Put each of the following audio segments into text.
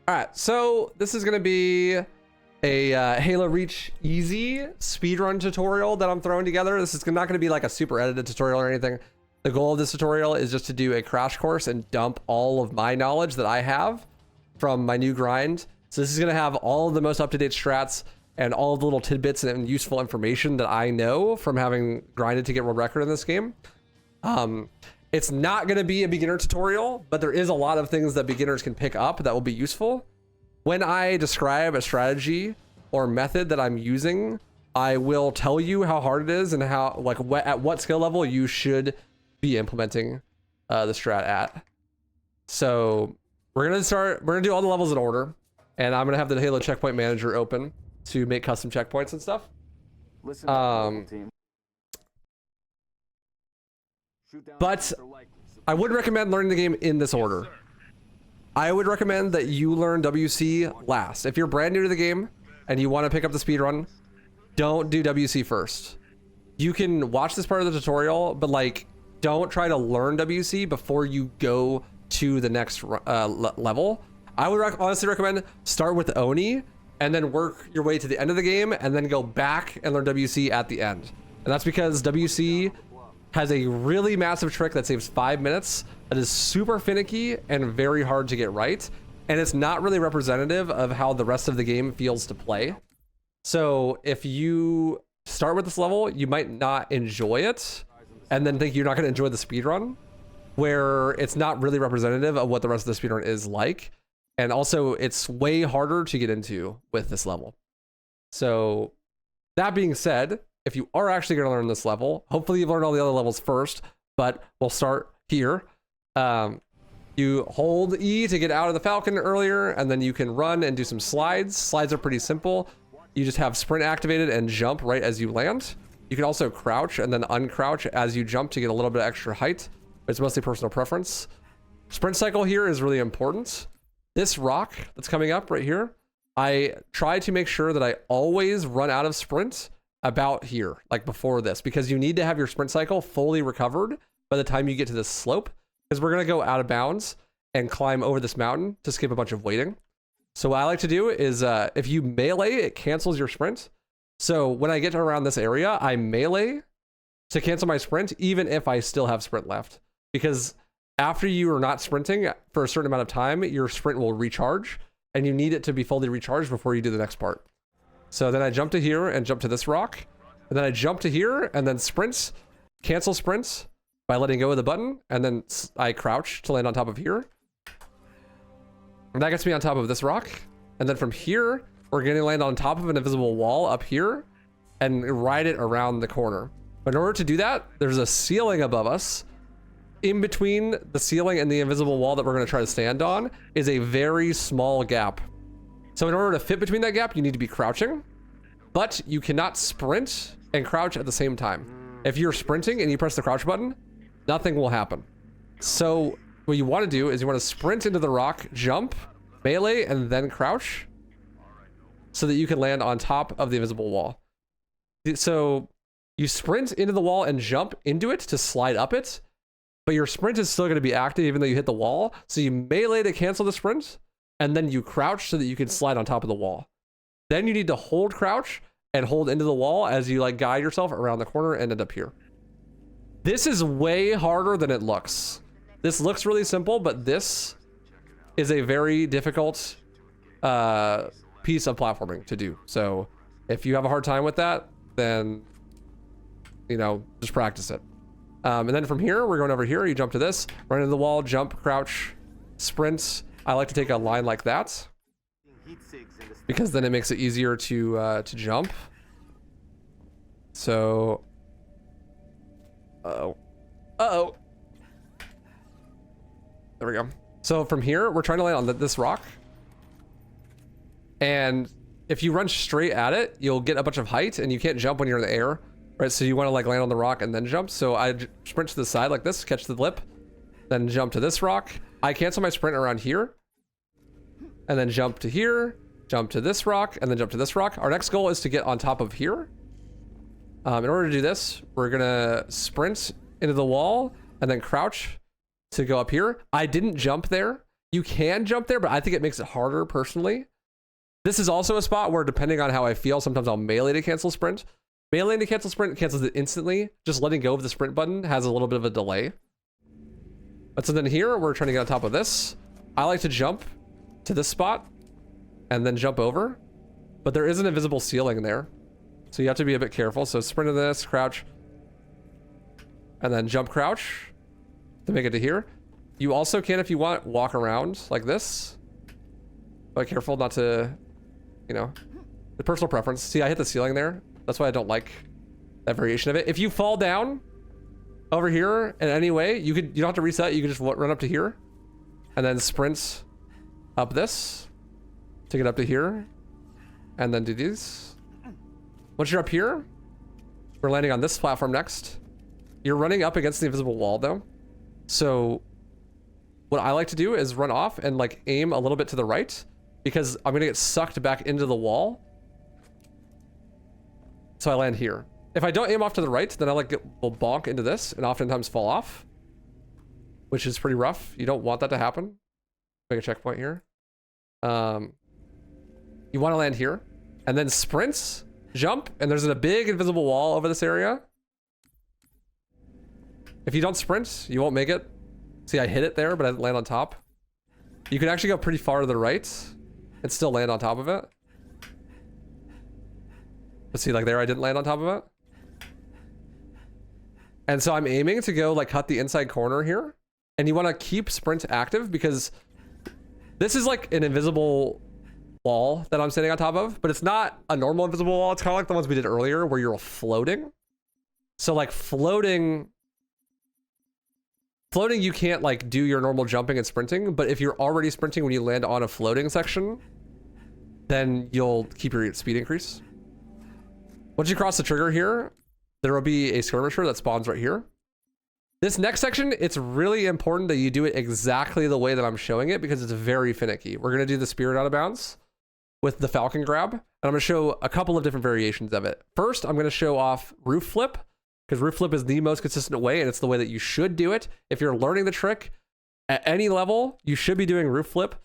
All right, so this is gonna be a Halo Reach easy speedrun tutorial that I'm throwing together. This is not gonna be like a super edited tutorial or anything. The goal of this tutorial is just to do a crash course and dump all of my knowledge that I have from my new grind. So this is gonna have all of the most up-to-date strats and all of the little tidbits and useful information that I know from having grinded to get world record in this game. It's not going to be a beginner tutorial, but there is a lot of things that beginners can pick up that will be useful. When I describe a strategy or method that I'm using, I will tell you how hard it is and how, like, at what skill level you should be implementing the strat at. So we're going to do all the levels in order, and I'm going to have the Halo checkpoint manager open to make custom checkpoints and stuff. Listen up, team. But I would recommend learning the game in this order. I would recommend that you learn WC last. If you're brand new to the game and you want to pick up the speedrun, don't do WC first. You can watch this part of the tutorial, but like, don't try to learn WC before you go to the next level. I would honestly recommend start with Oni and then work your way to the end of the game and then go back and learn WC at the end. And that's because WC has a really massive trick that saves 5 minutes that is super finicky and very hard to get right, and it's not really representative of how the rest of the game feels to play. So if you start with this level, you might not enjoy it and then think you're not going to enjoy the speedrun, where it's not really representative of what the rest of the speedrun is like, and also it's way harder to get into with this level. So that being said, if you are actually going to learn this level, hopefully you've learned all the other levels first, but we'll start here. You hold E to get out of the Falcon earlier, and then you can run and do some slides. Slides are pretty simple. You just have sprint activated and jump right as you land. You can also crouch and then uncrouch as you jump to get a little bit of extra height. It's mostly personal preference. Sprint cycle here is really important. This rock that's coming up right here, I try to make sure that I always run out of sprint about here, like before this, because you need to have your sprint cycle fully recovered by the time you get to this slope, because we're going to go out of bounds and climb over this mountain to skip a bunch of waiting. So what I like to do is if you melee, it cancels your sprint. So when I get around this area, I melee to cancel my sprint, even if I still have sprint left, because after you are not sprinting for a certain amount of time, your sprint will recharge, and you need it to be fully recharged before you do the next part. So then I jump to here and jump to this rock, and then I jump to here and then sprint, cancel sprints by letting go of the button, and then I crouch to land on top of here. And that gets me on top of this rock. And then from here, we're going to land on top of an invisible wall up here and ride it around the corner. But in order to do that, there's a ceiling above us. In between the ceiling and the invisible wall that we're going to try to stand on is a very small gap. So in order to fit between that gap, you need to be crouching, but you cannot sprint and crouch at the same time. If you're sprinting and you press the crouch button, nothing will happen. So what you want to do is you want to sprint into the rock, jump, melee, and then crouch so that you can land on top of the invisible wall. So you sprint into the wall and jump into it to slide up it, but your sprint is still going to be active even though you hit the wall. So you melee to cancel the sprint, and then you crouch so that you can slide on top of the wall. Then you need to hold crouch and hold into the wall as you like guide yourself around the corner and end up here. This is way harder than it looks. This looks really simple, but this is a very difficult piece of platforming to do. So if you have a hard time with that, then, you know, just practice it. And then from here, we're going over here. You jump to this, run into the wall, jump, crouch, sprint. I like to take a line like that because then it makes it easier to jump. So, uh-oh. There we go. So from here, we're trying to land on this rock. And if you run straight at it, you'll get a bunch of height, and you can't jump when you're in the air, right? So you want to like land on the rock and then jump. So I sprint to the side like this, catch the lip, then jump to this rock. I cancel my sprint around here, and then jump to here, jump to this rock, and then jump to this rock. Our next goal is to get on top of here. In order to do this, we're gonna sprint into the wall and then crouch to go up here. I didn't jump there You can jump there, but I think it makes it harder personally. This is also a spot where, depending on how I feel, sometimes I'll melee to cancel sprint. Melee to cancel sprint cancels it instantly. Just letting go of the sprint button has a little bit of a delay. But so then here, we're trying to get on top of this. I like to jump to this spot and then jump over. But there is an invisible ceiling there. So you have to be a bit careful. So sprint to this, crouch, and then jump crouch to make it to here. You also can, if you want, walk around like this. But careful not to, you know, the personal preference. See, I hit the ceiling there. That's why I don't like that variation of it. If you fall down over here in any way, you don't have to reset. You can just run up to here and then sprint up this to get up to here and then do these. Once you're up here, we're landing on this platform next. You're running up against the invisible wall though. So what I like to do is run off and like aim a little bit to the right because I'm gonna get sucked back into the wall. So I land here. If I don't aim off to the right, then I will bonk into this and oftentimes fall off, which is pretty rough. You don't want that to happen. Make a checkpoint here. You want to land here and then sprints, jump, and there's a big invisible wall over this area. If you don't sprint, you won't make it. See, I hit it there, but I didn't land on top. You can actually go pretty far to the right and still land on top of it. But see, like there, I didn't land on top of it. And so I'm aiming to go like cut the inside corner here. And you want to keep sprint active because this is like an invisible wall that I'm standing on top of, but it's not a normal invisible wall. It's kind of like the ones we did earlier where you're floating. So like floating, you can't like do your normal jumping and sprinting, but if you're already sprinting when you land on a floating section, then you'll keep your speed increase. Once you cross the trigger here, there will be a skirmisher that spawns right here. This next section, it's really important that you do it exactly the way that I'm showing it because it's very finicky. We're going to do the spirit out of bounds with the falcon grab, and I'm going to show a couple of different variations of it. First, I'm going to show off roof flip because roof flip is the most consistent way, and it's the way that you should do it. If you're learning the trick at any level, you should be doing roof flip.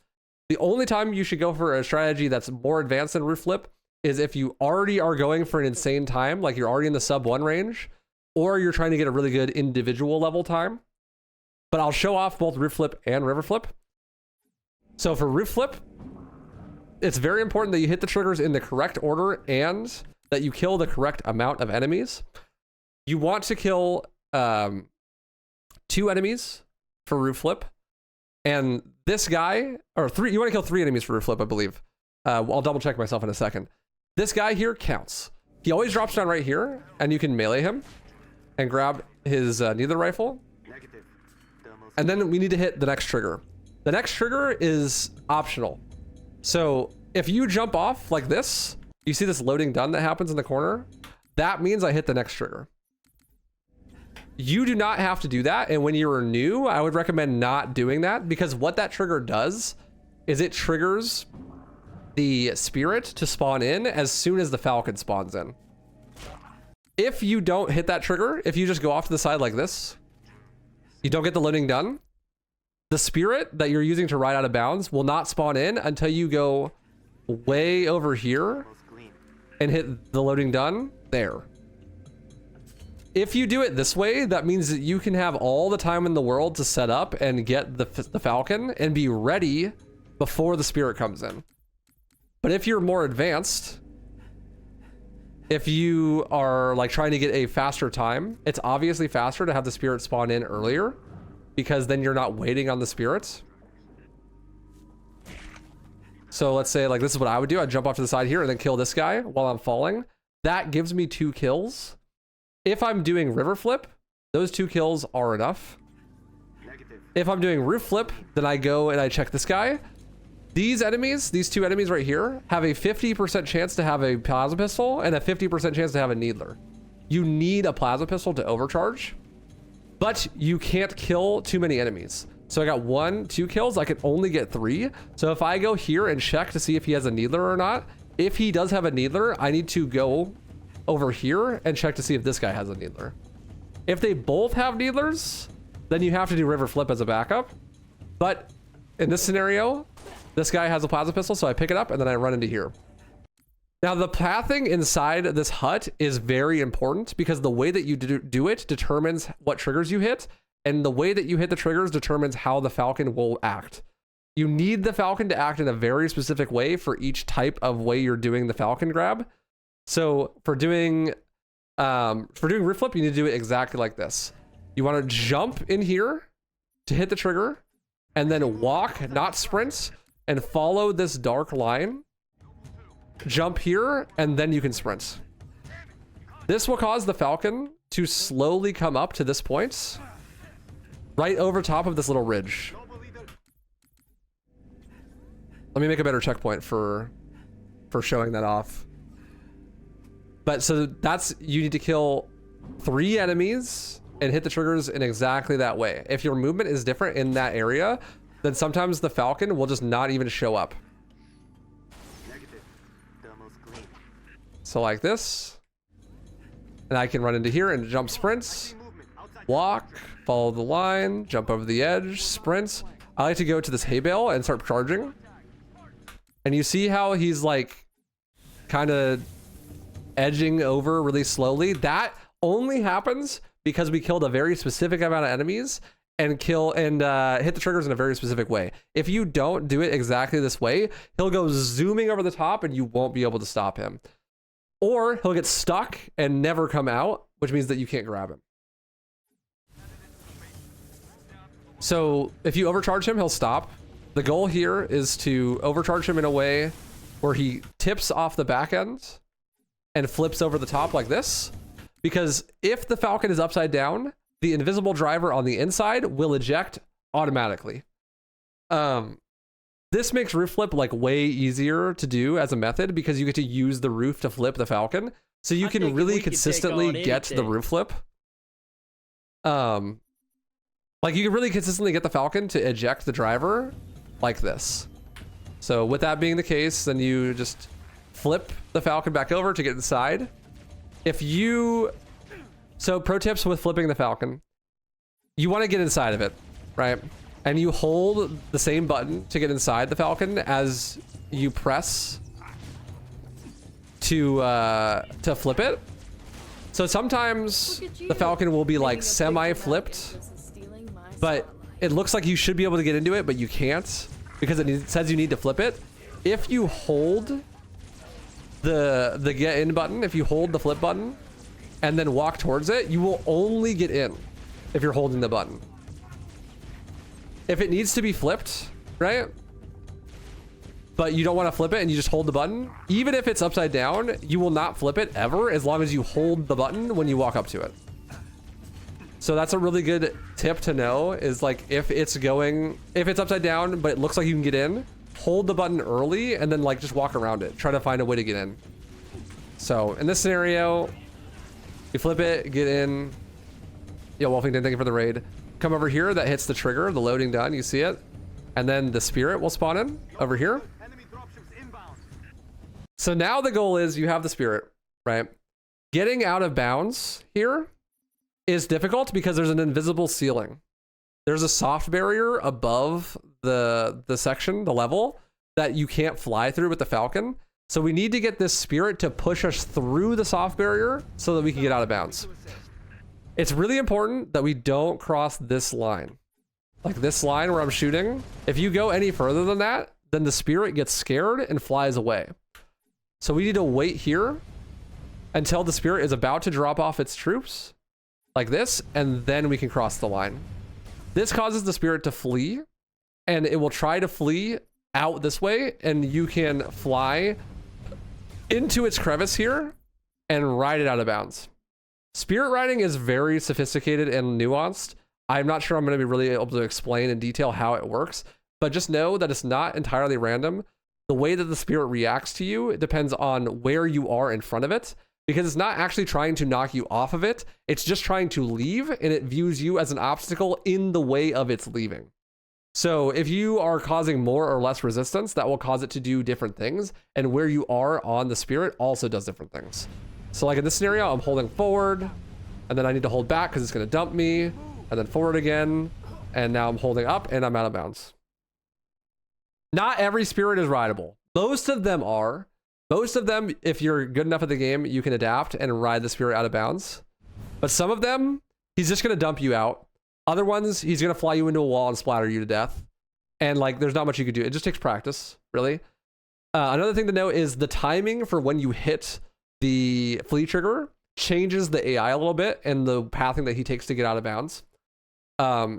The only time you should go for a strategy that's more advanced than roof flip is if you already are going for an insane time, like you're already in the sub 1 range, or you're trying to get a really good individual level time. But I'll show off both roof flip and river flip. So for roof flip, it's very important that you hit the triggers in the correct order and that you kill the correct amount of enemies. You want to kill 2 enemies for roof flip. And this guy, or 3, you want to kill 3 enemies for roof flip, I believe. I'll double check myself in a second. This guy here counts. He always drops down right here, and you can melee him and grab his neither rifle. And then we need to hit the next trigger. The next trigger is optional. So if you jump off like this, you see this loading done that happens in the corner? That means I hit the next trigger. You do not have to do that. And when you're new, I would recommend not doing that because what that trigger does is it triggers the spirit to spawn in as soon as the falcon spawns in. If you don't hit that trigger, if you just go off to the side like this, you don't get the loading done, the spirit that you're using to ride out of bounds will not spawn in until you go way over here and hit the loading done there. If you do it this way, that means that you can have all the time in the world to set up and get the falcon and be ready before the spirit comes in. But if you're more advanced, if you are like trying to get a faster time, it's obviously faster to have the spirit spawn in earlier because then you're not waiting on the spirits. So let's say like this is what I would do. I'd jump off to the side here and then kill this guy while I'm falling. That gives me 2 kills. If I'm doing river flip, those 2 kills are enough. If I'm doing roof flip, then I go and I check this guy. These enemies, these 2 enemies right here, have a 50% chance to have a plasma pistol and a 50% chance to have a needler. You need a plasma pistol to overcharge, but you can't kill too many enemies. So I got 1, 2 kills. I can only get 3. So if I go here and check to see if he has a needler or not, if he does have a needler, I need to go over here and check to see if this guy has a needler. If they both have needlers, then you have to do river flip as a backup. But in this scenario, this guy has a plasma pistol, so I pick it up and then I run into here. Now the pathing inside this hut is very important because the way that you do it determines what triggers you hit, and the way that you hit the triggers determines how the Falcon will act. You need the Falcon to act in a very specific way for each type of way you're doing the Falcon grab. So for doing roof flip, you need to do it exactly like this. You want to jump in here to hit the trigger, and then walk, not sprint, and follow this dark line. Jump here, and then you can sprint. This will cause the Falcon to slowly come up to this point, right over top of this little ridge. Let me make a better checkpoint for showing that off. But so that's, you need to kill 3 enemies and hit the triggers in exactly that way. If your movement is different in that area, then sometimes the Falcon will just not even show up. So like this, and I can run into here and jump sprints, walk, follow the line, jump over the edge, sprints. I like to go to this hay bale and start charging. And you see how he's like kind of edging over really slowly? That only happens because we killed a very specific amount of enemies and hit the triggers in a very specific way. If you don't do it exactly this way, he'll go zooming over the top and you won't be able to stop him. Or he'll get stuck and never come out, which means that you can't grab him. So if you overcharge him, he'll stop. The goal here is to overcharge him in a way where he tips off the back end and flips over the top like this. Because if the Falcon is upside down, the invisible driver on the inside will eject automatically. This makes roof flip like way easier to do as a method because you get to use the roof to flip the Falcon. So you can really consistently get the roof flip. Like you can really consistently get the Falcon to eject the driver like this. So with that being the case, then you just flip the Falcon back over to get inside. So pro tips with flipping the Falcon, you want to get inside of it, right? And you hold the same button to get inside the Falcon as you press to flip it. So sometimes the Falcon will be like semi-flipped, but it looks like you should be able to get into it, but you can't because it says you need to flip it. If you hold the get in button, if you hold the flip button and then walk towards it, you will only get in if you're holding the button. If it needs to be flipped, right? But you don't want to flip it and you just hold the button, even if it's upside down, you will not flip it ever as long as you hold the button when you walk up to it. So that's a really good tip to know is like if it's upside down, but it looks like you can get in, hold the button early and then like just walk around it. Try to find a way to get in. So in this scenario, you flip it, get in. Yo, Wolfington, thank you for the raid. Come over here, that hits the trigger, the loading done, you see it. And then the spirit will spawn in over here. So now the goal is you have the spirit, right? Getting out of bounds here is difficult because there's an invisible ceiling. There's a soft barrier above the section, the level, that you can't fly through with the Falcon. So we need to get this spirit to push us through the soft barrier so that we can get out of bounds. It's really important that we don't cross this line. Like this line where I'm shooting. If you go any further than that, then the spirit gets scared and flies away. So we need to wait here until the spirit is about to drop off its troops, like this, and then we can cross the line. This causes the spirit to flee, and it will try to flee out this way, and you can fly into its crevice here and ride it out of bounds. Spirit riding is very sophisticated and nuanced. I'm not sure I'm going to be really able to explain in detail how it works, but just know that it's not entirely random. The way that the spirit reacts to you, it depends on where you are in front of it, because it's not actually trying to knock you off of it. It's just trying to leave, and it views you as an obstacle in the way of its leaving. So if you are causing more or less resistance, that will cause it to do different things, and where you are on the spirit also does different things. So like in this scenario, I'm holding forward, and then I need to hold back because it's going to dump me, and then forward again, and now I'm holding up, and I'm out of bounds. Not every spirit is rideable. Most of them are. Most of them, if you're good enough at the game, you can adapt and ride the spirit out of bounds. But some of them, he's just going to dump you out. Other ones, he's going to fly you into a wall and splatter you to death. And like, there's not much you could do. It just takes practice, really. Another thing to note is the timing for when you hit the flea trigger changes the AI a little bit and the pathing that he takes to get out of bounds.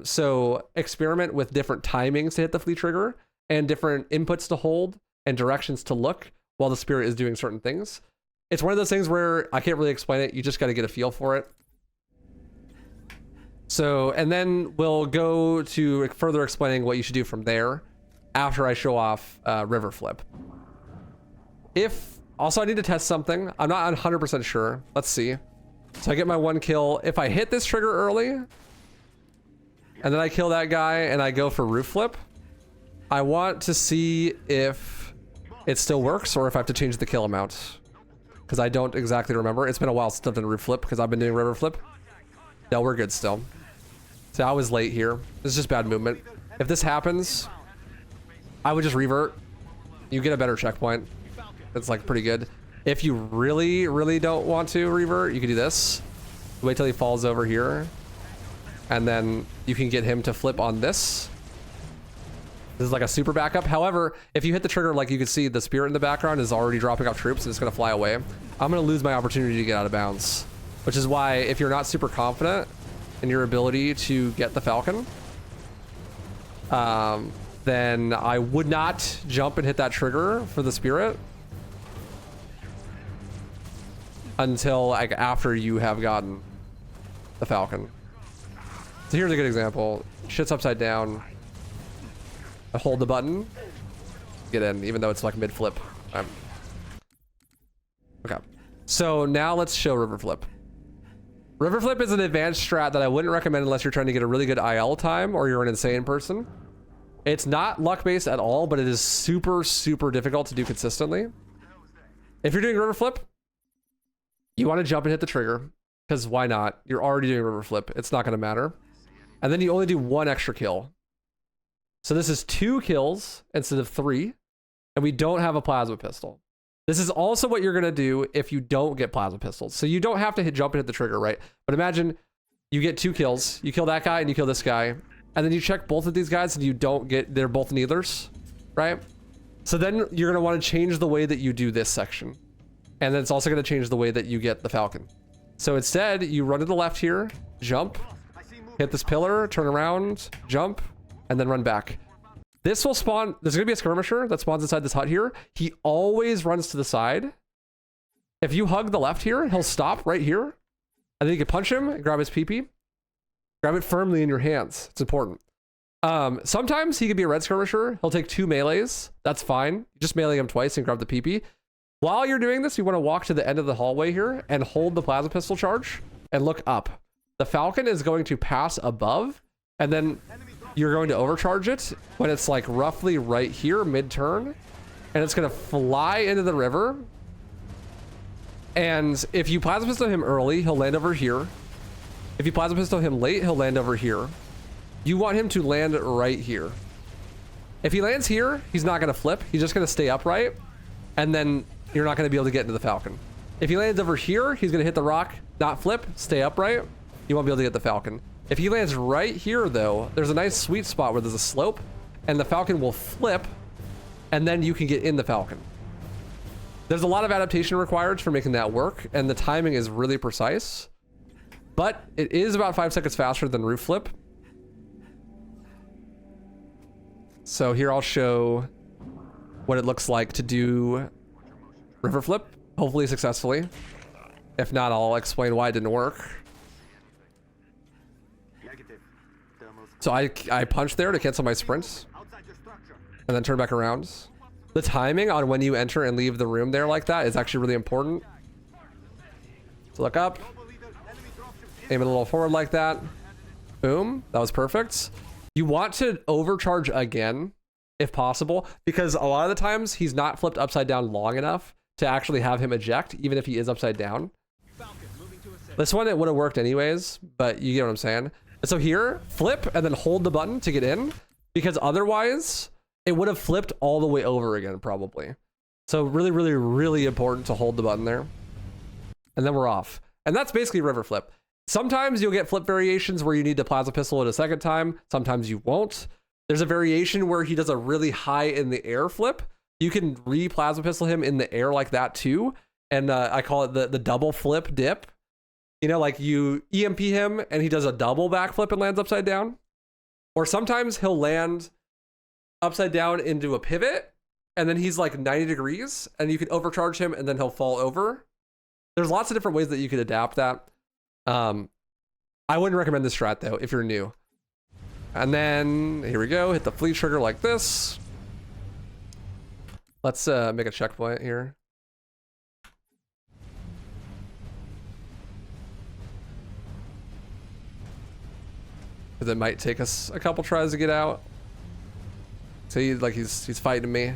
So experiment with different timings to hit the flea trigger and different inputs to hold and directions to look while the spirit is doing certain things. It's one of those things where I can't really explain it. You just got to get a feel for it. So, and then we'll go to further explaining what you should do from there after I show off river flip. Also I need to test something. I'm not 100% sure. Let's see. So I get my 1 kill. If I hit this trigger early, and then I kill that guy and I go for roof flip, I want to see if it still works or if I have to change the kill amount. Because I don't exactly remember. It's been a while since I've done roof flip because I've been doing river flip. No, we're good still. So I was late here. This is just bad movement. If this happens, I would just revert. You get a better checkpoint. It's like pretty good. If you really, really don't want to revert, you can do this. Wait till he falls over here. And then you can get him to flip on this. This is like a super backup. However, if you hit the trigger, like you can see, the spirit in the background is already dropping off troops and it's going to fly away. I'm going to lose my opportunity to get out of bounds, which is why if you're not super confident in your ability to get the Falcon, then I would not jump and hit that trigger for the spirit until like after you have gotten the Falcon. So here's a good example. Shit's upside down. I hold the button, get in, even though it's like mid flip. Okay. So now let's show river flip. River flip is an advanced strat that I wouldn't recommend unless you're trying to get a really good IL time or you're an insane person. It's not luck based at all, but it is super, super difficult to do consistently. If you're doing river flip, you want to jump and hit the trigger because why not? You're already doing river flip. It's not going to matter. And then you only do 1 extra kill. So this is 2 kills instead of 3, and we don't have a plasma pistol. This is also what you're gonna do if you don't get plasma pistols. So you don't have to jump and hit the trigger, right? But imagine you get 2 kills, you kill that guy and you kill this guy, and then you check both of these guys and you don't get, they're both neithers, right? So then you're gonna wanna change the way that you do this section. And then it's also gonna change the way that you get the Falcon. So instead, you run to the left here, jump, hit this pillar, turn around, jump, and then run back. This will spawn, there's gonna be a skirmisher that spawns inside this hut here. He always runs to the side. If you hug the left here, he'll stop right here. And then you can punch him, grab his PP. Grab it firmly in your hands, it's important. Sometimes he could be a red skirmisher. He'll take 2 melees, that's fine. Just melee him twice and grab the PP. While you're doing this, you wanna walk to the end of the hallway here and hold the plasma pistol charge and look up. The Falcon is going to pass above and then you're going to overcharge it when it's like roughly right here, mid-turn, and it's gonna fly into the river. And if you plasma pistol him early, he'll land over here. If you plasma pistol him late, he'll land over here. You want him to land right here. If he lands here, he's not gonna flip. He's just gonna stay upright, and then you're not gonna be able to get into the Falcon. If he lands over here, he's gonna hit the rock, not flip, stay upright. You won't be able to get the Falcon. If he lands right here though, there's a nice sweet spot where there's a slope and the Falcon will flip and then you can get in the Falcon. There's a lot of adaptation required for making that work and the timing is really precise, but it is about 5 seconds faster than roof flip. So here I'll show what it looks like to do river flip, hopefully successfully. If not, I'll explain why it didn't work. So I punch there to cancel my sprints and then turn back around. The timing on when you enter and leave the room there like that is actually really important. So look up, aim it a little forward like that. Boom, that was perfect. You want to overcharge again if possible, because a lot of the times he's not flipped upside down long enough to actually have him eject, even if he is upside down. This one, it would have worked anyways, but you get what I'm saying. So here, flip and then hold the button to get in, because otherwise it would have flipped all the way over again, probably. So really, really, really important to hold the button there. And then we're off. And that's basically river flip. Sometimes you'll get flip variations where you need to plasma pistol it a second time. Sometimes you won't. There's a variation where he does a really high in the air flip. You can re-plasma pistol him in the air like that too. And I call it the double flip dip. You know, like you EMP him and he does a double backflip and lands upside down. Or sometimes he'll land upside down into a pivot and then he's like 90 degrees and you can overcharge him and then he'll fall over. There's lots of different ways that you could adapt that. I wouldn't recommend this strat though if you're new. And then here we go, hit the fleet trigger like this. Let's make a checkpoint here. Because it might take us a couple tries to get out. So he's fighting me.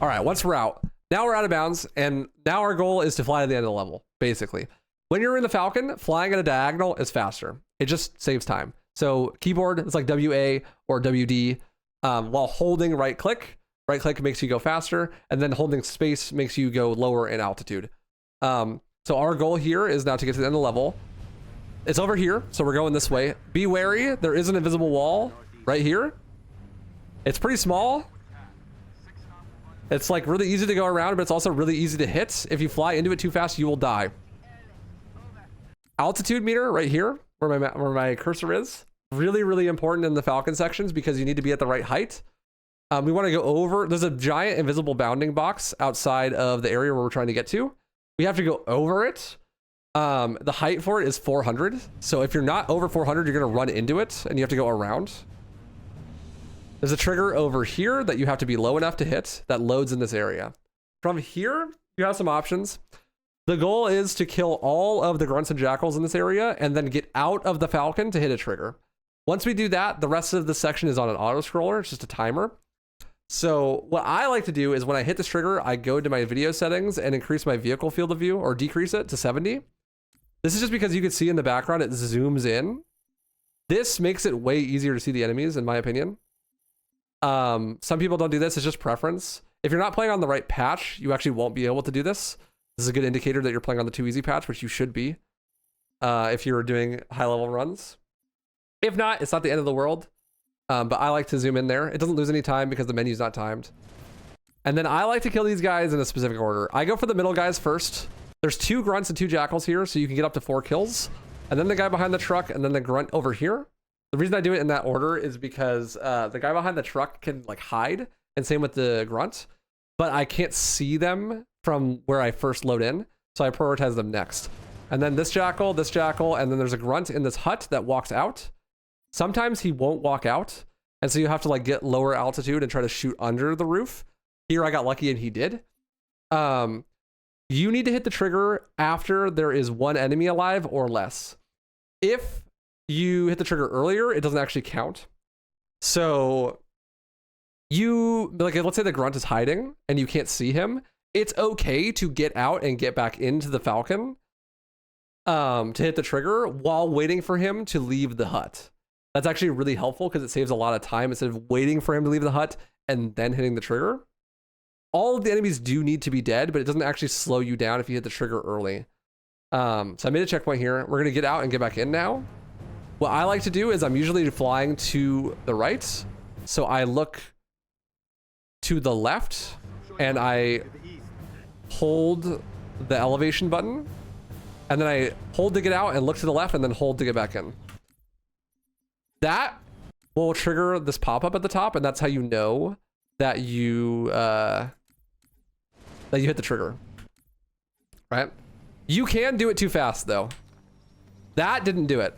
All right, once we're out, now we're out of bounds, and now our goal is to fly to the end of the level, basically. When you're in the Falcon, flying at a diagonal is faster. It just saves time. So keyboard, it's like WA or WD, while holding right click. Right click makes you go faster, and then holding space makes you go lower in altitude. So our goal here is now to get to the end of the level. It's over here, so we're going this way. Be wary, there is an invisible wall right here. It's pretty small. It's like really easy to go around, but it's also really easy to hit. If you fly into it too fast, you will die. Altitude meter right here, where my cursor is. Really, really important in the Falcon sections because you need to be at the right height. We want to go over, there's a giant invisible bounding box outside of the area where we're trying to get to. We have to go over it. The height for it is 400. So if you're not over 400, you're going to run into it and you have to go around. There's a trigger over here that you have to be low enough to hit that loads in this area. From here, you have some options. The goal is to kill all of the grunts and jackals in this area and then get out of the Falcon to hit a trigger. Once we do that, the rest of the section is on an auto scroller. It's just a timer. So what I like to do is when I hit this trigger, I go to my video settings and increase my vehicle field of view or decrease it to 70. This is just because you can see in the background, it zooms in. This makes it way easier to see the enemies, in my opinion. Some people don't do this, it's just preference. If you're not playing on the right patch, you actually won't be able to do this. This is a good indicator that you're playing on the too easy patch, which you should be if you're doing high level runs. If not, it's not the end of the world. But I like to zoom in there. It doesn't lose any time because the menu's not timed. And then I like to kill these guys in a specific order. I go for the middle guys first. There's 2 grunts and 2 jackals here, so you can get up to 4 kills. And then the guy behind the truck, and then the grunt over here. The reason I do it in that order is because the guy behind the truck can like hide, and same with the grunt. But I can't see them from where I first load in, so I prioritize them next. And then this jackal, and then there's a grunt in this hut that walks out. Sometimes he won't walk out, and so you have to like get lower altitude and try to shoot under the roof. Here I got lucky and he did. You need to hit the trigger after there is 1 enemy alive or less. If you hit the trigger earlier, it doesn't actually count. So you, like, let's say the grunt is hiding and you can't see him. It's okay to get out and get back into the Falcon to hit the trigger while waiting for him to leave the hut. That's actually really helpful because it saves a lot of time instead of waiting for him to leave the hut and then hitting the trigger. All of the enemies do need to be dead, but it doesn't actually slow you down if you hit the trigger early. So I made a checkpoint here. We're going to get out and get back in now. What I like to do is I'm usually flying to the right. So I look to the left and I hold the elevation button. And then I hold to get out and look to the left and then hold to get back in. That will trigger this pop-up at the top, and that's how you know that you hit the trigger, right? You can do it too fast though. That didn't do it.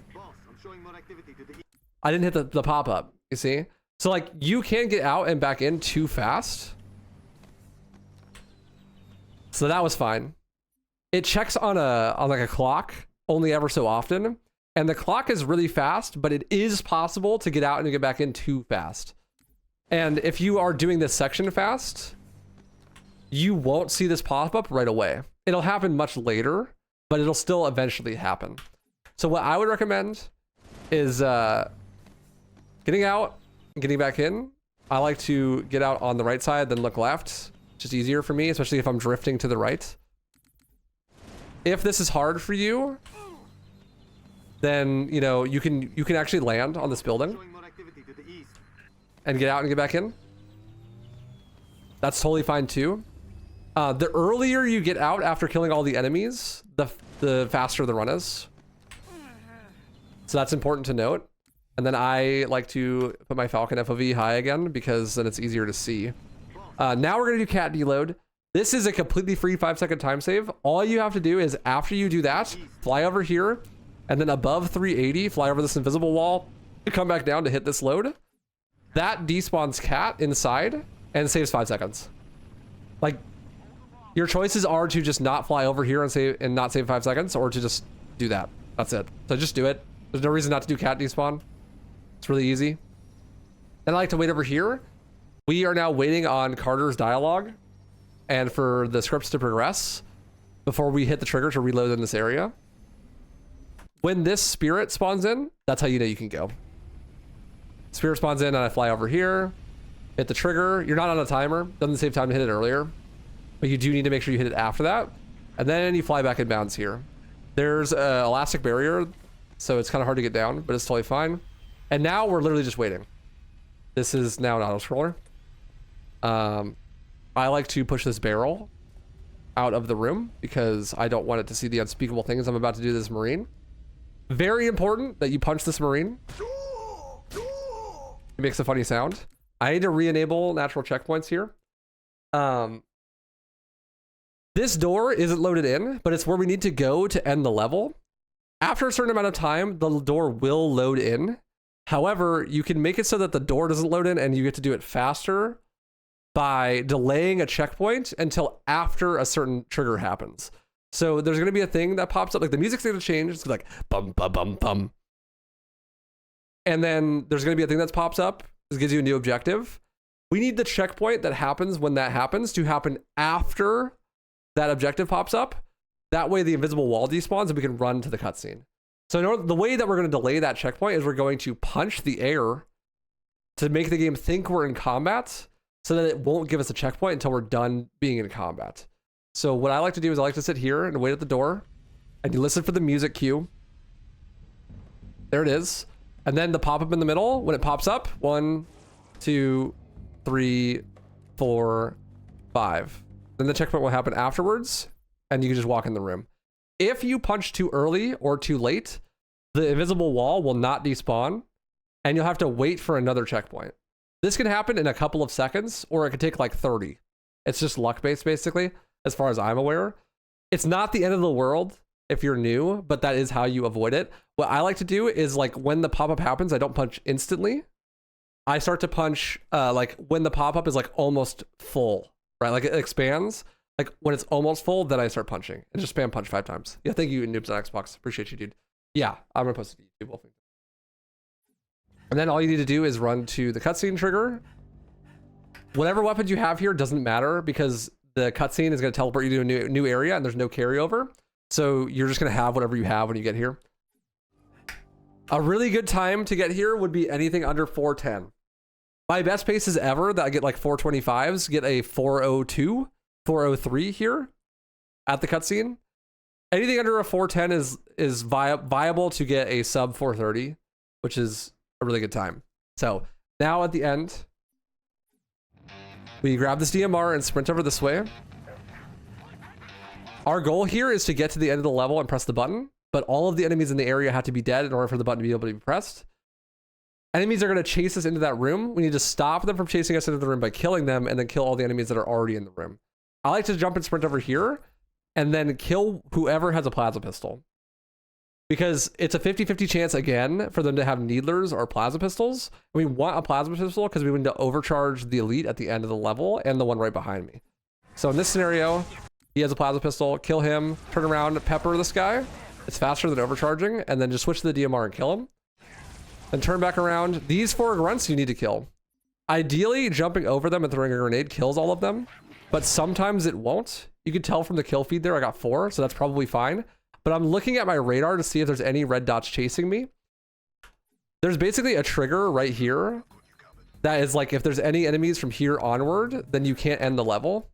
I didn't hit the pop-up, you see? So like you can get out and back in too fast. So that was fine. It checks on like a clock only ever so often. And the clock is really fast, but it is possible to get out and get back in too fast. And if you are doing this section fast, you won't see this pop up right away. It'll happen much later, but it'll still eventually happen. So what I would recommend is getting out and getting back in I like to get out on the right side, then look left. It's just easier for me, especially if I'm drifting to the right. If this is hard for you, then, you know, you can actually land on this building and get out and get back in. That's totally fine too. The earlier you get out after killing all the enemies, the faster the run is. So that's important to note. And then I like to put my Falcon FOV high again because then it's easier to see. Now we're gonna do cat deload. This is a completely free 5-second time save. All you have to do is after you do that, fly over here, and then above 380, fly over this invisible wall, come back down to hit this load. That despawns cat inside and saves 5 seconds. Like, your choices are to just not fly over here and save and not save 5 seconds, or to just do that. That's it. So just do it. There's no reason not to do cat despawn. It's really easy. And I like to wait over here. We are now waiting on Carter's dialogue and for the scripts to progress before we hit the trigger to reload in this area. When this spirit spawns in, that's how you know you can go. Spirit spawns in and I fly over here, hit the trigger. You're not on a timer. Doesn't save time to hit it earlier, but you do need to make sure you hit it after that. And then you fly back in bounds here. There's an elastic barrier, so it's kind of hard to get down, but it's totally fine. And now we're literally just waiting. This is now an auto scroller. I like to push this barrel out of the room because I don't want it to see the unspeakable things I'm about to do to this Marine. Very important that you punch this Marine. It makes a funny sound. I need to re-enable natural checkpoints here. This door isn't loaded in, but it's where we need to go to end the level. After a certain amount of time, the door will load in. However, you can make it so that the door doesn't load in and you get to do it faster by delaying a checkpoint until after a certain trigger happens. So there's going to be a thing that pops up, like the music's going to change. It's like bum, bum, bum, bum. And then there's going to be a thing that pops up. This gives you a new objective. We need the checkpoint that happens when that happens to happen after that objective pops up. That way the invisible wall despawns and we can run to the cutscene. So in order, the way that we're going to delay that checkpoint is we're going to punch the air to make the game think we're in combat so that it won't give us a checkpoint until we're done being in combat. So what I like to do is I like to sit here and wait at the door and you listen for the music cue. There it is. And then the pop-up in the middle, when it pops up, 1, 2, 3, 4, 5. Then the checkpoint will happen afterwards and you can just walk in the room. If you punch too early or too late, the invisible wall will not despawn and you'll have to wait for another checkpoint. This can happen in a couple of seconds or it could take like 30. It's just luck-based basically, as far as I'm aware. It's not the end of the world if you're new, but that is how you avoid it. What I like to do is like when the pop-up happens, I don't punch instantly. I start to punch like when the pop-up is like almost full, right? Like it expands. Like when it's almost full, then I start punching and just spam punch 5 times. Yeah, thank you, Noobs on Xbox. Appreciate you, dude. Yeah, I'm gonna post it to YouTube. And then all you need to do is run to the cutscene trigger. Whatever weapons you have here doesn't matter because the cutscene is gonna teleport you to a new area and there's no carryover. So you're just gonna have whatever you have when you get here. A really good time to get here would be anything under 410. My best paces ever that I get like 425s, get a 402. 403 here at the cutscene. Anything under a 410 is viable to get a sub 430, which is a really good time. So now at the end, we grab this DMR and sprint over this way. Our goal here is to get to the end of the level and press the button, but all of the enemies in the area have to be dead in order for the button to be able to be pressed. Enemies are going to chase us into that room. We need to stop them from chasing us into the room by killing them and then kill all the enemies that are already in the room. I like to jump and sprint over here and then kill whoever has a plasma pistol. Because it's a 50-50 chance again for them to have needlers or plasma pistols. We want a plasma pistol because we want to overcharge the elite at the end of the level and the one right behind me. So in this scenario, he has a plasma pistol, kill him, turn around, pepper this guy. It's faster than overcharging, and then just switch to the DMR and kill him. Then turn back around. These 4 grunts you need to kill. Ideally, jumping over them and throwing a grenade kills all of them. But sometimes it won't. You can tell from the kill feed there, I got 4, so that's probably fine. But I'm looking at my radar to see if there's any red dots chasing me. There's basically a trigger right here That is like, if there's any enemies from here onward, then you can't end the level.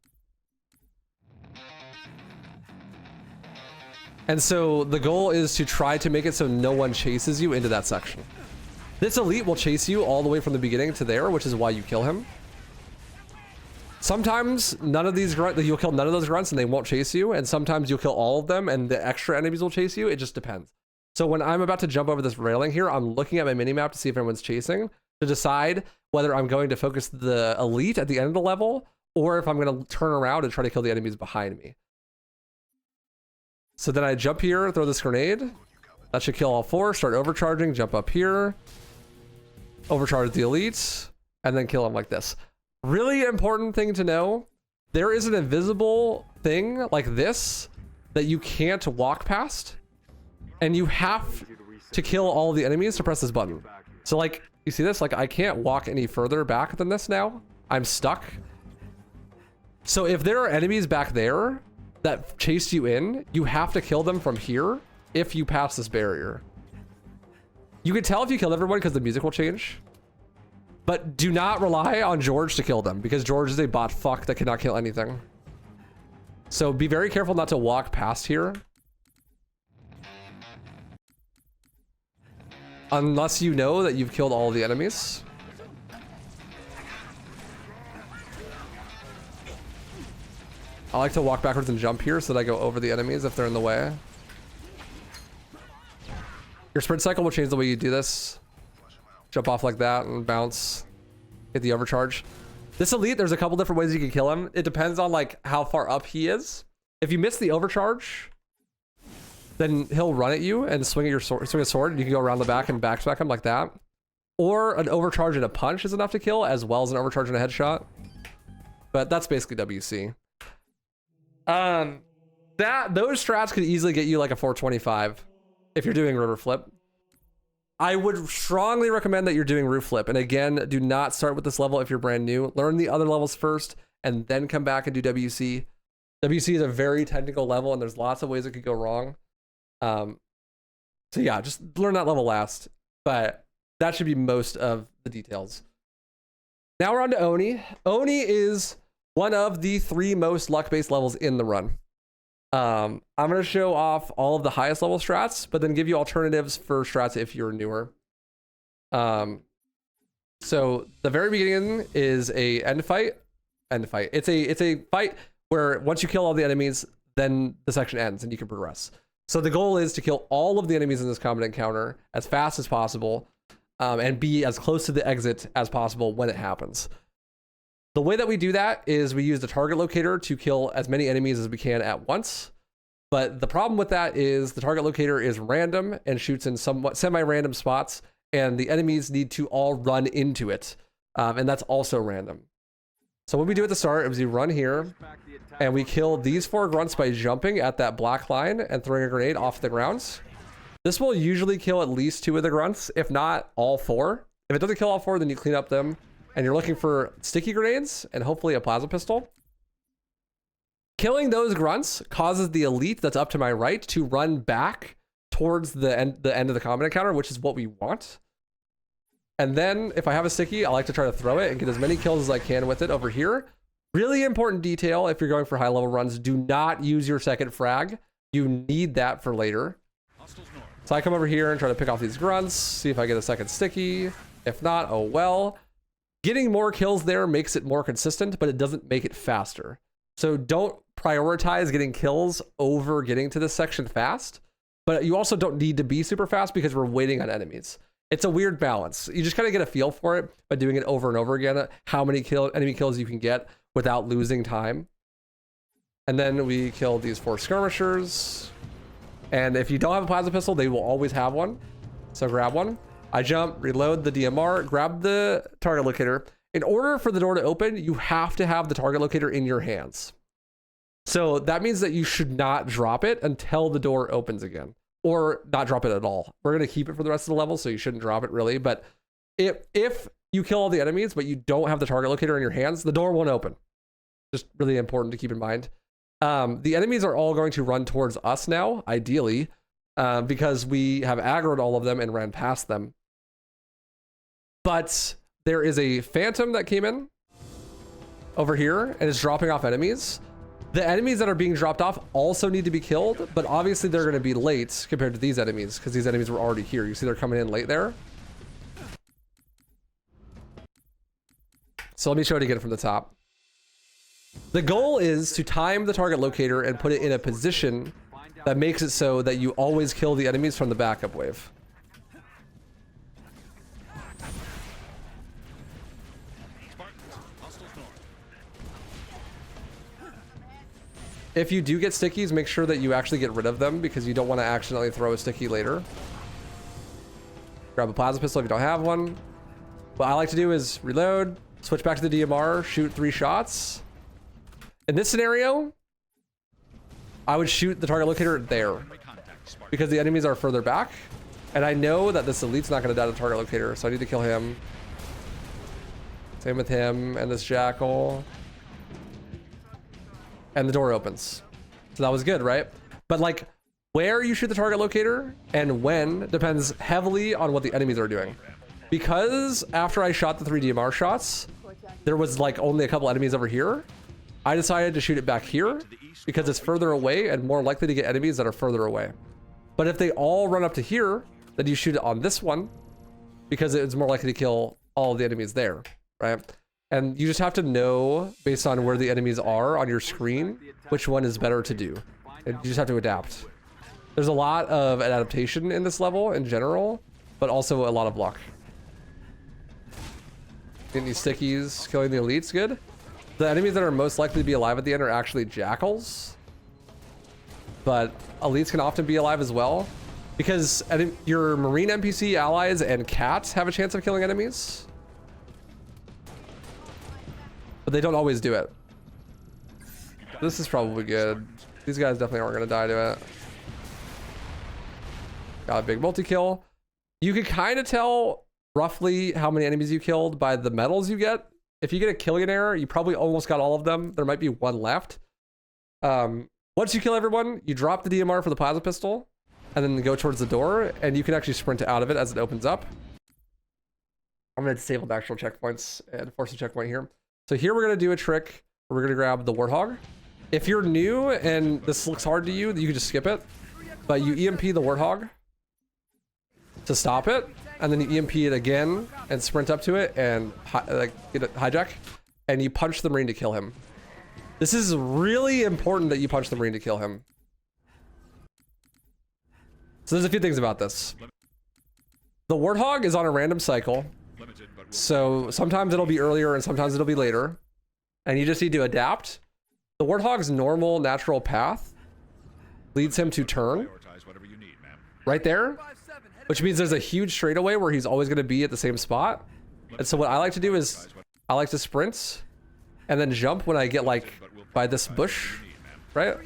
And so the goal is to try to make it so no one chases you into that section. This elite will chase you all the way from the beginning to there, which is why you kill him. Sometimes none of these grunts, you'll kill none of those grunts and they won't chase you. And sometimes you'll kill all of them and the extra enemies will chase you. It just depends. So when I'm about to jump over this railing here, I'm looking at my minimap to see if everyone's chasing, to decide whether I'm going to focus the elite at the end of the level or if I'm going to turn around and try to kill the enemies behind me. So then I jump here, throw this grenade. That should kill all four. Start overcharging, jump up here, overcharge the elite, and then kill them like this. Really important thing to know, there is an invisible thing like this that you can't walk past, and you have to kill all of the enemies to press this button. So like, you see this? Like, I can't walk any further back than this now. I'm stuck. So if there are enemies back there that chased you in, you have to kill them from here if you pass this barrier. You can tell if you killed everyone because the music will change. But do not rely on George to kill them, because George is a bot fuck that cannot kill anything. So be very careful not to walk past here. Unless you know that you've killed all the enemies. I like to walk backwards and jump here so that I go over the enemies if they're in the way. Your sprint cycle will change the way you do this. Jump off like that and bounce. Hit the overcharge. This elite, there's a couple different ways you can kill him. It depends on like how far up he is. If you miss the overcharge, then he'll run at you and swing a sword. You can go around the back and backsmack him like that. Or an overcharge and a punch is enough to kill, as well as an overcharge and a headshot. But that's basically WC. Those strats could easily get you like a 425 if you're doing river flip. I would strongly recommend that you're doing roof flip. And again, do not start with this level if you're brand new. Learn the other levels first and then come back and do WC. WC is a very technical level and there's lots of ways it could go wrong. So yeah, just learn that level last. But that should be most of the details. Now we're on to Oni. Oni is one of the 3 most luck-based levels in the run. I'm going to show off all of the highest level strats, but then give you alternatives for strats if you're newer. So the very beginning is a end fight. It's a fight where once you kill all the enemies, then the section ends and you can progress. So the goal is to kill all of the enemies in this combat encounter as fast as possible, and be as close to the exit as possible when it happens. The way that we do that is we use the target locator to kill as many enemies as we can at once. But the problem with that is the target locator is random and shoots in somewhat semi-random spots, and the enemies need to all run into it. And that's also random. So what we do at the start is we run here and we kill these 4 grunts by jumping at that black line and throwing a grenade off the ground. This will usually kill at least 2 of the grunts, if not all 4. If it doesn't kill all 4, then you clean up them. And you're looking for sticky grenades and hopefully a plasma pistol. Killing those grunts causes the elite that's up to my right to run back towards the end of the combat encounter, which is what we want. And then if I have a sticky, I like to try to throw it and get as many kills as I can with it over here. Really important detail if you're going for high level runs, do not use your second frag. You need that for later. So I come over here and try to pick off these grunts, see if I get a second sticky. If not, oh well. Getting more kills there makes it more consistent, but it doesn't make it faster. So don't prioritize getting kills over getting to this section fast, but you also don't need to be super fast because we're waiting on enemies. It's a weird balance. You just kind of get a feel for it by doing it over and over again, how many enemy kills you can get without losing time. And then we kill these 4 skirmishers. And if you don't have a plasma pistol, they will always have one. So grab one. I jump, reload the DMR, grab the target locator. In order for the door to open, you have to have the target locator in your hands. So that means that you should not drop it until the door opens again, or not drop it at all. We're going to keep it for the rest of the level, so you shouldn't drop it really. But if you kill all the enemies, but you don't have the target locator in your hands, the door won't open. Just really important to keep in mind. The enemies are all going to run towards us now, ideally, because we have aggroed all of them and ran past them. But there is a phantom that came in over here and is dropping off enemies. The enemies that are being dropped off also need to be killed, but obviously they're going to be late compared to these enemies because these enemies were already here. You see they're coming in late there. So let me show it again from the top. The goal is to time the target locator and put it in a position that makes it so that you always kill the enemies from the backup wave. If you do get stickies, make sure that you actually get rid of them because you don't want to accidentally throw a sticky later. Grab a plasma pistol if you don't have one. What I like to do is reload, switch back to the DMR, shoot 3 shots. In this scenario, I would shoot the target locator there because the enemies are further back. And I know that this elite's not going to die to the target locator, so I need to kill him. Same with him and this jackal. And the door opens. So that was good, right? But like where you shoot the target locator and when depends heavily on what the enemies are doing. Because after I shot the 3 DMR shots, there was like only a couple enemies over here. I decided to shoot it back here because it's further away and more likely to get enemies that are further away. But if they all run up to here, then you shoot it on this one because it's more likely to kill all of the enemies there, right? And you just have to know, based on where the enemies are on your screen, which one is better to do. And you just have to adapt. There's a lot of adaptation in this level in general, but also a lot of luck. Getting these stickies, killing the elites, good. The enemies that are most likely to be alive at the end are actually jackals. But elites can often be alive as well. Because your marine NPC allies and cats have a chance of killing enemies. But they don't always do it. This is probably good. These guys definitely aren't going to die to it. Got a big multi-kill. You can kind of tell roughly how many enemies you killed by the medals you get. If you get a Killionaire, you probably almost got all of them. There might be one left. Once you kill everyone, you drop the DMR for the plasma pistol and then go towards the door and you can actually sprint out of it as it opens up. I'm going to disable the actual checkpoints and force a checkpoint here. So here we're going to do a trick where we're going to grab the Warthog. If you're new and this looks hard to you, you can just skip it. But you EMP the Warthog to stop it. And then you EMP it again and sprint up to it and get a hijack. And you punch the Marine to kill him. This is really important that you punch the Marine to kill him. So there's a few things about this. The Warthog is on a random cycle. So sometimes it'll be earlier and sometimes it'll be later. And you just need to adapt. The Warthog's normal natural path leads him to turn right there, which means there's a huge straightaway where he's always going to be at the same spot. And so what I like to do is I like to sprint and then jump when I get like by this bush, right?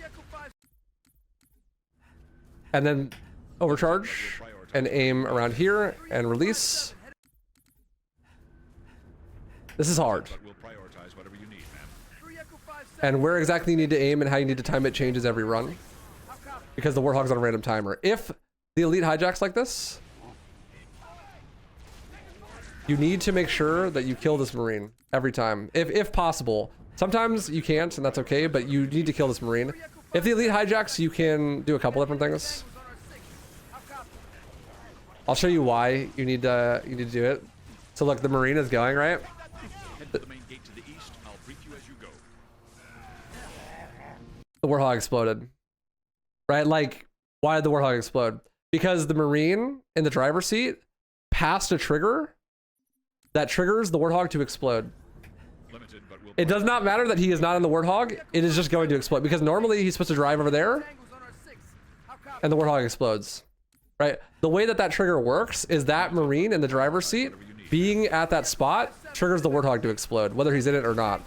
And then overcharge and aim around here and release. This is hard. And where exactly you need to aim and how you need to time it changes every run because the Warthog's on a random timer. If the elite hijacks like this, you need to make sure that you kill this Marine every time, if possible. Sometimes you can't, and that's okay, but you need to kill this Marine. If the elite hijacks, you can do a couple different things. I'll show you why you need to do it. So look, the Marine is going, right? The Warthog exploded, right? Like, why did the Warthog explode? Because the Marine in the driver's seat passed a trigger that triggers the Warthog to explode. It does not matter that he is not in the Warthog. It is just going to explode because normally he's supposed to drive over there and the Warthog explodes, right? The way that that trigger works is that Marine in the driver's seat being at that spot triggers the Warthog to explode, whether he's in it or not.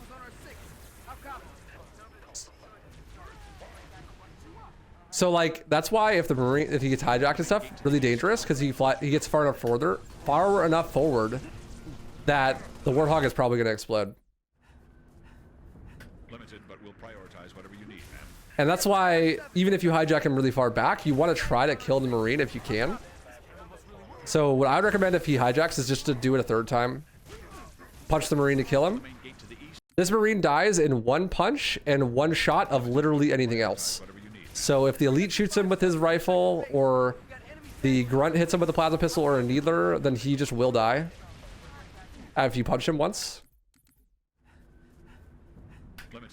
So like that's why if the Marine, if he gets hijacked and stuff, it's really dangerous because he gets far enough forward that the Warthog is probably going to explode. Limited, but we'll prioritize whatever you need, man. And that's why even if you hijack him really far back, you want to try to kill the Marine if you can. So what I would recommend if he hijacks is just to do it a third time. punch the Marine to kill him. This Marine dies in one punch and one shot of literally anything else. So if the elite shoots him with his rifle, or the grunt hits him with a plasma pistol or a needler, then he just will die if you punch him once.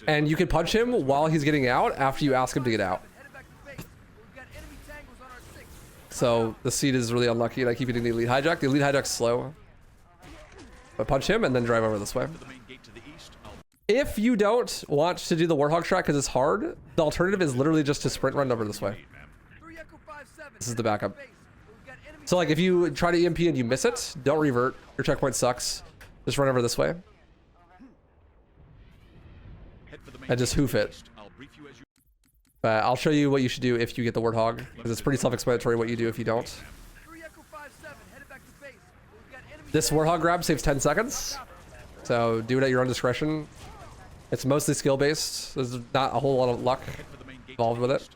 And you can punch him while he's getting out after you ask him to get out. So the seed is really unlucky, and I keep hitting the elite hijack. The elite hijack's slow. But punch him and then drive over this way. If you don't want to do the Warthog strat because it's hard, the alternative is literally just to sprint run over this way. This is the backup. So like if you try to EMP and you miss it, don't revert. Your checkpoint sucks. Just run over this way. And just hoof it. But I'll show you what you should do if you get the Warthog, because it's pretty self-explanatory what you do if you don't. This Warthog grab saves 10 seconds. So do it at your own discretion. It's mostly skill based. There's not a whole lot of luck involved with it.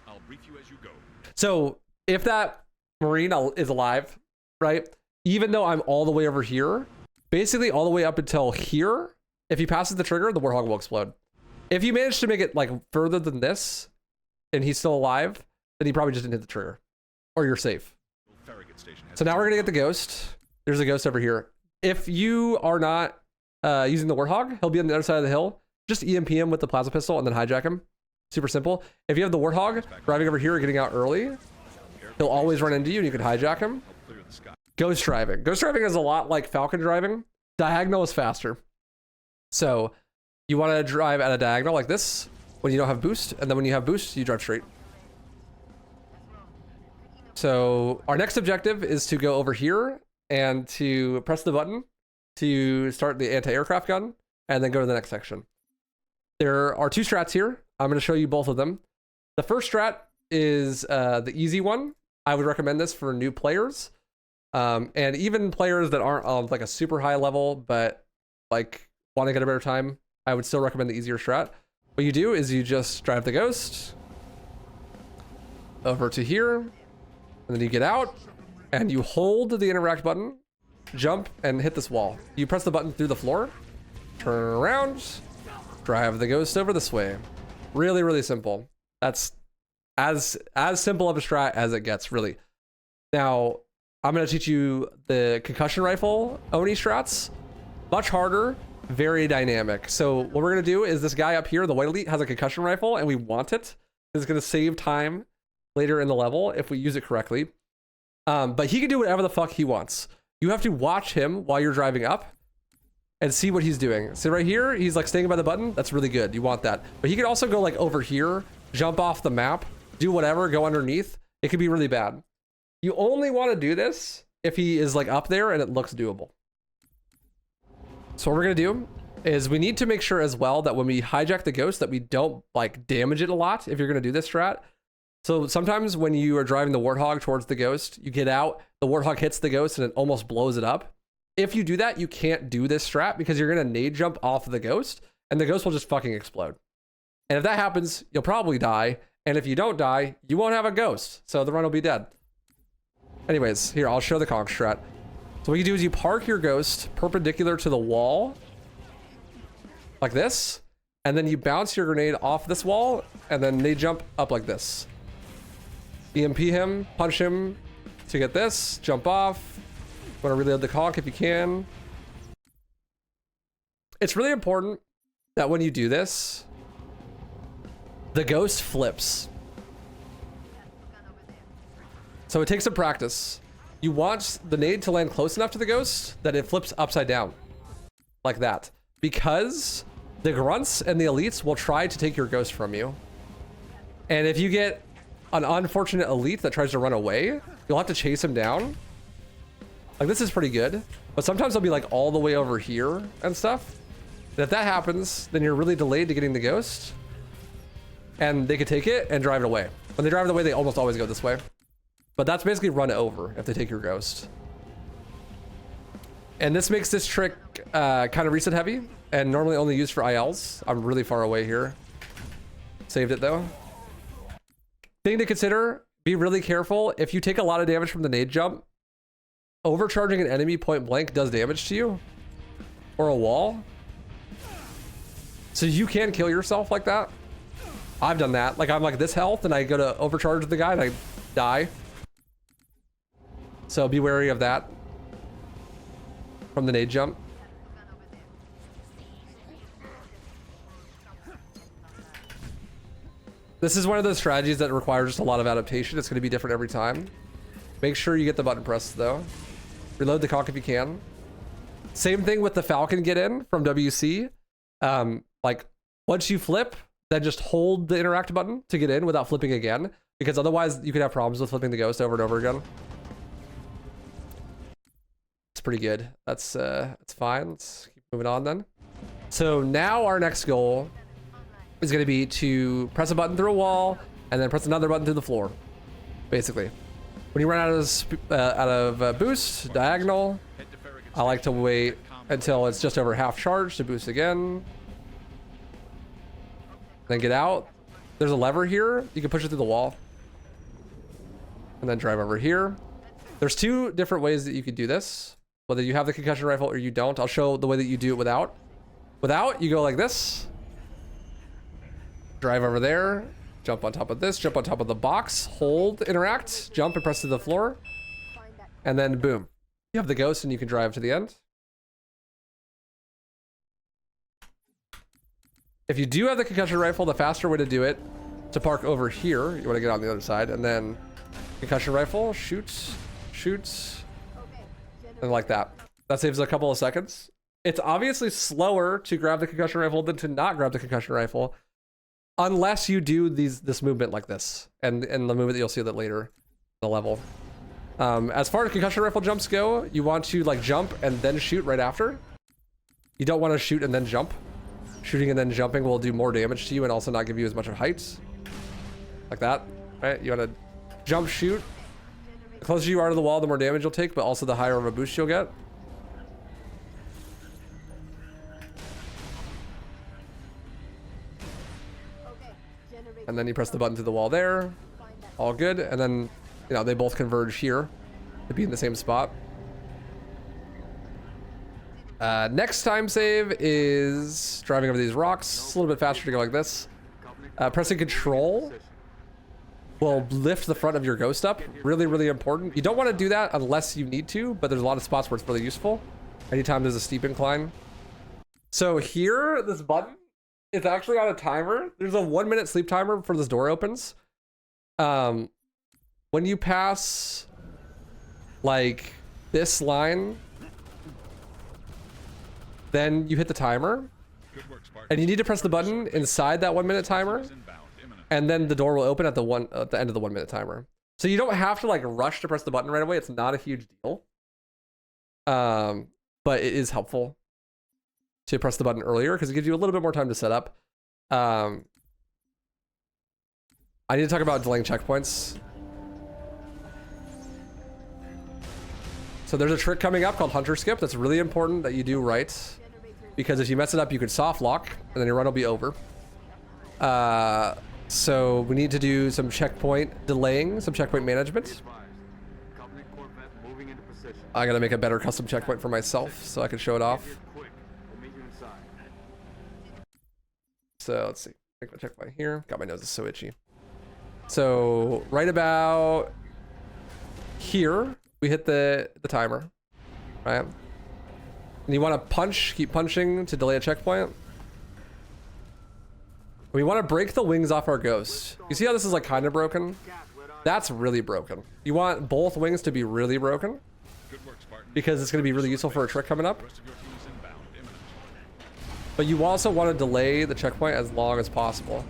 So if that Marine is alive, right? Even though I'm all the way over here, basically all the way up until here, if he passes the trigger, the Warthog will explode. If you manage to make it like further than this and he's still alive, then he probably just didn't hit the trigger, or you're safe. So now we're gonna get the ghost. There's a ghost over here. If you are not using the Warthog, he'll be on the other side of the hill. Just EMP him with the plasma pistol and then hijack him. Super simple. If you have the Warthog driving over here or getting out early, he'll always run into you and you can hijack him. Ghost driving. Ghost driving is a lot like Falcon driving. Diagonal is faster. So you want to drive at a diagonal like this when you don't have boost, and then when you have boost, you drive straight. So our next objective is to go over here and to press the button to start the anti-aircraft gun and then go to the next section. There are two strats here. I'm going to show you both of them. The first strat is the easy one. I would recommend this for new players, and even players that aren't on like a super high level but like want to get a better time. I would still recommend the easier strat. What you do is you just drive the ghost over to here, and then you get out and you hold the interact button, jump, and hit this wall. You press the button through the floor, turn around, drive the ghost over this way. Really, really simple. That's as simple of a strat as it gets, really. Now, I'm going to teach you the concussion rifle Oni strats. Much harder, very dynamic. So what we're going to do is this guy up here, the white elite, has a concussion rifle, and we want it. It's going to save time later in the level if we use it correctly. But he can do whatever the fuck he wants. You have to watch him while you're driving up and see what he's doing. So right here, he's like staying by the button. That's really good. You want that. But he can also go like over here, jump off the map, do whatever, go underneath. It could be really bad. You only want to do this if he is like up there and it looks doable. So what we're going to do is we need to make sure as well that when we hijack the ghost that we don't like damage it a lot if you're going to do this strat. So sometimes when you are driving the Warthog towards the ghost, you get out, the Warthog hits the ghost and it almost blows it up. If you do that, you can't do this strat because you're going to nade jump off of the ghost and the ghost will just fucking explode. And if that happens, you'll probably die. And if you don't die, you won't have a ghost. So the run will be dead. Anyways, here, I'll show the conch strat. So what you do is you park your ghost perpendicular to the wall like this. And then you bounce your grenade off this wall and then nade jump up like this. EMP him, punch him to get this, jump off. Want to reload the conch if you can. It's really important that when you do this, the ghost flips. So it takes some practice. You want the nade to land close enough to the ghost that it flips upside down. Like that. Because the grunts and the elites will try to take your ghost from you. And if you get an unfortunate elite that tries to run away, you'll have to chase him down. Like this is pretty good, but sometimes they'll be like all the way over here and stuff. And if that happens, then you're really delayed to getting the ghost. And they could take it and drive it away. When they drive it away, they almost always go this way. But that's basically run over if they take your ghost. And this makes this trick kind of reset heavy and normally only used for ILs. I'm really far away here. Saved it though. Thing to consider, be really careful. If you take a lot of damage from the nade jump, overcharging an enemy point blank does damage to you. or a wall. So you can kill yourself like that. I've done that. Like I'm like this health and I go to overcharge the guy and I die. So be wary of that from the nade jump. This is one of those strategies that requires just a lot of adaptation. It's going to be different every time. Make sure you get the button pressed though. Reload the conch if you can. Same thing with the Falcon get in from WC. Like once you flip, then just hold the interact button to get in without flipping again, because otherwise you could have problems with flipping the ghost over and over again. It's pretty good. That's fine. Let's keep moving on then. So now our next goal is going to be to press a button through a wall and then press another button through the floor. Basically, when you run out of boost diagonal, I like to wait until it's just over half charge to boost again. Then get out. There's a lever here. You can push it through the wall. And then drive over here. There's two different ways that you could do this. Whether you have the concussion rifle or you don't. I'll show the way that you do it without. Without, you go like this. Drive over there. Jump on top of this. Jump on top of the box. Hold, interact, jump and press to the floor. And then boom. You have the ghost and you can drive to the end. If you do have the concussion rifle, the faster way to do it, to park over here, you want to get on the other side, and then concussion rifle, shoots, and like that. That saves a couple of seconds. It's obviously slower to grab the concussion rifle than to not grab the concussion rifle, unless you do this movement like this, and the movement that you'll see that later in the level. As far as concussion rifle jumps go, you want to like jump and then shoot right after. You don't want to shoot and then jump. Shooting and then jumping will do more damage to you and also not give you as much of height. Like that, right? You want to jump, shoot. The closer you are to the wall, the more damage you'll take, but also the higher of a boost you'll get. And then you press the button to the wall there. All good. And then, you know, they both converge here to be in the same spot. Next time save is driving over these rocks. It's a little bit faster to go like this. Pressing control will lift the front of your ghost up. Really, really important. You don't want to do that unless you need to, but there's a lot of spots where it's really useful. Anytime there's a steep incline. So here, this button is actually on a timer. There's a 1-minute sleep timer before this door opens. When you pass like this line, then you hit the timer, and you need to press the button inside that 1-minute timer, and then the door will open at the end of the 1-minute timer. So you don't have to like rush to press the button right away. It's not a huge deal, but it is helpful to press the button earlier because it gives you a little bit more time to set up. I need to talk about delaying checkpoints. So there's a trick coming up called Hunter Skip that's really important that you do right, because if you mess it up, you could soft lock and then your run will be over. So we need to do some checkpoint delaying, some checkpoint management. I gotta make a better custom checkpoint for myself so I can show it off. So let's see, make my checkpoint here. God, my nose is so itchy. So right about here, we hit the timer, right? And you want to punch, keep punching to delay a checkpoint. We want to break the wings off our ghost. You see how this is like kind of broken? That's really broken. You want both wings to be really broken because it's going to be really useful for a trick coming up. But you also want to delay the checkpoint as long as possible.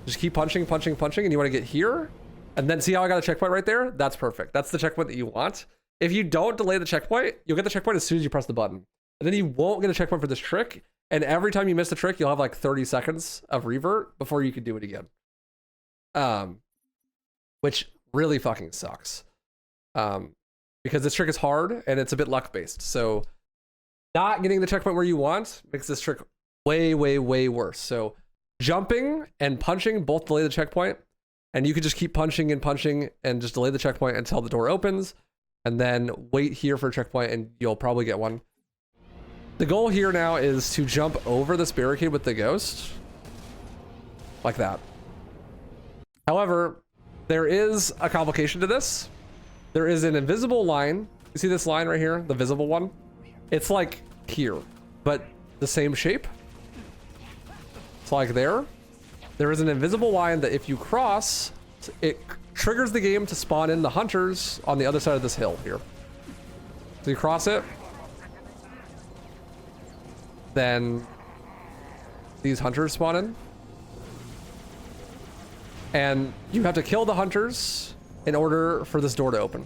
Just keep punching, punching, punching, and you want to get here. And then see how I got a checkpoint right there? That's perfect. That's the checkpoint that you want. If you don't delay the checkpoint, you'll get the checkpoint as soon as you press the button. And then you won't get a checkpoint for this trick. And every time you miss the trick, you'll have like 30 seconds of revert before you can do it again. Which really fucking sucks. Because this trick is hard and it's a bit luck based. So not getting the checkpoint where you want makes this trick way, way, way worse. So jumping and punching both delay the checkpoint. And you can just keep punching and just delay the checkpoint until the door opens. And then wait here for a checkpoint and you'll probably get one. The goal here now is to jump over this barricade with the ghost. Like that. However, there is a complication to this. There is an invisible line. You see this line right here? The visible one? It's like here, but the same shape. It's like there. There is an invisible line that if you cross, it triggers the game to spawn in the hunters on the other side of this hill here. So you cross it. Then these hunters spawn in. And you have to kill the hunters in order for this door to open.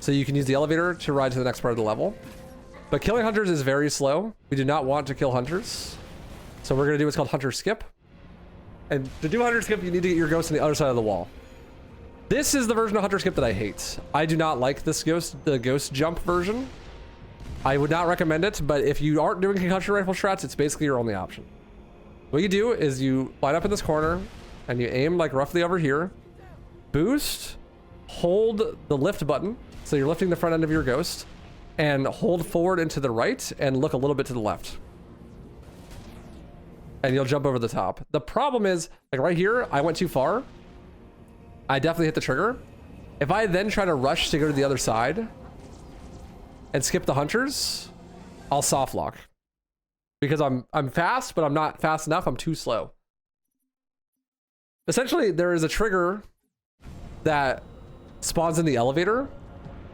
So you can use the elevator to ride to the next part of the level. But killing hunters is very slow. We do not want to kill hunters. So we're gonna do what's called hunter skip. And to do hunter skip, you need to get your ghost on the other side of the wall. This is the version of hunter skip that I hate. I do not like this the ghost jump version. I would not recommend it, but if you aren't doing concussion rifle strats, it's basically your only option. What you do is you line up in this corner and you aim like roughly over here, boost, hold the lift button. So you're lifting the front end of your ghost and hold forward and to the right and look a little bit to the left. And you'll jump over the top. The problem is, like right here, I went too far. I definitely hit the trigger. If I then try to rush to go to the other side and skip the hunters, I'll soft lock. Because I'm fast, but I'm not fast enough. I'm too slow. Essentially, there is a trigger that spawns in the elevator.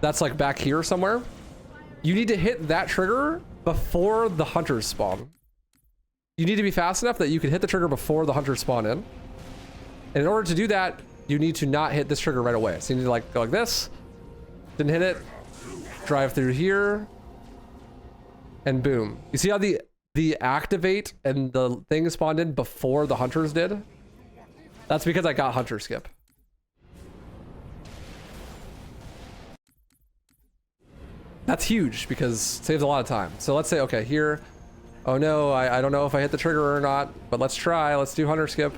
That's like back here somewhere. You need to hit that trigger before the hunters spawn. You need to be fast enough that you can hit the trigger before the hunters spawn in. And in order to do that, you need to not hit this trigger right away. So you need to like go like this. Didn't hit it. Drive through here. And boom. You see how the activate and the thing spawned in before the hunters did? That's because I got hunter skip. That's huge because it saves a lot of time. So let's say, okay, here. Oh no, I don't know if I hit the trigger or not, but let's try. Let's do hunter skip.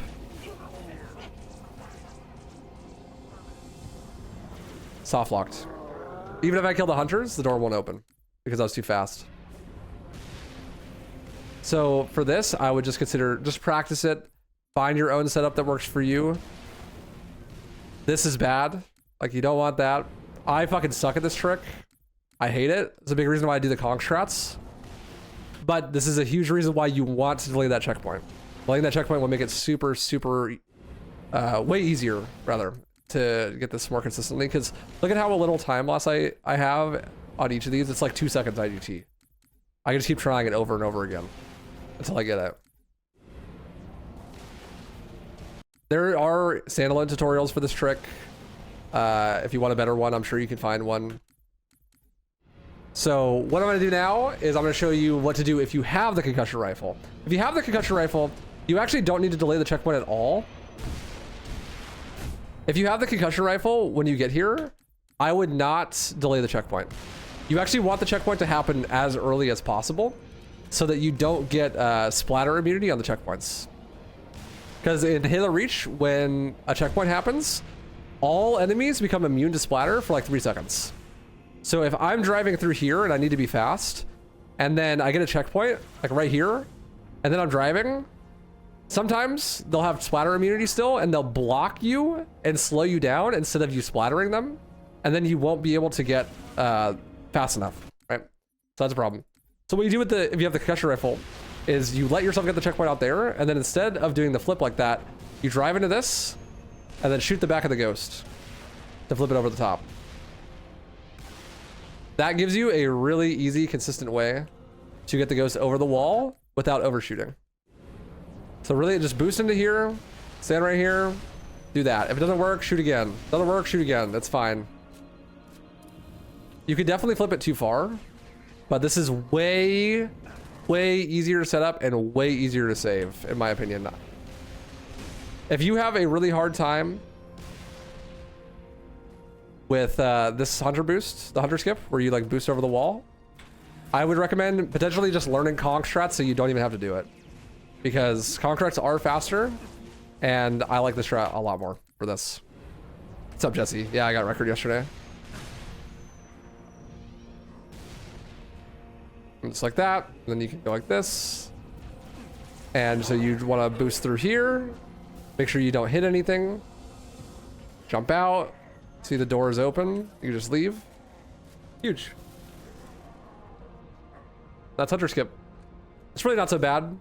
Soft locked. Even if I kill the hunters, the door won't open because I was too fast. So for this, I would just consider, just practice it. Find your own setup that works for you. This is bad. Like, you don't want that. I fucking suck at this trick. I hate it. It's a big reason why I do the conk strats. But this is a huge reason why you want to delay that checkpoint. Delaying that checkpoint will make it super, super, way easier, rather, to get this more consistently. Because look at how little time loss I have on each of these. It's like 2 seconds IGT. I can just keep trying it over and over again until I get it. There are standalone tutorials for this trick. If you want a better one, I'm sure you can find one. So what I'm going to do now is I'm going to show you what to do if you have the concussion rifle. If you have the concussion rifle, you actually don't need to delay the checkpoint at all. If you have the concussion rifle when you get here, I would not delay the checkpoint. You actually want the checkpoint to happen as early as possible so that you don't get splatter immunity on the checkpoints. Because in Halo Reach, when a checkpoint happens, all enemies become immune to splatter for like 3 seconds. So if I'm driving through here and I need to be fast, and then I get a checkpoint, like right here, and then I'm driving, sometimes they'll have splatter immunity still, and they'll block you and slow you down instead of you splattering them, and then you won't be able to get fast enough, right? So that's a problem. So what you do with if you have the concussion rifle, is you let yourself get the checkpoint out there, and then instead of doing the flip like that, you drive into this, and then shoot the back of the ghost to flip it over the top. That gives you a really easy, consistent way to get the ghost over the wall without overshooting. So really just boost into here, stand right here, do that. If it doesn't work, shoot again. Doesn't work, shoot again. That's fine. You could definitely flip it too far, but this is way, way easier to set up and way easier to save, in my opinion. If you have a really hard time with this hunter boost, the hunter skip, where you like boost over the wall, I would recommend potentially just learning conk strats so you don't even have to do it. Because conk strats are faster, and I like this strat a lot more for this. What's up, Jesse? Yeah, I got a record yesterday. Just like that. And then you can go like this. And so you want to boost through here. Make sure you don't hit anything. Jump out. See the door is open. You just leave. Huge. That's hunter skip. It's really not so bad.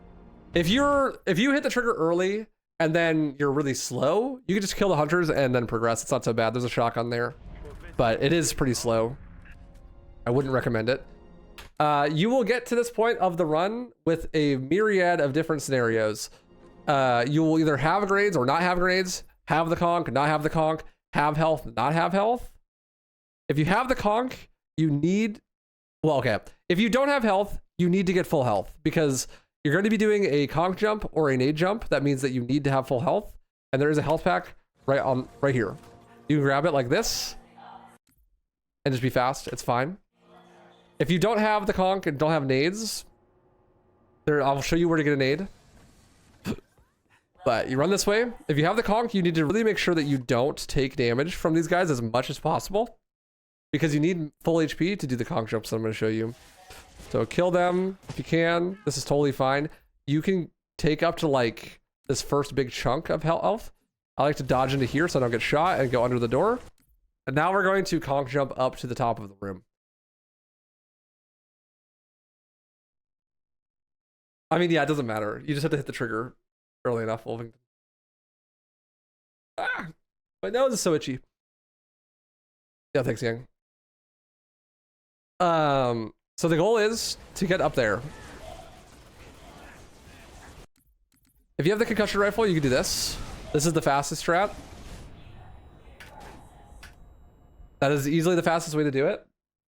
If you hit the trigger early and then you're really slow, you can just kill the hunters and then progress. It's not so bad. There's a shotgun there, but it is pretty slow. I wouldn't recommend it. You will get to this point of the run with a myriad of different scenarios. You will either have grenades or not have grenades, have the conch, not have the conch, have health, not have health. If you have the conch, you need, well, okay. If you don't have health, you need to get full health because you're going to be doing a conch jump or a nade jump. That means that you need to have full health. And there is a health pack right here. You can grab it like this and just be fast. It's fine. If you don't have the conch and don't have nades, I'll show you where to get a nade. But you run this way. If you have the conch, you need to really make sure that you don't take damage from these guys as much as possible because you need full HP to do the conch jumps that I'm going to show you. So kill them if you can. This is totally fine. You can take up to like this first big chunk of health. I like to dodge into here so I don't get shot and go under the door. And now we're going to conch jump up to the top of the room. I mean, yeah, it doesn't matter. You just have to hit the trigger early enough. Ah, my nose is so itchy. Yeah, thanks, Yang. So the goal is to get up there. If you have the concussion rifle, you can do this. This is the fastest strat. That is easily the fastest way to do it.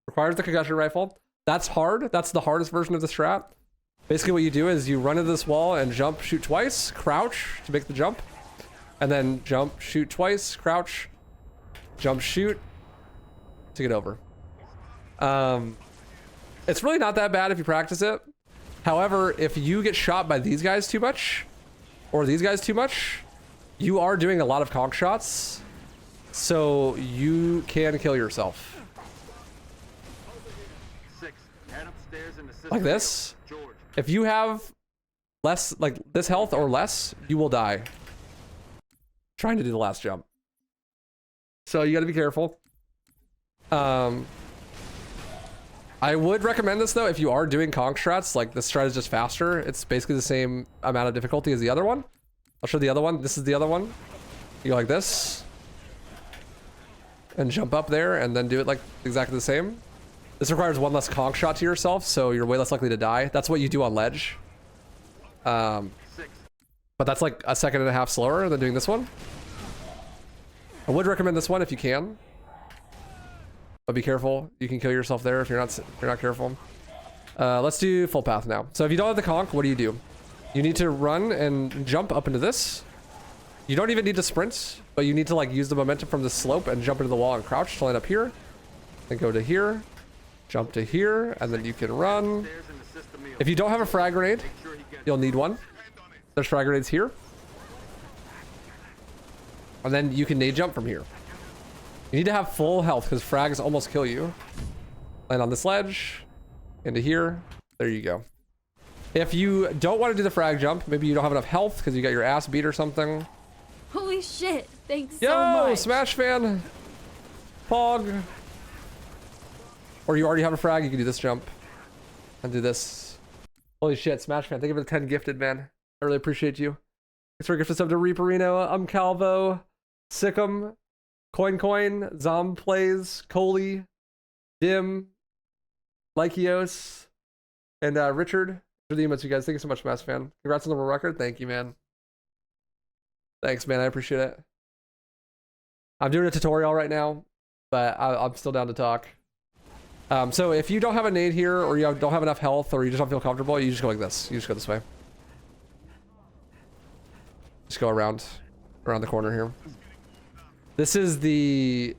Requires the concussion rifle. That's hard. That's the hardest version of the strat. Basically what you do is you run into this wall and jump, shoot twice, crouch to make the jump, and then jump, shoot twice, crouch, jump, shoot to get over. It's really not that bad if you practice it. However, if you get shot by these guys too much, or these guys too much, you are doing a lot of conch shots, so you can kill yourself. Like this. If you have less, like this health or less, you will die trying to do the last jump. So you got to be careful. I would recommend this though if you are doing conch strats. Like this strat is just faster. It's basically the same amount of difficulty as the other one. I'll show the other one. This is the other one. You go like this and jump up there and then do it like exactly the same. This requires one less conch shot to yourself, so you're way less likely to die. That's what you do on ledge. But that's like a second and a half slower than doing this one. I would recommend this one if you can. But be careful. You can kill yourself there if you're not careful. Let's do full path now. So if you don't have the conch, what do? You need to run and jump up into this. You don't even need to sprint, but you need to like use the momentum from the slope and jump into the wall and crouch to line up here. Then go to here. Jump to here, and then you can run. If you don't have a frag grenade, you'll need one. There's frag grenades here. And then you can nade jump from here. You need to have full health because frags almost kill you. Land on this ledge, into here. There you go. If you don't want to do the frag jump, maybe you don't have enough health because you got your ass beat or something. Holy shit, thanks so Yo, much. Smash fan. Pog. Or you already have a frag, you can do this jump and do this. Holy shit, Smash fan. Thank you for the 10 gifted, man. I really appreciate you. Thanks for gifted sub to Reaperino, Calvo, Sikkim, Coin, Zom Plays, Coley, Dim, Lykios, and Richard. For the emotes, you guys. Thank you so much, Smash fan. Congrats on the world record. Thank you, man. Thanks, man. I appreciate it. I'm doing a tutorial right now, but I'm still down to talk. So if you don't have a nade here, or you don't have enough health, or you just don't feel comfortable, you just go like this. You just go this way. Just go around the corner here. This is the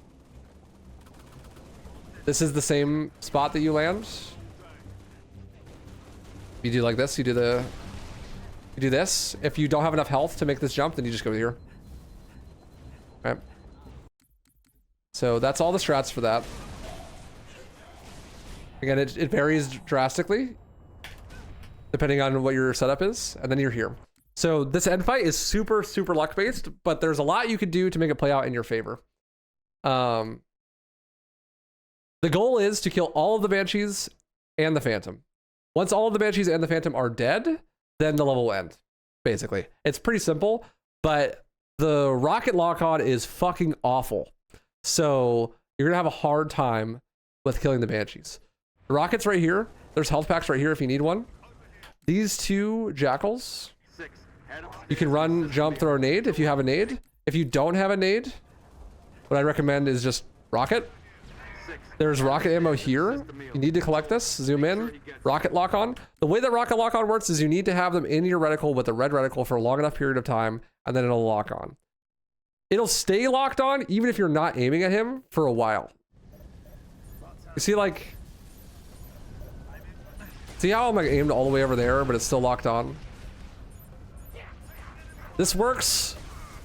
same spot that you land. You do like this. You do this. If you don't have enough health to make this jump, then you just go here. All right. So that's all the strats for that. Again, it varies drastically. depending on what your setup is, and then you're here. So this end fight is super, super luck based, but there's a lot you could do to make it play out in your favor. The goal is to kill all of the Banshees and the Phantom. Once all of the Banshees and the Phantom are dead, then the level will end, basically. It's pretty simple, but the rocket lock-on is fucking awful. So you're gonna have a hard time with killing the Banshees. The rocket's right here. There's health packs right here if you need one. These two jackals, you can run, jump, throw a nade if you have a nade. If you don't have a nade, what I recommend is just rocket. There's rocket ammo here. You need to collect this. Zoom in. Rocket lock on. The way that rocket lock on works is you need to have them in your reticle with a red reticle for a long enough period of time, and then it'll lock on. It'll stay locked on even if you're not aiming at him for a while. You see, like, see how I'm like aimed all the way over there, but it's still locked on? This works.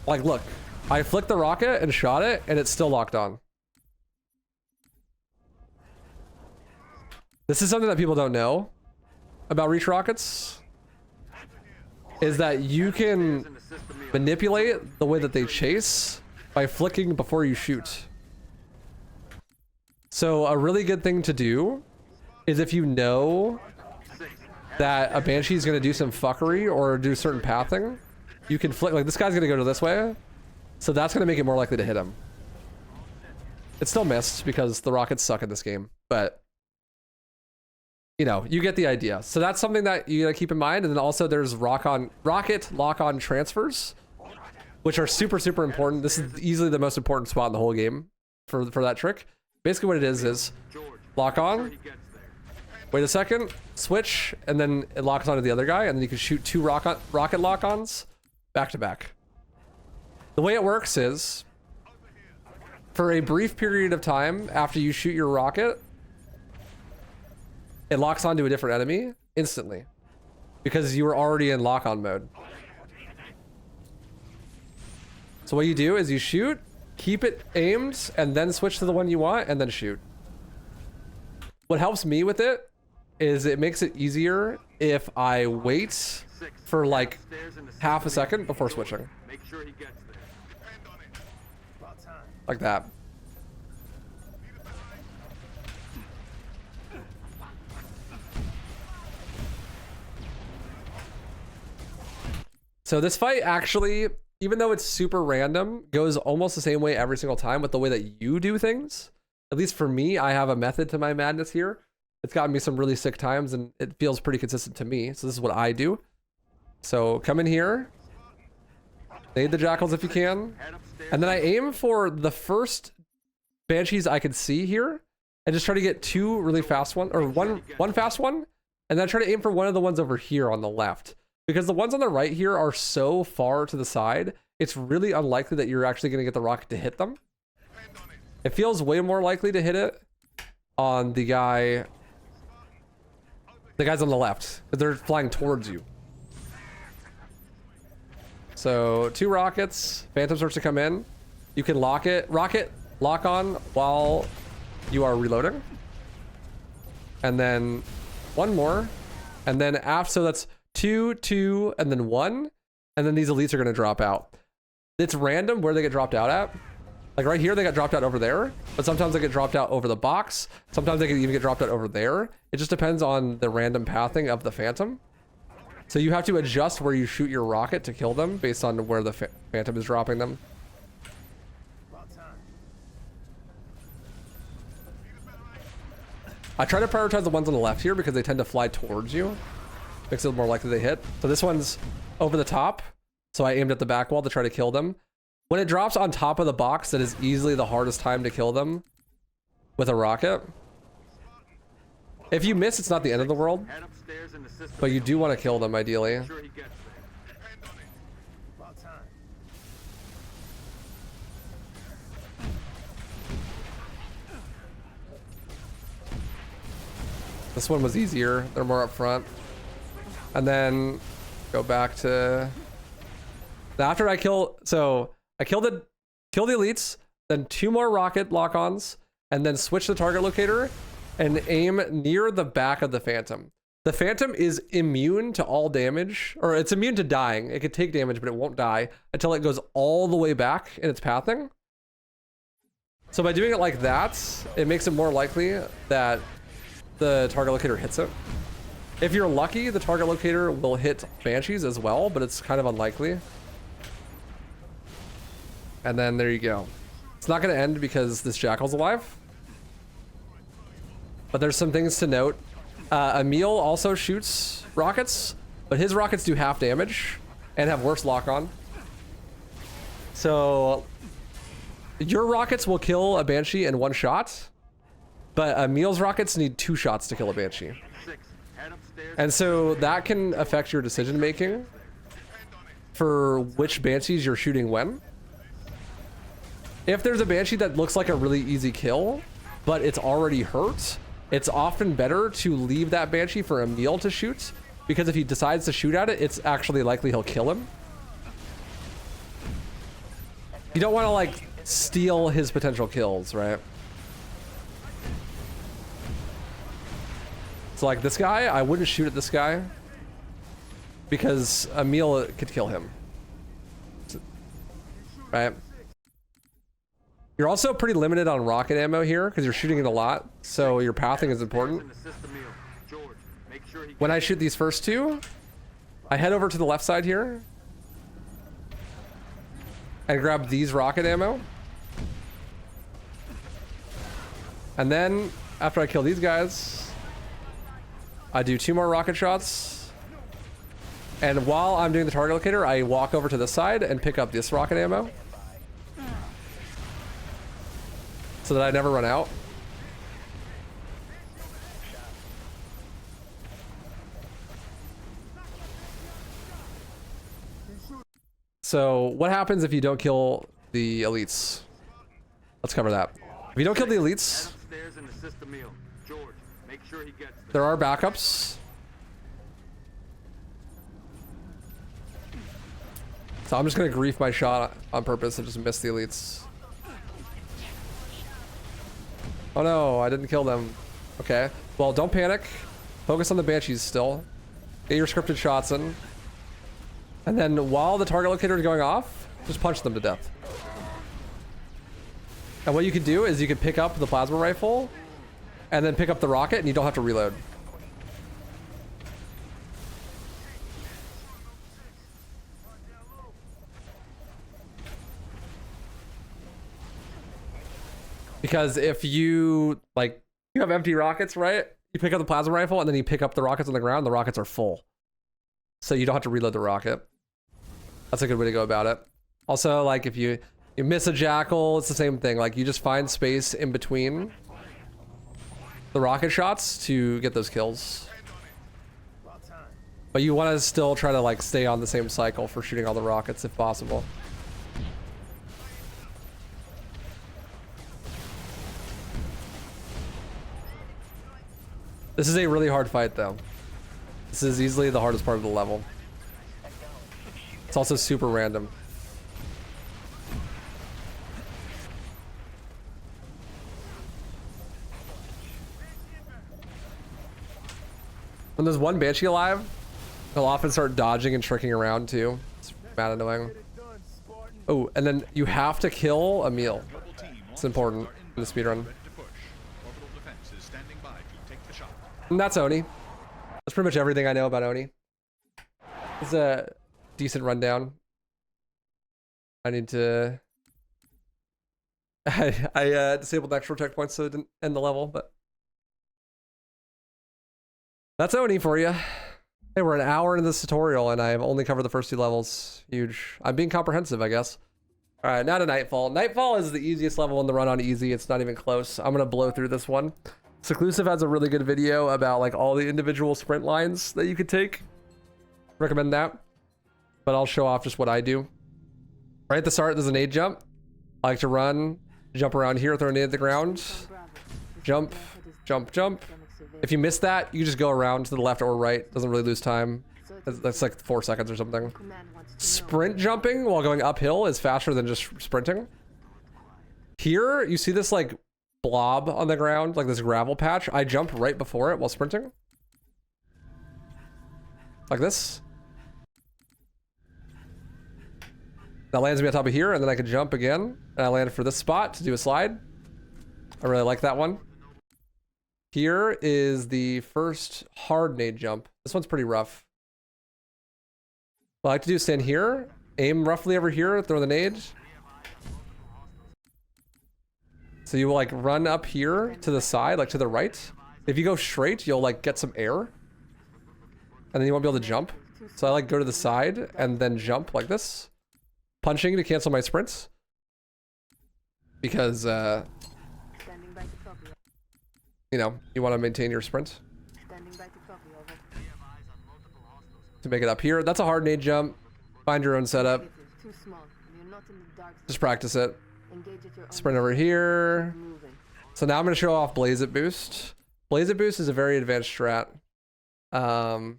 Like, look, I flicked the rocket and shot it, and it's still locked on. This is something that people don't know about Reach rockets, is that you can manipulate the way that they chase by flicking before you shoot. So a really good thing to do is if you know that a Banshee is going to do some fuckery or do certain pathing, you can flick, like this guy's going to go this way, so that's going to make it more likely to hit him. It still missed because the rockets suck in this game, but you know, you get the idea. So that's something that you gotta keep in mind. And then also there's rocket lock-on transfers, which are super, super important. This is easily the most important spot in the whole game for that trick. Basically what it is lock on, wait a second, switch, and then it locks onto the other guy, and then you can shoot two rocket lock-ons back to back. The way it works is, for a brief period of time after you shoot your rocket, it locks onto a different enemy instantly because you were already in lock-on mode. So what you do is you shoot, keep it aimed, and then switch to the one you want, and then shoot. What helps me with it is it makes it easier if I wait for like half a second before switching. Like that. So this fight actually, even though it's super random, goes almost the same way every single time with the way that you do things. At least for me, I have a method to my madness here. It's gotten me some really sick times and it feels pretty consistent to me. So this is what I do. So come in here, nade the jackals if you can. And then I aim for the first Banshees I can see here and just try to get two really fast ones, or one fast one. And then I try to aim for one of the ones over here on the left. Because the ones on the right here are so far to the side, it's really unlikely that you're actually going to get the rocket to hit them. It feels way more likely to hit it on the guys on the left, because they're flying towards you. So 2 rockets, Phantom starts to come in. You can rocket lock on while you are reloading. And then 1 more. And then after, so that's 2, 2, and then 1, and then these elites are going to drop out. It's random where they get dropped out at. Like right here, they got dropped out over there, but sometimes they get dropped out over the box. Sometimes they can even get dropped out over there. It just depends on the random pathing of the Phantom. So you have to adjust where you shoot your rocket to kill them based on where the Phantom is dropping them. I try to prioritize the ones on the left here because they tend to fly towards you. Makes it more likely they hit. So this one's over the top. So I aimed at the back wall to try to kill them. When it drops on top of the box, that is easily the hardest time to kill them with a rocket. If you miss, it's not the end of the world, but you do want to kill them ideally. This one was easier. They're more up front. And then go back to after I kill, so I kill the elites, then 2 more rocket lock-ons, and then switch the target locator and aim near the back of the Phantom. The Phantom is immune to all damage, or it's immune to dying. It could take damage, but it won't die until it goes all the way back in its pathing. So by doing it like that, it makes it more likely that the target locator hits it. If you're lucky, the target locator will hit Banshees as well, but it's kind of unlikely. And then there you go. It's not going to end because this Jackal's alive. But there's some things to note. Emil also shoots rockets, but his rockets do half damage and have worse lock-on. So your rockets will kill a Banshee in one shot, but Emil's rockets need 2 shots to kill a Banshee. And so that can affect your decision making for which Banshees you're shooting when. If there's a Banshee that looks like a really easy kill, but it's already hurt, it's often better to leave that Banshee for Emil to shoot, because if he decides to shoot at it, it's actually likely he'll kill him. You don't want to like steal his potential kills, right? So like this guy, I wouldn't shoot at this guy because Emil could kill him, right? You're also pretty limited on rocket ammo here because you're shooting it a lot, so your pathing is important. When I shoot these first 2, I head over to the left side here and grab these rocket ammo. And then after I kill these guys, I do 2 more rocket shots. And while I'm doing the target locator, I walk over to this side and pick up this rocket ammo, so that I never run out. So what happens if you don't kill the elites? Let's cover that. If you don't kill the elites, there are backups. So I'm just gonna grief my shot on purpose and just miss the elites. Oh no, I didn't kill them. Okay, well, don't panic. Focus on the Banshees still. Get your scripted shots in. And then while the target locator is going off, just punch them to death. And what you could do is you could pick up the plasma rifle and then pick up the rocket, and you don't have to reload. Because if you have empty rockets, right? You pick up the plasma rifle and then you pick up the rockets on the ground, the rockets are full. So you don't have to reload the rocket. That's a good way to go about it. Also, like if you miss a Jackal, it's the same thing. Like you just find space in between the rocket shots to get those kills. But you want to still try to like stay on the same cycle for shooting all the rockets if possible. This is a really hard fight though. This is easily the hardest part of the level. It's also super random. When there's one Banshee alive, they'll often start dodging and tricking around too. It's mad annoying. Oh, and then you have to kill Emil. It's important in the speedrun. And that's Oni. That's pretty much everything I know about Oni. It's a decent rundown. I need to... I disabled extra checkpoints so it didn't end the level, but... That's Oni for you. Hey, we're an hour into this tutorial and I've only covered the first 2 levels. Huge. I'm being comprehensive, I guess. Alright, now to Nightfall. Nightfall is the easiest level in the run on easy. It's not even close. I'm gonna blow through this one. Seclusive has a really good video about like all the individual sprint lines that you could take. Recommend that. But I'll show off just what I do. Right at the start, there's a nade jump. I like to run, jump around here, throw a nade at the ground. Jump, jump, jump. If you miss that, you just go around to the left or right. Doesn't really lose time. That's like 4 seconds or something. Sprint jumping while going uphill is faster than just sprinting. Here, you see this like blob on the ground, like this gravel patch. I jump right before it while sprinting. like this. That lands me on top of here, and then I can jump again. And I land for this spot to do a slide. I really like that one. Here is the first hard nade jump. This one's pretty rough. What I like to do is stand here, aim roughly over here, throw the nade. So you will like run up here to the side, like to the right. If you go straight, you'll like get some air. And then you won't be able to jump. So I like go to the side and then jump like this. Punching to cancel my sprints. Because, you know, you want to maintain your sprint. To make it up here. That's a hard nade jump. Find your own setup. Just practice it. Sprint over here. So now I'm going to show off Blaze It Boost. Blaze It Boost is a very advanced strat. I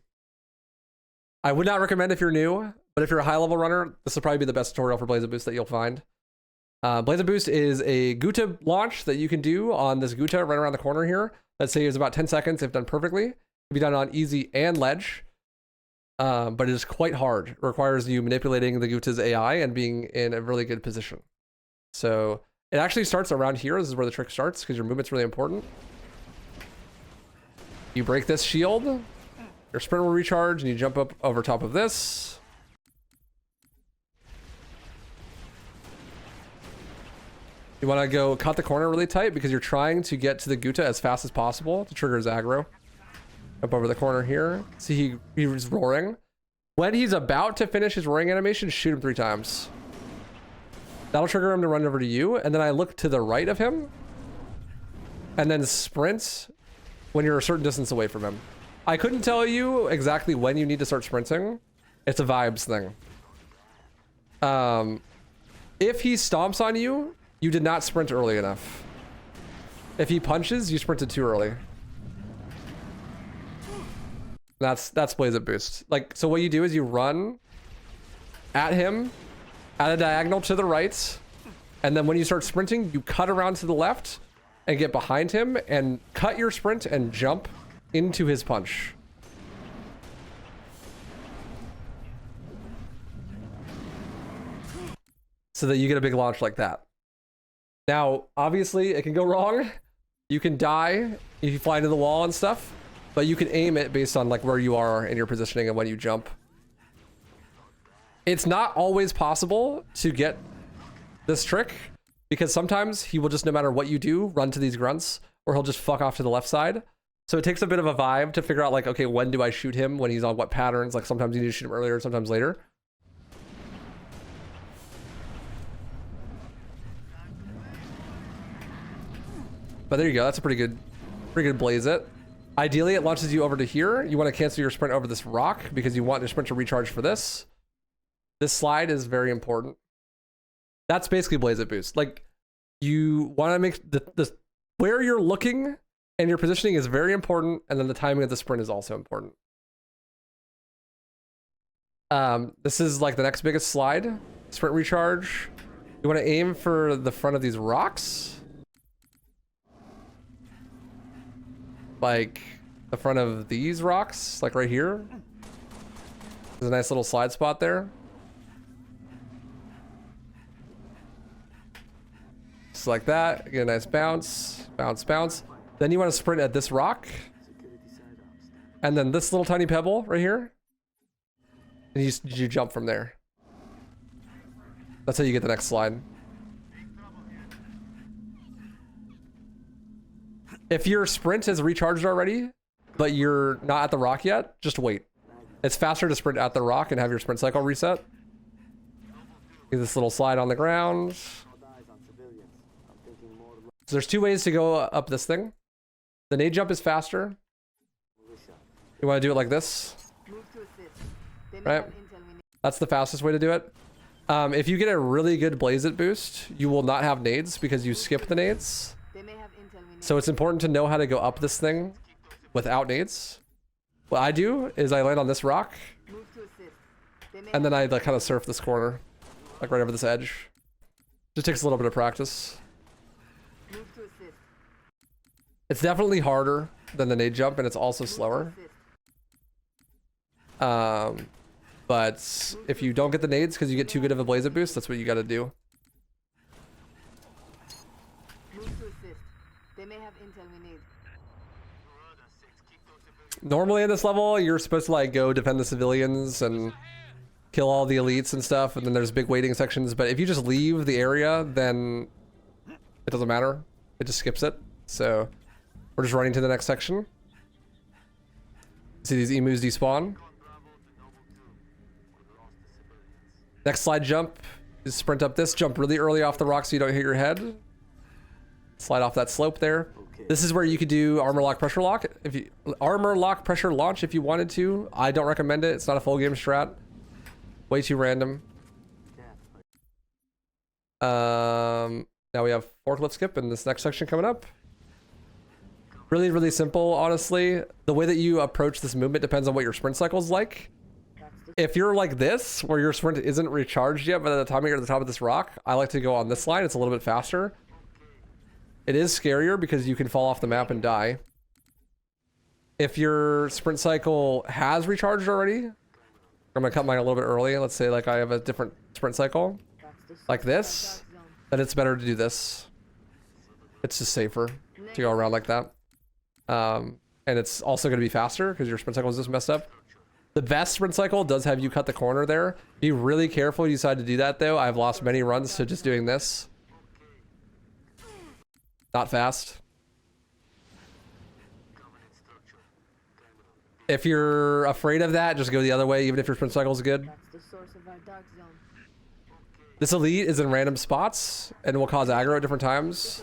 would not recommend if you're new, but if you're a high level runner, this will probably be the best tutorial for Blaze It Boost that you'll find. Blaze It Boost is a Guta launch that you can do on this Guta right around the corner here. That saves about 10 seconds if done perfectly. It can be done on easy and ledge. But it is quite hard. It requires you manipulating the Guta's AI and being in a really good position. So it actually starts around here. This is where the trick starts because your movement's really important. You break this shield, your sprint will recharge, and you jump up over top of this. You want to go cut the corner really tight because you're trying to get to the Guta as fast as possible to trigger his aggro. Up over the corner here. See, he's roaring. When he's about to finish his roaring animation, shoot him 3 times. That'll trigger him to run over to you. And then I look to the right of him. And then sprint when you're a certain distance away from him. I couldn't tell you exactly when you need to start sprinting. It's a vibes thing. If he stomps on you, you did not sprint early enough. If he punches, you sprinted too early. That's Blaze It Boost. Like, so what you do is you run at him at a diagonal to the right, and then when you start sprinting, you cut around to the left and get behind him and cut your sprint and jump into his punch. So that you get a big launch like that. Now, obviously, it can go wrong. You can die if you fly into the wall and stuff. But you can aim it based on like where you are in your positioning and when you jump. It's not always possible to get this trick because sometimes he will just, no matter what you do, run to these grunts, or he'll just fuck off to the left side. So it takes a bit of a vibe to figure out like, okay, when do I shoot him? When he's on what patterns? Like sometimes you need to shoot him earlier, sometimes later. But there you go. That's a pretty good Blaze It. Ideally, it launches you over to here. You want to cancel your sprint over this rock because you want your sprint to recharge for this. This slide is very important. That's basically Blaze It Boost. Like, you want to make the where you're looking and your positioning is very important, and then the timing of the sprint is also important. This is like the next biggest slide. Sprint recharge. You want to aim for the front of these rocks. Like the front of these rocks, like right here. There's a nice little slide spot there. Just like that. Get a nice bounce, bounce, bounce. Then you want to sprint at this rock. And then this little tiny pebble right here. And you jump from there. That's how you get the next slide. If your sprint is recharged already, but you're not at the rock yet, just wait. It's faster to sprint at the rock and have your sprint cycle reset. Get this little slide on the ground. So there's 2 ways to go up this thing. The nade jump is faster. You want to do it like this, right? That's the fastest way to do it. If you get a really good Blaze It boost, you will not have nades because you skip the nades. So it's important to know how to go up this thing without nades. What I do is I land on this rock, and then I like kind of surf this corner, like right over this edge. Just takes a little bit of practice. It's definitely harder than the nade jump, and it's also slower. But if you don't get the nades because you get too good of a blaze boost, that's what you got to do. Move to assist. They may have intel we need. Normally in this level, you're supposed to like go defend the civilians and kill all the elites and stuff, and then there's big waiting sections. But if you just leave the area, then it doesn't matter. It just skips it. So we're just running to the next section. See these emus despawn. Next slide jump is sprint up this. Jump really early off the rock so you don't hit your head. Slide off that slope there. This is where you could do armor lock pressure lock. If you armor lock pressure launch if you wanted to. I don't recommend it. It's not a full game strat. Way too random. Now we have forklift skip in this next section coming up. Really, really simple, honestly. The way that you approach this movement depends on what your sprint cycle is like. If you're like this, where your sprint isn't recharged yet, but at the time you're at the top of this rock, I like to go on this line. It's a little bit faster. It is scarier because you can fall off the map and die. If your sprint cycle has recharged already, I'm gonna cut mine a little bit early. Let's say like I have a different sprint cycle, like this, then it's better to do this. It's just safer to go around like that. And it's also gonna be faster because your sprint cycle is just messed up. The best sprint cycle does have you cut the corner there. Be really careful you decide to do that though. I've lost many runs to just doing this. Not fast. If you're afraid of that, just go the other way, even if your sprint cycle is good. This elite is in random spots and will cause aggro at different times.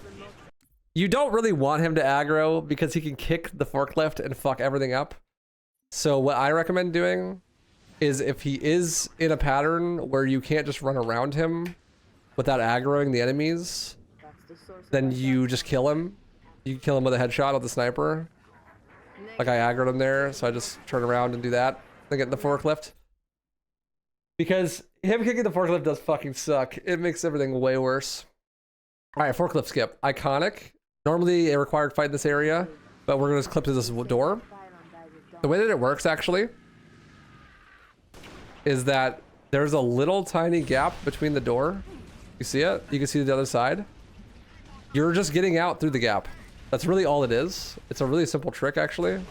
You don't really want him to aggro because he can kick the forklift and fuck everything up. So what I recommend doing is if he is in a pattern where you can't just run around him without aggroing the enemies, then you just kill him. You kill him with a headshot of the sniper. Like I aggroed him there, so I just turn around and do that. Then get in the forklift. Because him kicking the forklift does fucking suck. It makes everything way worse. Alright, forklift skip. Iconic. Normally a required fight in this area, but we're gonna just clip to this door. The way that it works actually is that there's a little tiny gap between the door. You see it? You can see the other side. You're just getting out through the gap. That's really all it is. It's a really simple trick, actually.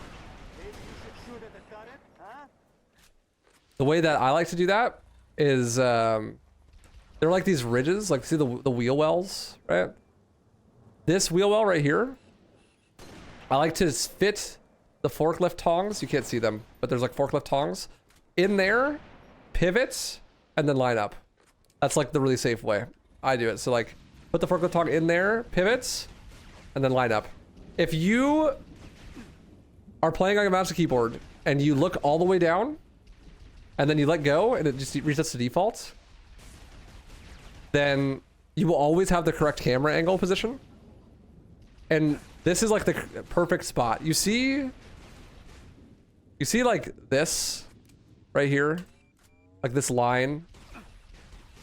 The way that I like to do that is, they're like these ridges, like see the wheel wells, right? This wheel well right here, I like to fit the forklift tongs. You can't see them, but there's like forklift tongs in there, pivot, and then line up. That's like the really safe way I do it. So like, put the forklift tong in there, pivots, and then line up. If you are playing on a mouse and keyboard and you look all the way down and then you let go and it just resets to default, then you will always have the correct camera angle position. And this is like the perfect spot. You see like this right here, like this line.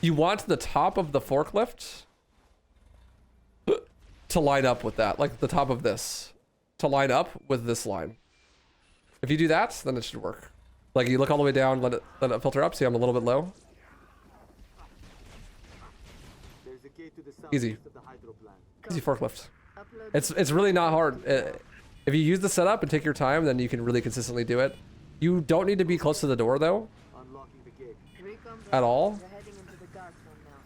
You want the top of the forklift to line up with that, like the top of this, to line up with this line. If you do that, then it should work. Like you look all the way down, let it filter up. See, I'm a little bit low. Easy. Easy forklift. It's really not hard. If you use the setup and take your time, then you can really consistently do it. You don't need to be close to the door though, at all.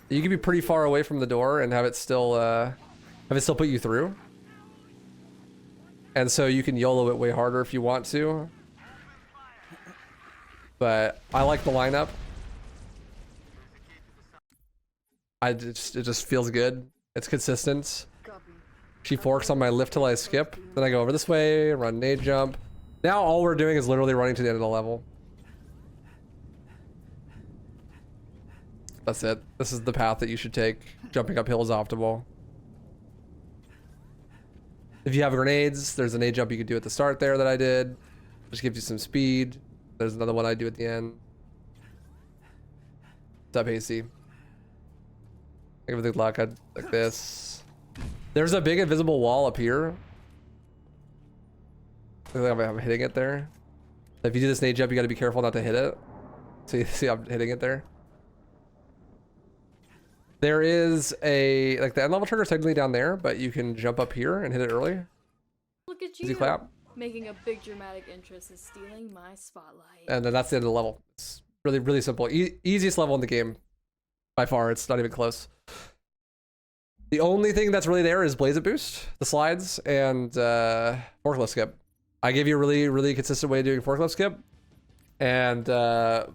You can be pretty far away from the door and have it still put you through. And so you can YOLO it way harder if you want to. But I like the lineup. It just feels good. It's consistent. She forks on my lift till I skip. Then I go over this way, run nade jump. Now all we're doing is literally running to the end of the level. That's it. This is the path that you should take. Jumping uphill is optimal. If you have grenades, there's a nade jump you could do at the start there that I did. Just gives you some speed. There's another one I do at the end. What's up, AC? Give it good luck. Like this. There's a big invisible wall up here. I'm hitting it there. If you do this nade jump, you got to be careful not to hit it. See, I'm hitting it there. There is a, like the end level trigger is technically down there, but you can jump up here and hit it early. Look at Easy you. clap. Making a big dramatic interest is stealing my spotlight. And then that's the end of the level. It's really, really simple. Easiest level in the game. By far, it's not even close. The only thing that's really there is Blaze It Boost, the slides, and forklift skip. I give you a really, really consistent way of doing forklift skip. And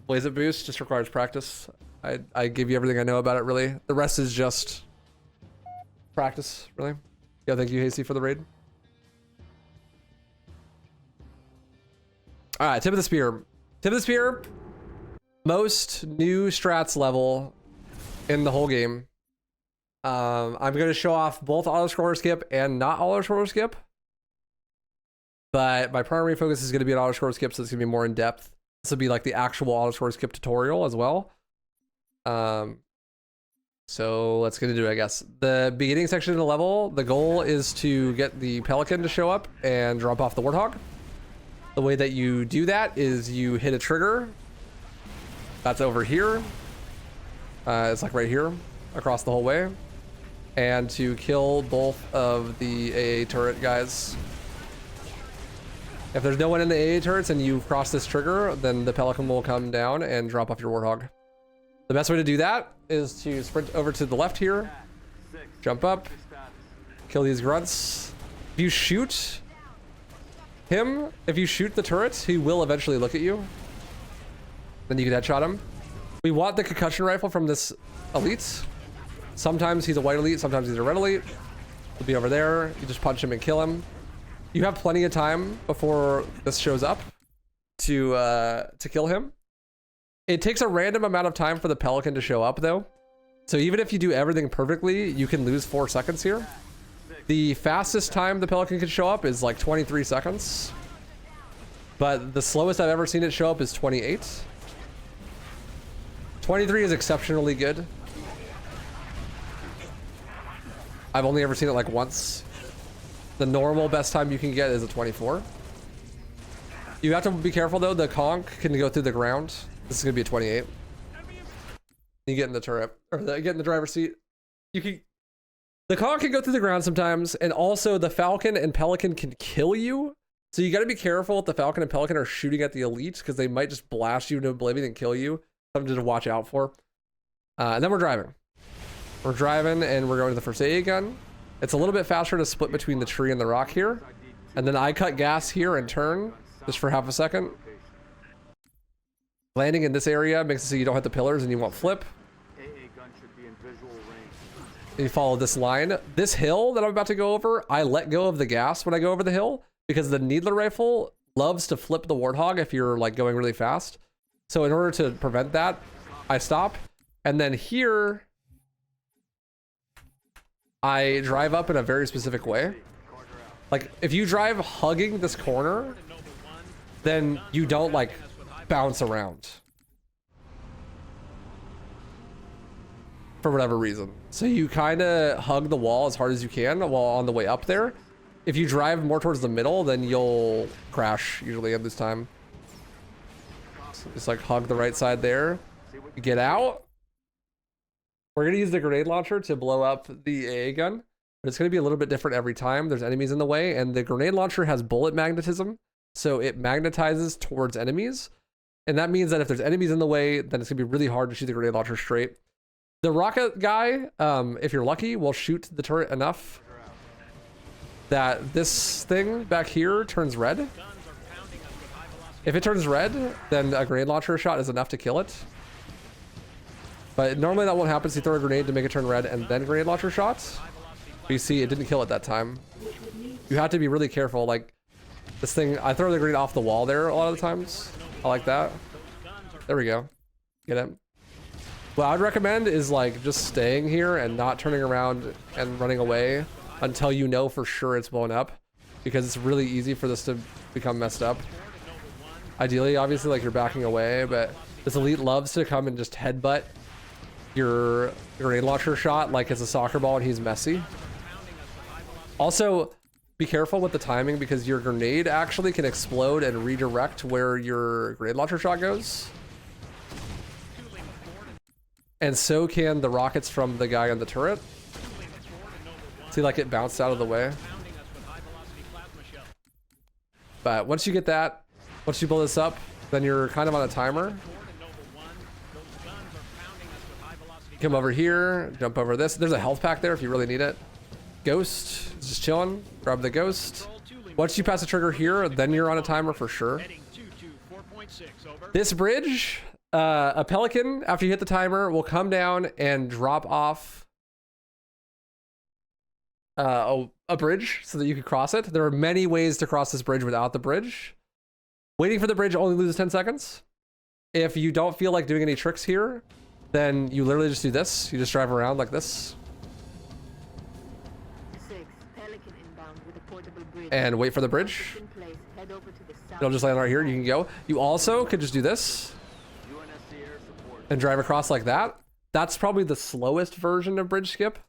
Blaze It Boost just requires practice. I give you everything I know about it, really. The rest is just practice, really. Yeah, thank you, Hasty, for the raid. All right, tip of the spear. Tip of the spear, most new strats level in the whole game. I'm going to show off both auto scroller skip and not auto scroller skip. But my primary focus is going to be on auto scroller skip, so it's going to be more in depth. This will be like the actual auto scroller skip tutorial as well. So let's get into it, I guess. The beginning section of the level, the goal is to get the Pelican to show up and drop off the Warthog. The way that you do that is you hit a trigger. That's over here. It's like right here, across the whole way. And to kill both of the AA turret guys. If there's no one in the AA turrets and you cross this trigger, then the Pelican will come down and drop off your Warthog. The best way to do that is to sprint over to the left here, jump up, kill these grunts. If you shoot him, if you shoot the turret, he will eventually look at you. Then you can headshot him. We want the concussion rifle from this elite. Sometimes he's a white elite, sometimes he's a red elite. He'll be over there. You just punch him and kill him. You have plenty of time before this shows up to kill him. It takes a random amount of time for the Pelican to show up, though. So even if you do everything perfectly, you can lose 4 seconds here. The fastest time the Pelican can show up is like 23 seconds. But the slowest I've ever seen it show up is 28. 23 is exceptionally good. I've only ever seen it like once. The normal best time you can get is a 24. You have to be careful though, the conch can go through the ground. This is gonna be a 28. You get in the turret, or get in the driver's seat. The conch can go through the ground sometimes, and also the Falcon and Pelican can kill you. So you gotta be careful if the Falcon and Pelican are shooting at the elite, because they might just blast you into oblivion and kill you. Something to watch out for. And then we're driving. We're driving and we're going to the first AA gun. It's a little bit faster to split between the tree and the rock here. And then I cut gas here and turn just for half a second. Landing in this area makes it so you don't hit the pillars and you won't flip. You follow this line. This hill that I'm about to go over, I let go of the gas when I go over the hill because the needler rifle loves to flip the Warthog if you're like going really fast. So in order to prevent that, I stop. And then here, I drive up in a very specific way. Like if you drive hugging this corner, then you don't like bounce around for whatever reason. So you kind of hug the wall as hard as you can while on the way up there. If you drive more towards the middle, then you'll crash usually at this time. So just like hug the right side there. Get out. We're gonna use the grenade launcher to blow up the AA gun, but it's gonna be a little bit different every time. There's enemies in the way, and the grenade launcher has bullet magnetism, so it magnetizes towards enemies. And that means that if there's enemies in the way, then it's gonna be really hard to shoot the grenade launcher straight. The rocket guy, if you're lucky, will shoot the turret enough that this thing back here turns red. If it turns red, then a grenade launcher shot is enough to kill it. But normally that won't happen, so you throw a grenade to make it turn red and then grenade launcher shots. But you see, it didn't kill it that time. You have to be really careful. Like this thing, I throw the grenade off the wall there a lot of the times. I like that. There we go. Get it? What I'd recommend is like just staying here and not turning around and running away until you know for sure it's blown up, because it's really easy for this to become messed up. Ideally, obviously, like you're backing away, but this elite loves to come and just headbutt your grenade launcher shot like it's a soccer ball and he's Messi. Also, be careful with the timing because your grenade actually can explode and redirect where your grenade launcher shot goes. And so can the rockets from the guy on the turret. See, like it bounced out of the way. But once you get that, once you blow this up, then you're kind of on a timer. Come over here, jump over this. There's a health pack there if you really need it. Ghost, just chilling. Grab the ghost. Once you pass the trigger here, then you're on a timer for sure. This bridge, a pelican, after you hit the timer, will come down and drop off a bridge so that you can cross it. There are many ways to cross this bridge without the bridge. Waiting for the bridge only loses 10 seconds. If you don't feel like doing any tricks here, then you literally just do this. You just drive around like this. And wait for the bridge. It'll just land right here. You can go. You also could just do this and drive across like that. That's probably the slowest version of bridge skip.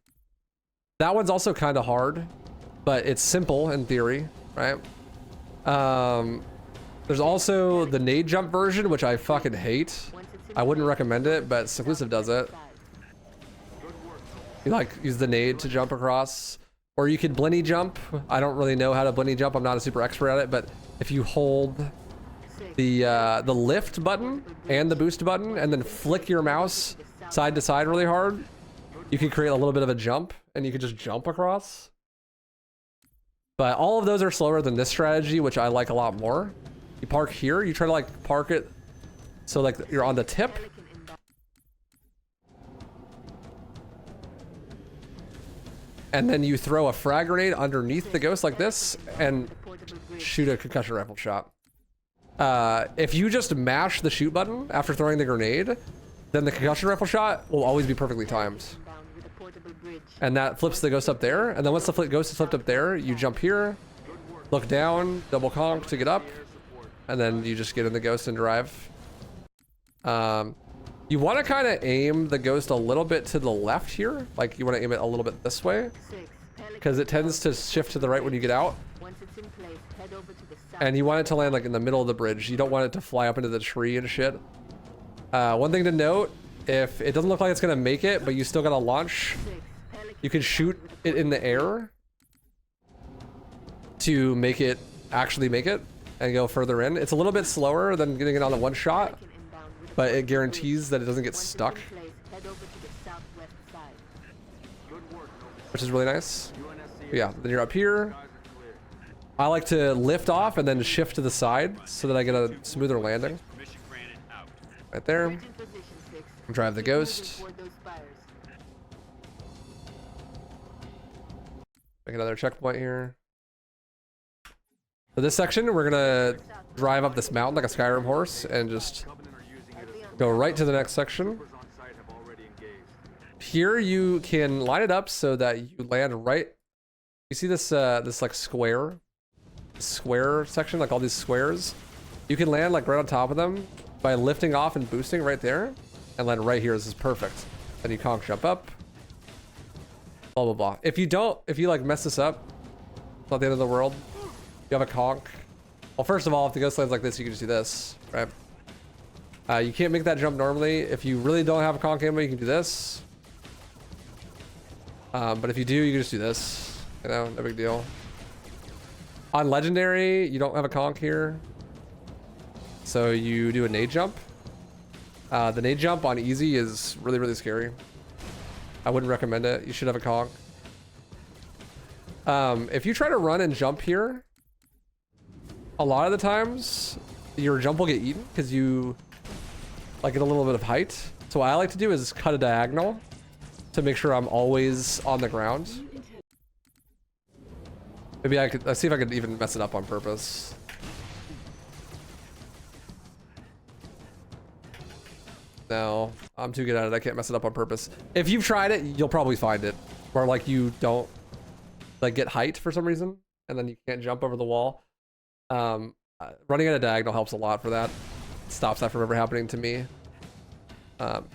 That one's also kind of hard, but it's simple in theory, right? There's also the nade jump version, which I fucking hate. I wouldn't recommend it, but Seclusive does it. You like use the nade to jump across, or you could blinny jump. I don't really know how to blinny jump. I'm not a super expert at it, but if you hold the lift button and the boost button and then flick your mouse side to side really hard, you can create a little bit of a jump and you can just jump across. But all of those are slower than this strategy, which I like a lot more. You park here, you try to like park it so like you're on the tip. And then you throw a frag grenade underneath the ghost like this and shoot a concussion rifle shot. If you just mash the shoot button after throwing the grenade, then the concussion rifle shot will always be perfectly timed. And that flips the ghost up there. And then once the ghost is flipped up there, you jump here, look down, double conk to get up, and then you just get in the ghost and drive. You want to kind of aim the ghost a little bit to the left here. Like you want to aim it a little bit this way, because it tends to shift to the right when you get out. And you want it to land like in the middle of the bridge. You don't want it to fly up into the tree and shit. One thing to note, if it doesn't look like it's gonna make it, but you still gotta launch, you can shoot it in the air to make it actually make it and go further in. It's a little bit slower than getting it on the one shot, but it guarantees that it doesn't get stuck, which is really nice. But yeah, then you're up here. I like to lift off and then shift to the side so that I get a smoother landing. Right there. Drive the ghost. Make another checkpoint here. For this section, we're gonna drive up this mountain like a Skyrim horse and just go right to the next section. Here you can line it up so that you land right. You see this this like square section, like all these squares. You can land like right on top of them by lifting off and boosting right there, and land right here. This is perfect. Then you conk jump up. Blah blah blah. If you like mess this up, it's not the end of the world. You have a conk. Well, first of all, if the ghost lands like this, you can just do this, right? You can't make that jump normally. If you really don't have a conk ammo, you can do this. But if you do, you can just do this. You know, no big deal. On legendary, you don't have a conk here, so you do a nade jump. The nade jump on easy is really, really scary. I wouldn't recommend it. You should have a conk. If you try to run and jump here, a lot of the times your jump will get eaten because you like get a little bit of height. So what I like to do is cut a diagonal to make sure I'm always on the ground. Maybe let's see if I could even mess it up on purpose. No, I'm too good at it. I can't mess it up on purpose. If you've tried it, you'll probably find it where like you don't like get height for some reason and then you can't jump over the wall. Running at a diagonal helps a lot for that. It stops that from ever happening to me.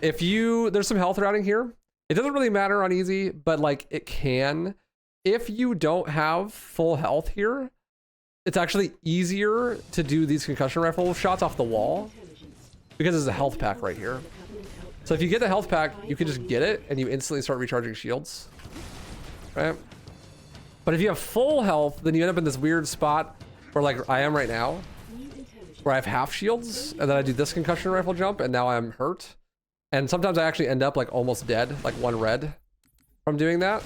There's some health routing here. It doesn't really matter on easy, but like it can. if you don't have full health here, it's actually easier to do these concussion rifle shots off the wall because there's a health pack right here. So if you get the health pack, you can just get it and you instantly start recharging shields, right? But if you have full health, then you end up in this weird spot where like I am right now, where I have half shields and then I do this concussion rifle jump and now I'm hurt. And sometimes I actually end up like almost dead, like 1 red from doing that.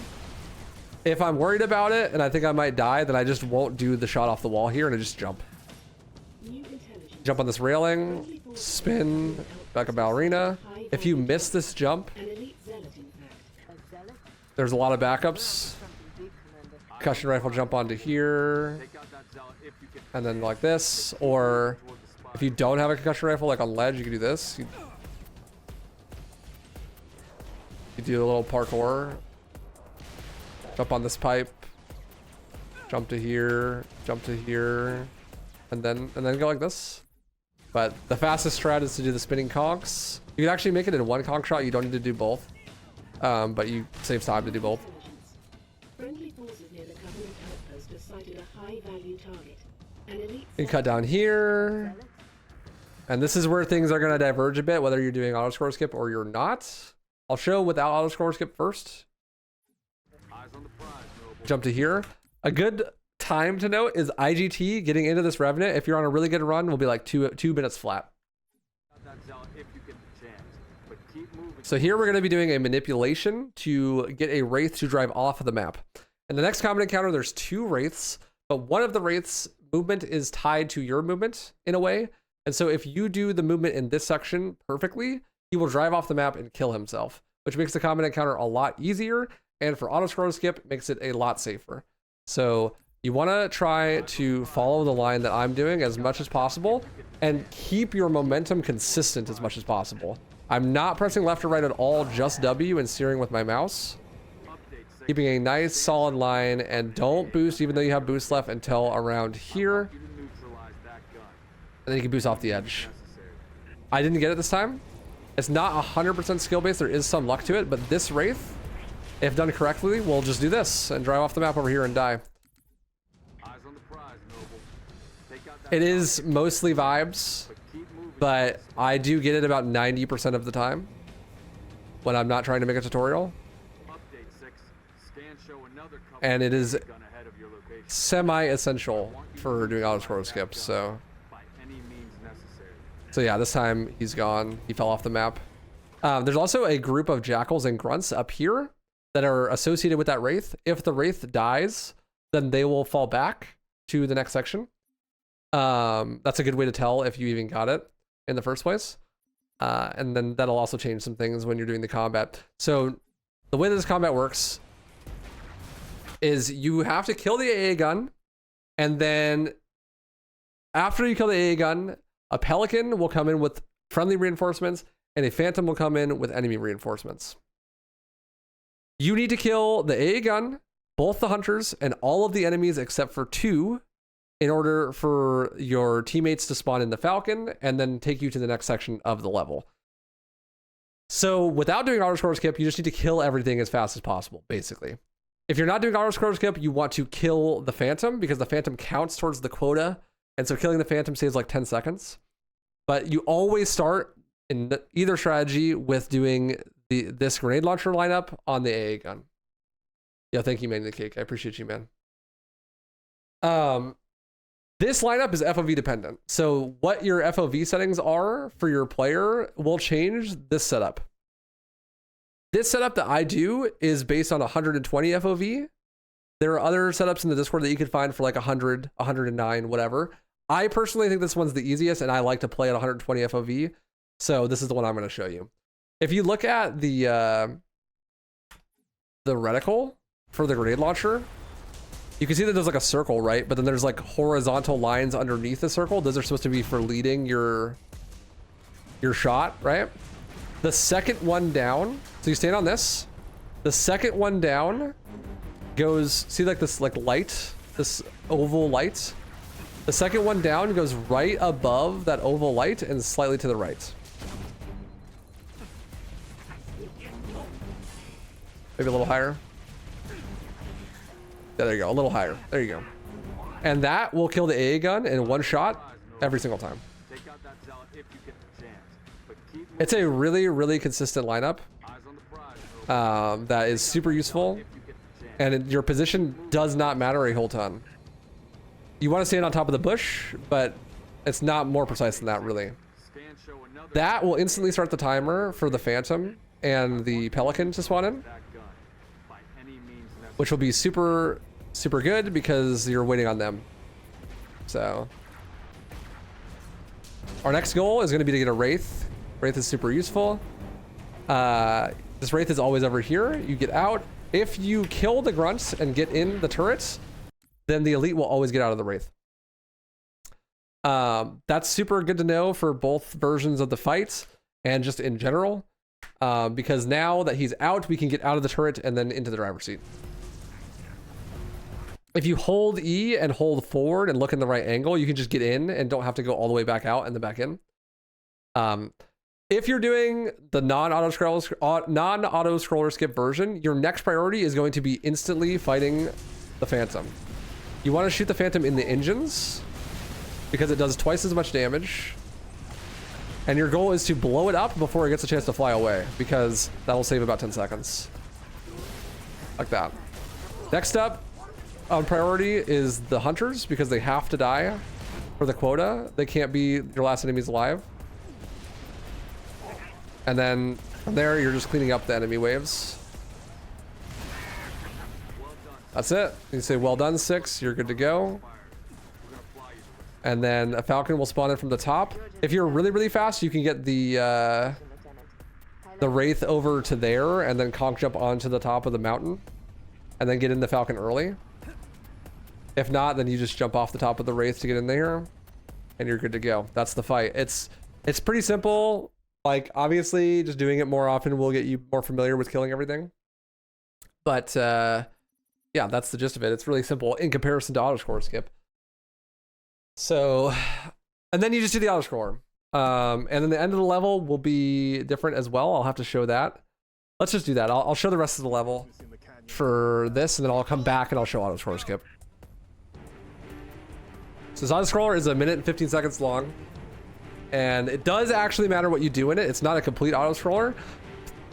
If I'm worried about it and I think I might die, then I just won't do the shot off the wall here and I just jump. Jump on this railing, spin, back a ballerina. If you miss this jump, there's a lot of backups. Concussion rifle jump onto here. And then like this. Or if you don't have a concussion rifle, like on ledge, you can do this. You do a little parkour. Jump on this pipe. Jump to here. Jump to here. And then go like this. But the fastest strat is to do the spinning conks. You can actually make it in 1 conk shot. You don't need to do both. But you save time to do both. You cut down here. And this is where things are going to diverge a bit, whether you're doing auto scroll skip or you're not. I'll show without auto scroll skip first. Jump to here. A good time to note is IGT getting into this Revenant. If you're on a really good run, will be like two minutes flat. So here we're going to be doing a manipulation to get a Wraith to drive off of the map. In the next common encounter, there's 2 Wraiths, but one of the Wraiths' movement is tied to your movement in a way. And so if you do the movement in this section perfectly, he will drive off the map and kill himself, which makes the common encounter a lot easier. And for auto scroll skip, makes it a lot safer. So you want to try to follow the line that I'm doing as much as possible and keep your momentum consistent as much as possible. I'm not pressing left or right at all, just W and steering with my mouse. Keeping a nice solid line and don't boost even though you have boost left until around here. And then you can boost off the edge. I didn't get it this time. It's not 100% skill based. There is some luck to it, but this Wraith, if done correctly, will just do this and drive off the map over here and die. It is mostly vibes, but I do get it about 90% of the time when I'm not trying to make a tutorial. And it is semi-essential for doing auto scroll skips, so yeah, this time he's gone. He fell off the map. There's also a group of jackals and grunts up here that are associated with that Wraith. If the Wraith dies, then they will fall back to the next section. That's a good way to tell if you even got it in the first place. And then that'll also change some things when you're doing the combat. So the way that this combat works is you have to kill the AA gun, and then after you kill the AA gun, a Pelican will come in with friendly reinforcements and a Phantom will come in with enemy reinforcements. You need to kill the AA gun, both the hunters, and all of the enemies except for 2 in order for your teammates to spawn in the Falcon and then take you to the next section of the level. So without doing auto scroll skip, you just need to kill everything as fast as possible, basically. If you're not doing auto scroll skip, you want to kill the Phantom because the Phantom counts towards the quota. And so killing the Phantom saves like 10 seconds. But you always start in either strategy with doing this grenade launcher lineup on the AA gun. Yeah, thank you, man, the cake. I appreciate you, man. This lineup is FOV dependent. So what your FOV settings are for your player will change this setup. This setup that I do is based on 120 FOV. There are other setups in the Discord that you could find for like 100, 109, whatever. I personally think this one's the easiest and I like to play at 120 FOV. So this is the one I'm going to show you. If you look at the reticle for the grenade launcher, you can see that there's like a circle, right? But then there's like horizontal lines underneath the circle. Those are supposed to be for leading your shot, right? The second one down, so you stand on this. The second one down goes, see like this like light, this oval light? The second one down goes right above that oval light and slightly to the right. Maybe a little higher. Yeah, there you go. A little higher. There you go. And that will kill the AA gun in one shot every single time. Take out that zealot if you get the chance. But keep It's a really, really consistent lineup eyes on the prize. that is super useful. If you get the chance. And your position does not matter a whole ton. You want to stand on top of the bush, but it's not more precise than that, really. Scans show another That will instantly start the timer for the Phantom and the Pelican to spawn in, that gun. By any means necessary. which will be super, super good because you're waiting on them. So our next goal is going to be to get a Wraith. Wraith is super useful. This Wraith is always over here. You get out. If you kill the grunts and get in the turrets, then the elite will always get out of the Wraith. That's super good to know for both versions of the fights and just in general, because now that he's out, we can get out of the turret and then into the driver's seat. If you hold E and hold forward and look in the right angle, you can just get in and don't have to go all the way back out and then back in. If you're doing the non-auto scroller skip version, your next priority is going to be instantly fighting the Phantom. You want to shoot the Phantom in the engines because it does twice as much damage. And your goal is to blow it up before it gets a chance to fly away, because that'll save about 10 seconds. Like that. Next up on priority is the hunters, because they have to die for the quota. They can't be your last enemies alive. And then from there, you're just cleaning up the enemy waves. That's it. You say, well done, 6. You're good to go. And then a Falcon will spawn in from the top. If you're really, really fast, you can get the Wraith over to there and then conch jump onto the top of the mountain and then get in the Falcon early. If not, then you just jump off the top of the Wraith to get in there and you're good to go. That's the fight. It's pretty simple. Like, obviously, just doing it more often will get you more familiar with killing everything. But, yeah, that's the gist of it. It's really simple in comparison to auto-scroller skip. So, and then you just do the auto-scroller. And then the end of the level will be different as well. I'll have to show that. Let's just do that. I'll show the rest of the level for this, and then I'll come back and I'll show auto-scroller skip. So this auto-scroller is 1 minute and 15 seconds long. And it does actually matter what you do in it. It's not a complete auto-scroller.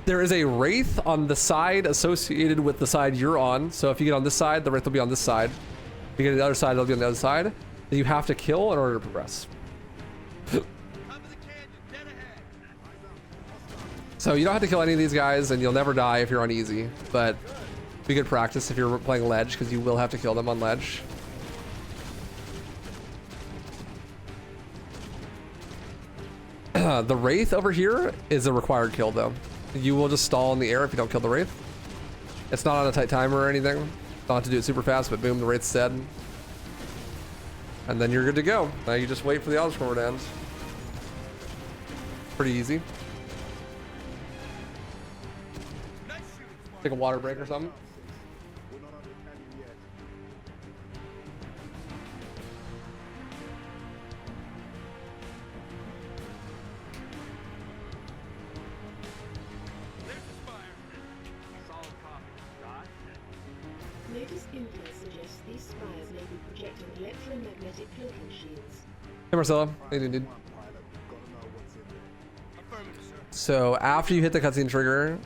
There is a Wraith on the side associated with the side you're on. So if you get on this side, the Wraith will be on this side. If you get on the other side, it'll be on the other side. That you have to kill in order to progress. So you don't have to kill any of these guys, and you'll never die if you're on easy. But be good practice if you're playing ledge, because you will have to kill them on ledge. The Wraith over here is a required kill, though. You will just stall in the air if you don't kill the Wraith. It's not on a tight timer or anything. Don't have to do it super fast, but boom, the Wraith's dead. And then you're good to go. Now you just wait for the auto-scroller to end. Pretty easy. Take a water break or something. Latest intel suggests these spires may be projecting electromagnetic cloaking shields. Hey Marcella, hey dude. So after you hit the cutscene trigger,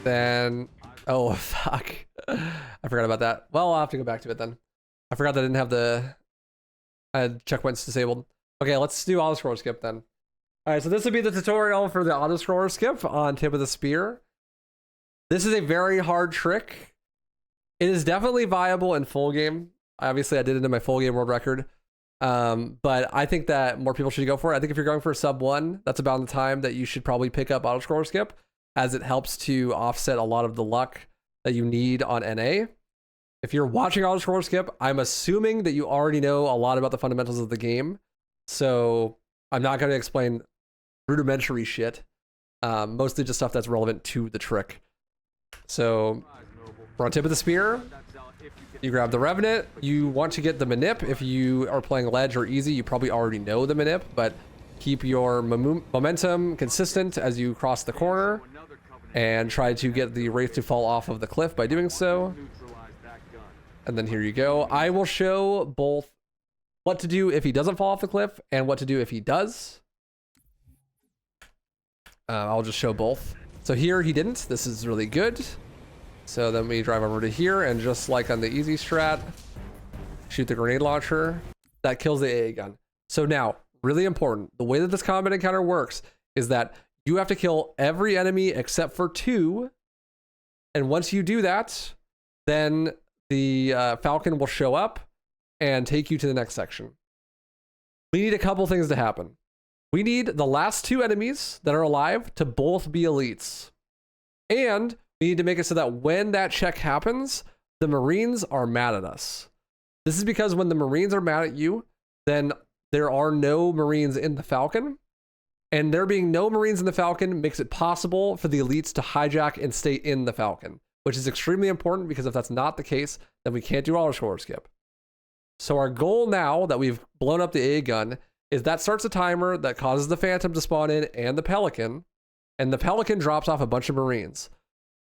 then oh fuck, I forgot about that. Well, I'll have to go back to it then. I forgot that I didn't have the checkpoints disabled. Okay, let's do auto scroller skip then. All right, so this would be the tutorial for the auto scroller skip on Tip of the Spear. This is a very hard trick. It is definitely viable in full game. Obviously, I did it in my full game world record. But I think that more people should go for it. I think if you're going for sub 1, that's about the time that you should probably pick up auto scroller skip, as it helps to offset a lot of the luck that you need on NA. If you're watching auto scroller skip, I'm assuming that you already know a lot about the fundamentals of the game. So I'm not going to explain rudimentary shit. Mostly just stuff that's relevant to the trick. So we're on Tip of the Spear. You grab the Revenant. You want to get the Manip. If you are playing ledge or easy, you probably already know the Manip, but keep your momentum consistent as you cross the corner and try to get the Wraith to fall off of the cliff by doing so. Neutralize that gun. And then here you go. I will show both what to do if he doesn't fall off the cliff and what to do if he does. I'll just show both. So here he didn't. This is really good. So then we drive over to here and just like on the easy strat, shoot the grenade launcher. That kills the AA gun. So now, really important, the way that this combat encounter works is that you have to kill every enemy except for 2. And once you do that, then the Falcon will show up and take you to the next section. We need a couple things to happen. We need the last 2 enemies that are alive to both be elites. And we need to make it so that when that check happens, the Marines are mad at us. This is because when the Marines are mad at you, then there are no Marines in the Falcon. And there being no Marines in the Falcon makes it possible for the elites to hijack and stay in the Falcon, which is extremely important because if that's not the case, then we can't do auto score skip. So our goal now that we've blown up the AA gun is that starts a timer that causes the Phantom to spawn in and the Pelican drops off a bunch of Marines.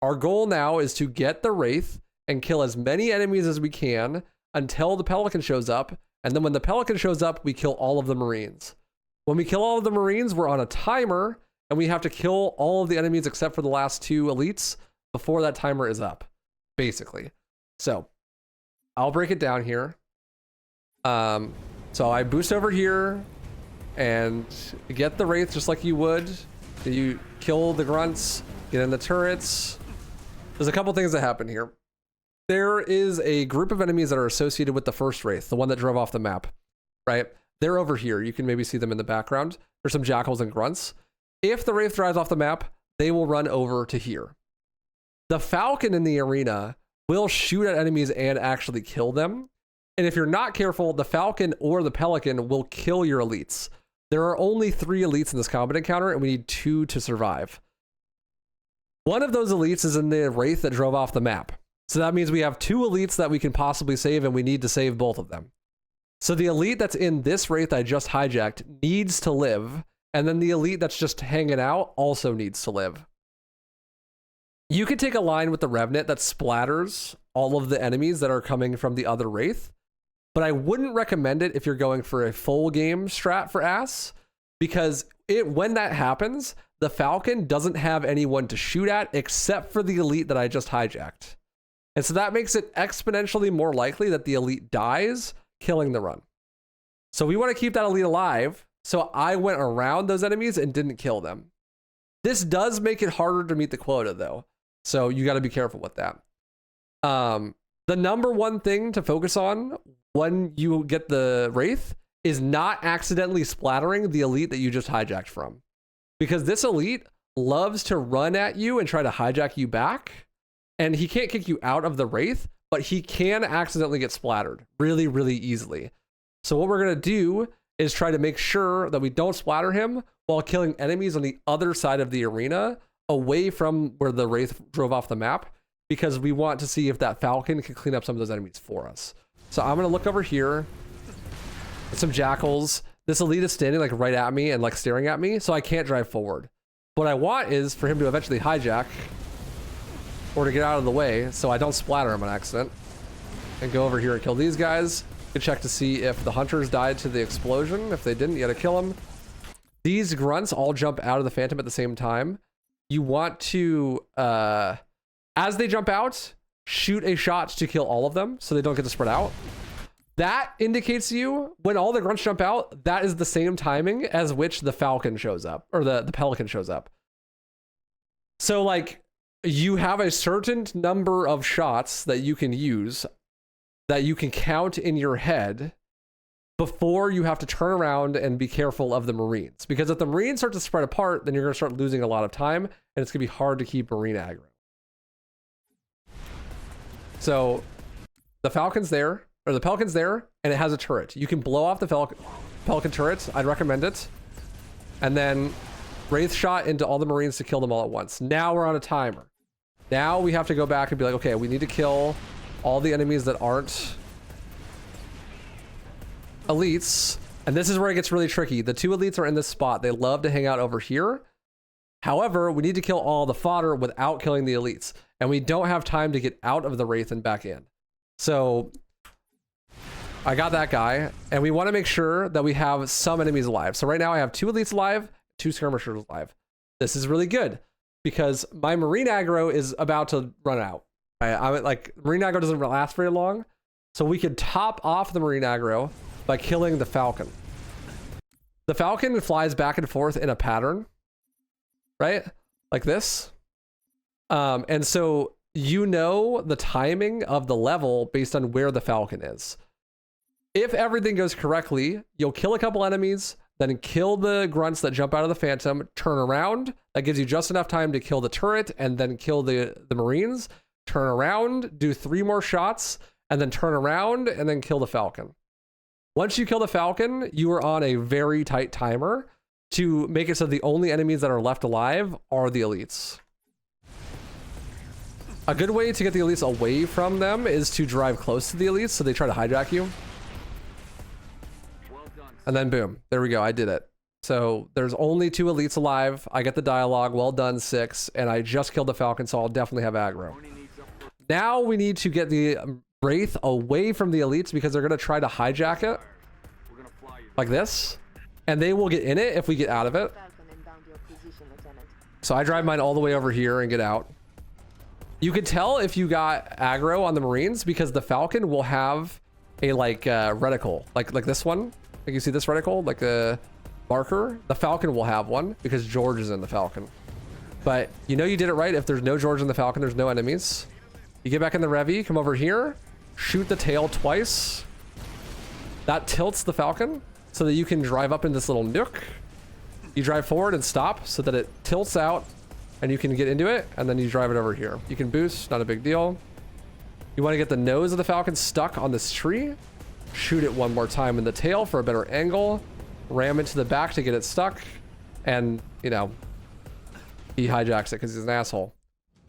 Our goal now is to get the Wraith and kill as many enemies as we can until the Pelican shows up. And then when the Pelican shows up, we kill all of the Marines. When we kill all of the Marines, we're on a timer and we have to kill all of the enemies except for the last 2 elites before that timer is up, basically. So I'll break it down here. So I boost over here and get the Wraith just like you would. You kill the grunts, get in the turrets. There's a couple things that happen here. There is a group of enemies that are associated with the first Wraith, the one that drove off the map, right? They're over here. You can maybe see them in the background. There's some jackals and grunts. If the Wraith drives off the map, they will run over to here. The Falcon in the arena will shoot at enemies and actually kill them. And if you're not careful, the Falcon or the Pelican will kill your elites. There are only 3 elites in this combat encounter, and we need 2 to survive. One of those elites is in the Wraith that drove off the map. So that means we have 2 elites that we can possibly save, and we need to save both of them. So the elite that's in this Wraith I just hijacked needs to live, and then the elite that's just hanging out also needs to live. You could take a line with the Revenant that splatters all of the enemies that are coming from the other Wraith, but I wouldn't recommend it if you're going for a full game strat for ass, because when that happens, the Falcon doesn't have anyone to shoot at except for the elite that I just hijacked. And so that makes it exponentially more likely that the elite dies, killing the run. So we want to keep that elite alive, so I went around those enemies and didn't kill them. This does make it harder to meet the quota though, so you got to be careful with that. The number one thing to focus on when you get the Wraith is not accidentally splattering the elite that you just hijacked from. Because this elite loves to run at you and try to hijack you back. And he can't kick you out of the Wraith, but he can accidentally get splattered really, really easily. So what we're going to do is try to make sure that we don't splatter him while killing enemies on the other side of the arena away from where the Wraith drove off the map, because we want to see if that Falcon can clean up some of those enemies for us. So I'm going to look over here at some jackals. This elite is standing like right at me and like staring at me, so I can't drive forward. What I want is for him to eventually hijack or to get out of the way so I don't splatter him on accident, and go over here and kill these guys. You can check to see if the hunters died to the explosion. If they didn't, you gotta kill them. These grunts all jump out of the Phantom at the same time. You want to, as they jump out, shoot a shot to kill all of them so they don't get to spread out. That indicates to you when all the grunts jump out, that is the same timing as which the Falcon shows up, or the Pelican shows up. So like, you have a certain number of shots that you can use, that you can count in your head before you have to turn around and be careful of the Marines. Because if the Marines start to spread apart, then you're going to start losing a lot of time, and it's going to be hard to keep Marine aggro. So the Falcon's there, or the Pelican's there, and it has a turret. You can blow off the Pelican turret. I'd recommend it. And then Wraith shot into all the Marines to kill them all at once. Now we're on a timer. Now we have to go back and be like, okay, we need to kill all the enemies that aren't elites. And this is where it gets really tricky. The 2 elites are in this spot. They love to hang out over here. However, we need to kill all the fodder without killing the elites. And we don't have time to get out of the Wraith and back in. So I got that guy. And we want to make sure that we have some enemies alive. So right now I have 2 elites alive, 2 skirmishers alive. This is really good because my marine aggro is about to run out. I'm like, marine aggro doesn't last very long. So we could top off the marine aggro by killing the falcon. The falcon flies back and forth in a pattern, right? Like this. And so you know the timing of the level based on where the falcon is. If everything goes correctly, you'll kill a couple enemies, then kill the grunts that jump out of the phantom, turn around. That gives you just enough time to kill the turret and then kill the marines. Turn around, do 3 more shots, and then turn around and then kill the falcon. Once you kill the falcon, you are on a very tight timer to make it so the only enemies that are left alive are the elites. A good way to get the elites away from them is to drive close to the elites so they try to hijack you. And then boom, there we go, I did it. So there's only 2 elites alive. I get the dialogue, well done 6, and I just killed the falcon, so I'll definitely have aggro. Now we need to get the Wraith away from the elites because they're gonna try to hijack it. Like this. And they will get in it if we get out of it. So I drive mine all the way over here and get out. You can tell if you got aggro on the marines because the falcon will have a reticle, like this one. Like you see this reticle, like a marker. The falcon will have one because George is in the falcon. But you know you did it right. If there's no George in the falcon, there's no enemies. You get back in the Revy, come over here, shoot the tail twice. That tilts the falcon so that you can drive up in this little nook. You drive forward and stop so that it tilts out and you can get into it, and then you drive it over here. You can boost, not a big deal. You want to get the nose of the falcon stuck on this tree. Shoot it 1 more time in the tail for a better angle. Ram into the back to get it stuck. And, you know, he hijacks it because he's an asshole.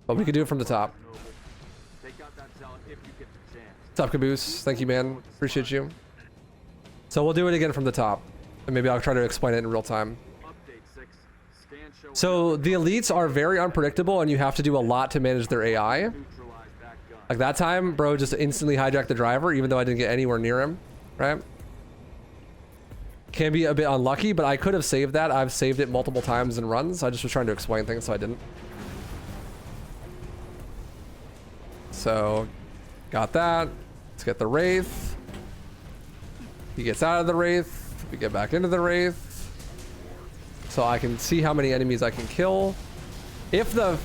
But we can do it from the top. What's up, Caboose? Thank you, man. Appreciate you. So we'll do it again from the top. And maybe I'll try to explain it in real time. So the elites are very unpredictable and you have to do a lot to manage their AI. Like that time, bro just instantly hijacked the driver even though I didn't get anywhere near him, right? Can be a bit unlucky, but I could have saved that. I've saved it multiple times in runs. I just was trying to explain things, so I didn't. So, got that. Let's get the Wraith. He gets out of the Wraith. We get back into the Wraith. So I can see how many enemies I can kill. If the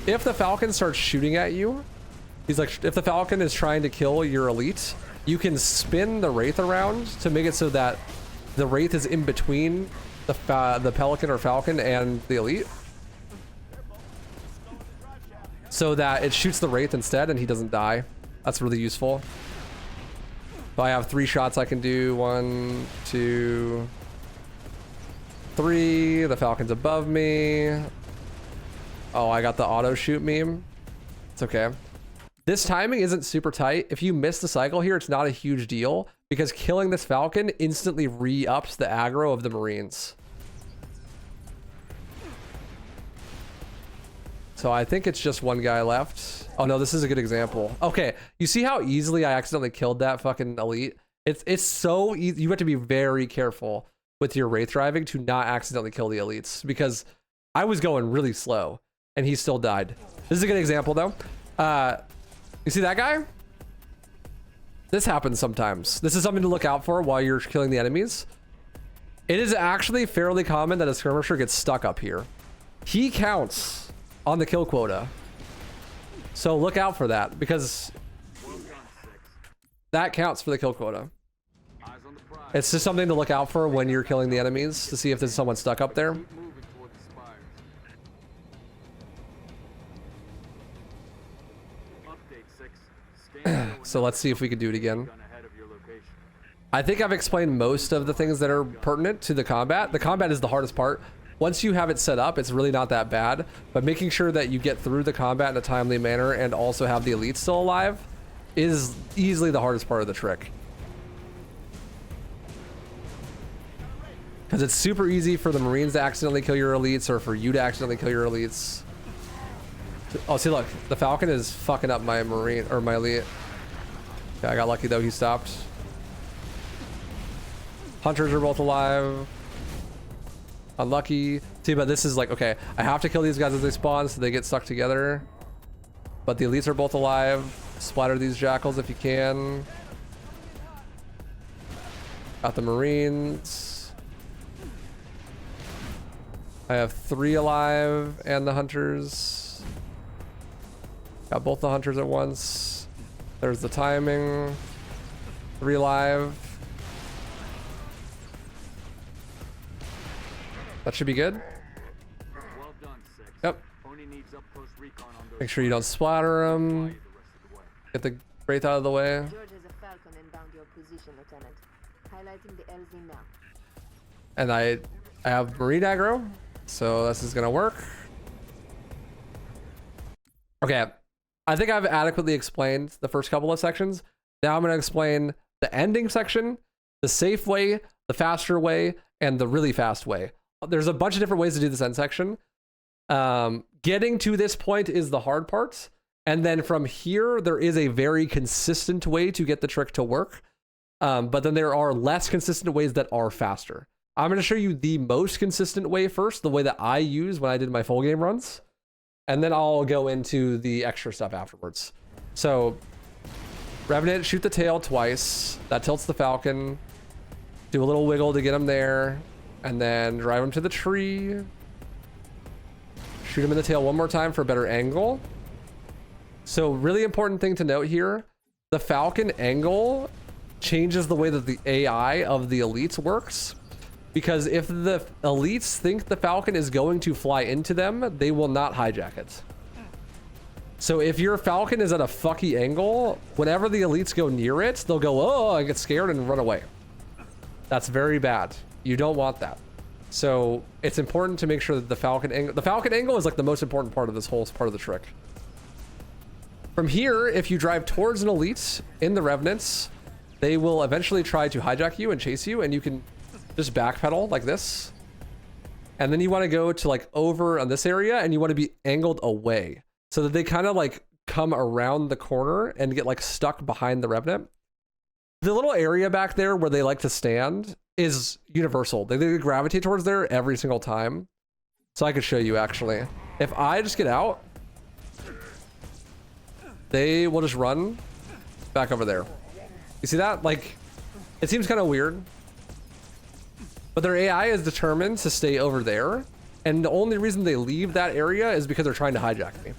Falcon starts shooting at you, he's like, if the Falcon is trying to kill your elite, you can spin the Wraith around to make it so that the Wraith is in between the Pelican or Falcon and the elite, so that it shoots the Wraith instead and he doesn't die. That's really useful. So I have 3 shots I can do. 1, 2, 3. The Falcon's above me. Oh, I got the auto shoot meme. It's okay. This timing isn't super tight. If you miss the cycle here, it's not a huge deal because killing this Falcon instantly re-ups the aggro of the Marines. So I think it's just 1 guy left. Oh no, this is a good example. Okay, you see how easily I accidentally killed that fucking elite? It's so easy. You have to be very careful with your Wraith driving to not accidentally kill the elites because I was going really slow and he still died. This is a good example though. You see that guy? This happens sometimes. This is something to look out for while you're killing the enemies. It is actually fairly common that a skirmisher gets stuck up here. He counts on the kill quota. So look out for that because that counts for the kill quota. It's just something to look out for when you're killing the enemies to see if there's someone stuck up there. So let's see if we can do it again. I think I've explained most of the things that are pertinent to the combat. The combat is the hardest part. Once you have it set up, it's really not that bad, but making sure that you get through the combat in a timely manner and also have the elites still alive is easily the hardest part of the trick. Because it's super easy for the Marines to accidentally kill your elites or for you to accidentally kill your elites. Oh, see, look, the Falcon is fucking up my Marine or my elite. Yeah, I got lucky though, he stopped. Hunters are both alive. Unlucky. See, but this is like, okay, I have to kill these guys as they spawn so they get stuck together. But the elites are both alive. Splatter these jackals if you can. Got the Marines. I have 3 alive and the hunters. Got both the hunters at once. There's the timing. 3 alive. That should be good. Well done, 6. Yep. Oni needs up close recon on those. Make sure you don't splatter them. Get the Wraith out of the way. George has a Falcon inbound your position, Lieutenant. Highlighting the LZ now. And I have Marine aggro, so this is gonna work. Okay, I think I've adequately explained the first couple of sections. Now I'm gonna explain the ending section, the safe way, the faster way, and the really fast way. There's a bunch of different ways to do this end section. Getting to this point is the hard part. And then from here, there is a very consistent way to get the trick to work. But then there are less consistent ways that are faster. I'm going to show you the most consistent way first, the way that I use when I did my full game runs. And then I'll go into the extra stuff afterwards. So, Revenant, shoot the tail twice. That tilts the Falcon. Do a little wiggle to get him there. And then drive him to the tree. Shoot him in the tail one more time for a better angle. So really important thing to note here, the Falcon angle changes the way that the AI of the elites works. Because if the elites think the Falcon is going to fly into them, they will not hijack it. So if your Falcon is at a fucky angle, whenever the elites go near it, they'll go, oh, I get scared and run away. That's very bad. You don't want that. So it's important to make sure that the Falcon angle is like the most important part of this whole part of the trick. From here, if you drive towards an elite in the Revenants, they will eventually try to hijack you and chase you, and you can just backpedal like this. And then you want to go to like over on this area, and you want to be angled away so that they kind of like come around the corner and get like stuck behind the Revenant. The little area back there where they like to stand is universal. They gravitate towards there every single time. So I could show you actually. If I just get out, they will just run back over there. You see that? Like, it seems kind of weird. But their AI is determined to stay over there. And the only reason they leave that area is because they're trying to hijack me.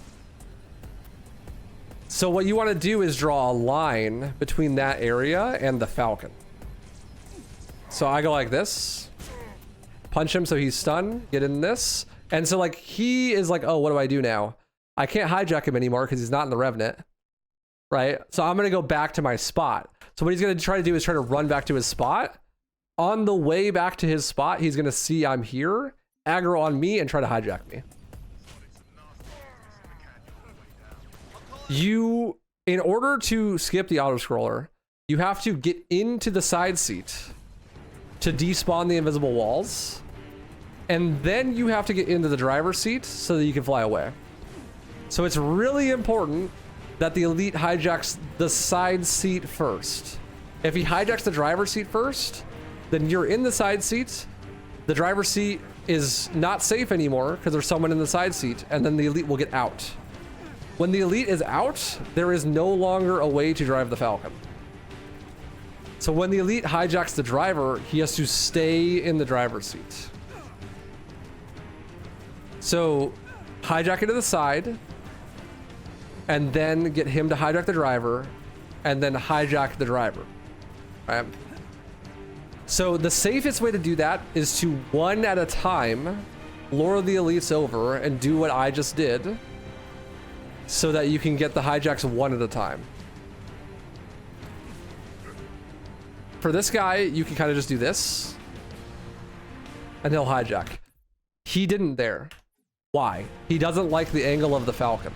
So what you want to do is draw a line between that area and the Falcon. So I go like this, punch him so he's stunned, get in this. And so like he is like, oh, what do I do now? I can't hijack him anymore because he's not in the Revenant, right? So I'm going to go back to my spot. So what he's going to try to do is try to run back to his spot. On the way back to his spot, he's going to see I'm here, aggro on me, and try to hijack me. You, in order to skip the auto-scroller, you have to get into the side seat to despawn the invisible walls. And then you have to get into the driver's seat so that you can fly away. So it's really important that the elite hijacks the side seat first. If he hijacks the driver's seat first, then you're in the side seat. The driver's seat is not safe anymore because there's someone in the side seat, and then the elite will get out. When the elite is out, there is no longer a way to drive the Falcon. So when the elite hijacks the driver, he has to stay in the driver's seat. So hijack it to the side, and then get him to hijack the driver, and then hijack the driver, right? So the safest way to do that is to one at a time, lure the elites over and do what I just did so that you can get the hijacks one at a time. For this guy, you can kind of just do this and he'll hijack. He didn't there. Why? He doesn't like the angle of the Falcon.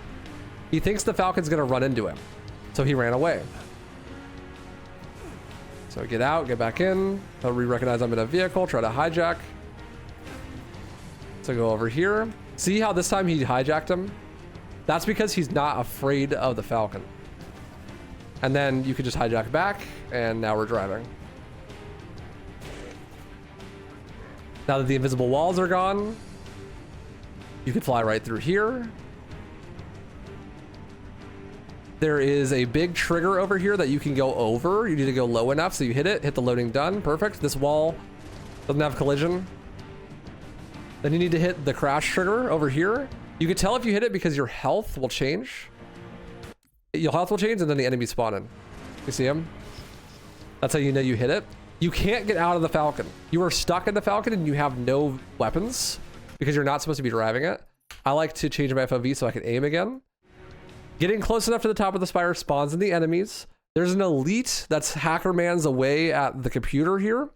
He thinks the Falcon's gonna run into him. So he ran away. So get out, get back in. He'll re-recognize I'm in a vehicle, try to hijack. So go over here. See how this time he hijacked him? That's because he's not afraid of the Falcon. And then you could just hijack back, and now we're driving. Now that the invisible walls are gone, you can fly right through here. There is a big trigger over here that you can go over. You need to go low enough so you hit it, hit the loading done, perfect. This wall doesn't have collision. Then you need to hit the crash trigger over here. You can tell if you hit it because your health will change. Your health will change and then the enemy spawn in. You see him? That's how you know you hit it. You can't get out of the Falcon. You are stuck in the Falcon and you have no weapons because you're not supposed to be driving it. I like to change my FOV so I can aim again. Getting close enough to the top of the spire spawns in the enemies. There's an elite that's Hacker Man's away at the computer here.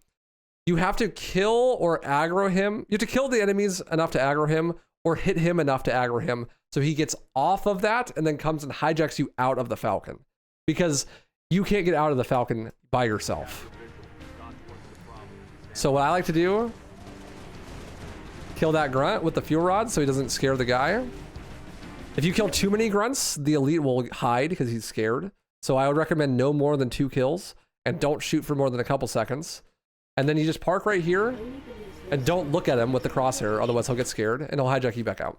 You have to kill or aggro him. You have to kill the enemies enough to aggro him or hit him enough to aggro him so he gets off of that and then comes and hijacks you out of the Falcon. Because you can't get out of the Falcon by yourself. So what I like to do, kill that grunt with the fuel rod so he doesn't scare the guy. If you kill too many grunts, the elite will hide because he's scared. So I would recommend no more than 2 kills and don't shoot for more than a couple seconds. And then you just park right here and don't look at him with the crosshair, otherwise he'll get scared and he'll hijack you back out.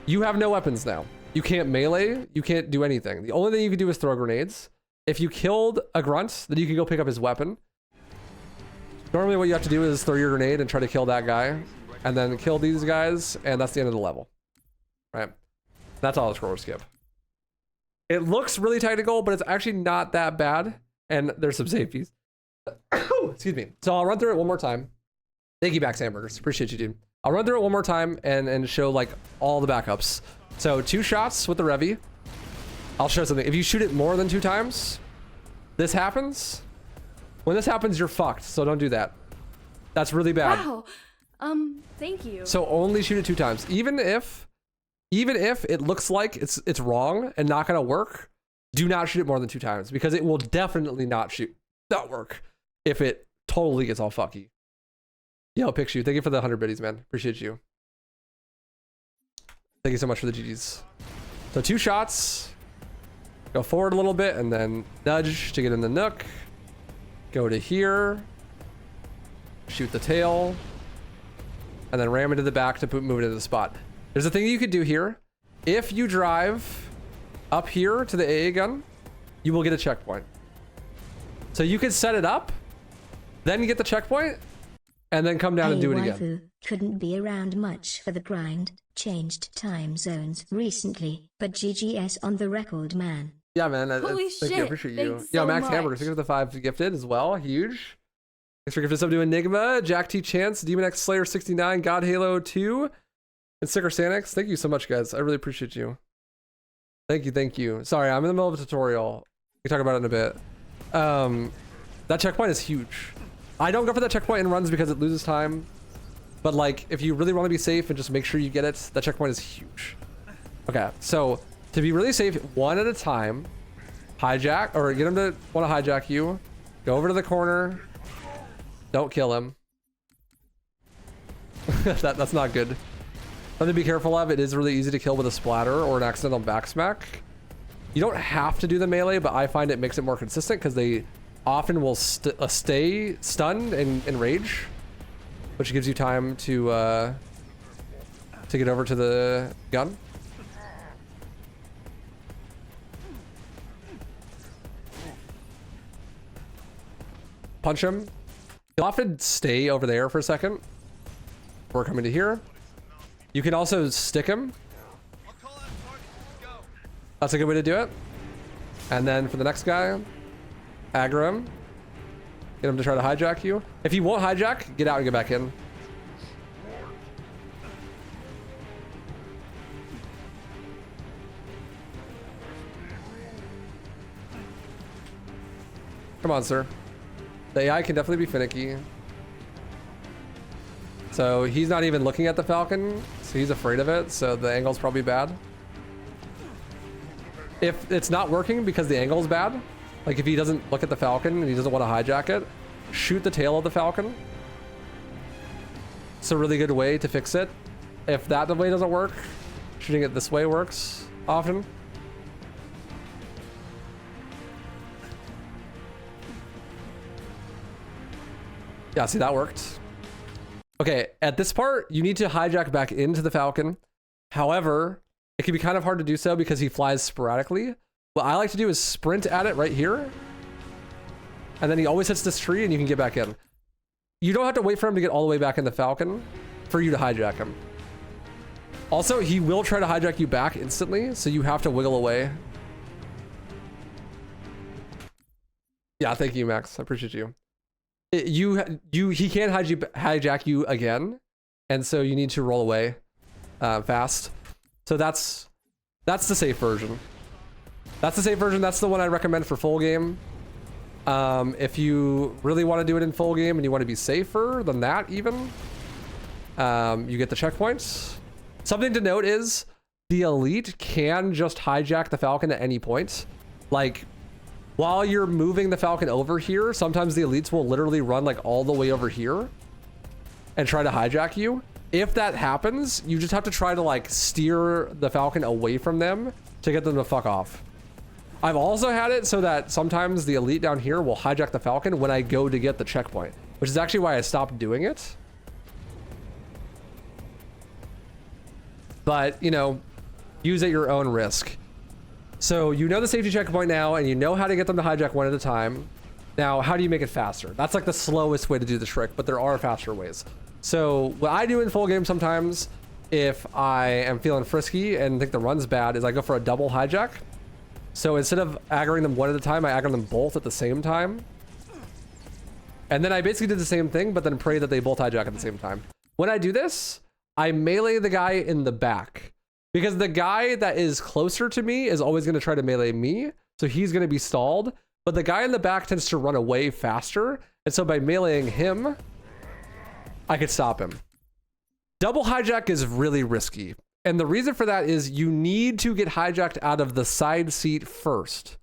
You have no weapons now. You can't melee, you can't do anything. The only thing you can do is throw grenades. If you killed a grunt, then you can go pick up his weapon. Normally what you have to do is throw your grenade and try to kill that guy and then kill these guys, and that's the end of the level, right? That's all the scroller skip. It looks really technical, but it's actually not that bad, and there's some safeties. Excuse me. So I'll run through it one more time. Thank you, Max Hamburgers. Appreciate you, dude. I'll run through it one more time and show like all the backups. So 2 shots with the Revy. I'll show something. If you shoot it more than 2 times, this happens. When this happens, you're fucked. So don't do that. That's really bad. Wow. Thank you. So only shoot it 2 times. Even if it looks like it's wrong and not gonna work, do not shoot it more than 2 times because it will definitely not work if it totally gets all fucky. Yo, Picture, thank you for the 100 biddies, man. Appreciate you. Thank you so much for the GGs. So 2 shots. Go forward a little bit and then nudge to get in the nook. Go to here. Shoot the tail. And then ram into the back to move it into the spot. There's a thing you could do here. If you drive up here to the AA gun, you will get a checkpoint. So you could set it up, then get the checkpoint, and then come down and do it again. Waifu couldn't be around much for the grind, changed time zones recently, but GGS on the record, man. Yeah, man. Holy thank you. I shit, appreciate you. thanks Yo, so Max much. Hamburger, 6 of the 5 gifted as well. Huge. Thanks for gifting sub to Enigma, Jack T Chance, Demon X Slayer 69, God Halo 2, and Sticker Sanix. Thank you so much, guys. I really appreciate you. Thank you, thank you. Sorry, I'm in the middle of a tutorial. We can talk about it in a bit. That checkpoint is huge. I don't go for that checkpoint in runs because it loses time. But like, if you really want to be safe and just make sure you get it, that checkpoint is huge. Okay, so to be really safe, 1 at a time, hijack, or get him to want to hijack you. Go over to the corner. Don't kill him. That's not good. Something to be careful of, it is really easy to kill with a splatter or an accidental backsmack. You don't have to do the melee, but I find it makes it more consistent because they often will stay stunned and rage, which gives you time to get over to the gun. Punch him. You'll often stay over there for a second before coming to here. You can also stick him. That's a good way to do it. And then for the next guy, aggro him. Get him to try to hijack you. If he won't hijack, get out and get back in. Come on, sir. The AI can definitely be finicky. So he's not even looking at the Falcon, so he's afraid of it, so the angle's probably bad. If it's not working because the angle's bad, Like if he doesn't look at the Falcon and he doesn't want to hijack it, shoot the tail of the Falcon. It's a really good way to fix it. If that way doesn't work, shooting it this way works often. Yeah, see, that worked. Okay, at this part, you need to hijack back into the Falcon. However, it can be kind of hard to do so because he flies sporadically. What I like to do is sprint at it right here. And then he always hits this tree and you can get back in. You don't have to wait for him to get all the way back in the Falcon for you to hijack him. Also, he will try to hijack you back instantly, so you have to wiggle away. Yeah, thank you, Max. I appreciate you. He can hijack you again, and so you need to roll away fast. So that's the safe version. That's the safe version. That's the one I recommend for full game. If you really want to do it in full game and you want to be safer than that even, you get the checkpoints. Something to note is the elite can just hijack the Falcon at any point. Like while you're moving the Falcon over here, sometimes the elites will literally run like all the way over here and try to hijack you. If that happens, you just have to try to like steer the Falcon away from them to get them to fuck off. I've also had it so that sometimes the elite down here will hijack the Falcon when I go to get the checkpoint, which is actually why I stopped doing it. But, you know, use at your own risk. So you know the safety checkpoint now, and you know how to get them to hijack one at a time. Now, how do you make it faster? That's like the slowest way to do the trick, but there are faster ways. So what I do in full game sometimes, if I am feeling frisky and think the run's bad, is I go for a double hijack. So instead of aggroing them one at a time, I aggro them both at the same time. And then I basically did the same thing, but then pray that they both hijack at the same time. When I do this, I melee the guy in the back. Because the guy that is closer to me is always going to try to melee me. So he's going to be stalled. But the guy in the back tends to run away faster. And so by meleeing him, I could stop him. Double hijack is really risky. And the reason for that is you need to get hijacked out of the side seat first.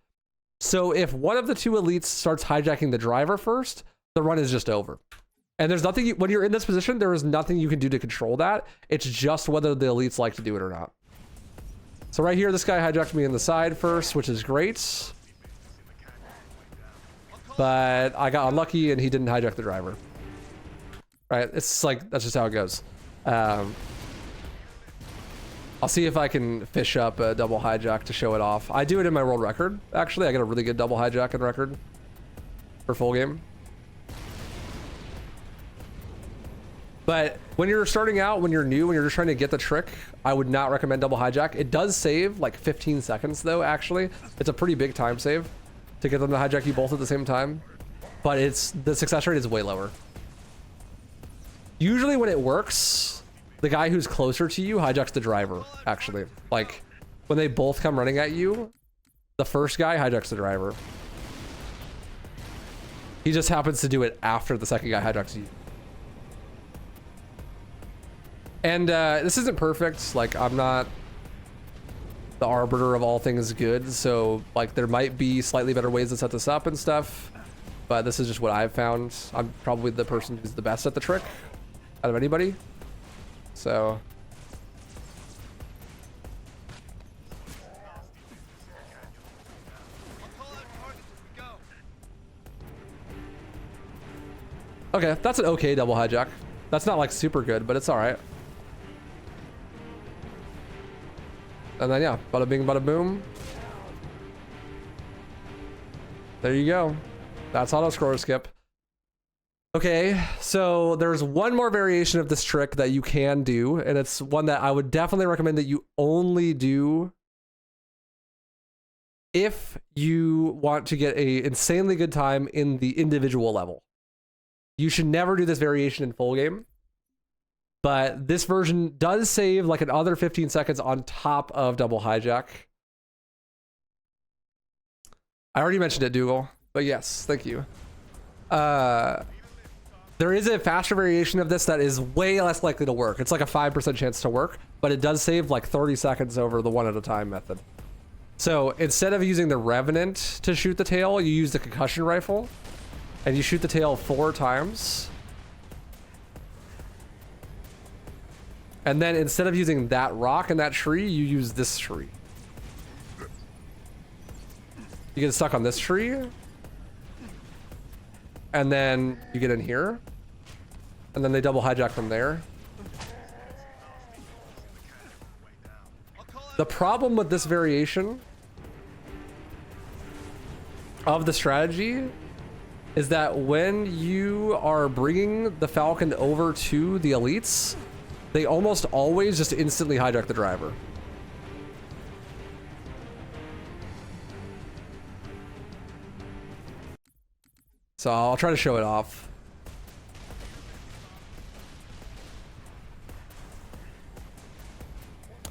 So if one of the two elites starts hijacking the driver first, the run is just over. And there's nothing, when you're in this position, there is nothing you can do to control that. It's just whether the elites like to do it or not. So right here, this guy hijacked me in the side first, which is great. But I got unlucky and he didn't hijack the driver. Right, it's like, that's just how it goes. I'll see if I can fish up a double hijack to show it off. I do it in my world record, actually. I got a really good double hijacking record for full game. But when you're starting out, when you're new, when you're just trying to get the trick, I would not recommend double hijack. It does save like 15 seconds though, actually. It's a pretty big time save to get them to hijack you both at the same time. But the success rate is way lower. Usually when it works, the guy who's closer to you hijacks the driver, actually. Like, when they both come running at you, the first guy hijacks the driver. He just happens to do it after the second guy hijacks you. And this isn't perfect. Like, I'm not the arbiter of all things good, so like there might be slightly better ways to set this up and stuff, but this is just what I've found. I'm probably the person who's the best at the trick out of anybody. So okay, that's an okay double hijack. That's not like super good, but it's all right. And then yeah, bada bing, bada boom. There you go. That's auto scroller skip. Okay, so there's one more variation of this trick that you can do, and it's one that I would definitely recommend that you only do if you want to get a insanely good time in the individual level. You should never do this variation in full game. But this version does save like another 15 seconds on top of double hijack. I already mentioned it, Dougal, but yes, thank you. There is a faster variation of this that is way less likely to work. It's like a 5% chance to work, but it does save like 30 seconds over the one at a time method. So instead of using the Revenant to shoot the tail, you use the concussion rifle and you shoot the tail 4 times. And then instead of using that rock and that tree, you use this tree. You get stuck on this tree. And then you get in here. And then they double hijack from there. The problem with this variation of the strategy is that when you are bringing the Falcon over to the elites, they almost always just instantly hijack the driver. So I'll try to show it off.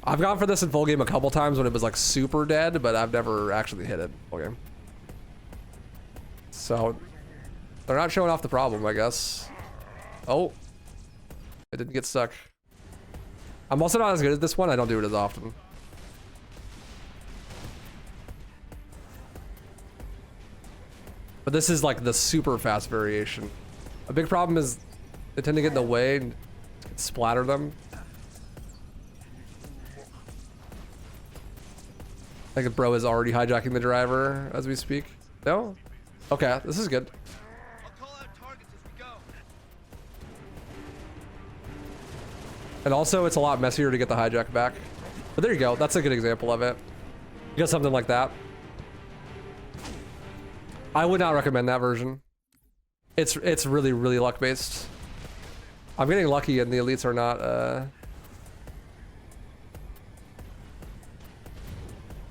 I've gone for this in full game a couple times when it was like super dead, but I've never actually hit it full game. So they're not showing off the problem, I guess. Oh, it didn't get stuck. I'm also not as good at this one. I don't do it as often. But this is like the super fast variation. A big problem is they tend to get in the way and splatter them. I think bro is already hijacking the driver as we speak. No? Okay, this is good. And also, it's a lot messier to get the hijack back. But there you go. That's a good example of it. You got something like that. I would not recommend that version. It's really, really luck-based. I'm getting lucky and the elites are not...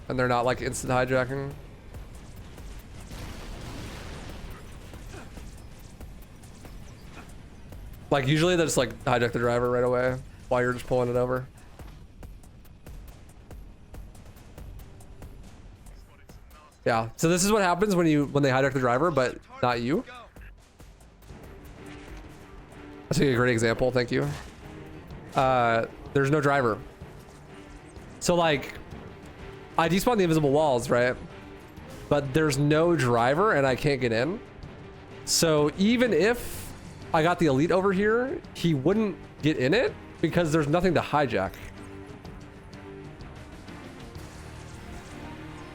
And they're not like instant hijacking. Like usually they just like hijack the driver right away while you're just pulling it over. Yeah, so this is what happens when they hijack the driver, but not you. That's a great example, thank you. There's no driver. So like, I despawned the invisible walls, right? But there's no driver and I can't get in. So even if I got the elite over here, he wouldn't get in it because there's nothing to hijack.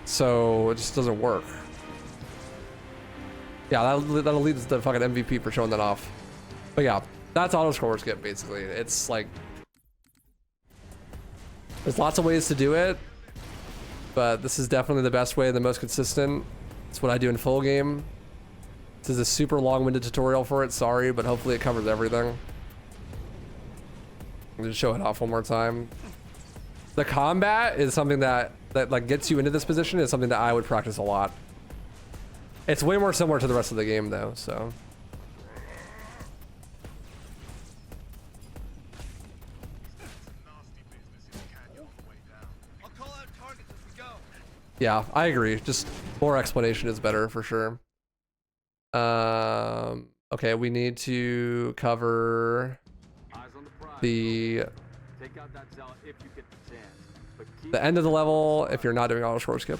So it just doesn't work. Yeah, that'll lead to the fucking MVP for showing that off. But yeah, that's auto score skip basically. It's like, there's lots of ways to do it, but this is definitely the best way, the most consistent. It's what I do in full game. This is a super long-winded tutorial for it, sorry, but hopefully it covers everything. I'll just show it off one more time. The combat is something that like gets you into this position, is something that I would practice a lot. It's way more similar to the rest of the game though, so. Yeah, I agree. Just more explanation is better for sure. Okay, we need to cover the end of the level if you're not doing auto score skip.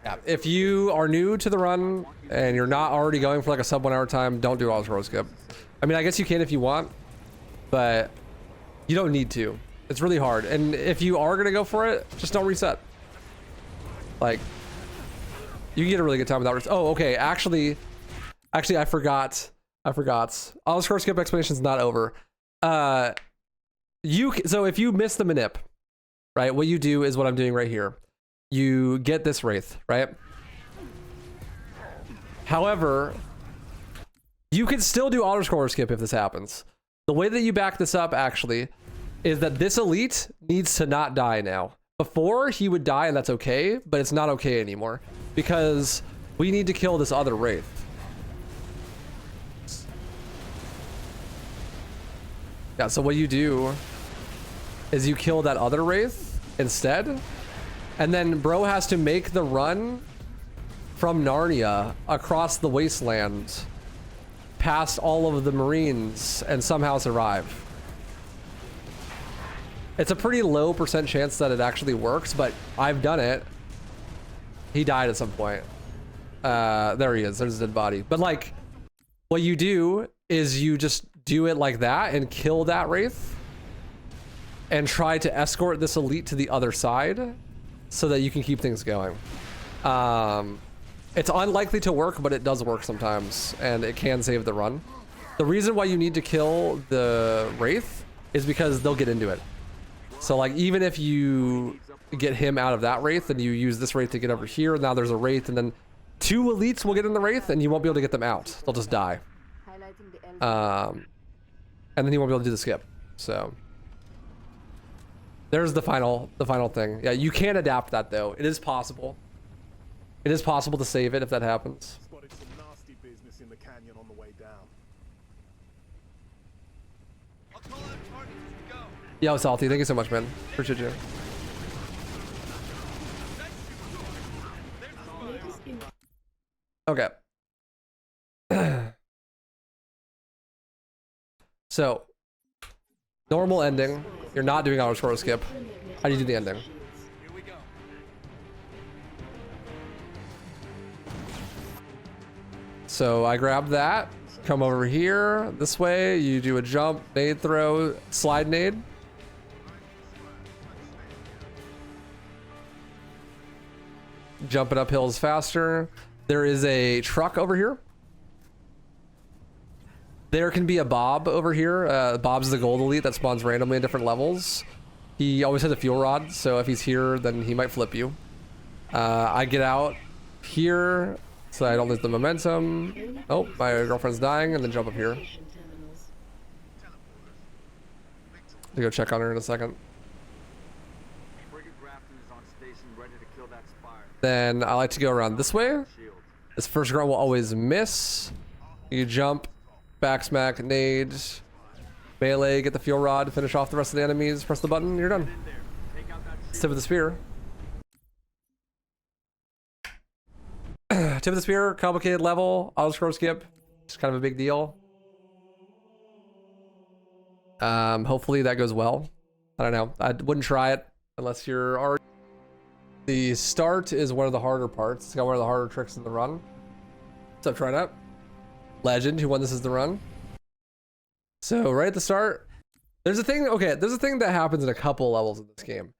Yeah, if you are new to the run and you're not already going for like a sub 1 hour time, don't do auto score skip. I mean, I guess you can if you want, but you don't need to. It's really hard. And if you are gonna go for it, just don't reset. Like, you can get a really good time without reset. Oh, okay. Actually, I forgot. Auto score skip explanation's not over. So if you miss the manip, right? What you do is what I'm doing right here. You get this wraith, right? However, you can still do auto score skip if this happens. The way that you back this up actually is that this elite needs to not die now. Before he would die and that's okay, but it's not okay anymore because we need to kill this other wraith. Yeah, so what you do is you kill that other wraith instead, and then bro has to make the run from Narnia across the wasteland, past all of the Marines, and somehow survive. It's a pretty low % chance that it actually works, but I've done it. He died at some point. There he is. There's his dead body. But like, what you do is you just do it like that and kill that Wraith and try to escort this elite to the other side so that you can keep things going. It's unlikely to work, but it does work sometimes, and it can save the run. The reason why you need to kill the Wraith is because they'll get into it. So like, even if you get him out of that Wraith and you use this Wraith to get over here, now there's a Wraith, and then 2 elites will get in the Wraith and you won't be able to get them out. They'll just die. And then you won't be able to do the skip. So there's the final thing. Yeah, you can adapt that though. It is possible. It is possible to save it if that happens. Spotted some nasty business in the canyon on the way down. I'll call out targets as we go. Yo, Salty, thank you so much, man. Appreciate you. Okay. So, normal ending. You're not doing auto scroll skip. How do you do the ending? Here we go. So I grab that, come over here, this way, you do a jump, nade throw, slide nade. Jumping up hills faster. There is a truck over here. There can be a Bob over here. Bob's the gold elite that spawns randomly in different levels. He always has a fuel rod, so if he's here, then he might flip you. I get out here so I don't lose the momentum. Oh, my girlfriend's dying, and then jump up here. To go check on her in a second. Frigate Grafton is on station, ready to kill that spire. Then I like to go around this way. This first grunt will always miss. You jump, back smack, nade, melee, get the fuel rod, finish off the rest of the enemies, press the button, you're done. Tip of the spear. Tip of the spear, complicated level, auto scroll skip, just kind of a big deal. Hopefully that goes well. I don't know. I wouldn't try it unless you're already. The start is one of the harder parts. It's got one of the harder tricks in the run. What's up, try that? Legend, who won this is the run. So right at the start, there's a thing. Okay, there's a thing that happens in a couple levels in this game.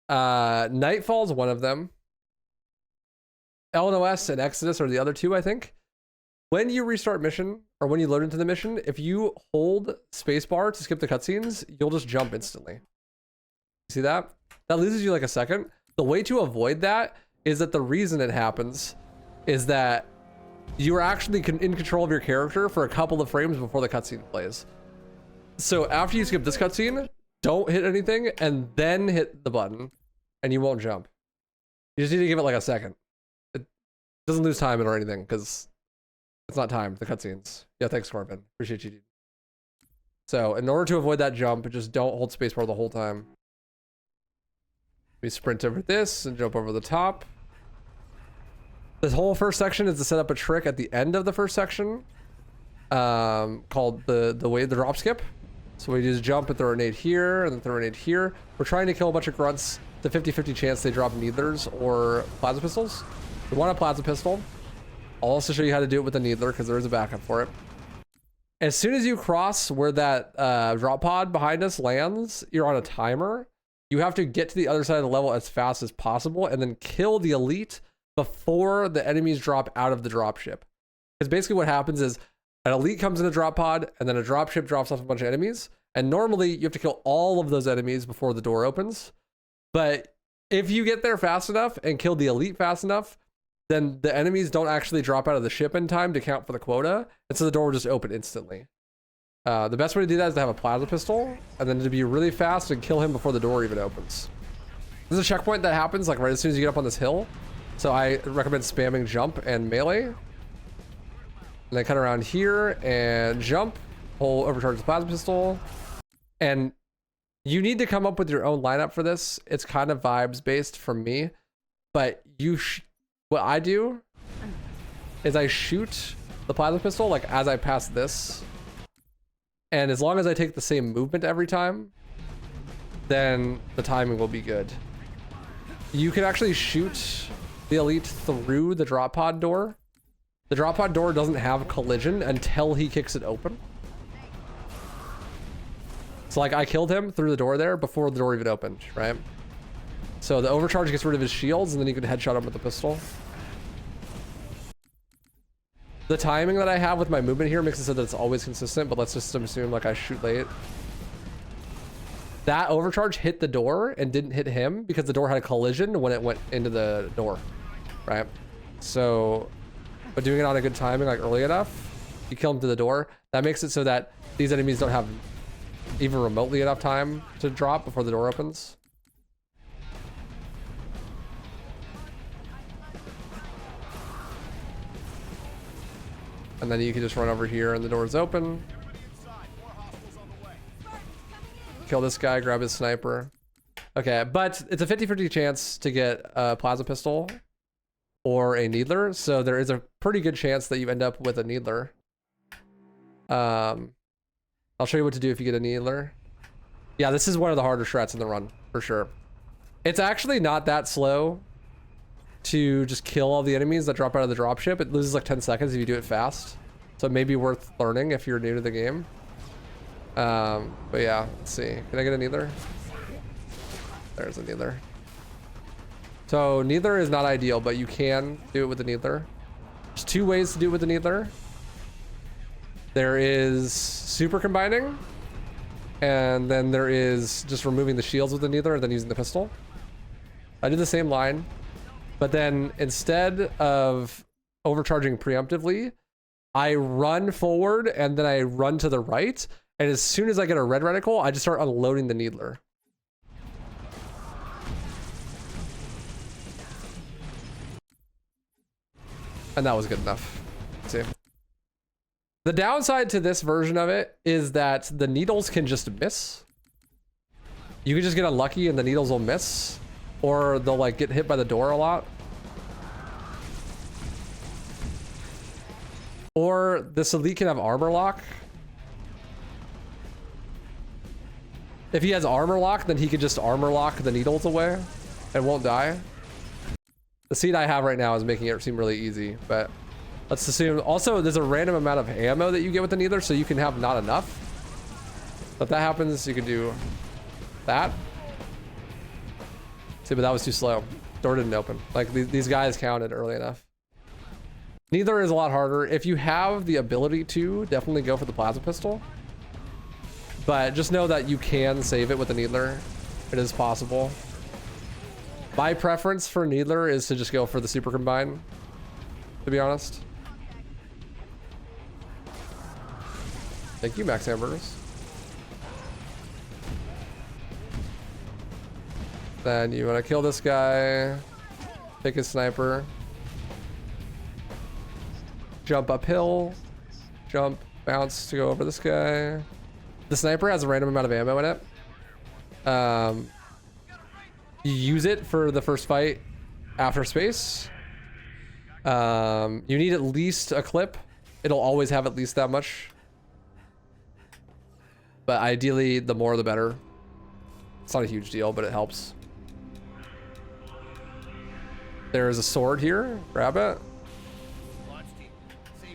Nightfall is one of them. LNOS and Exodus are the other two, I think. When you restart mission, or when you load into the mission, if you hold spacebar to skip the cutscenes, you'll just jump instantly. See that? That loses you like a second. The way to avoid that is that the reason it happens is that you are actually in control of your character for a couple of frames before the cutscene plays. So after you skip this cutscene, don't hit anything and then hit the button and you won't jump. You just need to give it like a second. It doesn't lose time or anything because it's not timed, the cutscenes. Yeah, thanks, Corbin. Appreciate you, dude. So in order to avoid that jump, just don't hold spacebar the whole time. We sprint over this and jump over the top. This whole first section is to set up a trick at the end of the first section called the drop skip. So we just jump and throw a nade here and then throw a nade here. We're trying to kill a bunch of grunts. The 50-50 chance they drop needlers or plasma pistols. We want a plasma pistol. I'll also show you how to do it with a needler because there is a backup for it. As soon as you cross where that drop pod behind us lands, you're on a timer. You have to get to the other side of the level as fast as possible and then kill the elite before the enemies drop out of the dropship. Because basically what happens is an elite comes in a drop pod and then a dropship drops off a bunch of enemies. And normally you have to kill all of those enemies before the door opens. But if you get there fast enough and kill the elite fast enough, then the enemies don't actually drop out of the ship in time to count for the quota. And so the door will just open instantly. The best way to do that is to have a plasma pistol and then to be really fast and kill him before the door even opens. There's a checkpoint that happens like right as soon as you get up on this hill. So I recommend spamming jump and melee. And then cut around here and jump, pull overcharge the plasma pistol. And you need to come up with your own lineup for this. It's kind of vibes based from me, but what I do is I shoot the plasma pistol like as I pass this. And as long as I take the same movement every time, then the timing will be good. You can actually shoot the elite through the drop pod door. The drop pod door doesn't have collision until he kicks it open. So like I killed him through the door there before the door even opened, right? So the overcharge gets rid of his shields and then you can headshot him with the pistol. The timing that I have with my movement here makes it so that it's always consistent, but let's just assume like I shoot late. That overcharge hit the door and didn't hit him because the door had a collision when it went into the door, right? So, but doing it on a good timing, like early enough, you kill him to the door. That makes it so that these enemies don't have even remotely enough time to drop before the door opens. And then you can just run over here and the door is open. Kill this guy, grab his sniper. Okay, but it's a 50-50 chance to get a plasma pistol or a needler. So there is a pretty good chance that you end up with a needler. I'll show you what to do if you get a needler. Yeah, this is one of the harder strats in the run, for sure. It's actually not that slow to just kill all the enemies that drop out of the dropship. It loses like 10 seconds if you do it fast. So it may be worth learning if you're new to the game. But yeah, let's see. Can I get a needler? There's a needler. So needler is not ideal, but you can do it with the needler. There's two ways to do it with the needler. There is super combining, and then there is just removing the shields with the needler and then using the pistol. I did the same line, but then instead of overcharging preemptively, I run forward and then I run to the right. And as soon as I get a red reticle, I just start unloading the needler. And that was good enough. Let's see. The downside to this version of it is that the needles can just miss. You can just get unlucky and the needles will miss. Or they'll like get hit by the door a lot. Or this elite can have armor lock. If he has armor lock, then he could just armor lock the needles away and won't die. The seed I have right now is making it seem really easy, but let's assume also there's a random amount of ammo that you get with the needler, so you can have not enough. So if that happens, you can do that. See, but that was too slow. Door didn't open. Like these guys counted early enough. Neither is a lot harder. If you have the ability to, definitely go for the plasma pistol. But just know that you can save it with a needler. It is possible. My preference for needler is to just go for the super combine, to be honest. Thank you, Max Hamburgers. Then you want to kill this guy, pick his sniper, jump uphill, jump, bounce to go over this guy. The sniper has a random amount of ammo in it. You use it for the first fight after space. You need at least a clip. It'll always have at least that much. But ideally, the more the better. It's not a huge deal, but it helps. There's a sword here. Grab it.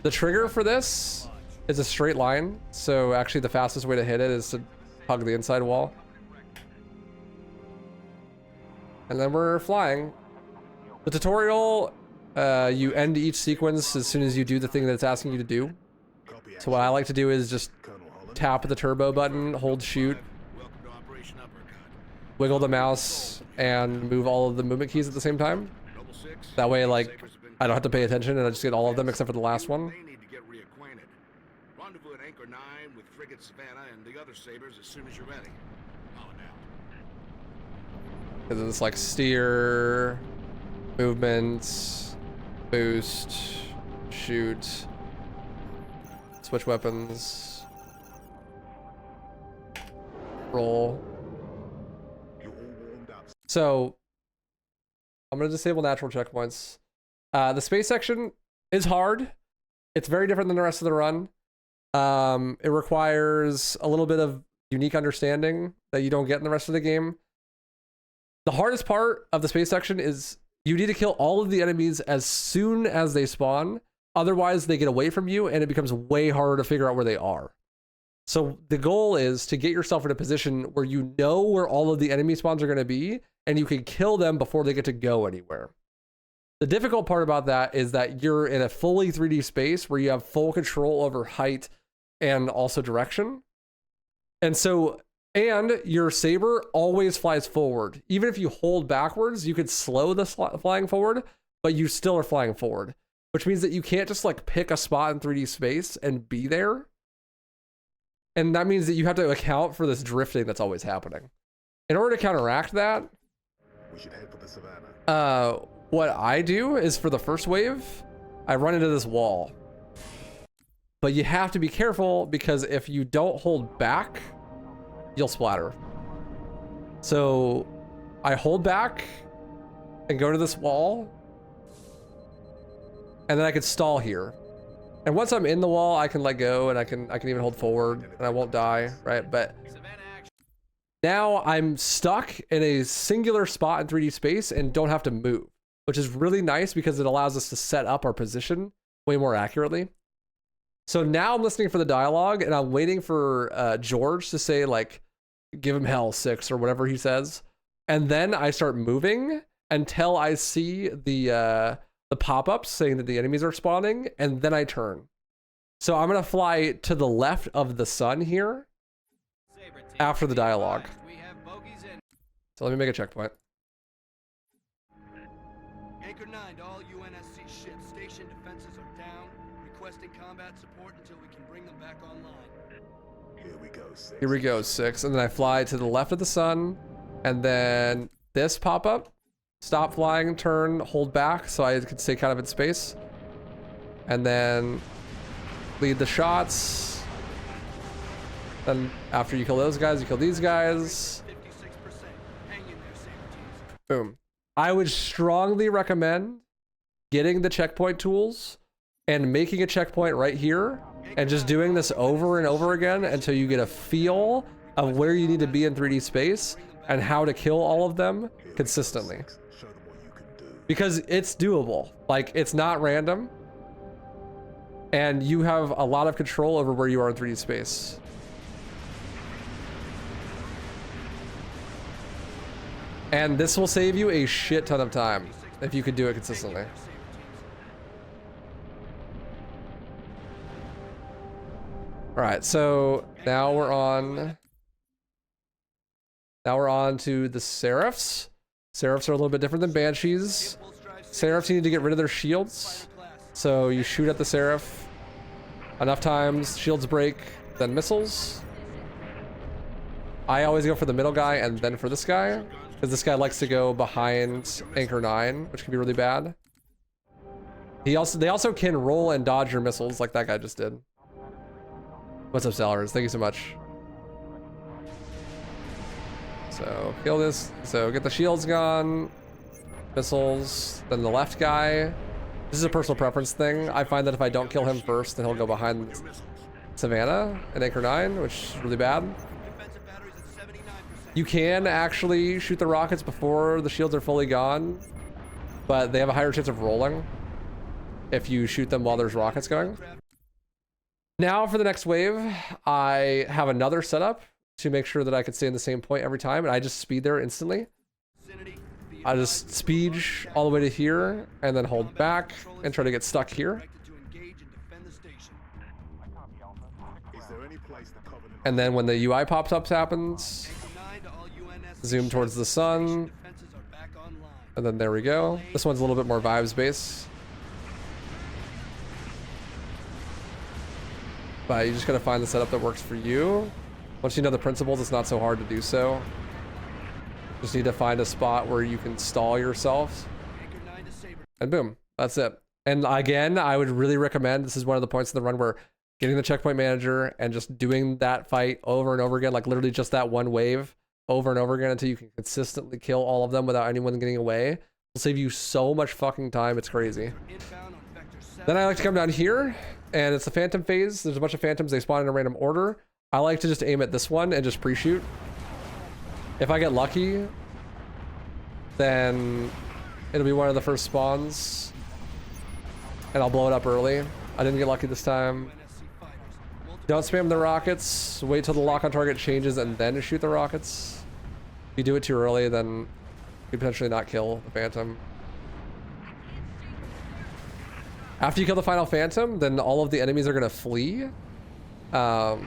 The trigger for this is a straight line. So actually the fastest way to hit it is to hug the inside wall. And then we're flying. The tutorial, you end each sequence as soon as you do the thing that it's asking you to do. So what I like to do is just tap the turbo button, hold shoot, wiggle the mouse, and move all of the movement keys at the same time. That way, like, I don't have to pay attention and I just get all of them except for the last one. Rendezvous at Anchor 9 with Frigate Savannah and the other Sabres as soon as you're ready. Oh, now. Because it's like steer, movement, boost, shoot, switch weapons, roll. So I'm going to disable natural checkpoints. The space section is hard. It's very different than the rest of the run. It requires a little bit of unique understanding that you don't get in the rest of the game. The hardest part of the space section is you need to kill all of the enemies as soon as they spawn. Otherwise, they get away from you and it becomes way harder to figure out where they are. So the goal is to get yourself in a position where you know where all of the enemy spawns are going to be and you can kill them before they get to go anywhere. The difficult part about that is that you're in a fully 3D space where you have full control over height and also direction. And your saber always flies forward. Even if you hold backwards, you could slow the flying forward, but you still are flying forward, which means that you can't just like pick a spot in 3D space and be there. And that means that you have to account for this drifting that's always happening. In order to counteract that, we should head for the savannah. What I do is for the first wave, I run into this wall. But you have to be careful because if you don't hold back, you'll splatter. So I hold back and go to this wall. And then I can stall here. And once I'm in the wall, I can let go and I can even hold forward and I won't die, right? But now I'm stuck in a singular spot in 3D space and don't have to move, which is really nice because it allows us to set up our position way more accurately. So now I'm listening for the dialogue and I'm waiting for George to say like, give him hell 6 or whatever he says. And then I start moving until I see the pop-ups saying that the enemies are spawning, and then I turn. So I'm gonna fly to the left of the sun here after the dialogue. So let me make a checkpoint. Anchor 9 to all UNSC ships. Station defenses are down. Requesting combat support until we can bring them back online. Here we go, 6. Here we go, 6. And then I fly to the left of the sun, and then this pop-up. Stop flying, turn, hold back so I can stay kind of in space. And then lead the shots. Then after you kill those guys, you kill these guys. 56%. Hang in there, Saber teams. Boom. I would strongly recommend getting the checkpoint tools and making a checkpoint right here and just doing this over and over again until you get a feel of where you need to be in 3D space and how to kill all of them consistently. Because it's doable. Like, it's not random. And you have a lot of control over where you are in 3D space. And this will save you a shit ton of time if you could do it consistently. All right, so now we're on to the Seraphs. Seraphs are a little bit different than Banshees. Seraphs need to get rid of their shields. So you shoot at the Seraph enough times, shields break, then missiles. I always go for the middle guy and then for this guy, because this guy likes to go behind Anchor 9, which can be really bad. They also can roll and dodge your missiles like that guy just did. What's up, Sellers? Thank you so much. So kill this. So get the shields gone. Missiles. Then the left guy. This is a personal preference thing. I find that if I don't kill him first, then he'll go behind Savannah and Anchor 9, which is really bad. You can actually shoot the rockets before the shields are fully gone, but they have a higher chance of rolling if you shoot them while there's rockets going. Now for the next wave, I have another setup to make sure that I can stay in the same point every time, and I just speed there instantly. I just speed all the way to here and then hold back and try to get stuck here. And then when the UI pops up happens, zoom towards the sun, and then there we go. This one's a little bit more vibes based. But you just gotta find the setup that works for you. Once you know the principles, it's not so hard to do so. Just need to find a spot where you can stall yourself. And boom, that's it. And again, I would really recommend, this is one of the points in the run where getting the checkpoint manager and just doing that fight over and over again, like literally just that one wave over and over again until you can consistently kill all of them without anyone getting away, will save you so much fucking time. It's crazy. Then I like to come down here, and it's the Phantom phase. There's a bunch of Phantoms. They spawn in a random order. I like to just aim at this one and just pre-shoot. If I get lucky, then it'll be one of the first spawns, and I'll blow it up early. I didn't get lucky this time. Don't spam the rockets. Wait till the lock on target changes and then shoot the rockets. If you do it too early, then you could potentially not kill the Phantom. After you kill the final Phantom, then all of the enemies are going to flee. But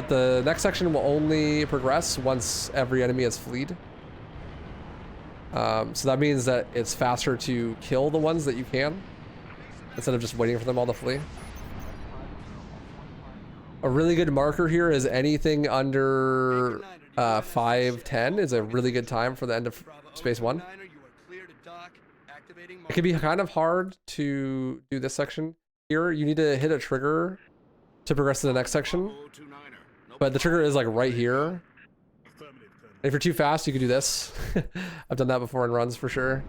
the next section will only progress once every enemy has fleed. So that means that it's faster to kill the ones that you can, instead of just waiting for them all to flee. A really good marker here is anything under 5:10 is a really good time for the end of Space 1. It can be kind of hard to do this section here. You need to hit a trigger to progress to the next section, but the trigger is like right here. If you're too fast, you can do this. I've done that before in runs for sure.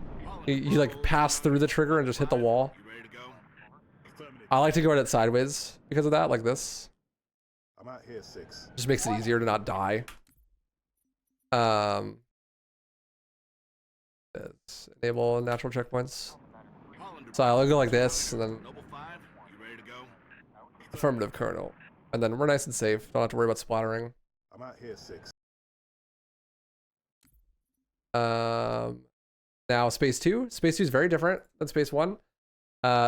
You like pass through the trigger and just hit the wall. I like to go at it sideways because of that, like this. I'm out here 6. Just makes it easier to not die. Let's enable natural checkpoints. So I'll go like this, and then affirmative kernel, and then we're nice and safe. Don't have to worry about splattering. I'm out here 6. Now Space 2. Space 2 is very different than Space 1.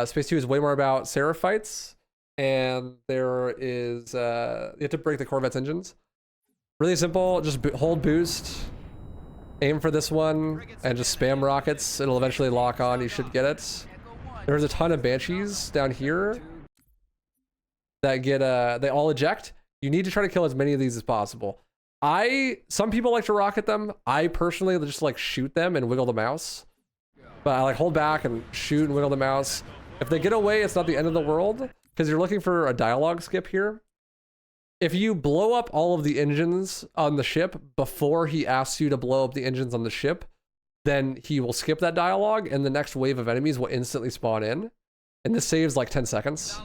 Space 2 is way more about Seraph fights, and there is you have to break the Corvette's engines. Really simple. Just hold boost, aim for this one, and just spam rockets. It'll eventually lock on. You should get it. There's a ton of Banshees down here that get they all eject. You need to try to kill as many of these as possible. Some people like to rocket them. I personally just like shoot them and wiggle the mouse. But I like hold back and shoot and wiggle the mouse. If they get away, it's not the end of the world, because you're looking for a dialogue skip here. If you blow up all of the engines on the ship before he asks you to blow up the engines on the ship, then he will skip that dialogue and the next wave of enemies will instantly spawn in. And this saves like 10 seconds.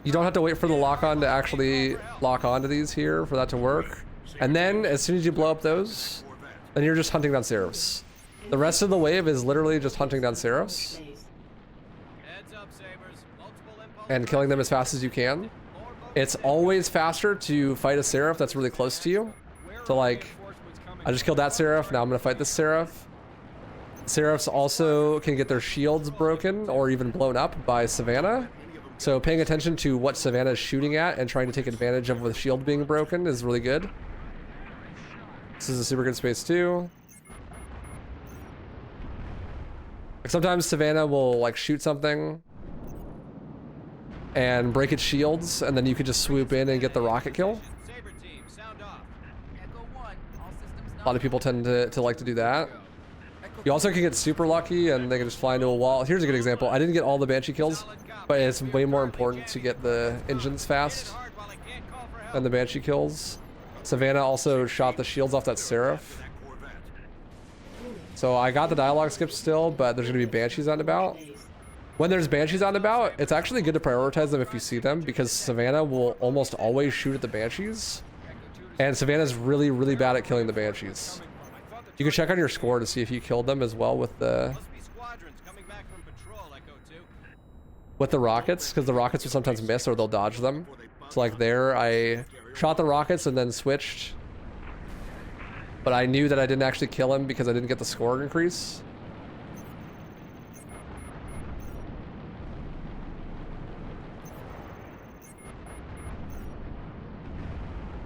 You don't have to wait for the lock-on to actually lock onto these here for that to work. And then as soon as you blow up those, then you're just hunting down Seraphs. The rest of the wave is literally just hunting down Seraphs and killing them as fast as you can. It's always faster to fight a Seraph that's really close to you. So like, I just killed that Seraph, now I'm gonna fight this Seraph. Seraphs also can get their shields broken or even blown up by Savannah. So paying attention to what Savannah is shooting at and trying to take advantage of the shield being broken is really good. This is a super good Space 2. Like sometimes Savannah will like shoot something and break its shields, and then you could just swoop in and get the rocket kill. A lot of people tend to like to do that. You also can get super lucky and they can just fly into a wall. Here's a good example. I didn't get all the Banshee kills, but it's way more important to get the engines fast than the Banshee kills. Savannah also shot the shields off that Seraph. So I got the dialogue skip still, but there's going to be Banshees on about. When there's Banshees on about, it's actually good to prioritize them if you see them, because Savannah will almost always shoot at the Banshees. And Savannah's really, really bad at killing the Banshees. You can check on your score to see if you killed them as well with the rockets, because the rockets will sometimes miss or they'll dodge them. So like there, I shot the rockets and then switched, but I knew that I didn't actually kill him because I didn't get the score increase.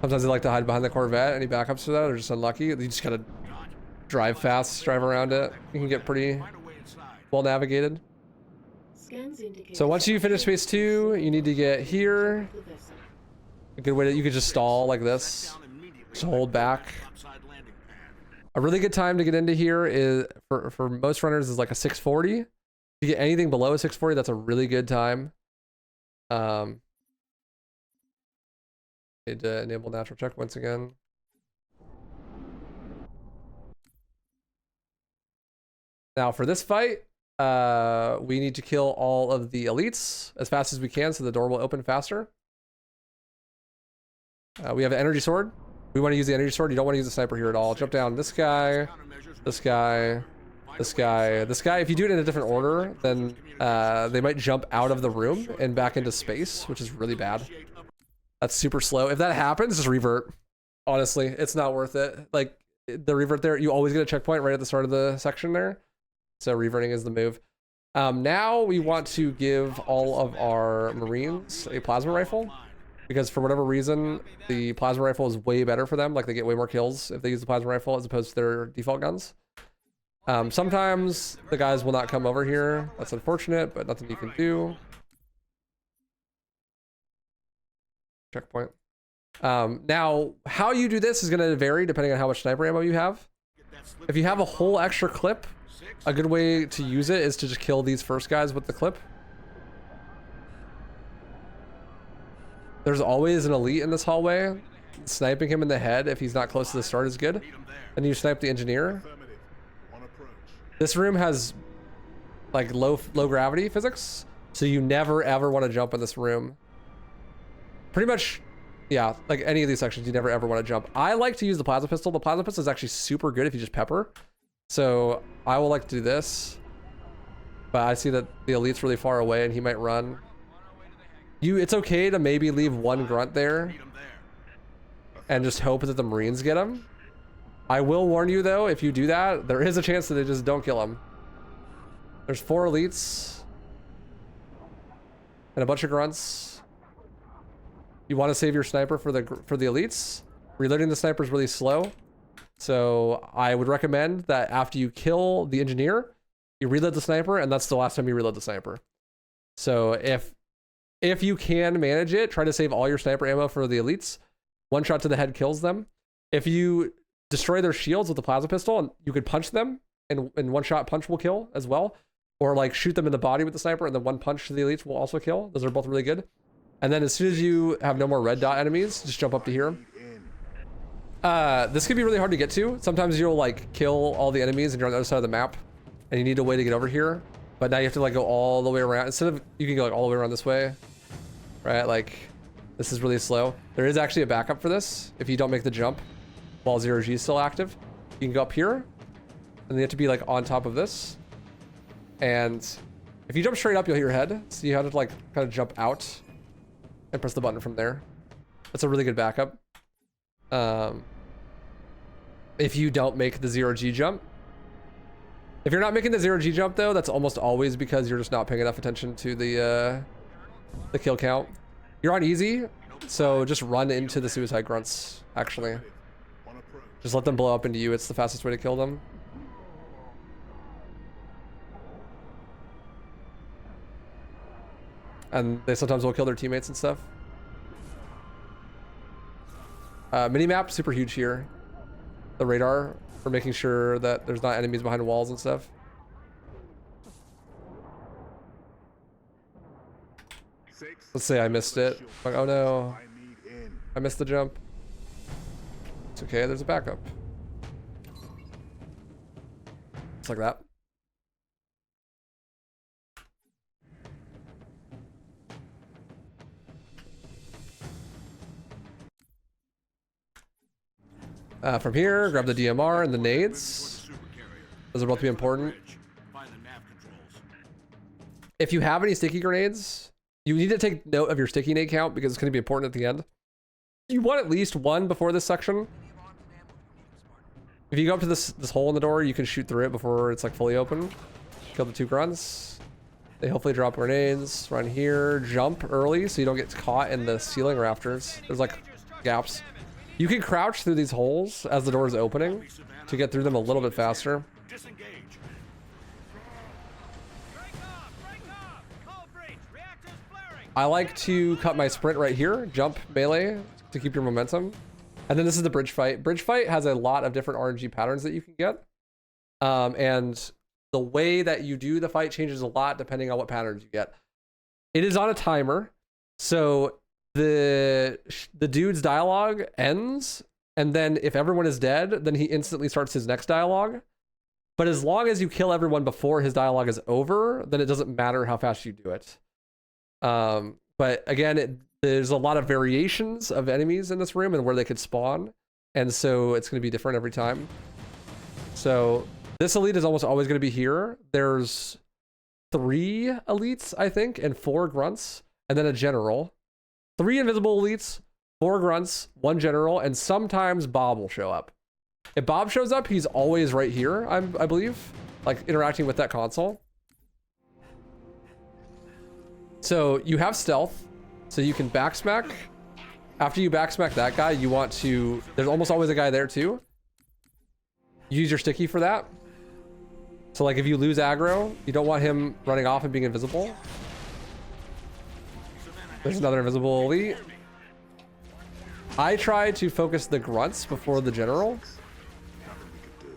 Sometimes they like to hide behind the Corvette. Any backups for that are just unlucky. You just gotta drive fast, drive around it. You can get pretty well navigated. So once you finish Space 2, you need to get here. A good way to, you could just stall like this. Just hold back. A really good time to get into here is, for most runners, is like a 640. If you get anything below a 640, that's a really good time. Need to enable natural check once again. Now for this fight, We need to kill all of the elites as fast as we can so the door will open faster. We have an energy sword. We want to use the energy sword. You don't want to use the sniper here at all. Jump down this guy, this guy, this guy, this guy. If you do it in a different order, then they might jump out of the room and back into space, which is really bad. That's super slow. If that happens, just revert. Honestly, it's not worth it. Like the revert there, you always get a checkpoint right at the start of the section there. So reverting is the move. Now we want to give all of our Marines a plasma rifle, because for whatever reason, the plasma rifle is way better for them. Like they get way more kills if they use the plasma rifle as opposed to their default guns. Sometimes the guys will not come over here. That's unfortunate, but nothing you can do. Checkpoint. Now, how you do this is going to vary depending on how much sniper ammo you have. If you have a whole extra clip, a good way to use it is to just kill these first guys with the clip. There's always an elite in this hallway. Sniping him in the head if he's not close to the start is good. And you snipe the engineer. This room has like low gravity physics, so you never ever want to jump in this room. Pretty much, yeah, like any of these sections, you never ever want to jump. I like to use the plasma pistol. The plasma pistol is actually super good if you just pepper. So I will like to do this, but I see that the elite's really far away and he might run. It's okay to maybe leave one grunt there and just hope that the Marines get him. I will warn you though, if you do that, there is a chance that they just don't kill him. There's 4 elites and a bunch of grunts. You want to save your sniper for the elites. Reloading the sniper is really slow. So I would recommend that after you kill the engineer, you reload the sniper, and that's the last time you reload the sniper. So if you can manage it, try to save all your sniper ammo for the elites. One shot to the head kills them. If you destroy their shields with the plasma pistol, and you could punch them, and one shot punch will kill as well. Or like shoot them in the body with the sniper, and then one punch to the elites will also kill. Those are both really good. And then as soon as you have no more red dot enemies, just jump up to here. This could be really hard to get to. Sometimes you'll like kill all the enemies and you're on the other side of the map and you need a way to get over here. But now you have to like go all the way around. Instead of, you can go like all the way around this way, right? Like this is really slow. There is actually a backup for this. If you don't make the jump while 0G is still active, you can go up here and you have to be like on top of this. And if you jump straight up, you'll hit your head. So you have to like kind of jump out and press the button from there. That's a really good backup. If you don't make the 0G jump. If you're not making the 0G jump though, that's almost always because you're just not paying enough attention to the kill count. You're on easy, so just run into the suicide grunts, actually. Just let them blow up into you. It's the fastest way to kill them. And they sometimes will kill their teammates and stuff. Minimap, super huge here. The radar for making sure that there's not enemies behind walls and stuff. Let's say I missed it. Like, oh no, I missed the jump. It's okay, there's a backup. Just like that. From here, grab the DMR and the nades. Those are both be important. If you have any sticky grenades, you need to take note of your sticky nade count because it's going to be important at the end. You want at least one before this section. If you go up to this hole in the door, you can shoot through it before it's like fully open. Kill the 2 grunts. They hopefully drop grenades. Run here, jump early so you don't get caught in the ceiling rafters. There's like gaps. You can crouch through these holes as the door is opening to get through them a little bit faster. I like to cut my sprint right here, jump melee to keep your momentum. And then this is the bridge fight. Bridge fight has a lot of different RNG patterns that you can get. And the way that you do the fight changes a lot depending on what patterns you get. It is on a timer. So the dude's dialogue ends, and then if everyone is dead, then he instantly starts his next dialogue. But as long as you kill everyone before his dialogue is over, then it doesn't matter how fast you do it. But again, there's a lot of variations of enemies in this room and where they could spawn. And so it's going to be different every time. So this elite is almost always going to be here. There's 3 elites, I think, and 4 grunts, and then a general. 3 invisible elites, 4 grunts, 1 general, and sometimes Bob will show up. If Bob shows up, he's always right here, I believe, like interacting with that console. So you have stealth, so you can backsmack. After you backsmack that guy, you want to, there's almost always a guy there too. Use your sticky for that. So like if you lose aggro, you don't want him running off and being invisible. There's another invisible elite. I try to focus the grunts before the general.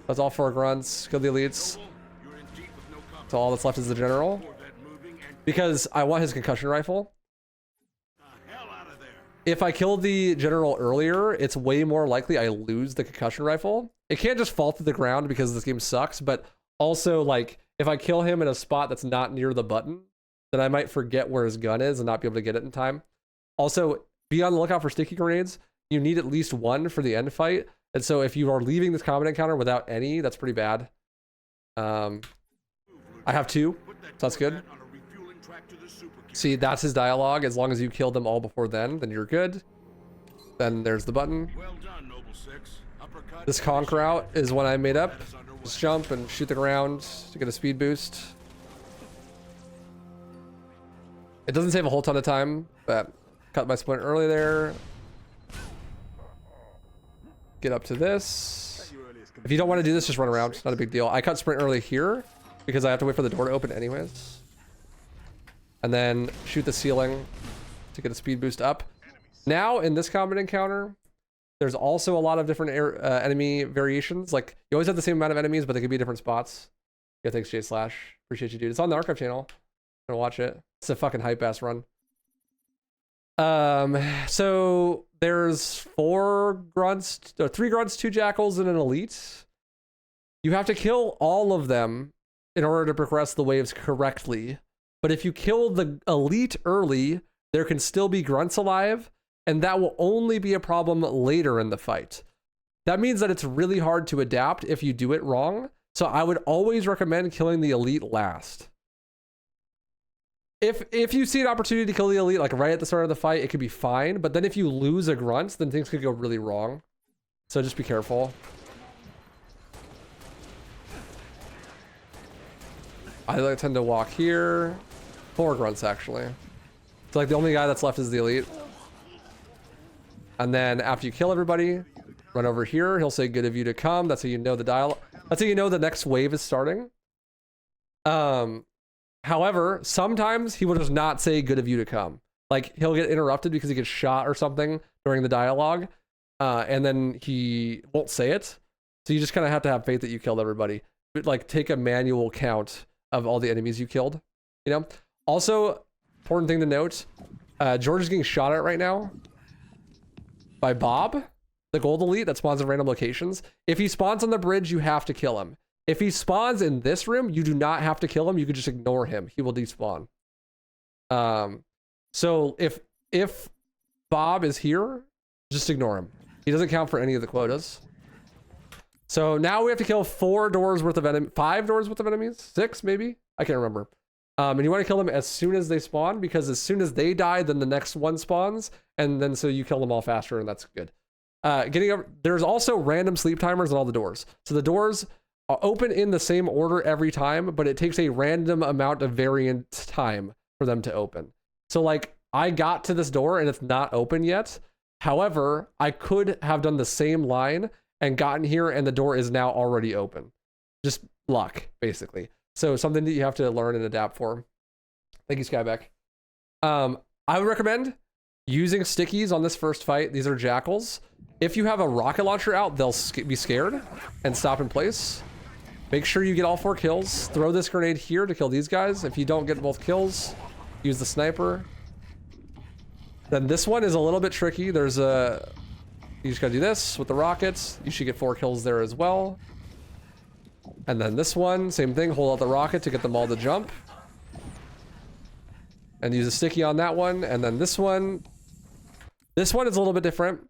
That's all 4 grunts. Kill the elites. So all that's left is the general. Because I want his concussion rifle. If I kill the general earlier, it's way more likely I lose the concussion rifle. It can't just fall to the ground because this game sucks, but also like if I kill him in a spot that's not near the button, then I might forget where his gun is and not be able to get it in time. Also, be on the lookout for sticky grenades. You need at least 1 for the end fight. And so if you are leaving this combat encounter without any, that's pretty bad. I have 2, so that's good. See, that's his dialogue. As long as you kill them all before then you're good. Then there's the button. This conk route is one I made up. Just jump and shoot the ground to get a speed boost. It doesn't save a whole ton of time, but cut my sprint early there. Get up to this. If you don't want to do this, just run around. It's not a big deal. I cut sprint early here because I have to wait for the door to open anyways. And then shoot the ceiling to get a speed boost up. Now in this combat encounter, there's also a lot of different enemy variations. Like you always have the same amount of enemies, but they could be different spots. Yeah, thanks J Slash. Appreciate you, dude. It's on the archive channel. Gonna watch it. It's a fucking hype ass run. So there's 4 grunts, or 3 grunts, 2 jackals, and an elite. You have to kill all of them in order to progress the waves correctly. But if you kill the elite early, there can still be grunts alive, and that will only be a problem later in the fight. That means that it's really hard to adapt if you do it wrong. So I would always recommend killing the elite last. If you see an opportunity to kill the elite, like right at the start of the fight, it could be fine. But then if you lose a grunt, then things could go really wrong. So just be careful. I tend to walk here. 4 grunts, actually. So like the only guy that's left is the elite. And then after you kill everybody, run over here. He'll say, good of you to come. That's how you know the dialogue. That's how you know the next wave is starting. However, sometimes he will just not say good of you to come. Like he'll get interrupted because he gets shot or something during the dialogue. And then he won't say it. So you just kind of have to have faith that you killed everybody. But like take a manual count of all the enemies you killed, you know? Also, important thing to note, George is getting shot at right now by Bob, the gold elite that spawns in random locations. If he spawns on the bridge, you have to kill him. If he spawns in this room, you do not have to kill him. You can just ignore him. He will despawn. So if Bob is here, just ignore him. He doesn't count for any of the quotas. So now we have to kill 4 doors worth of enemies, 5 doors worth of enemies, 6 maybe? I can't remember. And you want to kill them as soon as they spawn, because as soon as they die, then the next one spawns, and then so you kill them all faster, and that's good. There's also random sleep timers on all the doors. So the doors are open in the same order every time, but it takes a random amount of variant time for them to open. So like I got to this door and it's not open yet. However, I could have done the same line and gotten here and the door is now already open. Just luck, basically. So something that you have to learn and adapt for. Thank you, Skybeck. I would recommend using stickies on this first fight. These are jackals. If you have a rocket launcher out, they'll be scared and stop in place. Make sure you get all 4 kills. Throw this grenade here to kill these guys. If you don't get both kills, use the sniper. Then this one is a little bit tricky. You just gotta do this with the rockets. You should get 4 kills there as well. And then this one, same thing, hold out the rocket to get them all to jump. And use a sticky on that one. And then this one is a little bit different.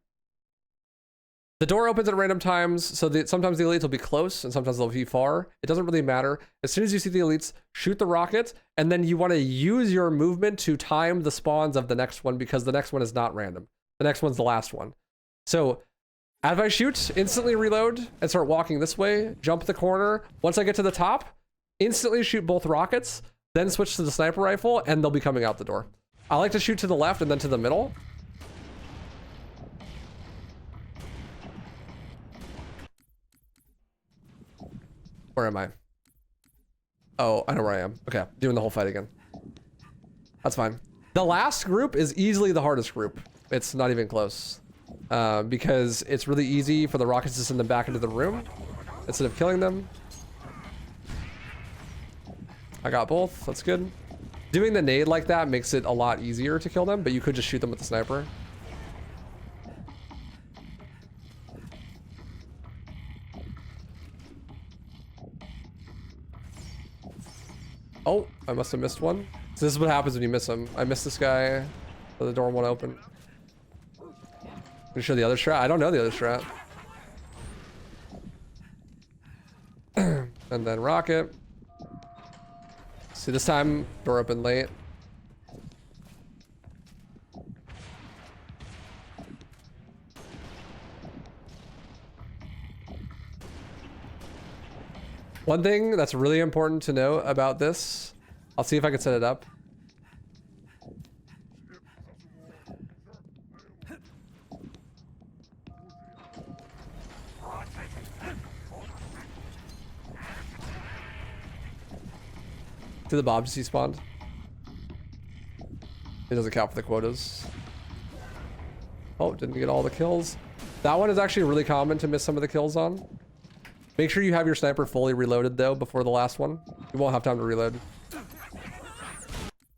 The door opens at random times, so that sometimes the elites will be close and sometimes they'll be far. It doesn't really matter. As soon as you see the elites, shoot the rocket, and then you want to use your movement to time the spawns of the next one because the next one is not random. The next one's the last one. So as I shoot, instantly reload and start walking this way, jump the corner. Once I get to the top, instantly shoot both rockets, then switch to the sniper rifle, and they'll be coming out the door. I like to shoot to the left and then to the middle. Where am I? Oh, I know where I am. Okay, doing the whole fight again. That's fine. The last group is easily the hardest group. It's not even close. Because it's really easy for the rockets to send them back into the room instead of killing them. I got both. That's good. Doing the nade like that makes it a lot easier to kill them, but you could just shoot them with the sniper. Oh, I must have missed one. So this is what happens when you miss them. I missed this guy, but the door won't open. Can you show the other strat? I don't know the other strat. And then rocket. See, this time, door open late. One thing that's really important to know about this, I'll see if I can set it up. To the Bob he spawned. It doesn't count for the quotas. Oh, didn't get all the kills. That one is actually really common to miss some of the kills on. Make sure you have your sniper fully reloaded though before the last one. You won't have time to reload.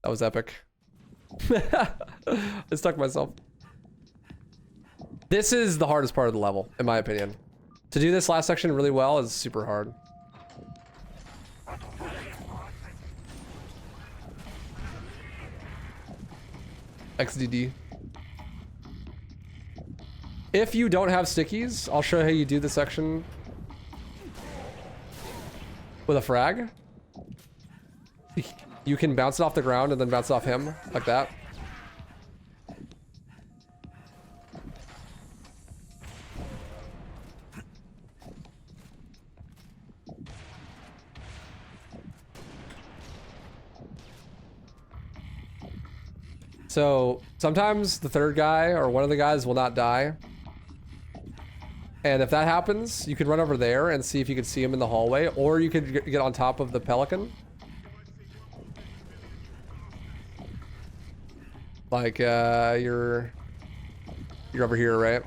That was epic. I stuck myself. This is the hardest part of the level, in my opinion. To do this last section really well is super hard. XDD. If you don't have stickies, I'll show you how you do the section with a frag. You can bounce it off the ground and then bounce it off him like that. So sometimes the third guy or one of the guys will not die. And if that happens, you can run over there and see if you can see him in the hallway, or you could get on top of the pelican. Like you're over here, right?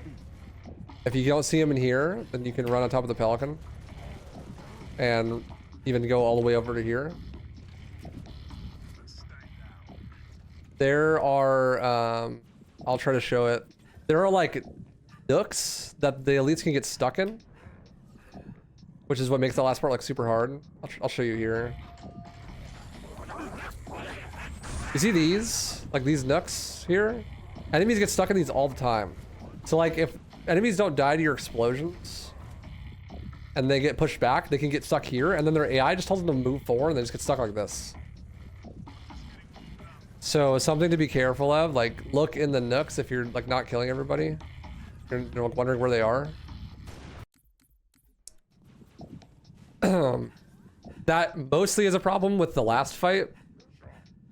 If you don't see him in here, then you can run on top of the pelican and even go all the way over to here. There are, I'll try to show it. There are like nooks that the elites can get stuck in, which is what makes the last part like super hard. I'll show you here. You see these? Like these nooks here? Enemies get stuck in these all the time. So like if enemies don't die to your explosions and they get pushed back, they can get stuck here, and then their AI just tells them to move forward and they just get stuck like this. So something to be careful of, like look in the nooks if you're like not killing everybody. You're wondering where they are. That mostly is a problem with the last fight,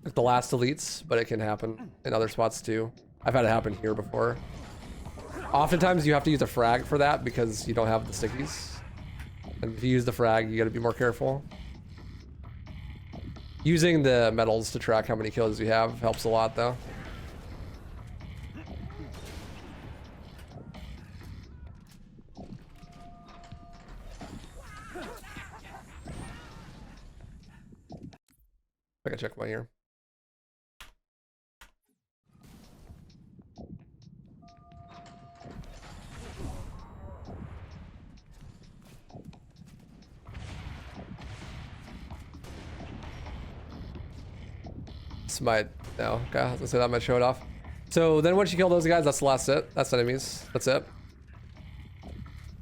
with the last elites, but it can happen in other spots too. I've had it happen here before. Oftentimes you have to use a frag for that because you don't have the stickies. And if you use the frag, you gotta be more careful. Using the medals to track how many kills you have helps a lot though. I can check my ear. This might, no, okay, I was gonna say that might show it off. So then once you kill those guys, that's the last hit. That's enemies, that's it.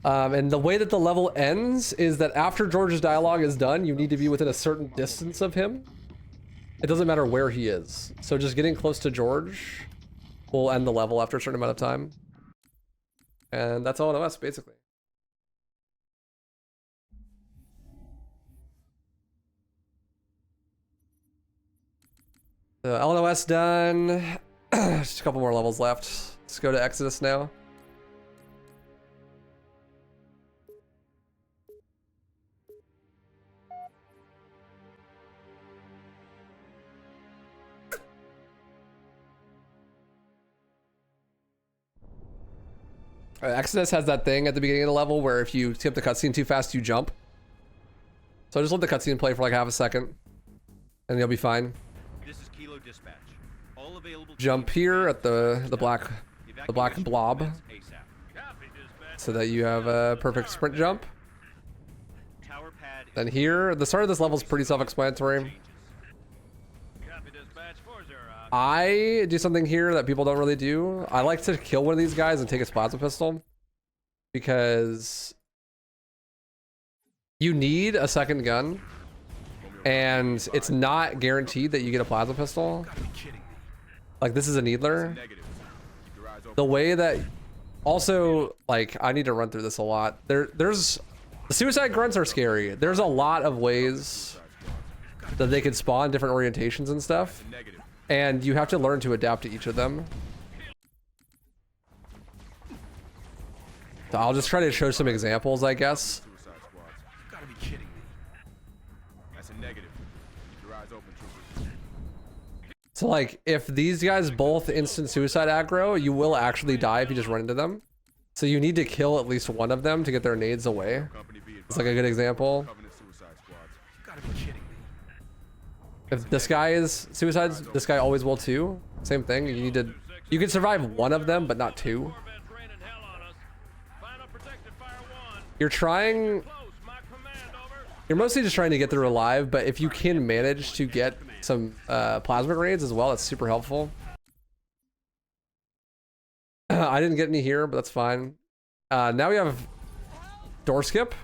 And the way that the level ends is that after George's dialogue is done, you need to be within a certain distance of him. It doesn't matter where he is. So just getting close to George will end the level after a certain amount of time. And that's all OS basically. So LNOS done. Just a couple more levels left. Let's go to Exodus now. Exodus has that thing at the beginning of the level where if you skip the cutscene too fast, you jump. So just let the cutscene play for like half a second, and you'll be fine. This is Kilo Dispatch. All available Jump here at the black blob, so that you have a perfect sprint jump. Then here, the start of this level is pretty self-explanatory. I do something here that people don't really do. I like to kill one of these guys and take his plasma pistol, because you need a second gun, and it's not guaranteed that you get a plasma pistol. Like, this is a needler. The way that, also, like, I need to run through this a lot. There's the suicide grunts are scary. There's a lot of ways that they can spawn different orientations and stuff, and you have to learn to adapt to each of them. So I'll just try to show some examples, I guess. Gotta be kidding me. That's a negative. Keep your eyes open, troopers. So like, if these guys both instant suicide aggro, you will actually die if you just run into them. So you need to kill at least one of them to get their nades away. It's like a good example. Gotta be kidding me. If this guy is suicides, this guy always will too. Same thing. You can survive one of them, but not two. You're mostly just trying to get through alive, but if you can manage to get some plasma grenades as well, that's super helpful. I didn't get any here, but that's fine. Now we have door skip.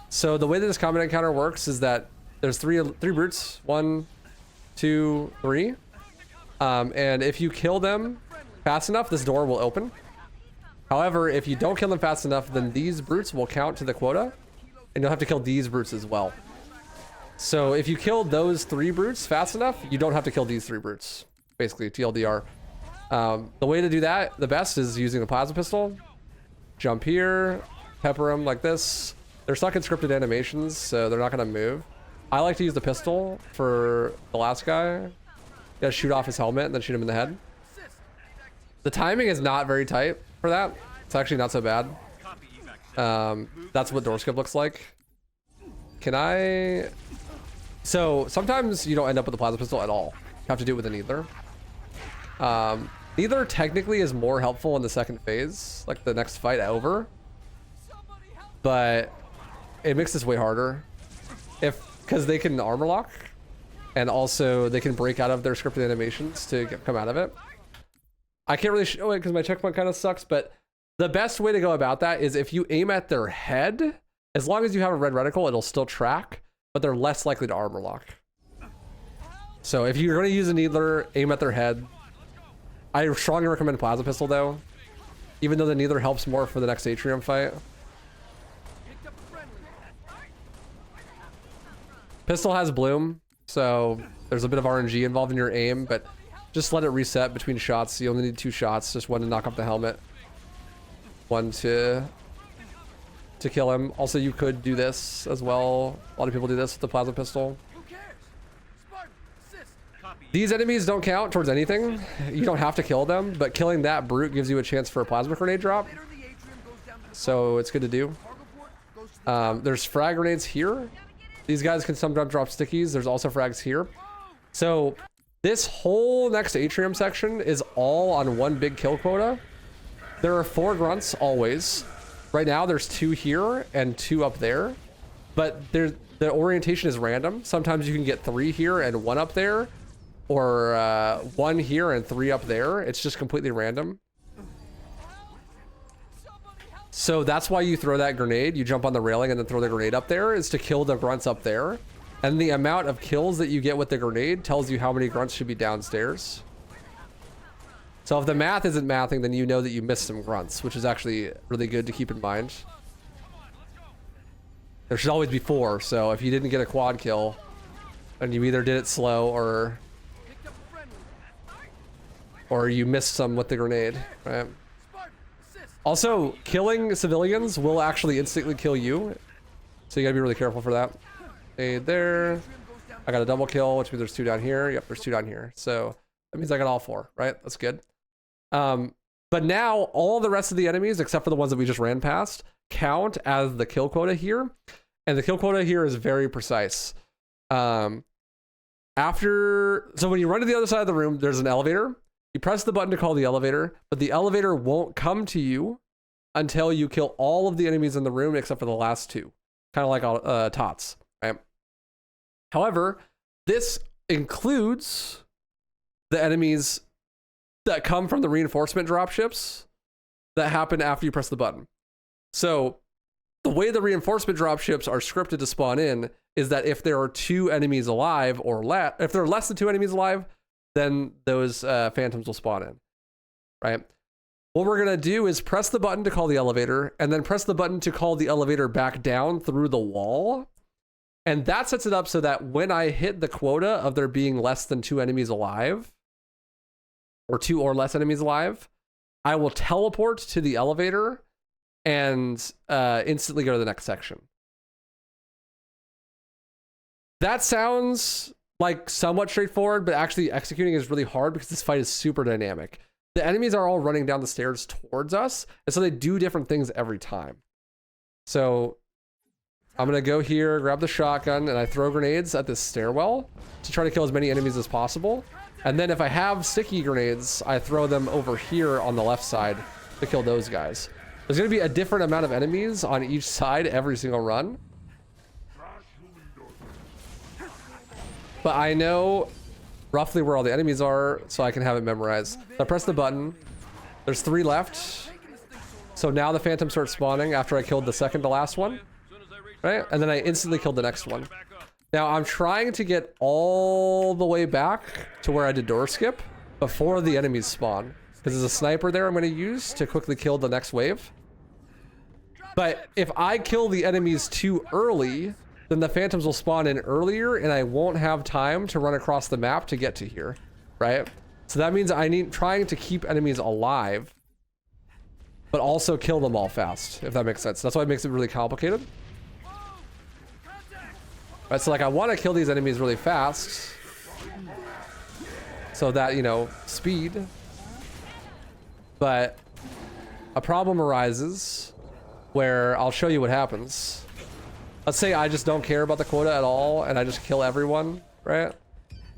So the way that this combat encounter works is that there's three brutes. 1, 2, 3. And if you kill them fast enough, this door will open. However, if you don't kill them fast enough, then these brutes will count to the quota, and you'll have to kill these brutes as well. So if you kill those 3 brutes fast enough, you don't have to kill these 3 brutes. Basically, TLDR. The way to do that, the best, is using a plasma pistol. Jump here, pepper them like this. They're stuck in scripted animations, so they're not going to move. I like to use the pistol for the last guy. You gotta shoot off his helmet and then shoot him in the head. The timing is not very tight for that. It's actually not so bad. That's what door skip looks like. So sometimes you don't end up with a plasma pistol at all. You have to do it with a needler. Needler technically is more helpful in the second phase, like the next fight over, but it makes this way harder because they can armor lock, and also they can break out of their scripted animations to come out of it. I can't really show it because my checkpoint kind of sucks, but the best way to go about that is if you aim at their head, as long as you have a red reticle, it'll still track, but they're less likely to armor lock. So if you're going to use a needler, aim at their head. I strongly recommend plasma pistol though, even though the needler helps more for the next atrium fight. Pistol has bloom, so there's a bit of RNG involved in your aim, but just let it reset between shots. You only need 2 shots, just 1 to knock off the helmet, 1 to kill him. Also, you could do this as well. A lot of people do this with the plasma pistol. These enemies don't count towards anything. You don't have to kill them, but killing that brute gives you a chance for a plasma grenade drop. So it's good to do. There's frag grenades here. These guys can sometimes drop stickies. There's also frags here. So this whole next atrium section is all on 1 big kill quota. There are 4 grunts always. Right now there's 2 here and 2 up there, but the orientation is random. Sometimes you can get 3 here and 1 up there. or 1 here and 3 up there. It's just completely random. So that's why you throw that grenade. You jump on the railing and then throw the grenade up there, is to kill the grunts up there. And the amount of kills that you get with the grenade tells you how many grunts should be downstairs. So if the math isn't mathing, then you know that you missed some grunts, which is actually really good to keep in mind. There should always be 4, so if you didn't get a quad kill, and you either did it slow or you missed some with the grenade, right? Also, killing civilians will actually instantly kill you, so you gotta be really careful for that. Hey, there. I got a double kill, which means there's 2 down here. Yep, there's 2 down here. So that means I got all 4, right? That's good. But now all the rest of the enemies, except for the ones that we just ran past, count as the kill quota here. And the kill quota here is very precise. So when you run to the other side of the room, there's an elevator. You press the button to call the elevator, but the elevator won't come to you until you kill all of the enemies in the room except for the last 2. Kind of like TOTS, right? However, this includes the enemies that come from the reinforcement dropships that happen after you press the button. So the way the reinforcement dropships are scripted to spawn in is that if there are 2 enemies alive or if there are less than 2 enemies alive, then those phantoms will spawn in, right? What we're gonna do is press the button to call the elevator and then press the button to call the elevator back down through the wall. And that sets it up so that when I hit the quota of there being less than 2 enemies alive, or 2 or less enemies alive, I will teleport to the elevator and instantly go to the next section. That sounds like somewhat straightforward, but actually executing is really hard because this fight is super dynamic. The enemies are all running down the stairs towards us, and so they do different things every time. So I'm gonna go here, grab the shotgun, and I throw grenades at this stairwell to try to kill as many enemies as possible. And then if I have sticky grenades, I throw them over here on the left side to kill those guys. There's gonna be a different amount of enemies on each side every single run. But I know roughly where all the enemies are, so I can have it memorized. So I press the button. There's 3 left. So now the phantom starts spawning after I killed the second to last one. Right? And then I instantly killed the next one. Now I'm trying to get all the way back to where I did door skip before the enemies spawn. Because there's a sniper there I'm going to use to quickly kill the next wave. But if I kill the enemies too early, then the phantoms will spawn in earlier and I won't have time to run across the map to get to here, right? So that means I need trying to keep enemies alive, but also kill them all fast, if that makes sense. That's why it makes it really complicated. Right, so like I want to kill these enemies really fast so that, you know, speed, but a problem arises where I'll show you what happens. Let's say I just don't care about the quota at all and I just kill everyone, right?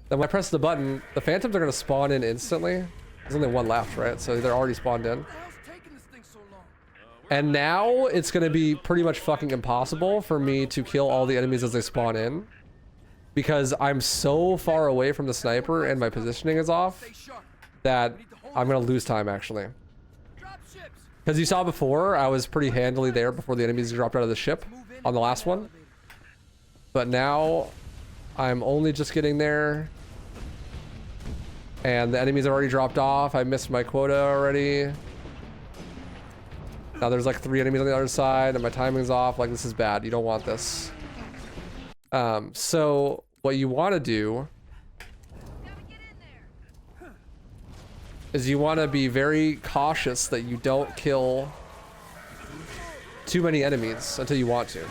Then when I press the button, the phantoms are going to spawn in instantly. There's only 1 left, right? So they're already spawned in. And now it's going to be pretty much fucking impossible for me to kill all the enemies as they spawn in, because I'm so far away from the sniper and my positioning is off that I'm going to lose time actually. Because you saw before, I was pretty handily there before the enemies dropped out of the ship on the last one. But now I'm only just getting there. And the enemies have already dropped off. I missed my quota already. Now there's like 3 enemies on the other side and my timing's off. Like, this is bad. You don't want this. So what you want to do is you want to be very cautious that you don't kill too many enemies until you want to.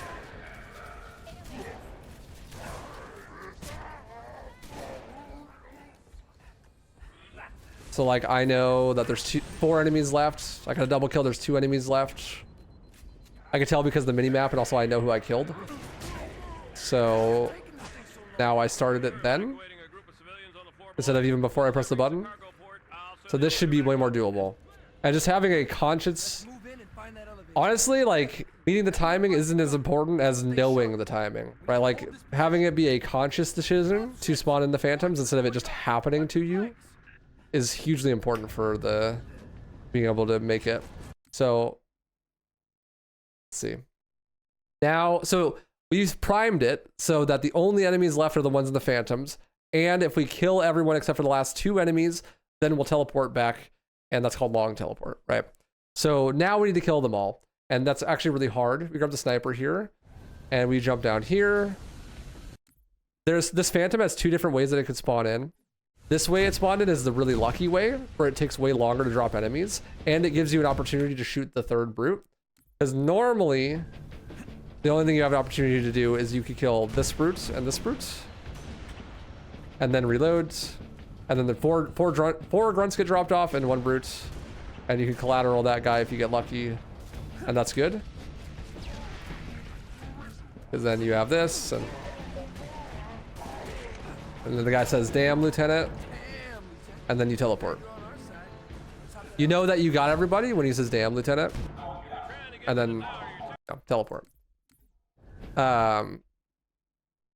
So like I know that there's 4 enemies left. I got a double kill, there's 2 enemies left. I can tell because of the mini map, and also I know who I killed. So now I started it then instead of even before I press the button. So this should be way more doable. And just having a conscience, honestly, like meaning the timing isn't as important as knowing the timing, right? Like having it be a conscious decision to spawn in the phantoms instead of it just happening to you is hugely important for the being able to make it. So let's see. Now, so we've primed it so that the only enemies left are the ones in the phantoms. And if we kill everyone except for the last 2 enemies, then we'll teleport back, and that's called long teleport, right? So now we need to kill them all, and that's actually really hard. We grab the sniper here, and we jump down here. This phantom has 2 different ways that it could spawn in. This way it spawned in is the really lucky way, where it takes way longer to drop enemies, and it gives you an opportunity to shoot the 3rd brute. Because normally, the only thing you have an opportunity to do is you could kill this brute and this brute, and then reload, and then the four grunts get dropped off and 1 brute, and you can collateral that guy if you get lucky, and that's good. Because then you have this, and then the guy says, "Damn, Lieutenant," and then you teleport. You know that you got everybody when he says, "Damn, Lieutenant," and then teleport.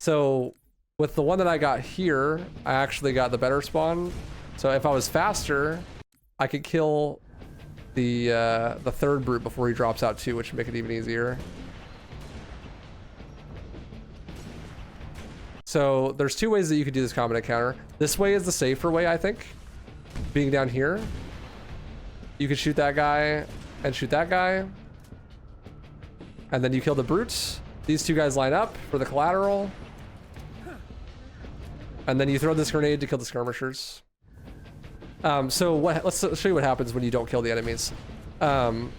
So with the one that I got here, I actually got the better spawn. So if I was faster, I could kill the 3rd brute before he drops out too, which would make it even easier. So there's 2 ways that you could do this combat encounter. This way is the safer way, I think. Being down here, you could shoot that guy and shoot that guy, and then you kill the brutes. These 2 guys line up for the collateral, and then you throw this grenade to kill the skirmishers. Let's show you what happens when you don't kill the enemies. The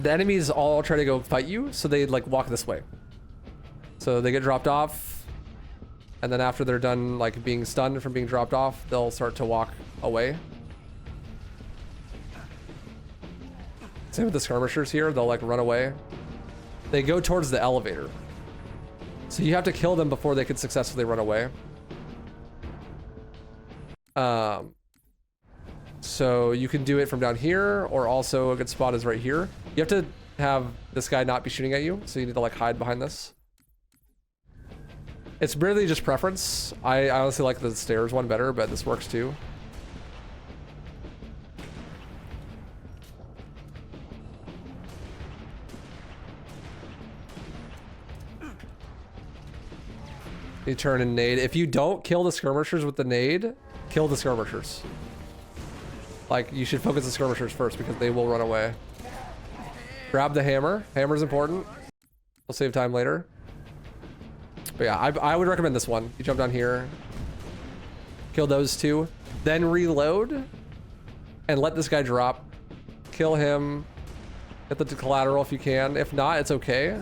enemies all try to go fight you, so they like walk this way. So they get dropped off, and then after they're done like being stunned from being dropped off, they'll start to walk away. Same with the skirmishers here, they'll like run away. They go towards the elevator. So you have to kill them before they can successfully run away. So you can do it from down here, or also a good spot is right here. You have to have this guy not be shooting at you, so you need to like hide behind this. It's really just preference. I honestly like the stairs one better, but this works too. You turn and nade. If you don't kill the skirmishers with the nade, kill the skirmishers. Like, you should focus the skirmishers first because they will run away. Grab the hammer. Hammer's important. We'll save time later. But yeah, I would recommend this one. You jump down here, kill those 2, then reload, and let this guy drop. Kill him. Get the collateral if you can. If not, it's okay.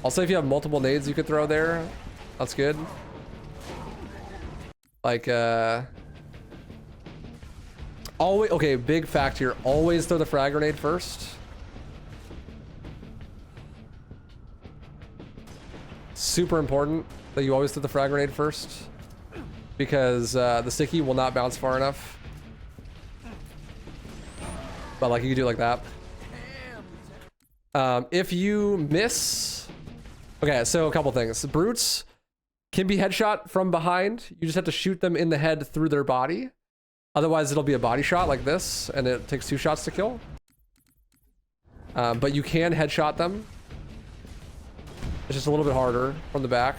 Also, if you have multiple nades you could throw there, that's good. Like, always, okay, big fact here, always throw the frag grenade first. Super important that you always throw the frag grenade first, because the sticky will not bounce far enough. But like, you can do it like that. If you miss... Okay, so a couple things. The brutes can be headshot from behind. You just have to shoot them in the head through their body. Otherwise, it'll be a body shot like this, and it takes 2 shots to kill. But you can headshot them. It's just a little bit harder from the back.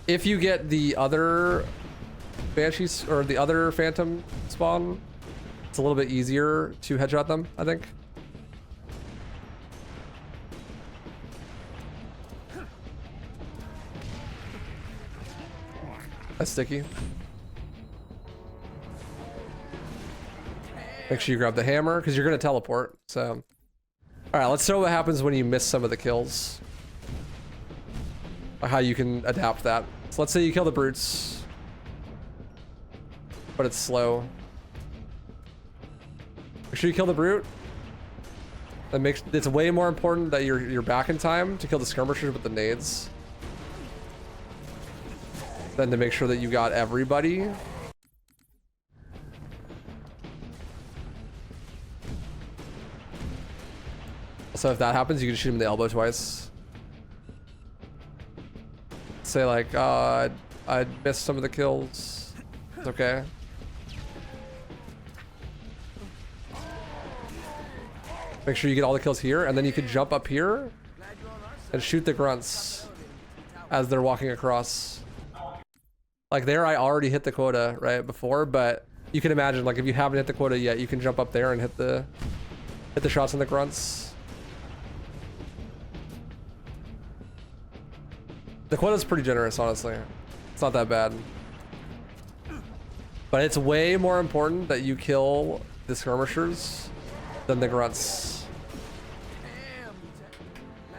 If you get the other banshees or the other phantom spawn, it's a little bit easier to headshot them, I think. That's sticky. Make sure you grab the hammer because you're going to teleport. So, all right, let's show what happens when you miss some of the kills. How you can adapt that. So let's say you kill the brutes, but it's slow. Make sure you kill the brute. That makes it's way more important that you're back in time to kill the skirmishers with the nades than to make sure that you got everybody. So if that happens, you can shoot him in the elbow twice. Say like, I missed some of the kills. It's okay. Make sure you get all the kills here, and then you can jump up here and shoot the grunts as they're walking across. Like there, I already hit the quota right before, but you can imagine like if you haven't hit the quota yet, you can jump up there and hit the shots on the grunts. The quota's pretty generous, honestly. It's not that bad. But it's way more important that you kill the skirmishers than the grunts.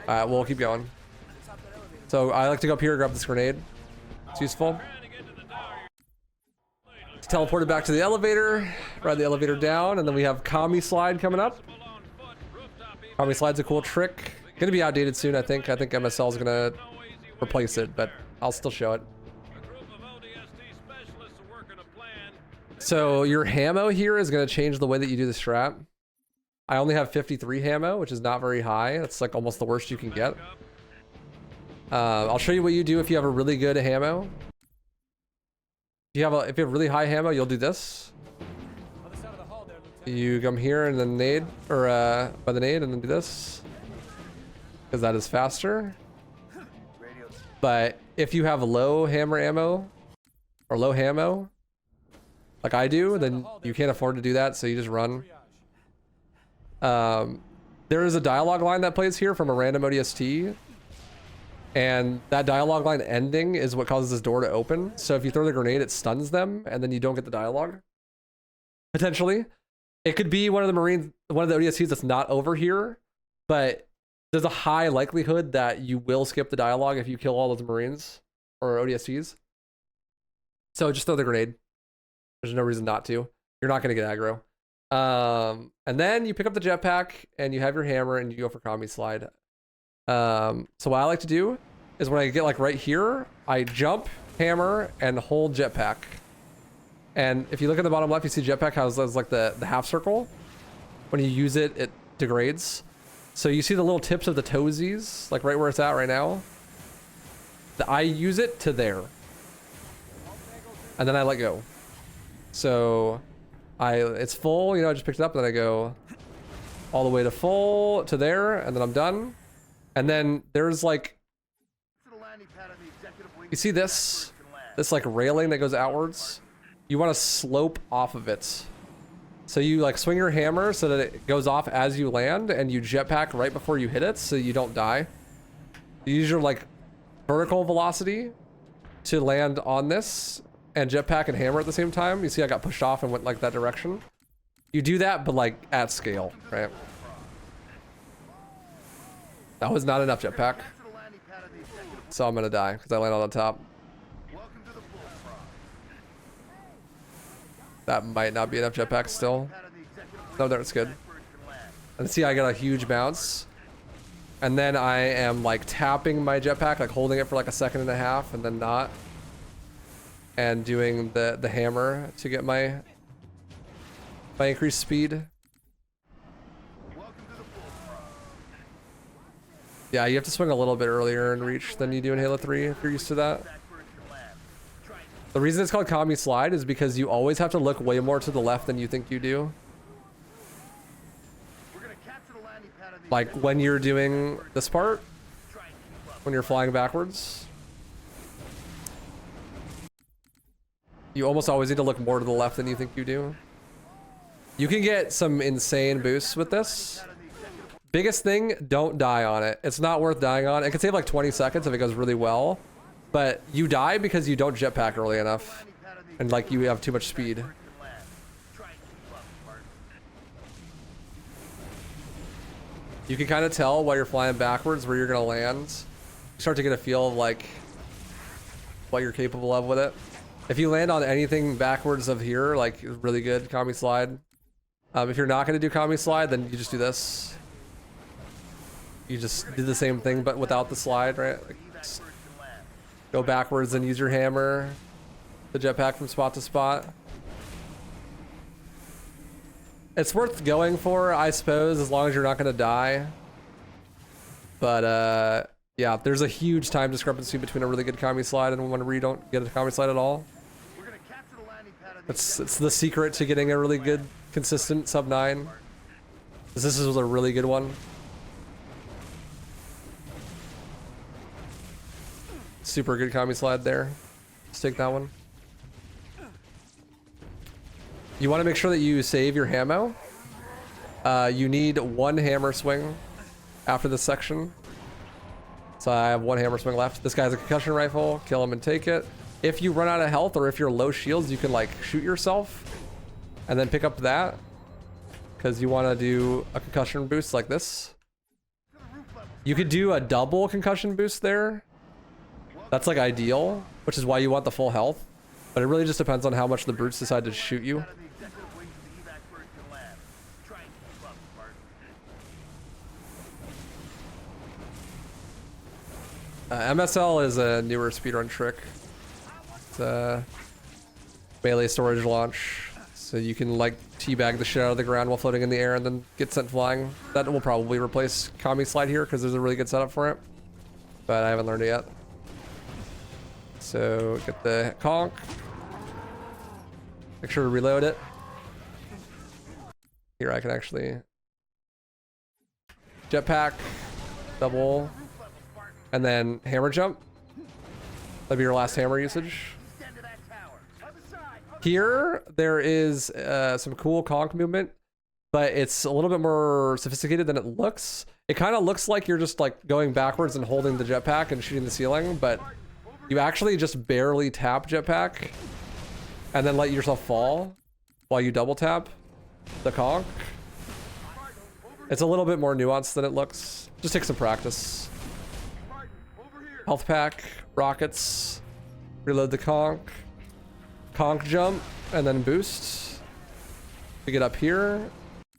Alright, we'll keep going. So I like to go up here, grab this grenade. It's useful. Teleported back to the elevator, ride the elevator down, and then we have Kami Slide coming up. Kami Slide's a cool trick. Gonna be outdated soon, I think. I think MSL is gonna replace it, but I'll still show it. So your Hamo here is gonna change the way that you do the strat. I only have 53 Hamo, which is not very high. That's like almost the worst you can get. I'll show you what you do if you have a really good Hamo. If you have really high Hamo, you'll do this. You come here and then nade, or by the nade, and then do this, because that is faster. But if you have low hammer ammo or low Hamo, like I do, then you can't afford to do that, so you just run. There is a dialogue line that plays here from a random ODST, and that dialogue line ending is what causes this door to open. So if you throw the grenade, it stuns them, and then you don't get the dialogue. Potentially, it could be one of the Marines, one of the ODSTs that's not over here, but there's a high likelihood that you will skip the dialogue if you kill all those Marines or ODSTs. So just throw the grenade. There's no reason not to. You're not going to get aggro. And then you pick up the jetpack and you have your hammer and you go for Kami Slide. So what I like to do is when I get like right here, I jump, hammer, and hold jetpack. And if you look at the bottom left, you see jetpack has like the half circle. When you use it, it degrades. So you see the little tips of the toesies, like right where it's at right now. I use it to there. And then I let go. So it's full, you know, I just picked it up, and then I go all the way to full to there, and then I'm done. And then there's like, you see this like railing that goes outwards? You want to slope off of it. So you like swing your hammer so that it goes off as you land, and you jetpack right before you hit it so you don't die. You use your like vertical velocity to land on this, and jetpack and hammer at the same time. You see I got pushed off and went like that direction. You do that, but like at scale, right? That was not enough jetpack. So I'm gonna die because I landed on top. That might not be enough jetpack still. No, that's good. And see, I got a huge bounce. And then I am like tapping my jetpack, like holding it for like a second and a half and then not. And doing the hammer to get my increased speed. Yeah, you have to swing a little bit earlier in Reach than you do in Halo 3 if you're used to that. The reason it's called Kami Slide is because you always have to look way more to the left than you think you do. Like when you're doing this part, when you're flying backwards, you almost always need to look more to the left than you think you do. You can get some insane boosts with this. Biggest thing, don't die on it. It's not worth dying on. It can save like 20 seconds if it goes really well. But you die because you don't jetpack early enough. And like you have too much speed. You can kind of tell while you're flying backwards where you're going to land. You start to get a feel of like what you're capable of with it. If you land on anything backwards of here, like really good Kami Slide. If you're not going to do Kami Slide, then you just do this. You just do the same thing but without the slide, right? Like, go backwards and use your hammer, the jetpack from spot to spot. It's worth going for, I suppose, as long as you're not going to die. But yeah, there's a huge time discrepancy between a really good commie slide and one where you don't get a commie slide at all. It's the secret to getting a really good, consistent sub 9. This is a really good one. Super good commie slide there. Let's take that one. You want to make sure that you save your hammo. You need 1 hammer swing after this section. So I have 1 hammer swing left. This guy has a concussion rifle. Kill him and take it. If you run out of health or if you're low shields, you can like shoot yourself and then pick up that, because you want to do a concussion boost like this. You could do a double concussion boost there. That's like ideal, which is why you want the full health. But it really just depends on how much the brutes decide to shoot you. MSL is a newer speedrun trick. It's a melee storage launch. So you can like teabag the shit out of the ground while floating in the air and then get sent flying. That will probably replace commie slide here because there's a really good setup for it. But I haven't learned it yet. So get the conch. Make sure to reload it. Here I can actually jetpack, double, and then hammer jump. That'll be your last hammer usage. Here there is some cool conch movement, but it's a little bit more sophisticated than it looks. It kind of looks like you're just like going backwards and holding the jetpack and shooting the ceiling, but you actually just barely tap jetpack and then let yourself fall while you double tap the conch. It's a little bit more nuanced than it looks. Just take some practice. Health pack, rockets, reload the conch jump, and then boost to get up here.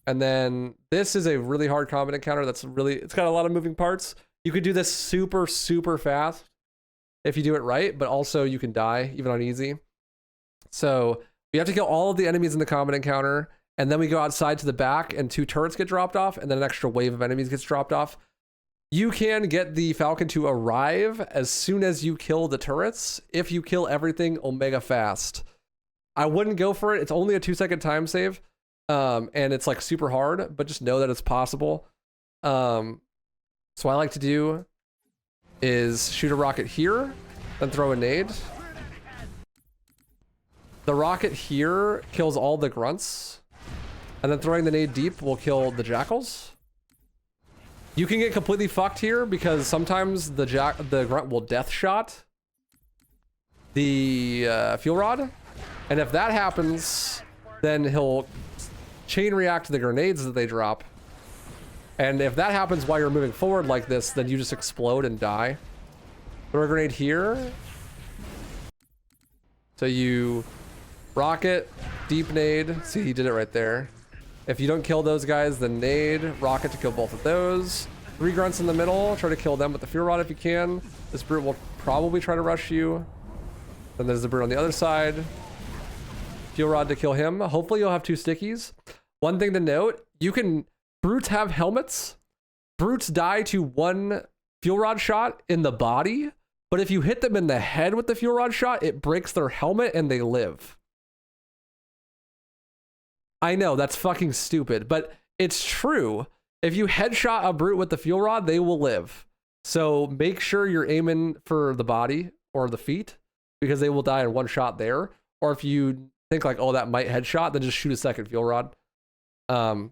And then this is a really hard combat encounter that's really, it's got a lot of moving parts. You could do this super, super fast if you do it right, but also you can die even on easy. So we have to kill all of the enemies in the combat encounter, and then we go outside to the back and 2 turrets get dropped off, and then an extra wave of enemies gets dropped off. You can get the Falcon to arrive as soon as you kill the turrets if you kill everything omega fast. I wouldn't go for it. It's only a 2-second time save, and it's like super hard, but just know that it's possible. So what I like to do is shoot a rocket here, then throw a nade. The rocket here kills all the grunts, and then throwing the nade deep will kill the jackals. You can get completely fucked here because sometimes the grunt will death shot the fuel rod, and if that happens, then he'll chain react to the grenades that they drop. And if that happens while you're moving forward like this, then you just explode and die. Throw a grenade here. So you rocket, deep nade. See, he did it right there. If you don't kill those guys, then nade, rocket to kill both of those. 3 grunts in the middle, try to kill them with the fuel rod if you can. This brute will probably try to rush you. Then there's the brute on the other side. Fuel rod to kill him. Hopefully you'll have 2 stickies. One thing to note, brutes have helmets. Brutes die to 1 fuel rod shot in the body, but if you hit them in the head with the fuel rod shot, it breaks their helmet and they live. I know, that's fucking stupid, but it's true. If you headshot a brute with the fuel rod, they will live. So make sure you're aiming for the body or the feet, because they will die in 1 shot there. Or if you think like, oh, that might headshot, then just shoot a second fuel rod. And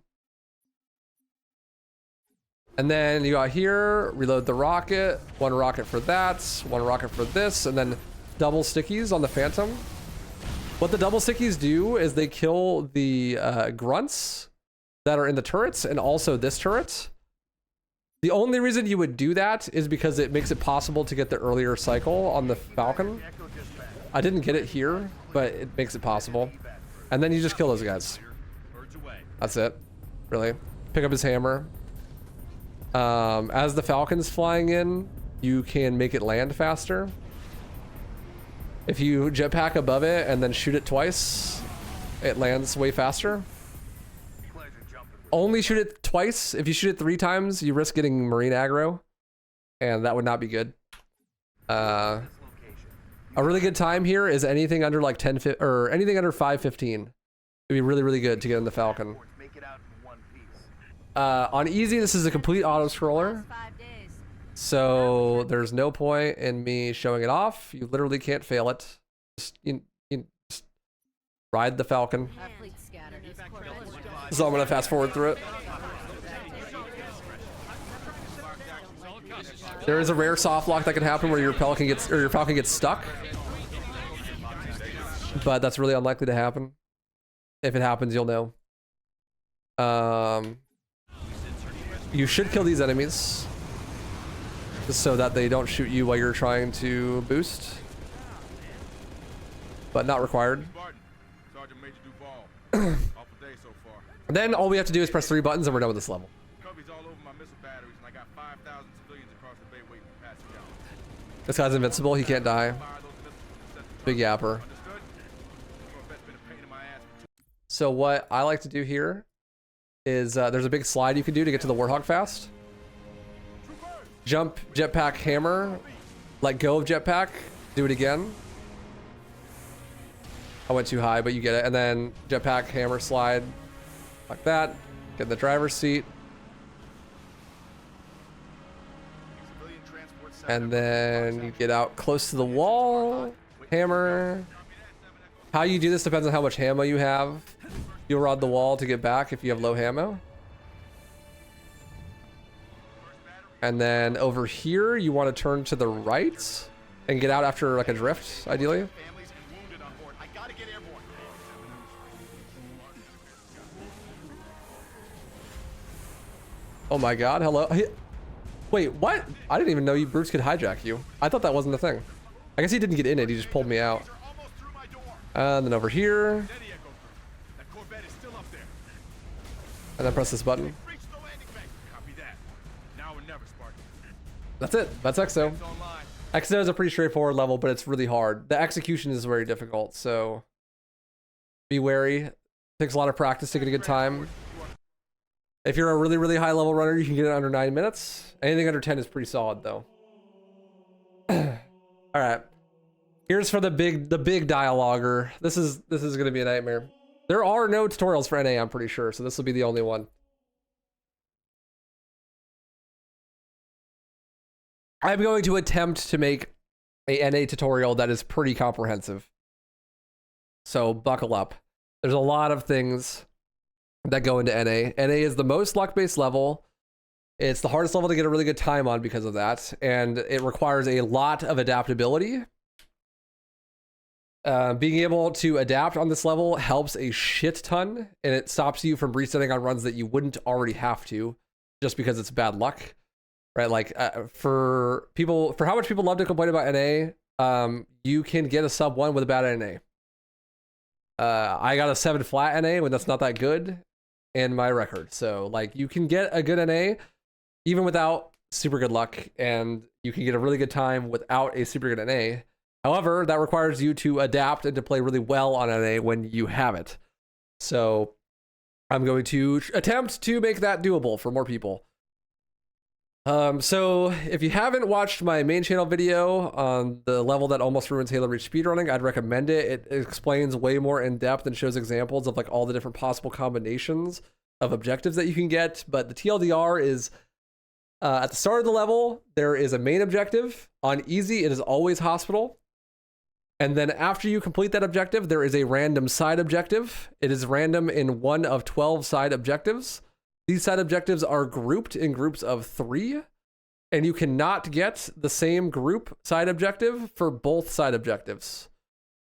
then you got here, reload the rocket, 1 rocket for that, 1 rocket for this, and then double stickies on the Phantom. What the double stickies do is they kill the grunts that are in the turrets and also this turret. The only reason you would do that is because it makes it possible to get the earlier cycle on the Falcon. I didn't get it here, but it makes it possible. And then you just kill those guys. That's it, really. Pick up his hammer. As the Falcon's flying in, you can make it land faster. If you jetpack above it and then shoot it twice, it lands way faster. Only shoot it twice. If you shoot it 3 times, you risk getting marine aggro and that would not be good. A really good time here is anything under like 10 or anything under 5:15. It'd be really, really good to get in the Falcon. On easy, this is a complete auto scroller, so there's no point in me showing it off. You literally can't fail it. Just, just ride the Falcon. So I'm gonna fast forward through it. There is a rare soft lock that can happen where your Falcon gets stuck, but that's really unlikely to happen. If it happens, you'll know. You should kill these enemies just so that they don't shoot you while you're trying to boost, but not required. Then all we have to do is press 3 buttons and we're done with this level. This guy's invincible, he can't die. Big yapper. So what I like to do here is there's a big slide you can do to get to the Warthog fast. Jump, jetpack, hammer, let go of jetpack, do it again. I went too high, but you get it. And then jetpack, hammer, slide, like that. Get in the driver's seat. And then you get out close to the wall, hammer. How you do this depends on how much ammo you have. You'll rod the wall to get back if you have low ammo. And then over here, you want to turn to the right and get out after like a drift, ideally. Oh my god, hello. Wait, what? I didn't even know you brutes could hijack you. I thought that wasn't a thing. I guess he didn't get in it, he just pulled me out. And then over here. And then press this button. That's it. That's EXO. EXO is a pretty straightforward level, but it's really hard. The execution is very difficult, so be wary. It takes a lot of practice to get a good time. If you're a really, really high level runner, you can get it under 9 minutes. Anything under 10 is pretty solid, though. All right. Here's for the big dialoguer. This is gonna be a nightmare. There are no tutorials for NA, I'm pretty sure, so this will be the only one. I'm going to attempt to make a NA tutorial that is pretty comprehensive. So buckle up. There's a lot of things that go into NA. NA is the most luck-based level. It's the hardest level to get a really good time on because of that, and it requires a lot of adaptability. Being able to adapt on this level helps a shit ton, and it stops you from resetting on runs that you wouldn't already have to, just because it's bad luck, right? Like for how much people love to complain about NA, you can get a sub 1 with a bad NA. I got a 7 flat NA when that's not that good in my record. So like you can get a good NA even without super good luck, and you can get a really good time without a super good NA. However, that requires you to adapt and to play really well on NA when you have it. So I'm going to attempt to make that doable for more people. So if you haven't watched my main channel video on the level that almost ruins Halo Reach Speedrunning, I'd recommend it. It explains way more in depth and shows examples of like all the different possible combinations of objectives that you can get. But the TLDR is at the start of the level, there is a main objective. On easy, it is always hospital. And then after you complete that objective, there is a random side objective. It is random in 1 of 12 side objectives. These side objectives are grouped in groups of 3, and you cannot get the same group side objective for both side objectives.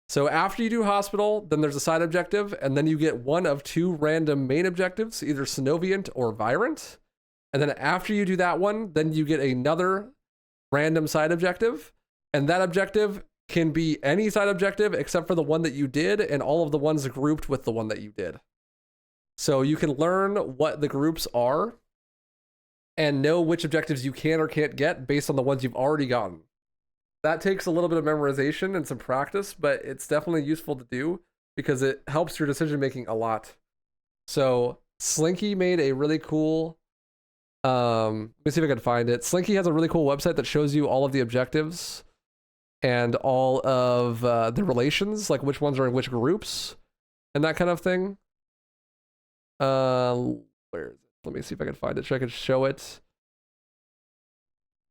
So after you do hospital, then there's a side objective, and then you get 1 of 2 random main objectives, either Synoviant or Virant. And then after you do that one, then you get another random side objective, and that objective can be any side objective except for the one that you did, and all of the ones grouped with the one that you did. So you can learn what the groups are and know which objectives you can or can't get based on the ones you've already gotten. That takes a little bit of memorization and some practice, but it's definitely useful to do because it helps your decision making a lot. So Slinky made a really cool Let me see if I can find it. Slinky has a really cool website that shows you all of the objectives and all of the relations, like which ones are in which groups and that kind of thing. Where is it? Let me see if I can find it so I can show it.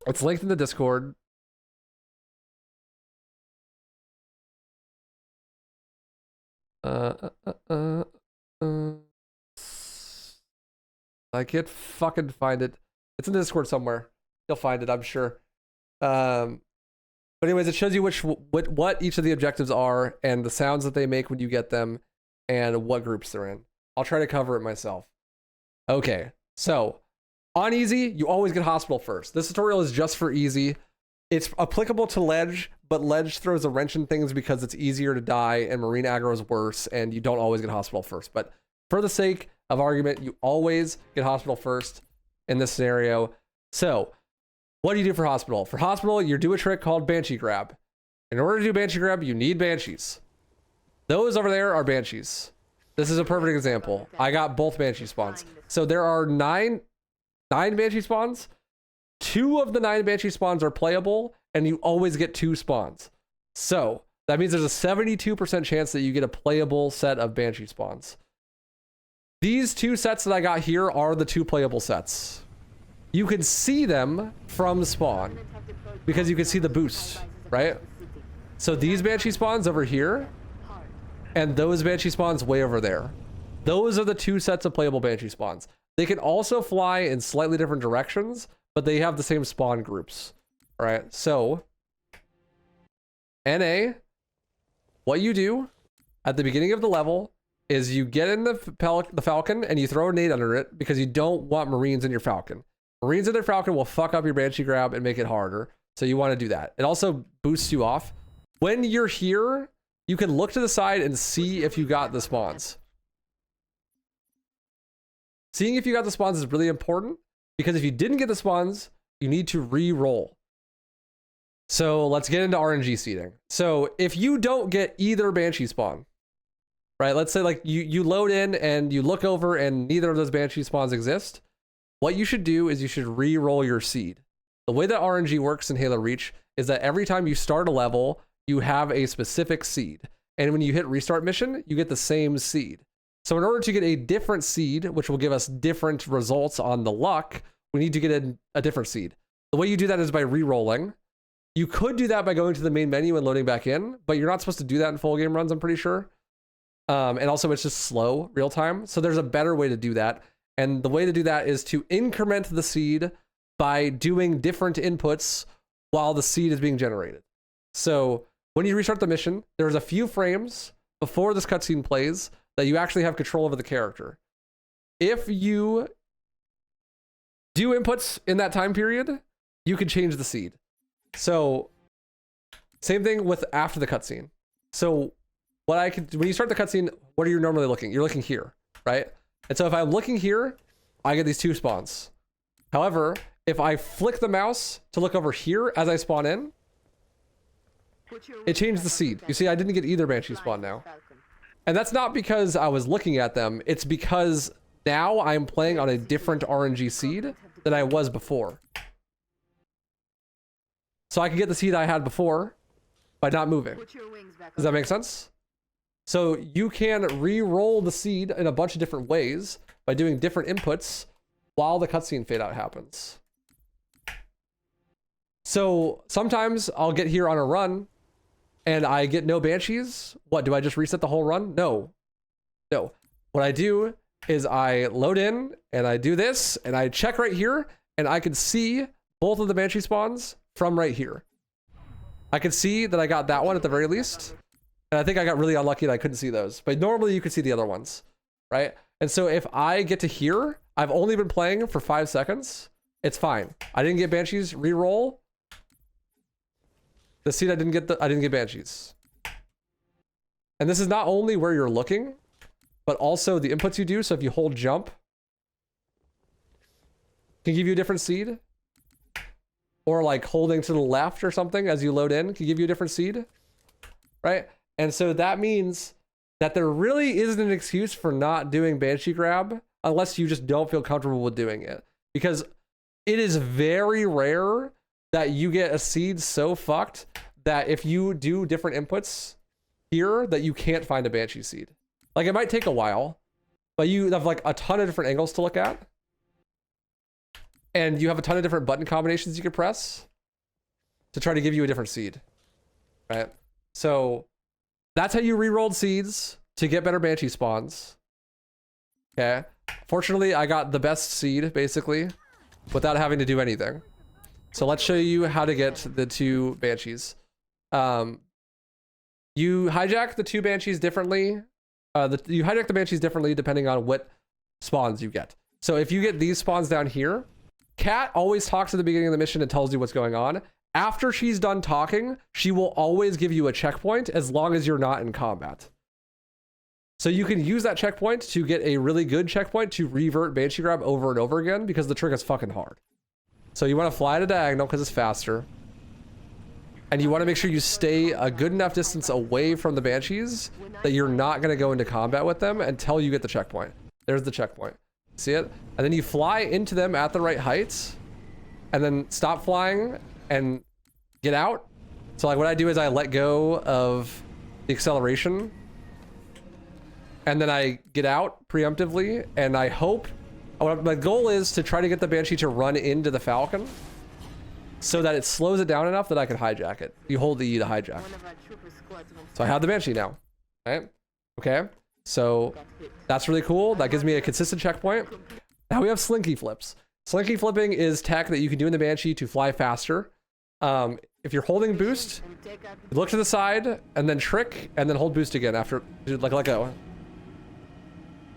It's linked in the Discord. I can't fucking find it. It's in the Discord somewhere. You'll find it, I'm sure. But anyways, it shows you what each of the objectives are and the sounds that they make when you get them and what groups they're in. I'll try to cover it myself. Okay, so on easy, you always get hospital first. This tutorial is just for easy. It's applicable to ledge, but ledge throws a wrench in things because it's easier to die and marine aggro is worse and you don't always get hospital first. But for the sake of argument, you always get hospital first in this scenario. So what do you do for hospital? For hospital, you do a trick called Banshee Grab. In order to do Banshee Grab, you need Banshees. Those over there are Banshees. This is a perfect example. I got both Banshee spawns. So there are nine Banshee spawns. 2 of the 9 Banshee spawns are playable, and you always get 2 spawns. So that means there's a 72% chance that you get a playable set of Banshee spawns. These 2 sets that I got here are the 2 playable sets. You can see them from spawn because you can see the boost, right? So these Banshee spawns over here and those Banshee spawns way over there. Those are the 2 sets of playable Banshee spawns. They can also fly in slightly different directions, but they have the same spawn groups. All right, so NA, what you do at the beginning of the level is you get in the Falcon and you throw a nade under it because you don't want Marines in your Falcon. Marines in their Falcon will fuck up your Banshee Grab and make it harder, so you want to do that. It also boosts you off. When you're here, you can look to the side and see if you got the spawns. Seeing if you got the spawns is really important because if you didn't get the spawns, you need to re-roll. So let's get into RNG seeding. So if you don't get either Banshee spawn, right? Let's say like you load in and you look over and neither of those Banshee spawns exist. What you should do is you should re-roll your seed. The way that RNG works in Halo Reach is that every time you start a level, you have a specific seed. And when you hit restart mission, you get the same seed. So in order to get a different seed, which will give us different results on the luck, we need to get a different seed. The way you do that is by re-rolling. You could do that by going to the main menu and loading back in, but you're not supposed to do that in full game runs, I'm pretty sure. And also it's just slow real time. So there's a better way to do that. And the way to do that is to increment the seed by doing different inputs while the seed is being generated. So when you restart the mission, there's a few frames before this cutscene plays that you actually have control over the character. If you do inputs in that time period, you can change the seed. So same thing with after the cutscene. So when you start the cutscene, what are you normally looking? You're looking here, right? And so if I'm looking here, I get these 2 spawns. However, if I flick the mouse to look over here as I spawn in, it changed the seed. You see, I didn't get either Banshee spawn now. And that's not because I was looking at them. It's because now I'm playing on a different RNG seed than I was before. So I can get the seed I had before by not moving. Does that make sense? So you can re-roll the seed in a bunch of different ways by doing different inputs while the cutscene fade out happens. So sometimes I'll get here on a run and I get no Banshees. What, do I just reset the whole run? No. No. What I do is I load in and I do this and I check right here and I can see both of the Banshee spawns from right here. I can see that I got that one at the very least. And I think I got really unlucky that I couldn't see those. But normally you could see the other ones, right? And so if I get to here, I've only been playing for 5 seconds. It's fine. I didn't get Banshees, re-roll. The seed I didn't get Banshees. And this is not only where you're looking, but also the inputs you do. So if you hold jump, can give you a different seed. Or like holding to the left or something as you load in can give you a different seed, right? And so that means that there really isn't an excuse for not doing Banshee Grab unless you just don't feel comfortable with doing it. Because it is very rare that you get a seed so fucked that if you do different inputs here that you can't find a Banshee seed. Like it might take a while, but you have like a ton of different angles to look at. And you have a ton of different button combinations you can press to try to give you a different seed, right? So that's how you re-rolled seeds to get better Banshee spawns. Okay. Fortunately, I got the best seed basically without having to do anything. So let's show you how to get the 2 Banshees. You hijack the 2 Banshees differently. You hijack the Banshees differently depending on what spawns you get. So if you get these spawns down here, Kat always talks at the beginning of the mission and tells you what's going on. After she's done talking, she will always give you a checkpoint as long as you're not in combat. So you can use that checkpoint to get a really good checkpoint to revert Banshee grab over and over again because the trick is fucking hard. So you want to fly to diagonal because it's faster. And you want to make sure you stay a good enough distance away from the Banshees that you're not going to go into combat with them until you get the checkpoint. There's the checkpoint. See it? And then you fly into them at the right height and then stop flying and get out. So like what I do is I let go of the acceleration and then I get out preemptively and I hope, my goal is to try to get the Banshee to run into the Falcon so that it slows it down enough that I can hijack it. You hold the E to hijack. So I have the Banshee now, right? Okay, so that's really cool. That gives me a consistent checkpoint. Now we have Slinky Flips. Slinky Flipping is tech that you can do in the Banshee to fly faster. If you're holding boost, look to the side and then trick and then hold boost again after, like let go.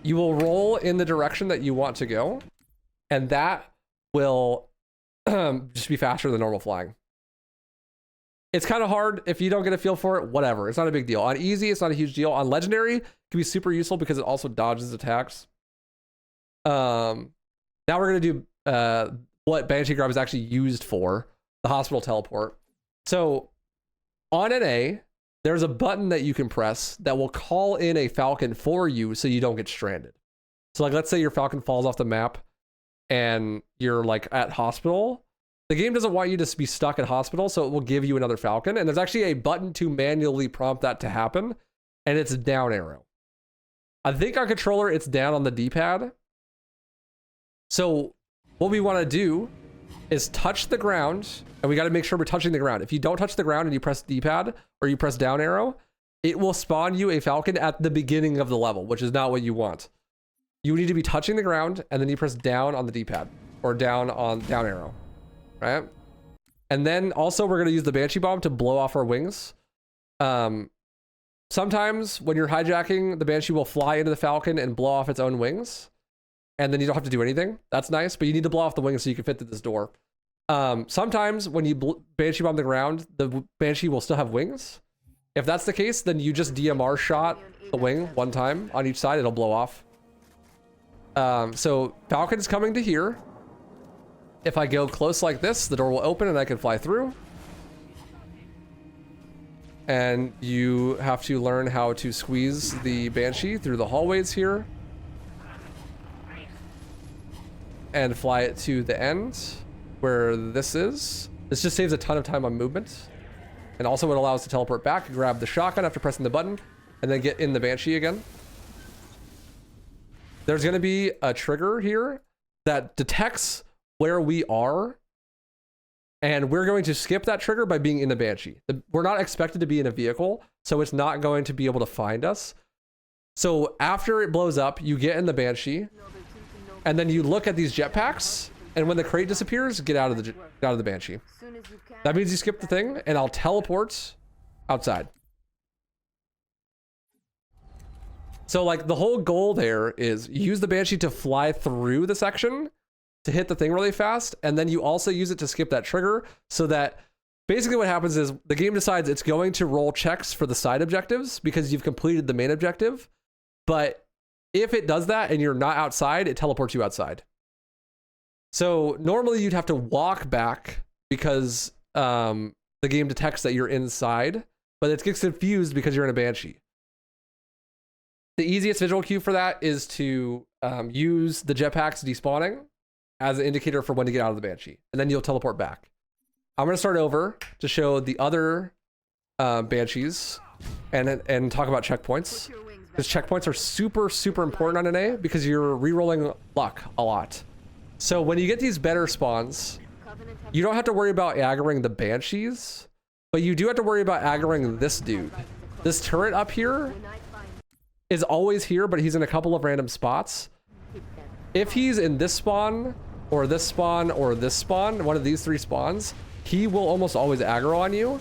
You will roll in the direction that you want to go and that will just be faster than normal flying. It's kind of hard if you don't get a feel for it, whatever. It's not a big deal. On easy, it's not a huge deal. On legendary, it can be super useful because it also dodges attacks. Now we're going to do what Banshee Grab is actually used for, the hospital teleport. So on NA, there's a button that you can press that will call in a Falcon for you so you don't get stranded. So like, let's say your Falcon falls off the map and you're like at hospital. The game doesn't want you to be stuck at hospital, so it will give you another Falcon. And there's actually a button to manually prompt that to happen, and it's down arrow. I think on controller, it's down on the D-pad. So what we want to do is touch the ground, and we got to make sure we're touching the ground. If you don't touch the ground and you press D-pad or you press down arrow, it will spawn you a Falcon at the beginning of the level, which is not what you want. You need to be touching the ground, and then you press down on the D-pad or down on down arrow. Right? And then also we're going to use the Banshee Bomb to blow off our wings. Sometimes when you're hijacking, the Banshee will fly into the Falcon and blow off its own wings. And then you don't have to do anything. That's nice, but you need to blow off the wings so you can fit through this door. Sometimes when you Banshee Bomb the ground, the Banshee will still have wings. If that's the case, then you just DMR shot the wing one time on each side, it'll blow off. So Falcon's coming to here. If I go close like this, the door will open and I can fly through. And you have to learn how to squeeze the Banshee through the hallways here. And fly it to the end where this is. This just saves a ton of time on movement. And also it allows us to teleport back, grab the shotgun after pressing the button, and then get in the Banshee again. There's going to be a trigger here that detects where we are, and we're going to skip that trigger by being in the Banshee. We're not expected to be in a vehicle, so it's not going to be able to find us. So after it blows up, you get in the Banshee, and then you look at these jetpacks, and when the crate disappears, get out of the Banshee. That means you skip the thing, and I'll teleport outside. So like the whole goal there is use the Banshee to fly through the section to hit the thing really fast, and then you also use it to skip that trigger, so that basically what happens is the game decides it's going to roll checks for the side objectives because you've completed the main objective. But if it does that and you're not outside, it teleports you outside. So normally you'd have to walk back because the game detects that you're inside, but it gets confused because you're in a Banshee. The easiest visual cue for that is to use the jetpacks despawning as an indicator for when to get out of the Banshee. And then you'll teleport back. I'm going to start over to show the other Banshees and talk about checkpoints. Because checkpoints are super, super important on NA because you're re-rolling luck a lot. So when you get these better spawns, you don't have to worry about aggroing the Banshees, but you do have to worry about aggroing this dude. This turret up here is always here, but he's in a couple of random spots. If he's in this spawn, or this spawn, or this spawn, one of these 3 spawns, he will almost always aggro on you,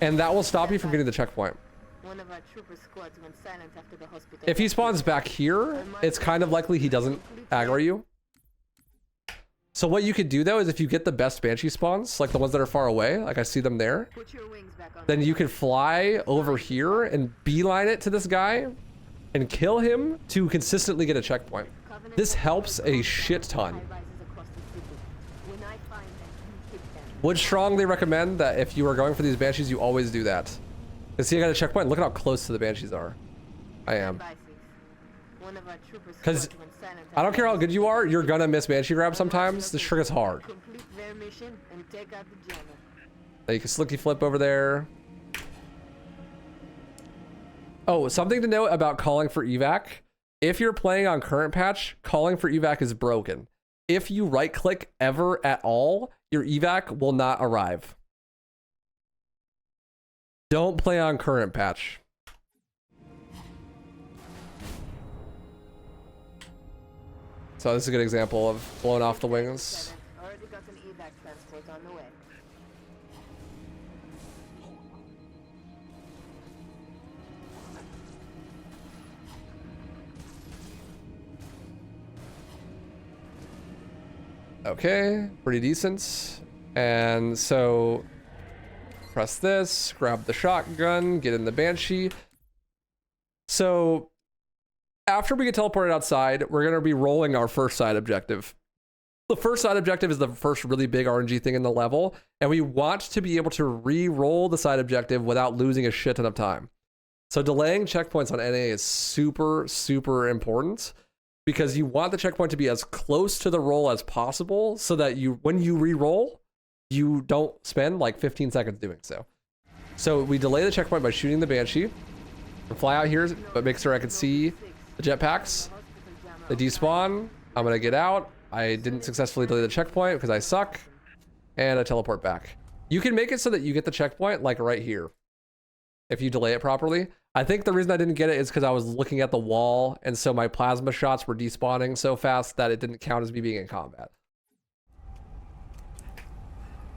and that will stop you from getting the checkpoint. If he spawns back here, it's kind of likely he doesn't aggro you. So what you could do though is if you get the best Banshee spawns, like the ones that are far away, like I see them there, then you can fly over here and beeline it to this guy and kill him to consistently get a checkpoint. This helps a shit ton. Would strongly recommend that if you are going for these Banshees, you always do that. Because see, I got a checkpoint. Look at how close to the Banshees are. I am. Because I don't care how good you are, you're gonna miss Banshee grab sometimes. This trick is hard. Now you can slicky flip over there. Oh, something to note about calling for evac. If you're playing on current patch, calling for evac is broken. If you right click ever at all, your evac will not arrive. Don't play on current patch. So this is a good example of blowing off the wings. Already got an evac transport on the way. Okay, pretty decent. And so press this, grab the shotgun, get in the Banshee. So after we get teleported outside, we're going to be rolling our first side objective. The first side objective is the first really big RNG thing in the level, and we want to be able to re-roll the side objective without losing a shit ton of time. So delaying checkpoints on NA is super, super important because you want the checkpoint to be as close to the roll as possible so that you, when you re-roll, you don't spend like 15 seconds doing so. So we delay the checkpoint by shooting the Banshee and fly out here, but make sure I can see the jetpacks. They despawn. I'm gonna get out. I didn't successfully delay the checkpoint because I suck. And I teleport back. You can make it so that you get the checkpoint like right here if you delay it properly. I think the reason I didn't get it is because I was looking at the wall, and so my plasma shots were despawning so fast that it didn't count as me being in combat.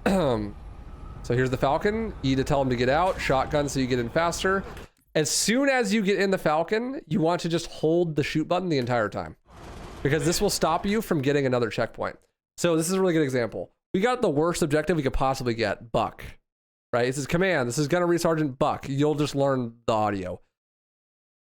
So here's the Falcon. E to tell him to get out. Shotgun so you get in faster. As soon as you get in the Falcon, you want to just hold the shoot button the entire time, because this will stop you from getting another checkpoint. So this is a really good example. We got the worst objective we could possibly get, Buck. Right? This is command. This is Gunnery Sergeant Buck. You'll just learn the audio.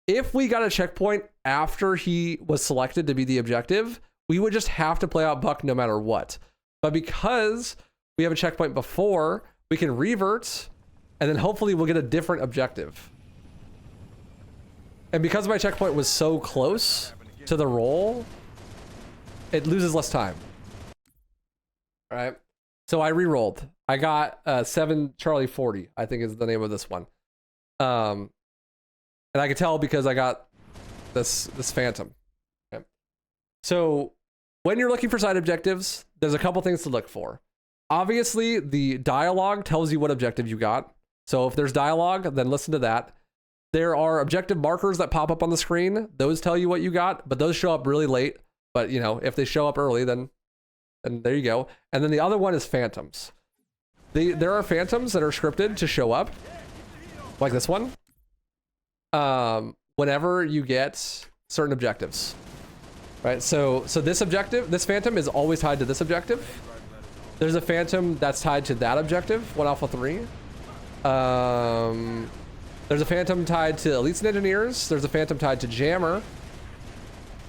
If we got a checkpoint after he was selected to be the objective, we would just have to play out Buck no matter what. But because we have a checkpoint before, we can revert, and then hopefully we'll get a different objective. And because my checkpoint was so close to the roll, it loses less time. All right. So I re-rolled. I got 7 Charlie 40, I think is the name of this one. And I could tell because I got this Phantom. Okay. So when you're looking for side objectives, there's a couple things to look for. Obviously, the dialogue tells you what objective you got. So if there's dialogue, then listen to that. There are objective markers that pop up on the screen. Those tell you what you got, but those show up really late. But you know, if they show up early, then there you go. And then the other one is phantoms. There are phantoms that are scripted to show up, like this one, whenever you get certain objectives. Right? So this objective, this phantom is always tied to this objective. There's a phantom that's tied to that objective, 1 Alpha 3. There's a phantom tied to Elites and Engineers. There's a phantom tied to Jammer.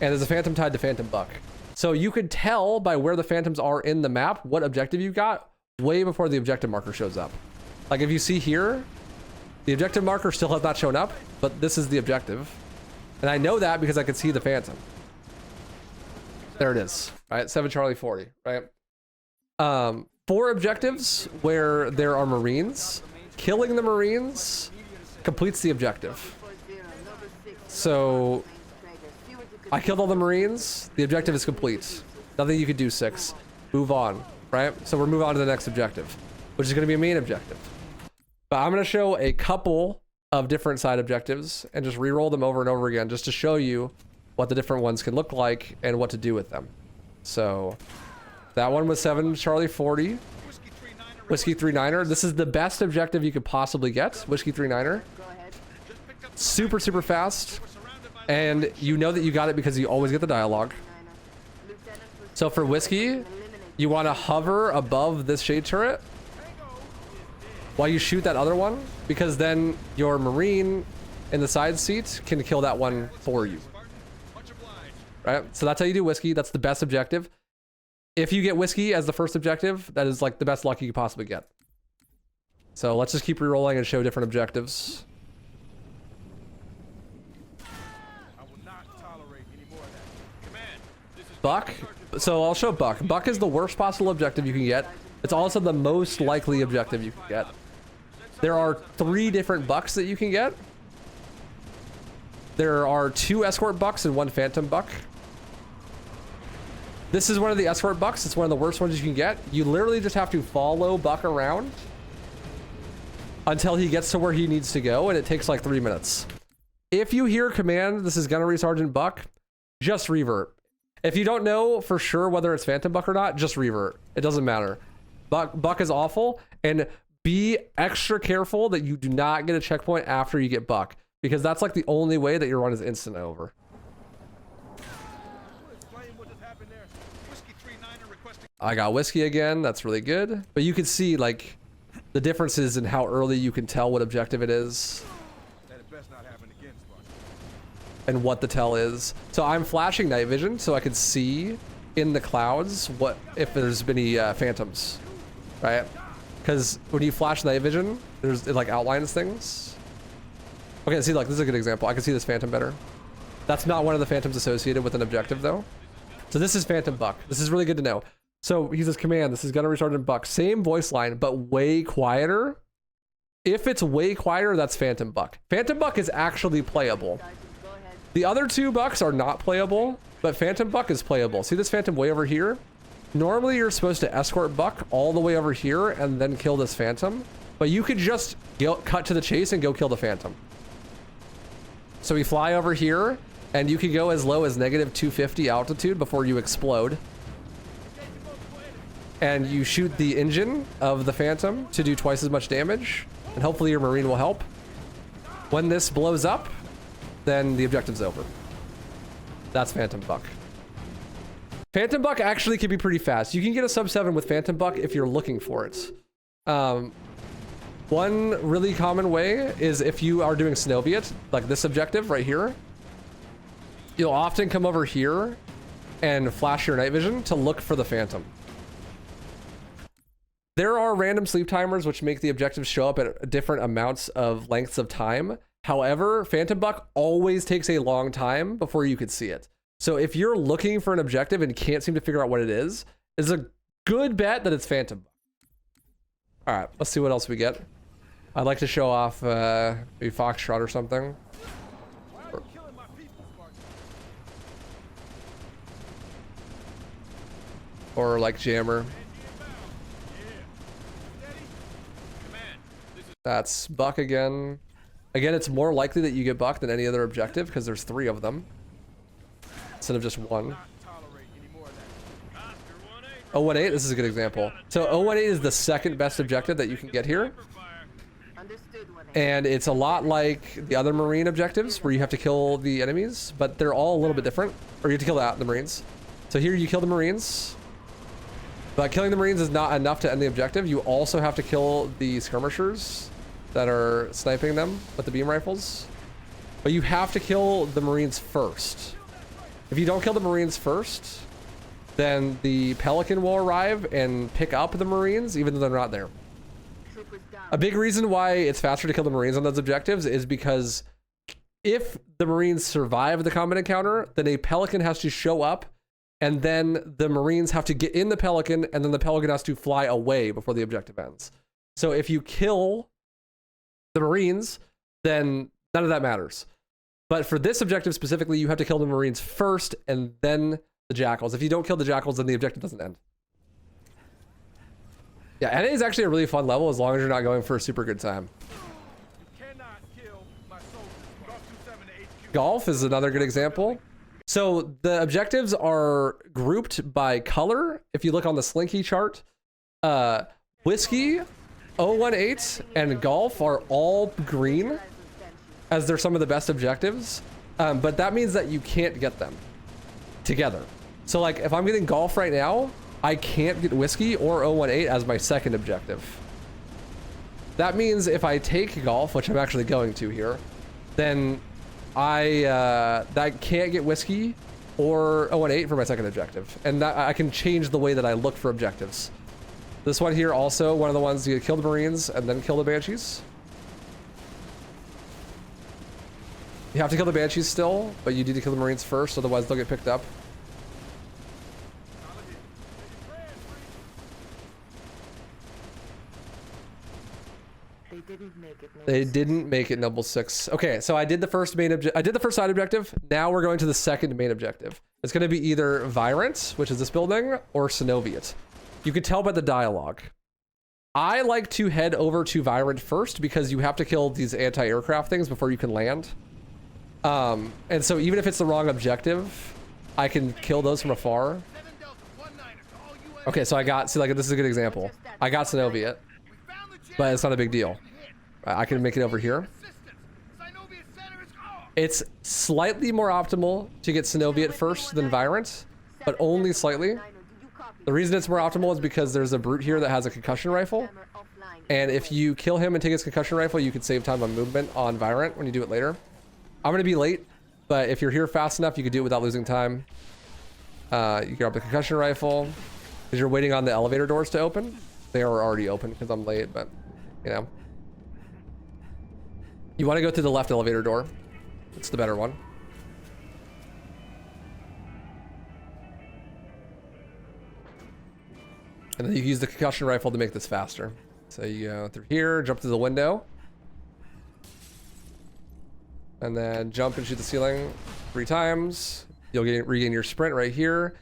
And there's a phantom tied to Phantom Buck. So you could tell by where the phantoms are in the map what objective you got way before the objective marker shows up. Like if you see here, the objective marker still has not shown up, but this is the objective. And I know that because I could see the phantom. There it is. right? 7 Charlie 40, right? 4 objectives where there are Marines. Killing the Marines completes the objective. So I killed all the Marines. The objective is complete. Nothing you could do, 6. Move on, right? So we're moving on to the next objective, which is going to be a main objective. But I'm going to show a couple of different side objectives and just re-roll them over and over again just to show you what the different ones can look like and what to do with them. So that one was 7 Charlie 40. Whiskey 39er. This is the best objective you could possibly get. Whiskey 39er. Super, super fast. And you know that you got it because you always get the dialogue. So for Whiskey, you want to hover above this shade turret while you shoot that other one, because then your Marine in the side seat can kill that one for you. Right? So that's how you do Whiskey. That's the best objective. If you get Whiskey as the first objective, that is like the best luck you could possibly get. So let's just keep re-rolling and show different objectives. Buck. So I'll show Buck. Buck is the worst possible objective you can get. It's also the most likely objective you can get. There are 3 different bucks that you can get. There are 2 escort bucks and 1 phantom buck. This is one of the escort bucks. It's one of the worst ones you can get. You literally just have to follow Buck around until he gets to where he needs to go, and it takes like 3 minutes. If you hear command, this is Gunnery Sergeant Buck, just revert. If you don't know for sure whether it's Phantom Buck or not, just revert. It doesn't matter. Buck is awful, and be extra careful that you do not get a checkpoint after you get Buck, because that's like the only way that your run is instant over. I got Whiskey again. That's really good. But you can see like the differences in how early you can tell what objective it is and what the tell is. So I'm flashing night vision so I can see in the clouds what if there's been any phantoms, right? Because when you flash night vision, it like outlines things. Okay, see, like this is a good example. I can see this phantom better. That's not one of the phantoms associated with an objective though. So this is Phantom Buck. This is really good to know. So he says command, this is Gunnery Sergeant Buck. Same voice line, but way quieter. If it's way quieter, that's Phantom Buck. Phantom Buck is actually playable. The other 2 bucks are not playable, but Phantom Buck is playable. See this Phantom way over here? Normally you're supposed to escort Buck all the way over here and then kill this Phantom, but you could just cut to the chase and go kill the Phantom. So we fly over here, and you can go as low as -250 altitude before you explode. And you shoot the engine of the Phantom to do twice as much damage, and hopefully your Marine will help. When this blows up, then the objective's over. That's Phantom Buck. Phantom Buck actually can be pretty fast. You can get a sub 7 with Phantom Buck if you're looking for it. One really common way is if you are doing Synoviate, like this objective right here, you'll often come over here and flash your night vision to look for the Phantom. There are random sleep timers which make the objectives show up at different amounts of lengths of time. However, Phantom Buck always takes a long time before you could see it. So if you're looking for an objective and can't seem to figure out what it is, it's a good bet that it's Phantom Buck. All right, let's see what else we get. I'd like to show off maybe Foxtrot or something. Or like Jammer. That's Buck again. Again, it's more likely that you get Buck than any other objective because there's 3 of them instead of just 1. 018, this is a good example. So 018 is the second best objective that you can get here. And it's a lot like the other Marine objectives where you have to kill the enemies, but they're all a little bit different. Or you have to kill the Marines. So here you kill the Marines. But killing the Marines is not enough to end the objective. You also have to kill the skirmishers that are sniping them with the beam rifles. But you have to kill the Marines first. If you don't kill the Marines first, then the Pelican will arrive and pick up the Marines even though they're not there. A big reason why it's faster to kill the Marines on those objectives is because if the Marines survive the combat encounter, then a Pelican has to show up and then the Marines have to get in the Pelican, and then the Pelican has to fly away before the objective ends. So if you kill the Marines, then none of that matters. But for this objective specifically, you have to kill the Marines first and then the Jackals. If you don't kill the Jackals, then the objective doesn't end. Yeah, NA is actually a really fun level as long as you're not going for a super good time. Golf is another good example. So the objectives are grouped by color. If you look on the Slinky chart, Whiskey, 018, and Golf are all green, as they're some of the best objectives. But that means that you can't get them together. So like if I'm getting Golf right now, I can't get Whiskey or 018 as my second objective. That means if I take Golf, which I'm actually going to here, then I can't get Whiskey or 018 for my second objective. And that I can change the way that I look for objectives. This one here also, one of the ones you kill the Marines and then kill the Banshees. You have to kill the Banshees still, but you need to kill the Marines first, otherwise they'll get picked up. They didn't make it Noble 6. Okay, so I did the first side objective. Now we're going to the second main objective. It's going to be either Virant, which is this building, or Synoviate. You can tell by the dialogue. I like to head over to Virant first because you have to kill these anti-aircraft things before you can land. And so even if it's the wrong objective, I can kill those from afar. Okay, so I got, see, like, this is a good example. I got Synoviate, but it's not a big deal. I can make it over here. It's slightly more optimal to get Synoviate first than Virant, but only slightly. The reason it's more optimal is because there's a brute here that has a concussion rifle. And if you kill him and take his concussion rifle, you can save time on movement on Virant when you do it later. I'm going to be late, but if you're here fast enough, you can do it without losing time. You grab the concussion rifle because you're waiting on the elevator doors to open. They are already open because I'm late, but you know. You want to go through the left elevator door. It's the better one. And then you use the concussion rifle to make this faster. So you go through here, jump through the window. And then jump and shoot the ceiling 3 times. You'll regain your sprint right here.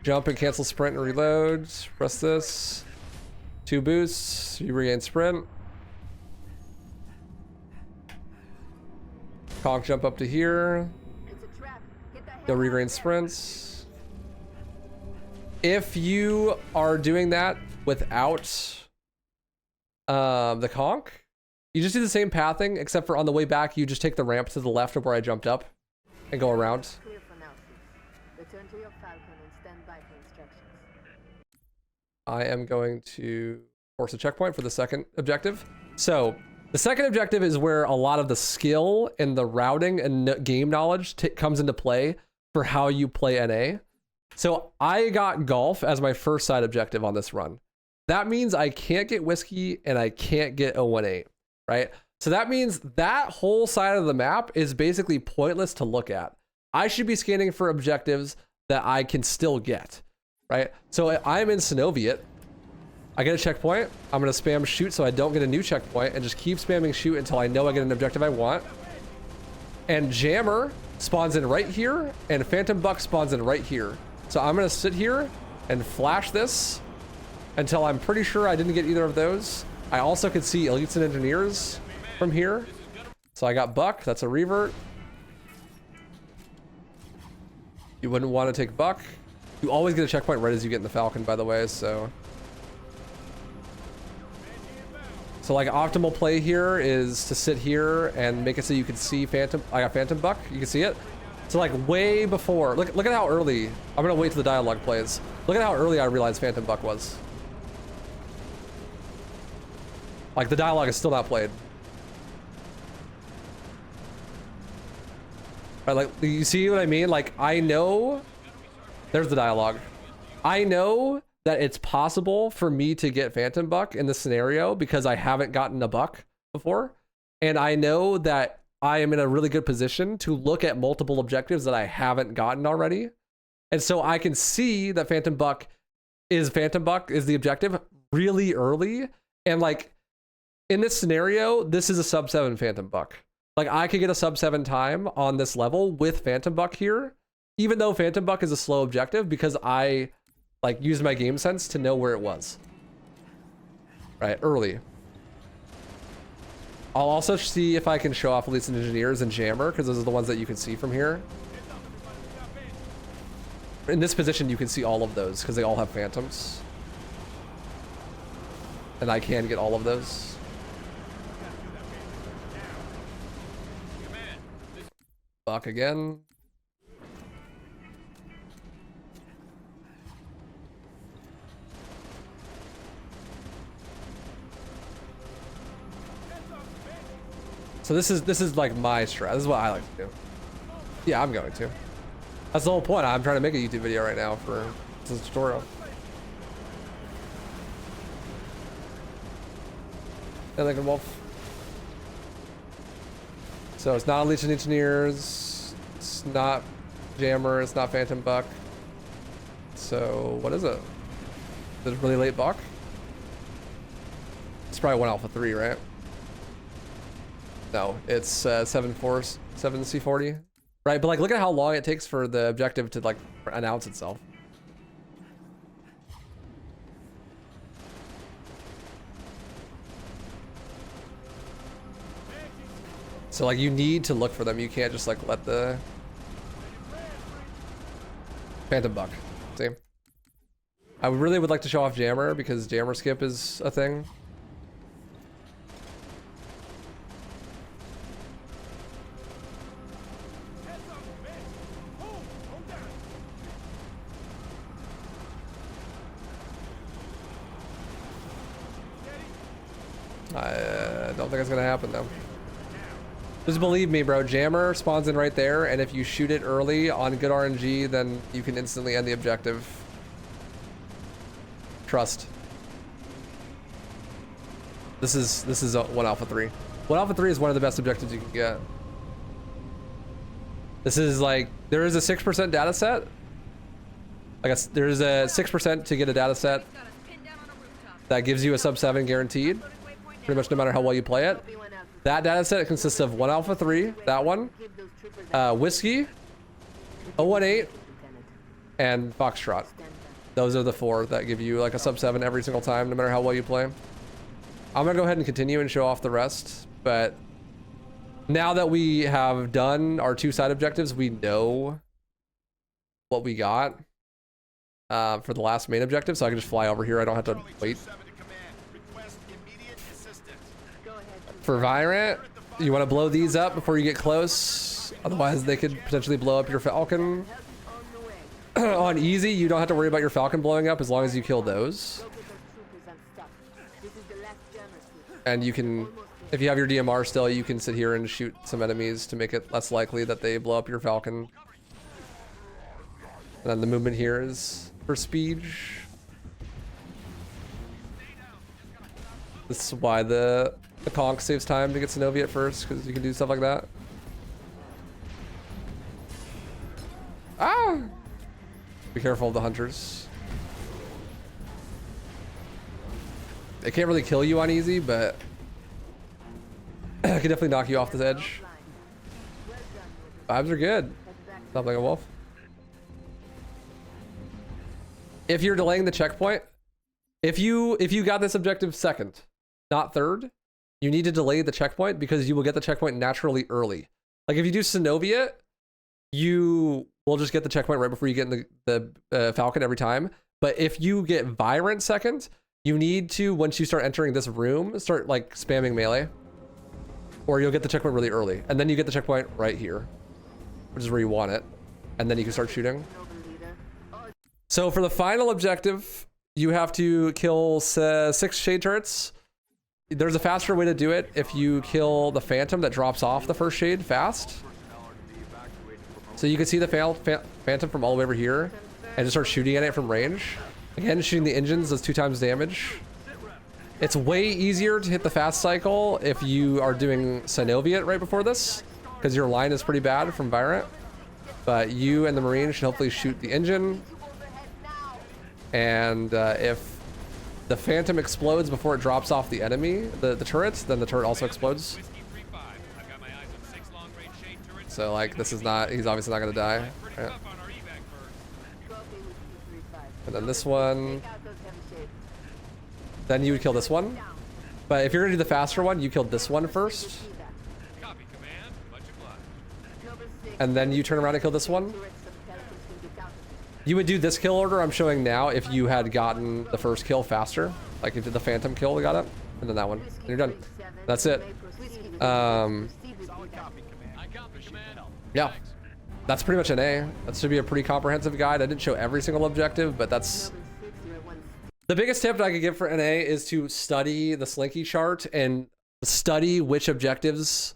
Jump and cancel sprint and reload. Press this. 2 boosts, you regain sprint. Conk jump up to here. You'll regain sprints. If you are doing that without the conk, you just do the same pathing, except for on the way back, you just take the ramp to the left of where I jumped up and go around. I am going to force a checkpoint for the second objective. So the second objective is where a lot of the skill and the routing and game knowledge comes into play for how you play NA. So I got Golf as my first side objective on this run. That means I can't get Whiskey and I can't get 018, right? So that means that whole side of the map is basically pointless to look at. I should be scanning for objectives that I can still get, right? So I'm in Synoviate. I get a checkpoint. I'm going to spam shoot so I don't get a new checkpoint and just keep spamming shoot until I know I get an objective I want. And Jammer spawns in right here and Phantom Buck spawns in right here. So I'm going to sit here and flash this until I'm pretty sure I didn't get either of those. I also could see Elites and Engineers from here. So I got Buck. That's a revert. You wouldn't want to take Buck. You always get a checkpoint right as you get in the Falcon, by the way, so like optimal play here is to sit here and make it so you can see Phantom. I got Phantom Buck. You can see it. So like way before, look at how early. I'm gonna wait till the dialogue plays. Look at how early I realized Phantom Buck was. Like the dialogue is still not played. Right, like you see what I mean? Like I know, there's the dialogue. I know that it's possible for me to get Phantom Buck in this scenario because I haven't gotten a buck before. And I know that I am in a really good position to look at multiple objectives that I haven't gotten already And so I can see that Phantom Buck is the objective really early. And like in this scenario, this is a sub 7 Phantom Buck. Like I could get a sub 7 time on this level with Phantom Buck here, even though Phantom Buck is a slow objective, because I like used my game sense to know where it was. Right, early. I'll also see if I can show off Elite Engineers and Jammer, because those are the ones that you can see from here. In this position, you can see all of those, because they all have Phantoms. And I can get all of those. Buck again. So this is like my strat. This is what I like to do. Yeah, I'm going to. That's the whole point. I'm trying to make a YouTube video right now for this tutorial. And like a wolf. So it's not Legion Engineers. It's not Jammer. It's not Phantom Buck. So what is it? Is it a really late Buck? It's probably 1 Alpha 3, right? No, it's 7C40, right? But like, look at how long it takes for the objective to like announce itself. So like, you need to look for them. You can't just like let the Phantom Buck. See, I really would like to show off Jammer because Jammer skip is a thing. I don't think it's gonna happen though. Just believe me, bro. Jammer spawns in right there, and if you shoot it early on good RNG, then you can instantly end the objective. Trust. This is 1 Alpha 3. 1 Alpha 3 is one of the best objectives you can get. This is like, there is a 6% data set. I guess there's a 6% to get a data set that gives you a sub 7 guaranteed. Pretty much no matter how well you play it. That data set consists of 1 Alpha 3, that one, Whiskey, 018, and Foxtrot. Those are the 4 that give you like a sub 7 every single time, no matter how well you play. I'm gonna go ahead and continue and show off the rest, but now that we have done our 2 side objectives, we know what we got for the last main objective, so I can just fly over here. I don't have to wait. For Virant, you want to blow these up before you get close. Otherwise, they could potentially blow up your Falcon. On easy, you don't have to worry about your Falcon blowing up as long as you kill those. And you can, if you have your DMR still, you can sit here and shoot some enemies to make it less likely that they blow up your Falcon. And then the movement here is for speed. This is why the conch saves time to get Synovia at first, because you can do stuff like that. Ah! Be careful of the hunters. They can't really kill you on easy, but it can definitely knock you off this edge. Vibes are good. Stop like a wolf. If you're delaying the checkpoint, if you got this objective second, not third, you need to delay the checkpoint because you will get the checkpoint naturally early. Like if you do Synovia, you will just get the checkpoint right before you get in the Falcon every time. But if you get Virant second, you need to, once you start entering this room, start like spamming melee, or you'll get the checkpoint really early. And then you get the checkpoint right here, which is where you want it. And then you can start shooting. So for the final objective, you have to kill 6 shade turrets. There's a faster way to do it if you kill the Phantom that drops off the first shade fast. So you can see the Phantom from all the way over here and just start shooting at it from range. Again, shooting the engines does 2 times damage. It's way easier to hit the fast cycle if you are doing Synovia right before this, because your line is pretty bad from Virant. But you and the Marine should hopefully shoot the engine. And if the Phantom explodes before it drops off the enemy, the turret, then the turret also explodes. So like this is not, he's obviously not gonna die. Right. And then this one. Then you would kill this one. But if you're gonna do the faster one, you killed this one first. And then you turn around and kill this one. You would do this kill order I'm showing now if you had gotten the first kill faster. Like if you did the Phantom kill, we got it. And then that one. And you're done. That's it. Yeah. That's pretty much an A. That should be a pretty comprehensive guide. I didn't show every single objective, but that's... The biggest tip that I could give for NA is to study the Slinky chart and study which objectives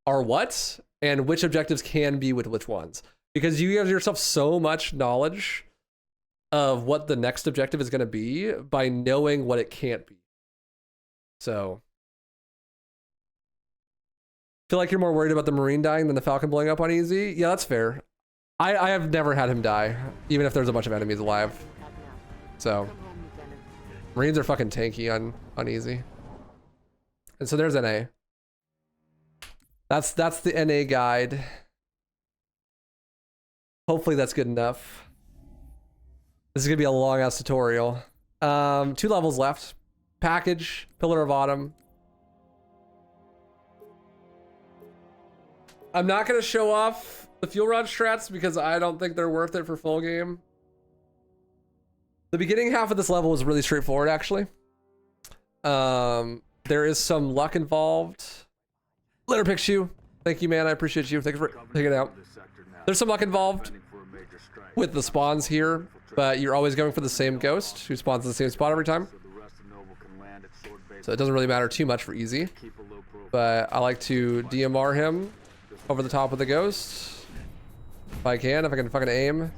are what and which objectives can be with which ones. Because you give yourself so much knowledge of what the next objective is going to be by knowing what it can't be. So, feel like you're more worried about the Marine dying than the Falcon blowing up on easy? Yeah, that's fair. I have never had him die, even if there's a bunch of enemies alive. So, Marines are fucking tanky on easy. And so there's NA. That's the NA guide. Hopefully that's good enough. This is gonna be a long ass tutorial. 2 levels left. Package, Pillar of Autumn. I'm not gonna show off the fuel rod strats because I don't think they're worth it for full game. The beginning half of this level was really straightforward actually. There is some luck involved. Letter picks you. Thank you, man. I appreciate you. Thanks for taking it out. There's some luck involved with the spawns here, but you're always going for the same ghost who spawns in the same spot every time. So it doesn't really matter too much for easy. But I like to DMR him over the top of the ghost. If I can fucking aim.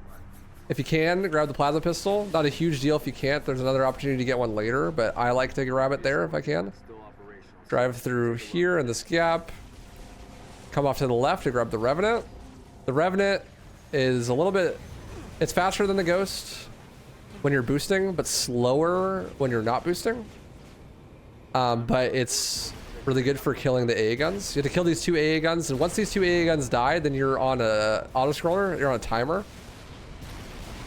If you can, grab the plasma pistol. Not a huge deal if you can't. There's another opportunity to get one later, but I like to grab it there if I can. Drive through here in this gap. Come off to the left to grab the Revenant. The Revenant is a little bit... It's faster than the Ghost when you're boosting, but slower when you're not boosting. But it's really good for killing the AA guns. You have to kill these 2 AA guns, and once these 2 AA guns die, then you're on a auto-scroller, you're on a timer.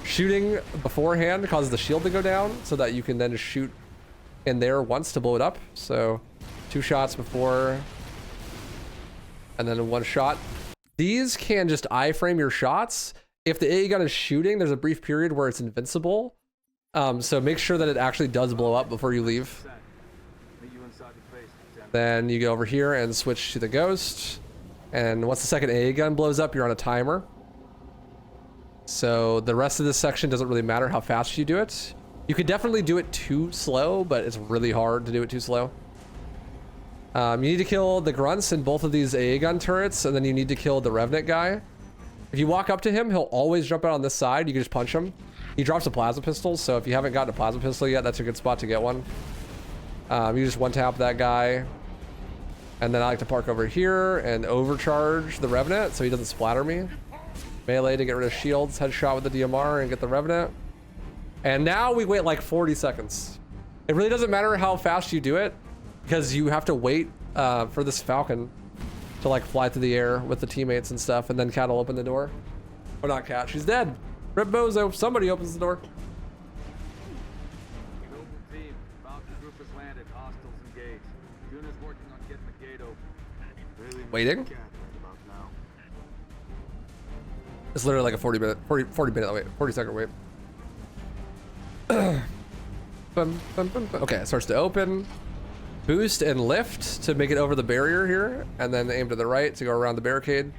Shooting beforehand causes the shield to go down so that you can then shoot in there once to blow it up. So 2 shots before, and then 1 shot. These can just iframe your shots. If the AA gun is shooting, there's a brief period where it's invincible. So make sure that it actually does blow up before you leave. Then you go over here and switch to the Ghost. And once the second AA gun blows up, you're on a timer. So the rest of this section doesn't really matter how fast you do it. You could definitely do it too slow, but it's really hard to do it too slow. You need to kill the grunts in both of these AA gun turrets, and then you need to kill the Revenant guy. If you walk up to him, he'll always jump out on this side. You can just punch him. He drops a plasma pistol, so if you haven't gotten a plasma pistol yet, that's a good spot to get one. You just one-tap that guy. And then I like to park over here and overcharge the Revenant so he doesn't splatter me. Melee to get rid of shields, headshot with the DMR and get the Revenant. And now we wait like 40 seconds. It really doesn't matter how fast you do it because you have to wait for this Falcon to like fly through the air with the teammates and stuff, and then Cat will open the door. Or not Cat, she's dead. Rip Bozo, somebody opens the door. Noble team, Falcon group has landed, hostiles engaged. Units working on getting the gate open. Waiting. It's literally like a 40 minute wait, 40 second wait. Okay, it starts to open. Boost and lift to make it over the barrier here, and then aim to the right to go around the barricade.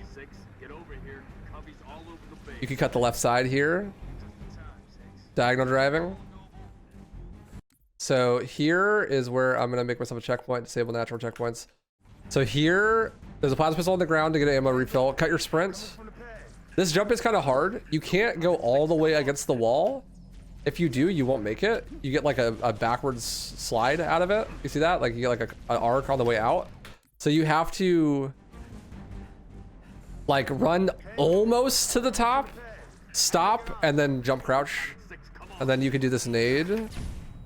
You can cut the left side here. Diagonal driving. So here is where I'm gonna make myself a checkpoint, disable natural checkpoints. So here, there's a plasma pistol on the ground to get an ammo refill. Cut your sprint. This jump is kind of hard. You can't go all the way against the wall. If you do, you won't make it. You get like a backwards slide out of it. You see that? Like you get like an arc on the way out. So you have to Like run almost to the top, stop, and then jump crouch. And then you can do this nade.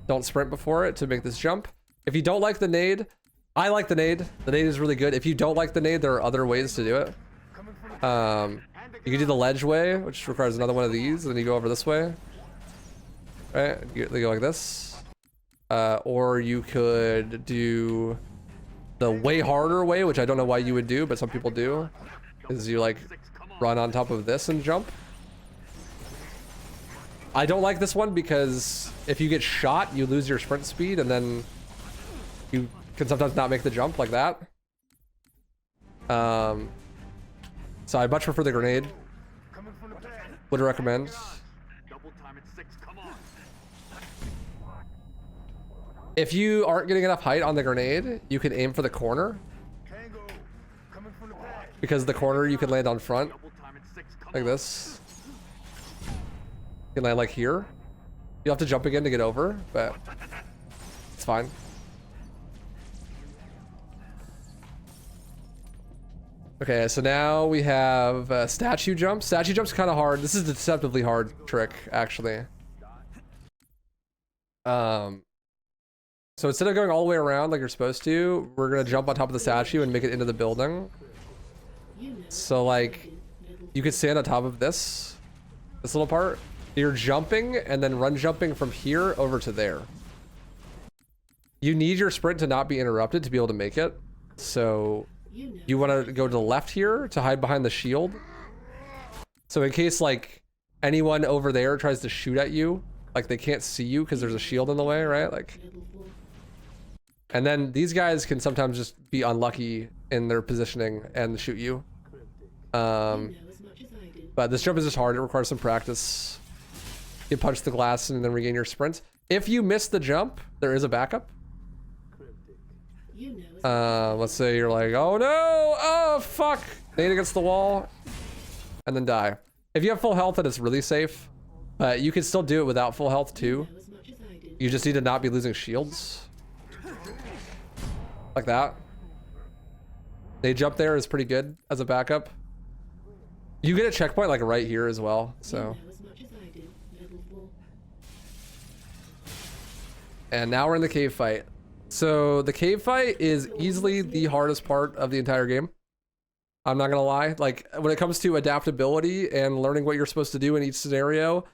Don't sprint before it to make this jump. If you don't like the nade, I like the nade. The nade is really good. If you don't like the nade, there are other ways to do it. You can do the ledge way, which requires another one of these, and then you go over this way. Right? You go like this. Or you could do the way harder way, which I don't know why you would do, but some people do. Is you like run on top of this and jump. I don't like this one because if you get shot, you lose your sprint speed, and then you can sometimes not make the jump like that. So I much prefer the grenade. Would recommend. If you aren't getting enough height on the grenade, you can aim for the corner. Because the corner you can land on front. Like this. You can land like here. You'll have to jump again to get over, but it's fine. Okay, so now we have statue jump. Statue jump's kind of hard. This is a deceptively hard trick, actually. So instead of going all the way around like you're supposed to, we're gonna jump on top of the statue and make it into the building. So like, you could stand on top of this little part. You're jumping and then run jumping from here over to there. You need your sprint to not be interrupted to be able to make it. So you want to go to the left here to hide behind the shield. So in case like anyone over there tries to shoot at you, like they can't see you because there's a shield in the way, right? Like, and then these guys can sometimes just be unlucky in their positioning and shoot you. But this jump is just hard. It requires some practice. You punch the glass and then regain your sprint. If you miss the jump, there is a backup. Let's say you're like, oh no, oh fuck, nade against the wall, and then die. If you have full health, then it's really safe. But you can still do it without full health too. You just need to not be losing shields. Like that. They jump there is pretty good as a backup. You get a checkpoint like right here as well, so. And now we're in the cave fight. So the cave fight is easily the hardest part of the entire game. I'm not gonna lie. Like when it comes to adaptability and learning what you're supposed to do in each scenario,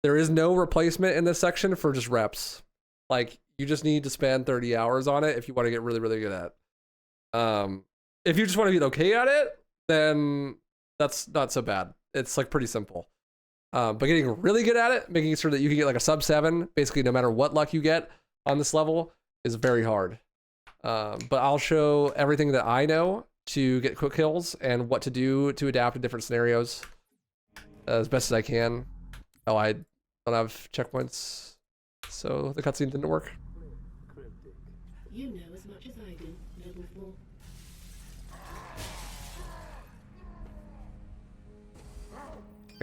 there is no replacement in this section for just reps. Like you just need to spend 30 hours on it if you want to get really, really good at it. If you just want to get okay at it, then that's not so bad. It's like pretty simple. But getting really good at it, making sure that you can get like a sub 7, basically no matter what luck you get on this level, is very hard. But I'll show everything that I know to get quick kills and what to do to adapt to different scenarios as best as I can. Oh, I don't have checkpoints, so the cutscene didn't work. You know as much as I do, level 4.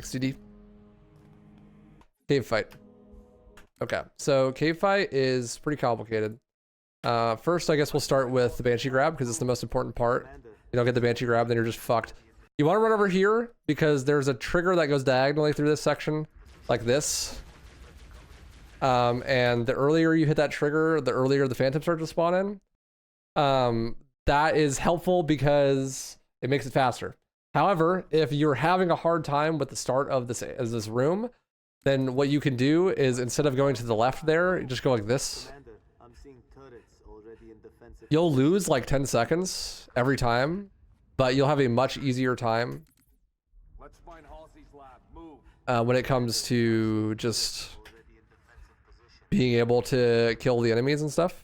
XTD. Cave fight. Okay, so cave fight is pretty complicated. First, I guess we'll start with the Banshee grab because it's the most important part. You don't get the Banshee grab, then you're just fucked. You want to run over here because there's a trigger that goes diagonally through this section, like this. And the earlier you hit that trigger, the earlier the phantoms start to spawn in. That is helpful because it makes it faster. However, if you're having a hard time with the start of this room, then what you can do is instead of going to the left there, you just go like this. You'll lose like 10 seconds every time, but you'll have a much easier time when it comes to just being able to kill the enemies and stuff.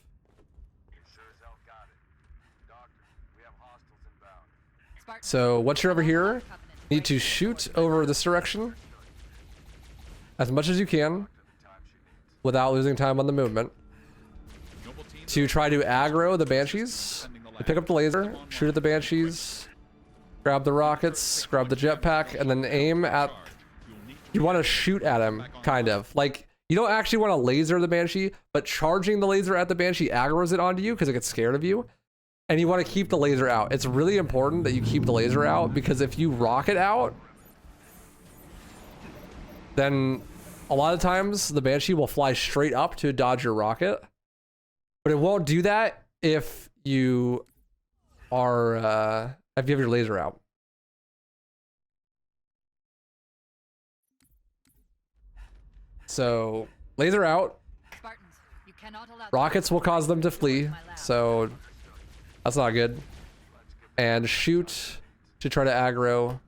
So once you're over here, you need to shoot over this direction as much as you can without losing time on the movement to try to aggro the Banshees. You pick up the laser, shoot at the Banshees, grab the rockets, grab the jetpack, and then aim at... You want to shoot at him, kind of. Like, you don't actually want to laser the Banshee, but charging the laser at the Banshee aggroes it onto you because it gets scared of you. and you want to keep the laser out. It's really important that you keep the laser out, because if you rocket out, then a lot of times the Banshee will fly straight up to dodge your rocket, but it won't do that if you are if you have your laser out. So laser out, rockets will cause them to flee, so that's not good. And shoot to try to aggro.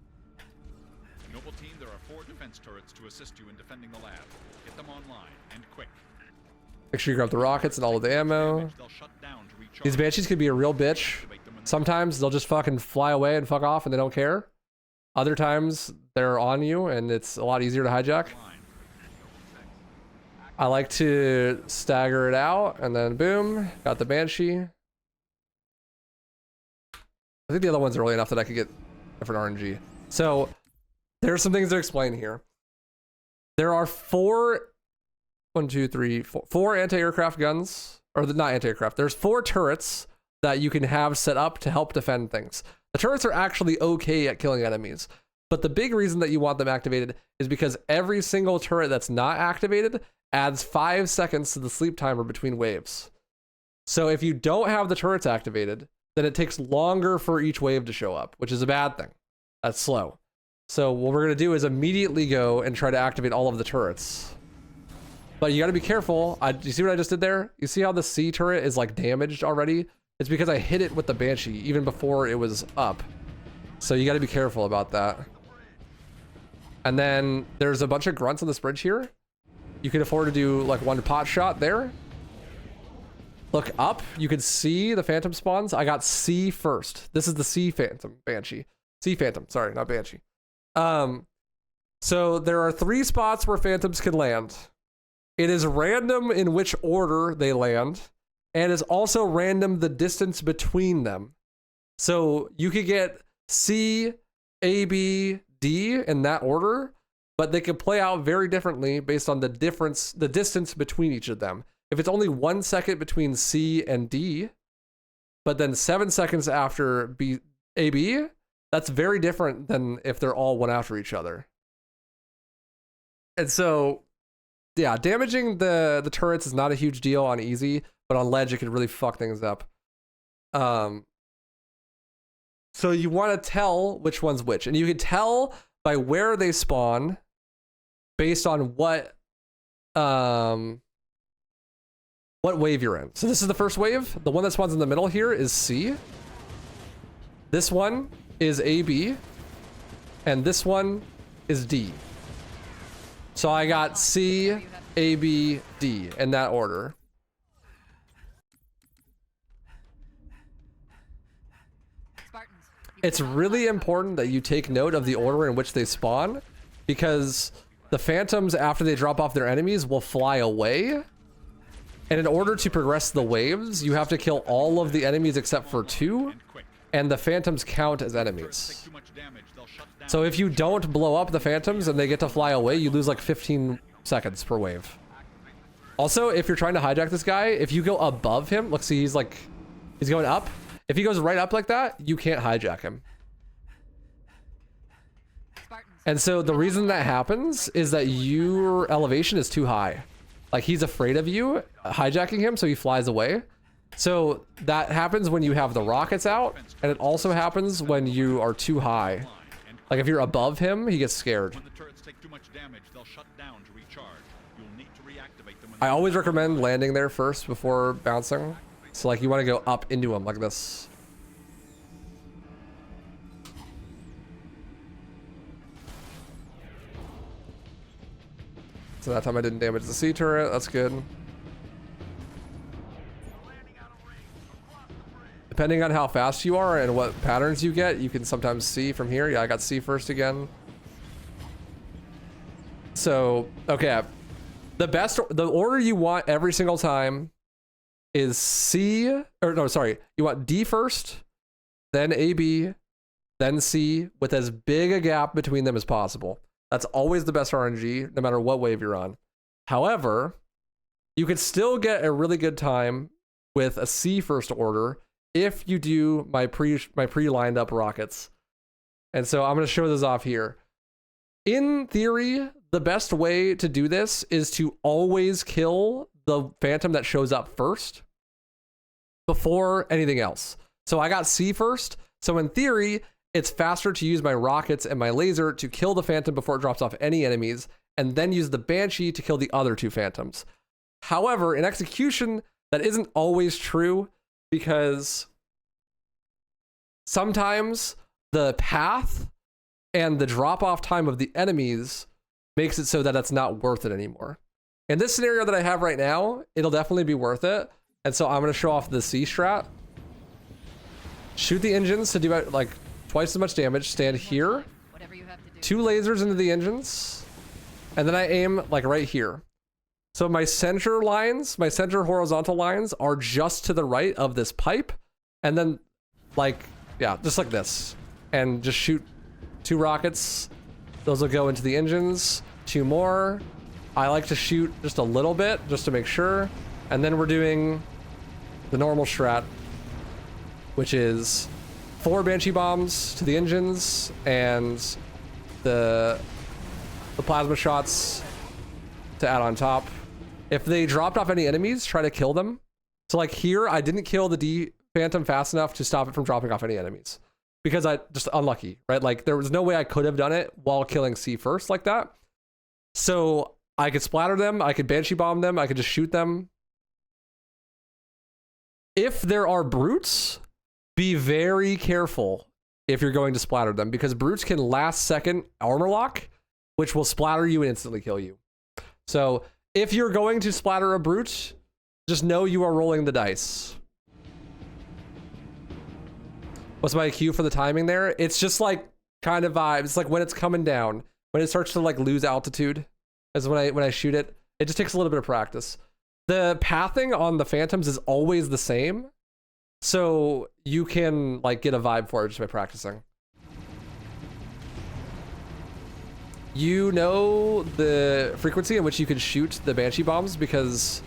Noble team, there are 4 defense turrets to assist you in defending the lab. Get them online and quick. Make sure you grab the rockets and all of the ammo. These Banshees could be a real bitch. Sometimes they'll just fucking fly away and fuck off and they don't care. Other times they're on you and it's a lot easier to hijack. I like to stagger it out and then boom, got the Banshee. I think the other ones are early enough that I could get different RNG. So there's some things to explain here. There are 4 anti-aircraft guns, or not anti-aircraft. There's 4 turrets that you can have set up to help defend things. The turrets are actually okay at killing enemies, but the big reason that you want them activated is because every single turret that's not activated adds 5 seconds to the sleep timer between waves. So if you don't have the turrets activated, then it takes longer for each wave to show up, which is a bad thing. That's slow. So what we're gonna do is immediately go and try to activate all of the turrets. But you gotta be careful. You see what I just did there? You see how the C turret is like damaged already? It's because I hit it with the Banshee even before it was up. So you gotta be careful about that. And then there's a bunch of grunts on this bridge here. You can afford to do like 1 pot shot there. Look up, you can see the Phantom spawns. I got C first. This is the C Phantom Banshee. C Phantom, sorry, not Banshee. So there are 3 spots where Phantoms can land. It is random in which order they land, and it's also random the distance between them. So you could get C, A, B, D in that order, but they can play out very differently based on the distance between each of them. If it's only 1 second between C and D, but then 7 seconds after B, A, B, that's very different than if they're all one after each other. And so, yeah, damaging the turrets is not a huge deal on easy, but on ledge it could really fuck things up. So you want to tell which one's which, and you can tell by where they spawn based on what wave you're in. So this is the first wave. The one that spawns in the middle here is C. This one is AB, and this one is D. So I got C, AB, D in that order. It's really important that you take note of the order in which they spawn, because the Phantoms, after they drop off their enemies, will fly away. And in order to progress the waves, you have to kill all of the enemies except for 2, and the Phantoms count as enemies. So if you don't blow up the Phantoms and they get to fly away, you lose like 15 seconds per wave. Also, if you're trying to hijack this guy, if you go above him, look, see, he's going up. If he goes right up like that, you can't hijack him. And so the reason that happens is that your elevation is too high. Like, he's afraid of you hijacking him, so he flies away. So that happens when you have the rockets out, and it also happens when you are too high. Like, if you're above him, he gets scared. I always recommend landing there first before bouncing. So, like, you want to go up into him like this. So that time I didn't damage the C turret. That's good. Depending on how fast you are and what patterns you get, you can sometimes see from here. Yeah, I got C first again. So, okay. The order you want every single time is C, or no, sorry. You want D first, then AB, then C, with as big a gap between them as possible. That's always the best RNG, no matter what wave you're on. However, you could still get a really good time with a C first order if you do my pre-lined up rockets. And so I'm going to show this off here. In theory, the best way to do this is to always kill the phantom that shows up first before anything else. So I got C first. So in theory, it's faster to use my rockets and my laser to kill the phantom before it drops off any enemies, and then use the Banshee to kill the other two phantoms. However, in execution, that isn't always true, because sometimes the path and the drop-off time of the enemies makes it so that it's not worth it anymore. In this scenario that I have right now, it'll definitely be worth it. And so I'm going to show off the C strat. Shoot the engines to do like twice as much damage. Stand here. 2 lasers into the engines. And then I aim like right here. So my center lines, my center horizontal lines are just to the right of this pipe. And then like, yeah, just like this. And just shoot 2 rockets. Those will go into the engines. 2 more. I like to shoot just a little bit just to make sure. And then we're doing the normal strat, which is 4 Banshee bombs to the engines and the plasma shots to add on top. If they dropped off any enemies, try to kill them. So like here, I didn't kill the D Phantom fast enough to stop it from dropping off any enemies, because I just unlucky, right? Like there was no way I could have done it while killing C first like that. So I could splatter them, I could Banshee bomb them, I could just shoot them. If there are brutes, be very careful if you're going to splatter them, because brutes can last second armor lock, which will splatter you and instantly kill you. So if you're going to splatter a brute, just know you are rolling the dice. What's my cue for the timing there? It's just like kind of vibes. It's like when it's coming down, when it starts to like lose altitude, is when I shoot it. It just takes a little bit of practice. The pathing on the phantoms is always the same, so you can like get a vibe for it just by practicing. You know the frequency in which you can shoot the Banshee bombs, because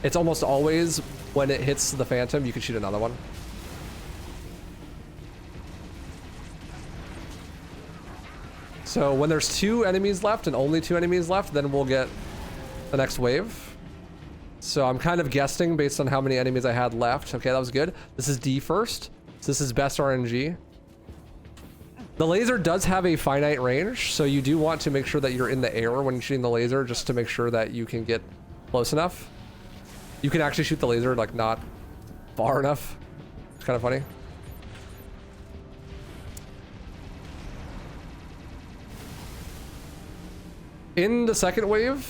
it's almost always when it hits the phantom, you can shoot another one. So when there's 2 enemies left and only 2 enemies left, then we'll get the next wave. So I'm kind of guessing based on how many enemies I had left. Okay, that was good. This is D first. So this is best RNG. The laser does have a finite range, so you do want to make sure that you're in the air when shooting the laser, just to make sure that you can get close enough. You can actually shoot the laser like not far enough. It's kind of funny. In the second wave,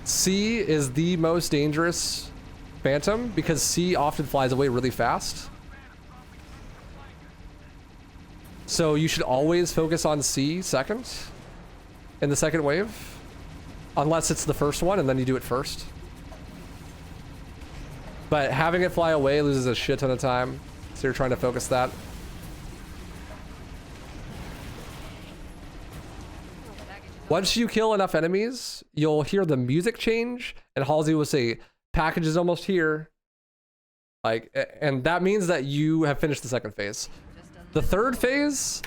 C is the most dangerous phantom, because C often flies away really fast. So you should always focus on C second in the second wave, unless it's the first one and then you do it first. But having it fly away loses a shit ton of time, so you're trying to focus that. Once you kill enough enemies, you'll hear the music change, and Halsey will say, "Package is almost here." Like, and that means that you have finished the second phase. The third phase,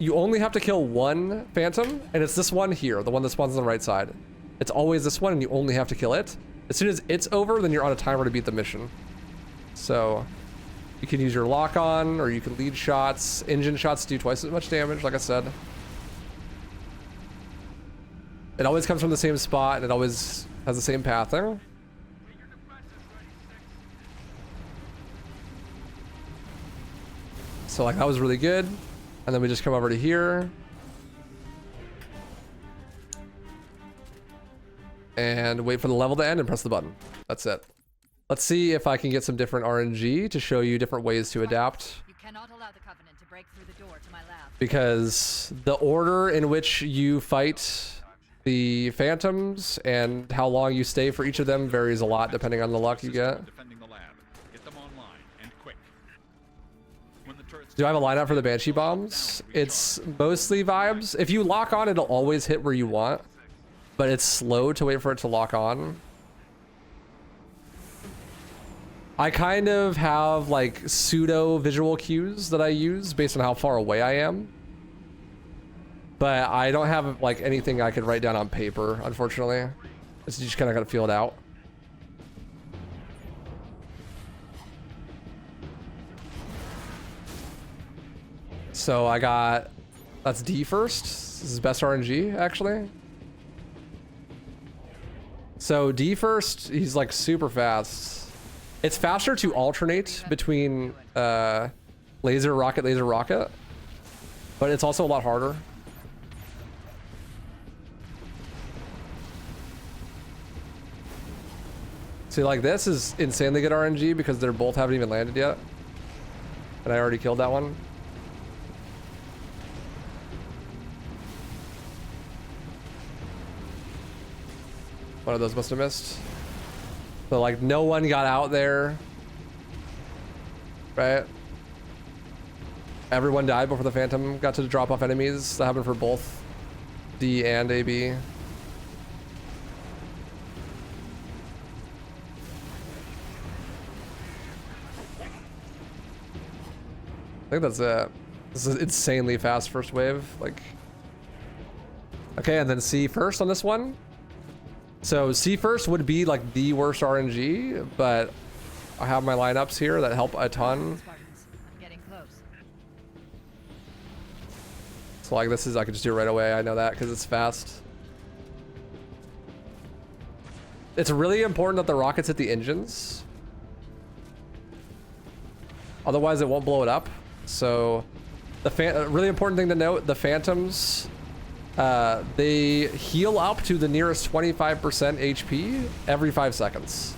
you only have to kill 1 phantom, and it's this one here, the one that spawns on the right side. It's always this one, and you only have to kill it. As soon as it's over, then you're on a timer to beat the mission. So you can use your lock on, or you can lead shots. Engine shots do twice as much damage, like I said. It always comes from the same spot, and it always has the same pathing. So like that was really good. And then we just come over to here. And wait for the level to end and press the button. That's it. Let's see if I can get some different RNG to show you different ways to adapt. You cannot allow the Covenant to break through the door to my lab. Because the order in which you fight the phantoms and how long you stay for each of them varies a lot depending on the luck you get. Do I have a lineup for the Banshee bombs? It's mostly vibes. If you lock on, it'll always hit where you want, but it's slow to wait for it to lock on. I kind of have like pseudo visual cues that I use based on how far away I am. But I don't have like anything I could write down on paper, unfortunately. It's just kind of gotta feel it out. So I got, that's D first. This is best RNG actually. So D first, he's like super fast. It's faster to alternate between laser, rocket, but it's also a lot harder. See, like this is insanely good RNG because they're both haven't even landed yet. And I already killed that one. One of those must have missed. So like no one got out there, right? Everyone died before the Phantom got to drop off enemies. That happened for both D and AB. I think that's it. This is insanely fast first wave. Like, okay, and then C first on this one. So C first would be like the worst RNG, but I have my lineups here that help a ton. So like this is, I could just do it right away. I know that because it's fast. It's really important that the rockets hit the engines. Otherwise it won't blow it up. So the really important thing to note, the Phantoms, they heal up to the nearest 25% HP every 5 seconds.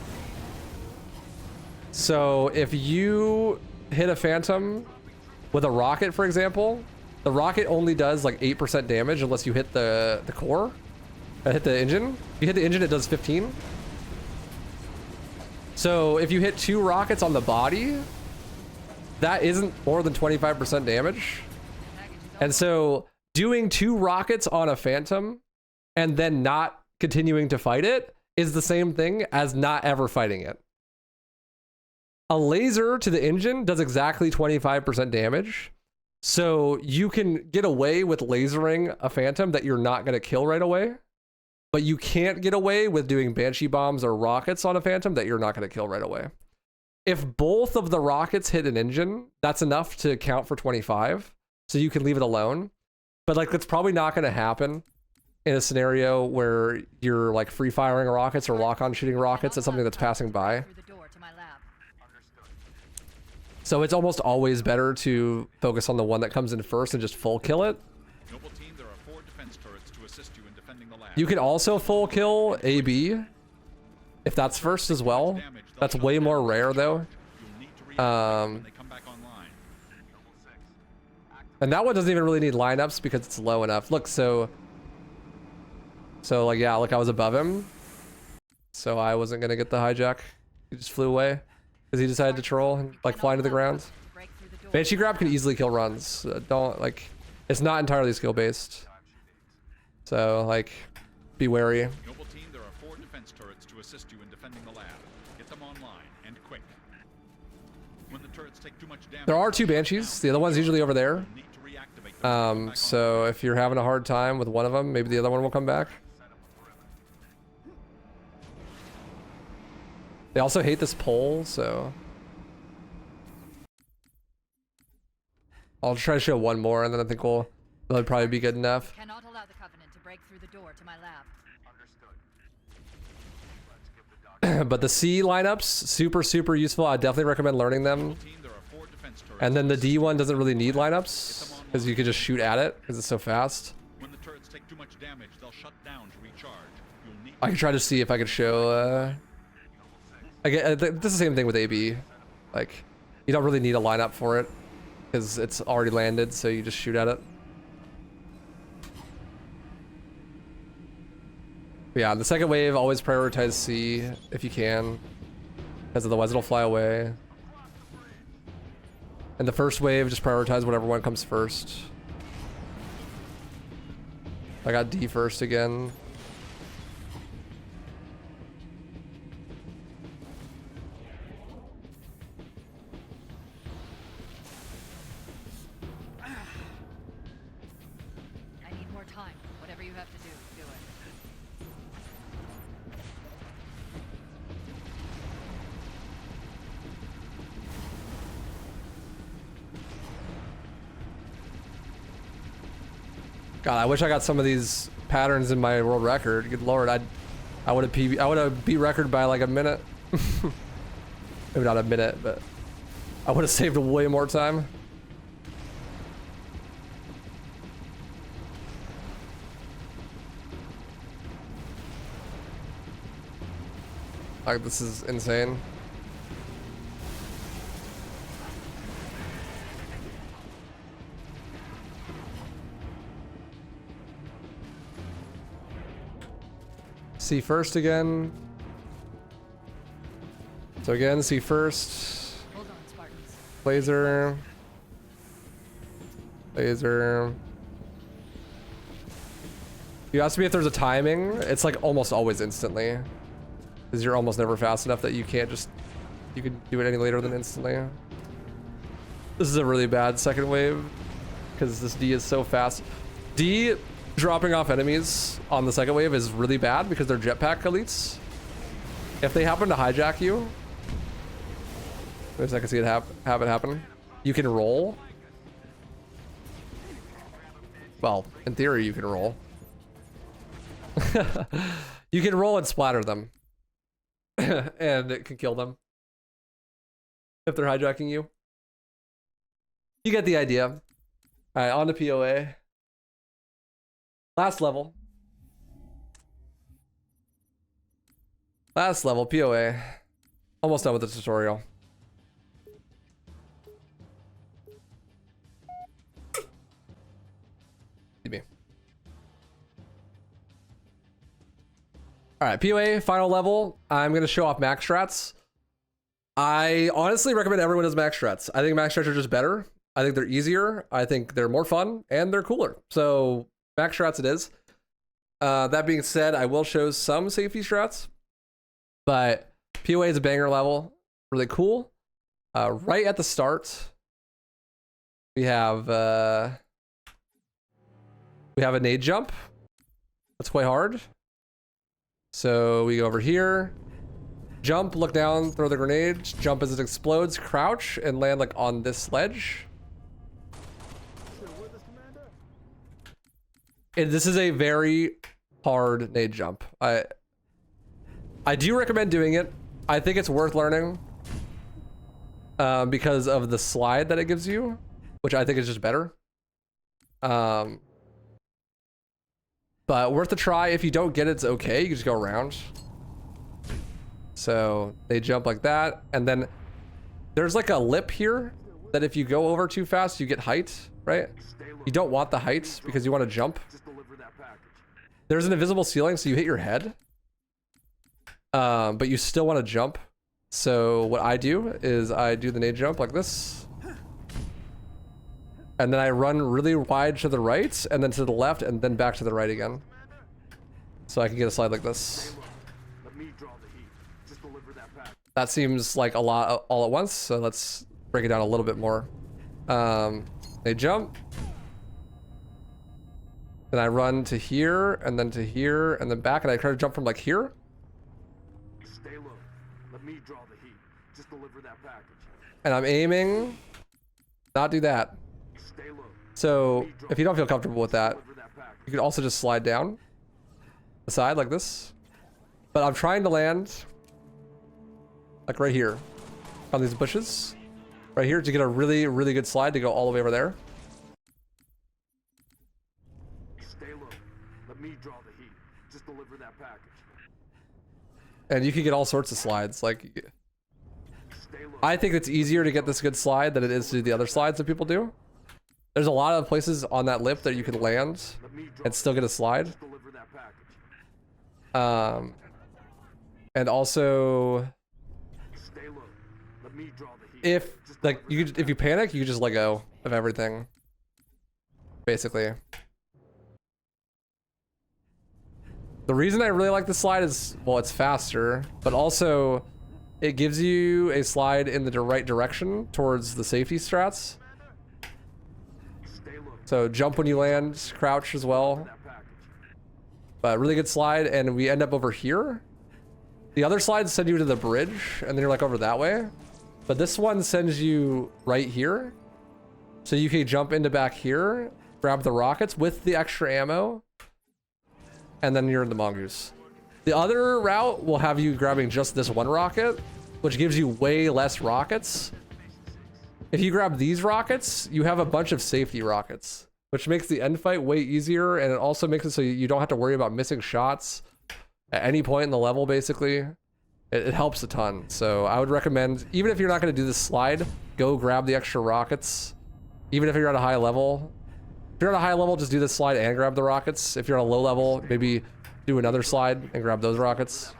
So if you hit a Phantom with a rocket, for example, the rocket only does like 8% damage unless you hit the core, hit the engine. If you hit the engine, it does 15. So if you hit 2 rockets on the body, that isn't more than 25% damage. And so doing 2 rockets on a Phantom and then not continuing to fight it is the same thing as not ever fighting it. A laser to the engine does exactly 25% damage. So you can get away with lasering a Phantom that you're not going to kill right away. But you can't get away with doing Banshee bombs or rockets on a Phantom that you're not going to kill right away. If both of the rockets hit an engine, that's enough to count for 25. So you can leave it alone. But like, that's probably not going to happen in a scenario where you're like free firing rockets or lock on shooting rockets at something that's passing by. So it's almost always better to focus on the one that comes in first and just full kill it. Noble team, there are 4 defense turrets to assist you in defending the lab. You can also full kill AB if that's first as well. That's way more rare though. And that one doesn't even really need lineups because it's low enough. Look, so like, yeah, look, I was above him. So I wasn't gonna get the hijack. He just flew away because he decided to troll and like fly into the ground. Banshee grab can easily kill runs. Don't like, it's not entirely skill based. So like, be wary. Noble team, there are 4 defense turrets to assist you in defending the lab. Get them online and quick. When the turrets take too much damage, There are 2 Banshees. The other one's usually over there. So if you're having a hard time with one of them, maybe the other one will come back. They also hate this pole, so I'll try to show one more, and then I think that'll probably be good enough. Cannot allow the Covenant to break through the door to my lab. But the C lineups, super useful. I definitely recommend learning them. And then the D one doesn't really need lineups because you can just shoot at it because it's so fast. When the turrets take too much damage, they'll shut down to recharge. You'll need I can try to see if I could show. This is the same thing with AB. Like, you don't really need a lineup for it because it's already landed, so you just shoot at it. But yeah, the second wave, always prioritize C if you can, because otherwise it'll fly away. And the first wave, just prioritize whatever one comes first. I got D first again. Whatever you have to do, do it. God, I wish I got some of these patterns in my world record. Good lord, I would have beat record by like a minute. Maybe not a minute, but I would have saved way more time. Like, this is insane. See first again. So again, see first. Hold on, Spartans. Laser. Laser. You asked me if there's a timing. It's like almost always instantly. Because you're almost never fast enough that you can't just... You can do it any later than instantly. This is a really bad second wave. Because this D is so fast. D dropping off enemies on the second wave is really bad because they're jetpack elites. If they happen to hijack you... Wait a second, see it have it happen. You can roll. Well, in theory, you can roll. You can roll and splatter them. And it can kill them. If they're hijacking you. You get the idea. Alright, on to POA. Last level. Last level, POA. Almost done with the tutorial. Me. All right, POA, final level. I'm going to show off max strats. I honestly recommend everyone does max strats. I think max strats are just better. I think they're easier. I think they're more fun and they're cooler. So max strats it is. That being said, I will show some safety strats, but POA is a banger level. Really cool. Right at the start, we have a nade jump. That's quite hard. So we go over here, jump, look down, throw the grenade, jump as it explodes, crouch, and land like on this ledge. And this is a very hard nade jump. I do recommend doing it. I think it's worth learning because of the slide that it gives you, which I think is just better. But worth a try. If you don't get it, it's okay. You can just go around. So they jump like that. And then there's like a lip here that if you go over too fast, you get height, right? You don't want the height because you want to jump. There's an invisible ceiling, so you hit your head. But you still want to jump. So what I do is I do the nade jump like this. And then I run really wide to the right, and then to the left, and then back to the right again. So I can get a slide like this. That seems like a lot all at once, so let's break it down a little bit more. They jump. Then I run to here, and then to here, and then back, and I try to jump from like here. Stay low. Let me draw the heat. Just deliver that package. And I'm aiming. Not do that. So if you don't feel comfortable with that, you could also just slide down the side like this. But I'm trying to land like right here on these bushes right here to get a really, really good slide to go all the way over there. Stay low. Let me draw the heat. Just deliver that package. And you can get all sorts of slides. Like, I think it's easier to get this good slide than it is to do the other slides that people do. There's a lot of places on that lip that you can land and still get a slide. And also, if like if you panic, you just let go of everything. Basically. The reason I really like this slide is, well, it's faster, but also it gives you a slide in the right direction towards the safety strats. So jump when you land, crouch as well. But really good slide, and we end up over here. The other slides send you to the bridge, and then you're like over that way. But this one sends you right here. So you can jump into back here, grab the rockets with the extra ammo, and then you're in the mongoose. The other route will have you grabbing just this one rocket, which gives you way less rockets. If you grab these rockets, you have a bunch of safety rockets, which makes the end fight way easier, and it also makes it so you don't have to worry about missing shots at any point in the level, basically. It helps a ton. So I would recommend, even if you're not going to do this slide, go grab the extra rockets. Even if you're at a high level. If you're at a high level, just do this slide and grab the rockets. If you're on a low level, maybe do another slide and grab those rockets.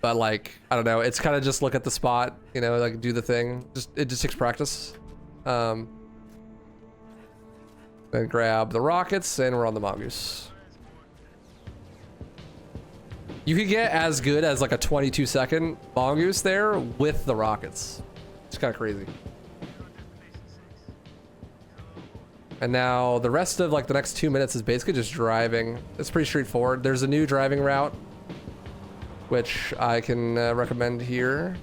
But like, I don't know, it's kind of just look at the spot, you know, like do the thing. It just takes practice. Then grab the rockets and we're on the mongoose. You could get as good as like a 22-second mongoose there with the rockets. It's kind of crazy. And now the rest of like the next 2 minutes is basically just driving. It's pretty straightforward. There's a new driving route, which I can recommend here.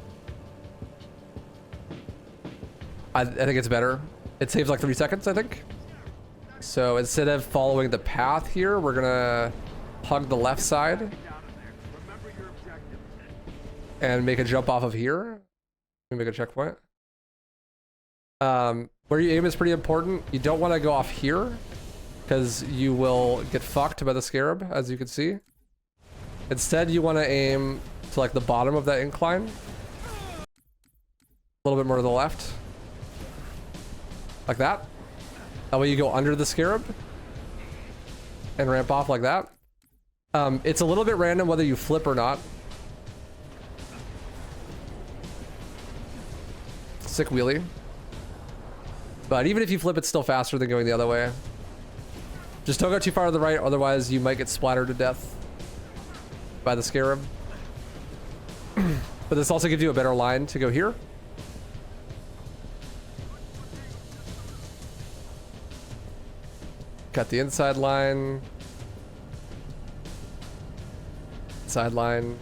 I think it's better. It saves like 3 seconds, I think. So instead of following the path here, we're gonna hug the left side and make a jump off of here. Let me make a checkpoint. Where you aim is pretty important. You don't want to go off here because you will get fucked by the scarab, as you can see. Instead, you want to aim to like the bottom of that incline. A little bit more to the left. Like that. That way you go under the scarab and ramp off like that. It's a little bit random whether you flip or not. Sick wheelie. But even if you flip, it's still faster than going the other way. Just don't go too far to the right, otherwise you might get splattered to death by the scarab. But this also gives you a better line to go here. Cut the inside line. Side line.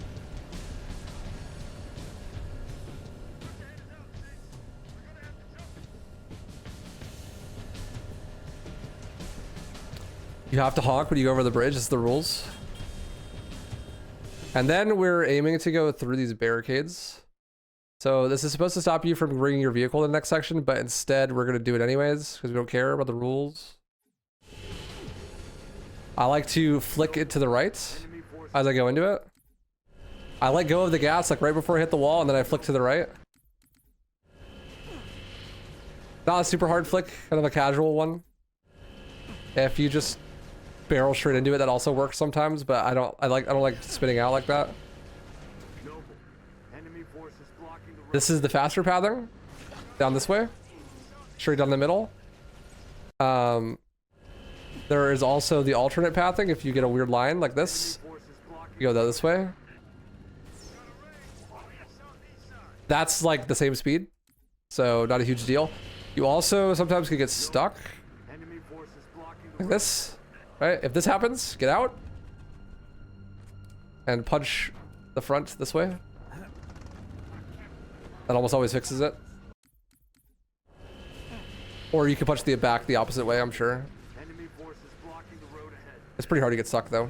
You have to honk when you go over the bridge. It's the rules. And then we're aiming to go through these barricades. So this is supposed to stop you from bringing your vehicle to the next section, but instead we're going to do it anyways because we don't care about the rules. I like to flick it to the right as I go into it. I let go of the gas like right before I hit the wall, and then I flick to the right. Not a super hard flick, kind of a casual one. If you just barrel straight into it, that also works sometimes, but I don't like spinning out like that. This is the faster pathing down this way, straight down the middle. There is also the alternate pathing. If you get a weird line like this, you go this way. That's like the same speed, so not a huge deal. You also sometimes can get stuck like this, right? If this happens, get out and punch the front this way. That almost always fixes it. Or you can punch the back the opposite way, I'm sure. It's pretty hard to get stuck though.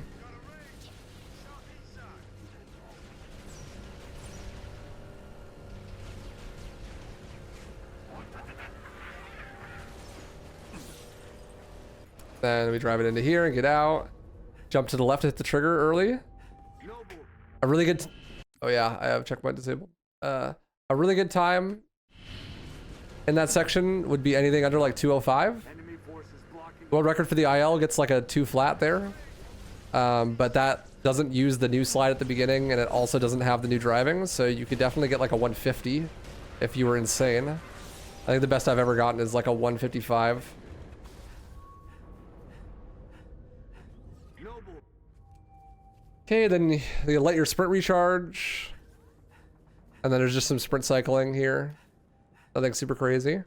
Then we drive it into here and get out. Jump to the left to hit the trigger early. A really good... Oh yeah, I have checkpoint disabled. A really good time in that section would be anything under like 205. World record for the IL gets like a 2 flat there. But that doesn't use the new slide at the beginning, and it also doesn't have the new driving, so you could definitely get like a 150 if you were insane. I think the best I've ever gotten is like a 155. Okay, then you let your sprint recharge. And then there's just some sprint cycling here. Nothing super crazy.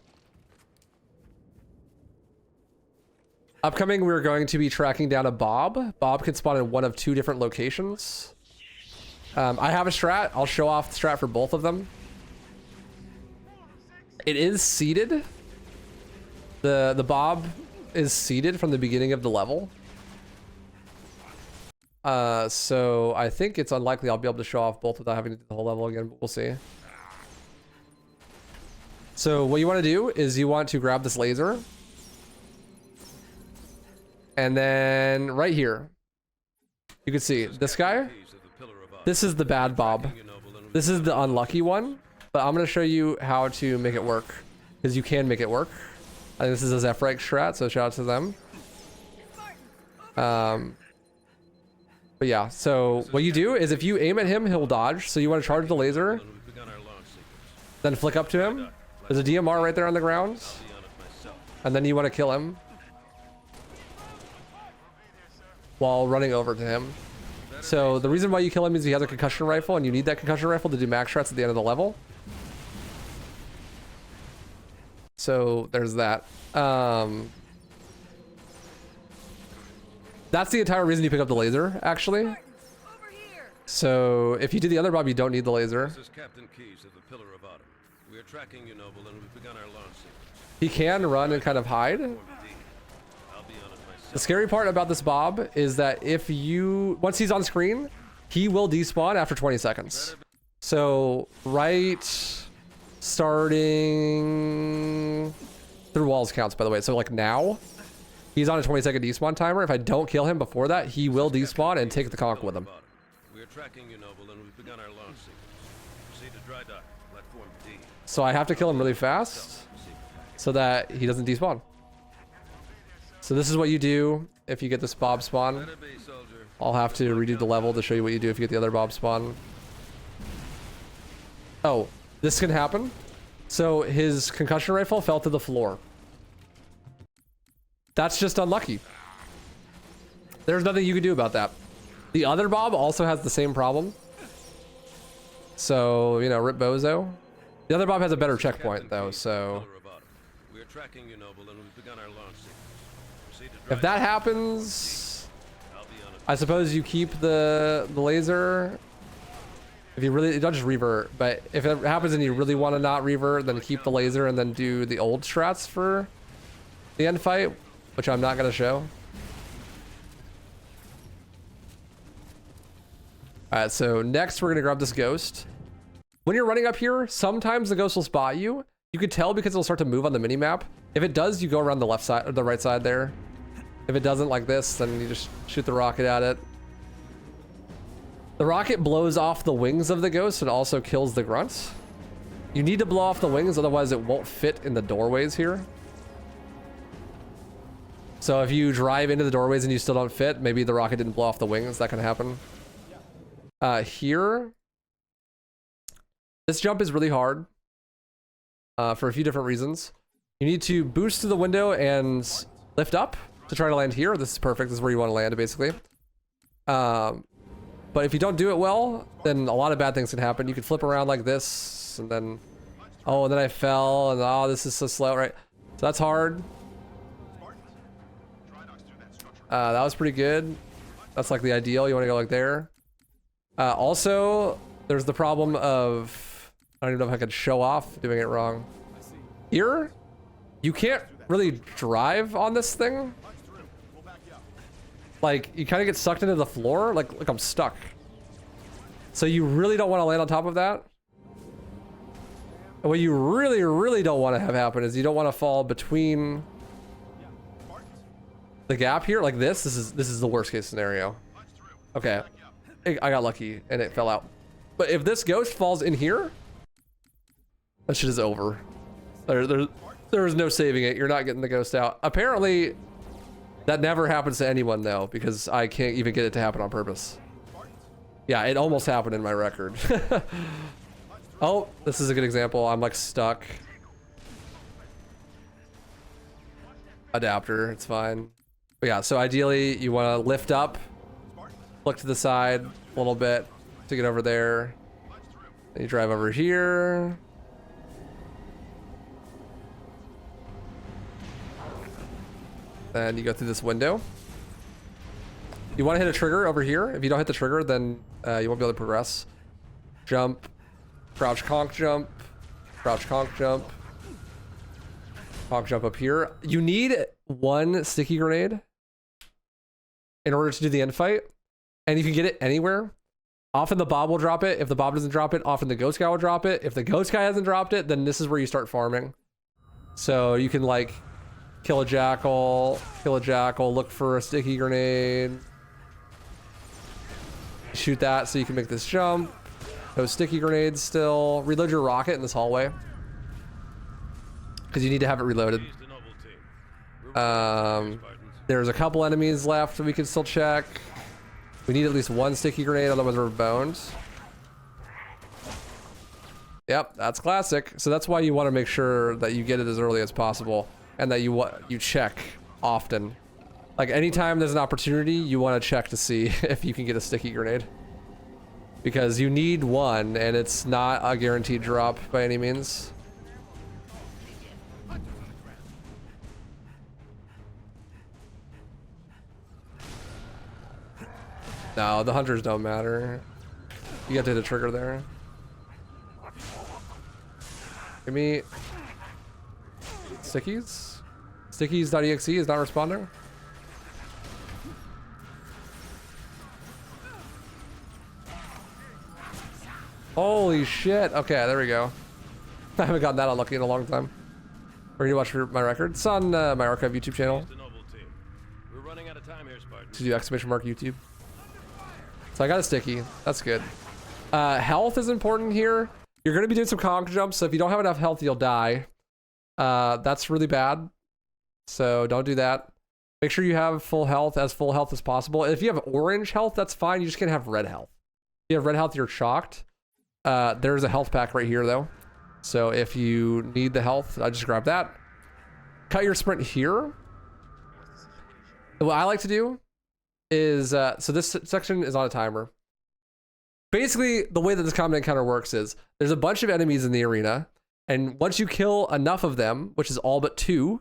Upcoming, we're going to be tracking down a Bob. Bob can spawn in one of 2 different locations. I have a strat. I'll show off the strat for both of them. It is seeded. The Bob is seeded from the beginning of the level. So I think it's unlikely I'll be able to show off both without having to do the whole level again, but we'll see. So what you want to do is you want to grab this laser. And then right here, you can see this guy. This is the bad Bob. This is the unlucky one, but I'm going to show you how to make it work, because you can make it work. I think this is a Zephyrite strat, so shout out to them. But yeah, so what you do is if you aim at him, he'll dodge. So you want to charge the laser, then flick up to him. There's a DMR right there on the ground. And then you want to kill him while running over to him. So the reason why you kill him is he has a concussion rifle, and you need that concussion rifle to do max shots at the end of the level. So there's that. That's the entire reason you pick up the laser, actually. So if you do the other Bob, you don't need the laser. This is Captain Keyes of the Pillar of Autumn. We are tracking you, Noble, and we've begun our launch sequence. He can run and kind of hide. The scary part about this Bob is that if you, once he's on screen, he will despawn after 20 seconds. So right starting through walls counts, by the way. So like now, he's on a 20-second despawn timer. If I don't kill him before that, he will despawn and take the conch with him. We are tracking you, Noble, and we've begun our launch sequence. Proceed to dry dock, platform D. So I have to kill him really fast so that he doesn't despawn. So this is what you do if you get this Bob spawn. I'll have to redo the level to show you what you do if you get the other Bob spawn. Oh, this can happen. So his concussion rifle fell to the floor. That's just unlucky. There's nothing you can do about that. The other Bob also has the same problem. So, you know, rip bozo. The other Bob has a better checkpoint though, so We are tracking you, Noble, and we've begun our launch sequence. if that happens, I suppose you keep the laser. If you really don't just revert, but if it happens and you really want to not revert, then keep the laser and then do the old strats for the end fight, which I'm not going to show. Alright, so next we're going to grab this ghost. When you're running up here, sometimes the ghost will spot you. You can tell because it'll start to move on the minimap. If it does, you go around the left side or the right side there. If it doesn't, like this, then you just shoot the rocket at it. The rocket blows off the wings of the ghost and also kills the grunts. You need to blow off the wings, otherwise it won't fit in the doorways here. So if you drive into the doorways and you still don't fit, maybe the rocket didn't blow off the wings. That can happen. Here, this jump is really hard for a few different reasons. You need to boost to the window and lift up to try to land here. This is perfect. This is where you want to land, basically. But if you don't do it well, then a lot of bad things can happen. You could flip around like this, and then, oh, and then I fell, and oh, this is so slow, right? So that's hard. That was pretty good. That's like the ideal. You want to go like there. Also, there's the problem of, I don't even know if I could show off doing it wrong. Here, you can't really drive on this thing. Like, you kind of get sucked into the floor, like I'm stuck. So you really don't want to land on top of that. And what you really, really don't want to have happen is you don't want to fall between the gap here, like this. This is the worst case scenario. Okay, I got lucky and it fell out. But if this ghost falls in here, that shit is over. There is no saving it. You're not getting the ghost out. Apparently, that never happens to anyone though, because I can't even get it to happen on purpose. Yeah, it almost happened in my record. Oh, this is a good example. I'm like stuck. Adapter, it's fine. But yeah, so ideally you want to lift up, look to the side a little bit to get over there. Then you drive over here. Then you go through this window. You want to hit a trigger over here. If you don't hit the trigger, then you won't be able to progress. Jump, crouch, conk, jump, crouch, conk, jump, conk, jump up here. You need one sticky grenade in order to do the end fight, and you can get it anywhere. Often the Bob will drop it. If the Bob doesn't drop it, often the Ghost Guy will drop it. If the Ghost Guy hasn't dropped it, then this is where you start farming. So you can like kill a jackal, look for a sticky grenade, shoot that so you can make this jump. Those sticky grenades still. Reload your rocket in this hallway because you need to have it reloaded. There's a couple enemies left we can still check. We need at least one sticky grenade, otherwise we're boned. Yep, that's classic. So that's why you want to make sure that you get it as early as possible and that you check often. Like anytime there's an opportunity, you want to check to see if you can get a sticky grenade. Because you need one and it's not a guaranteed drop by any means. No, the hunters don't matter. You got to hit the trigger there. Give me stickies. Stickies.exe is not responding. Holy shit. Okay, there we go. I haven't gotten that unlucky in a long time. We're gonna watch my record. It's on my archive YouTube channel. We're running out of time here, Spartan. To do exclamation mark YouTube. So I got a sticky. That's good. Health is important here. You're going to be doing some conk jumps, so if you don't have enough health, you'll die. That's really bad. So don't do that. Make sure you have full health as possible. If you have orange health, that's fine. You just can't have red health. If you have red health, you're chalked. There's a health pack right here, though. So if you need the health, I just grab that. Cut your sprint here. What I like to do is, so this section is on a timer. Basically, the way that this combat encounter works is there's a bunch of enemies in the arena, and once you kill enough of them, which is all but 2,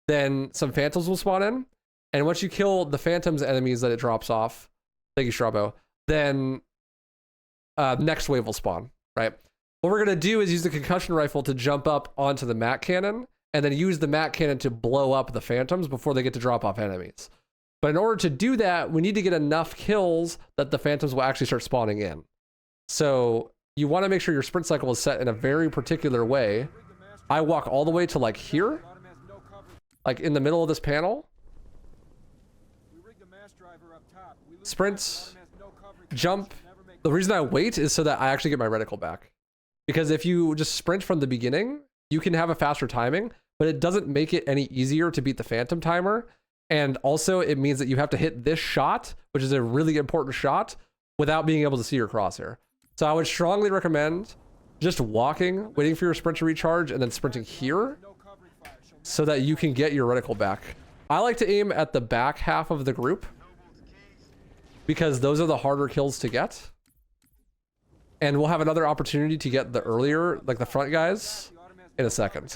then some phantoms will spawn in. And once you kill the phantoms enemies that it drops off, thank you, Strabo, then next wave will spawn, right? What we're gonna do is use the concussion rifle to jump up onto the mat cannon, and then use the mat cannon to blow up the phantoms before they get to drop off enemies. But in order to do that, we need to get enough kills that the phantoms will actually start spawning in. So you want to make sure your sprint cycle is set in a very particular way. I walk all the way to like here, like in the middle of this panel. Sprint, jump. The reason I wait is so that I actually get my reticle back. Because if you just sprint from the beginning, you can have a faster timing, but it doesn't make it any easier to beat the phantom timer. And also it means that you have to hit this shot, which is a really important shot, without being able to see your crosshair. So I would strongly recommend just walking, waiting for your sprint to recharge, and then sprinting here so that you can get your reticle back. I like to aim at the back half of the group because those are the harder kills to get. And we'll have another opportunity to get the earlier, like the front guys, in a second.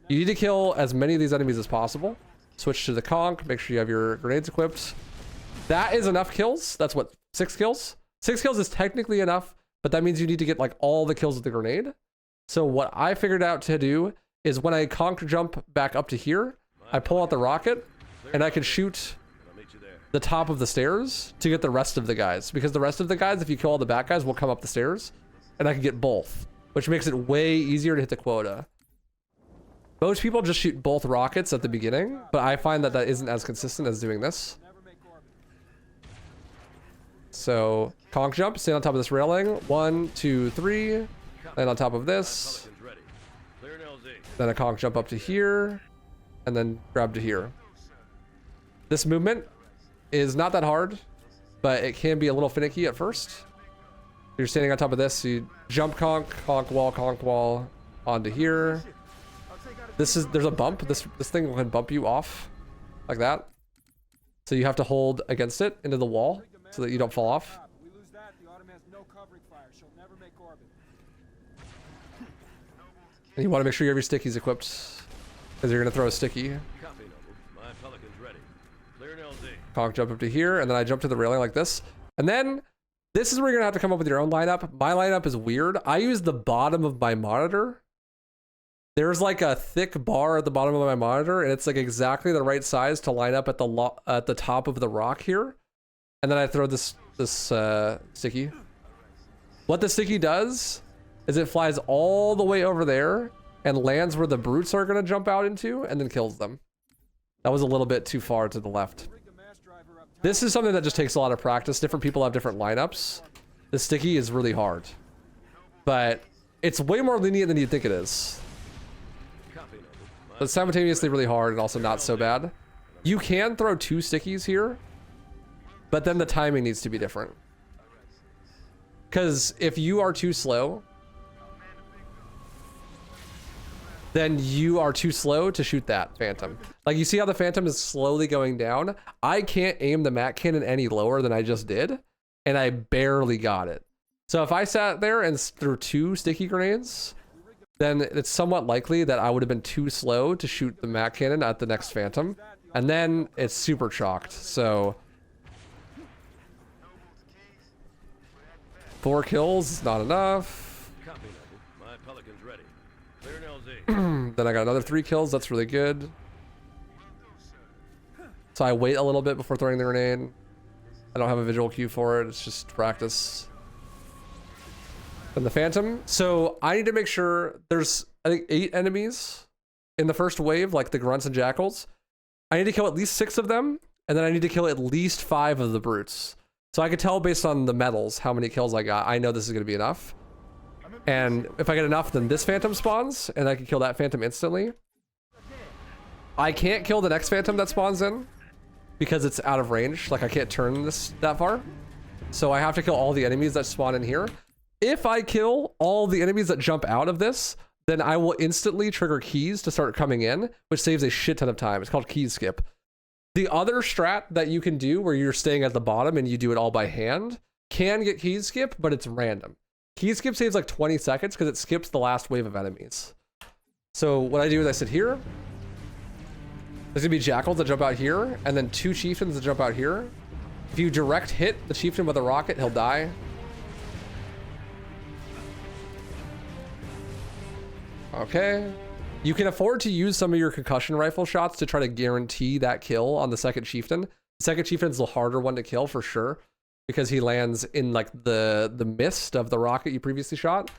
You need to kill as many of these enemies as possible. Switch to the conch, make sure you have your grenades equipped. That is enough kills. That's what, 6 kills? 6 kills is technically enough, but that means you need to get like all the kills with the grenade. So what I figured out to do is when I conch jump back up to here, I pull out the rocket and I can shoot the top of the stairs to get the rest of the guys. Because the rest of the guys, if you kill all the bad guys, will come up the stairs and I can get both, which makes it way easier to hit the quota. Most people just shoot both rockets at the beginning, but I find that that isn't as consistent as doing this. So, conch jump, stand on top of this railing. 1, 2, 3. Land on top of this. Then a conch jump up to here. And then grab to here. This movement is not that hard, but it can be a little finicky at first. You're standing on top of this, so you jump conch wall, onto here. There's a bump. This thing can bump you off like that. So you have to hold against it into the wall so that you don't fall off. And you want to make sure you have your stickies equipped because you're going to throw a sticky. Copy, Noble. My Pelican's ready. Clear an LZ. Conk jump up to here, and then I jump to the railing like this. And then this is where you're gonna have to come up with your own lineup. My lineup is weird. I use the bottom of my monitor. There's like a thick bar at the bottom of my monitor, and it's like exactly the right size to line up at the top of the rock here. And then I throw this sticky. What the sticky does is it flies all the way over there and lands where the brutes are gonna jump out into, and then kills them. That was a little bit too far to the left. This is something that just takes a lot of practice. Different people have different lineups. The sticky is really hard, but it's way more lenient than you'd think it is. But simultaneously really hard and also not so bad. You can throw 2 stickies here, but then the timing needs to be different. Because if you are too slow, then you are too slow to shoot that Phantom. Like, you see how the Phantom is slowly going down? I can't aim the Mac Cannon any lower than I just did, and I barely got it. So if I sat there and threw 2 sticky grenades, then it's somewhat likely that I would have been too slow to shoot the Mac Cannon at the next Phantom, and then it's super chalked. So 4 kills is not enough. Copy, Noble. My Pelican's ready. Clear an LZ. Then I got another 3 kills. That's really good. So I wait a little bit before throwing the grenade. I don't have a visual cue for it. It's just practice. And the Phantom. So I need to make sure there's, I think, 8 enemies in the first wave, like the grunts and jackals. I need to kill at least 6 of them, and then I need to kill at least 5 of the brutes. So I could tell based on the medals how many kills I got. I know this is going to be enough. And if I get enough, then this Phantom spawns, and I can kill that Phantom instantly. I can't kill the next Phantom that spawns in because it's out of range. Like, I can't turn this that far. So I have to kill all the enemies that spawn in here. If I kill all the enemies that jump out of this, then I will instantly trigger keys to start coming in, which saves a shit ton of time. It's called key skip. The other strat that you can do where you're staying at the bottom and you do it all by hand can get key skip, but it's random. Key skip saves like 20 seconds because it skips the last wave of enemies. So what I do is I sit here. There's gonna be jackals that jump out here, and then 2 chieftains that jump out here. If you direct hit the chieftain with a rocket, he'll die. Okay. You can afford to use some of your concussion rifle shots to try to guarantee that kill on the second chieftain. The second chieftain's the harder one to kill for sure, because he lands in like the mist of the rocket you previously shot.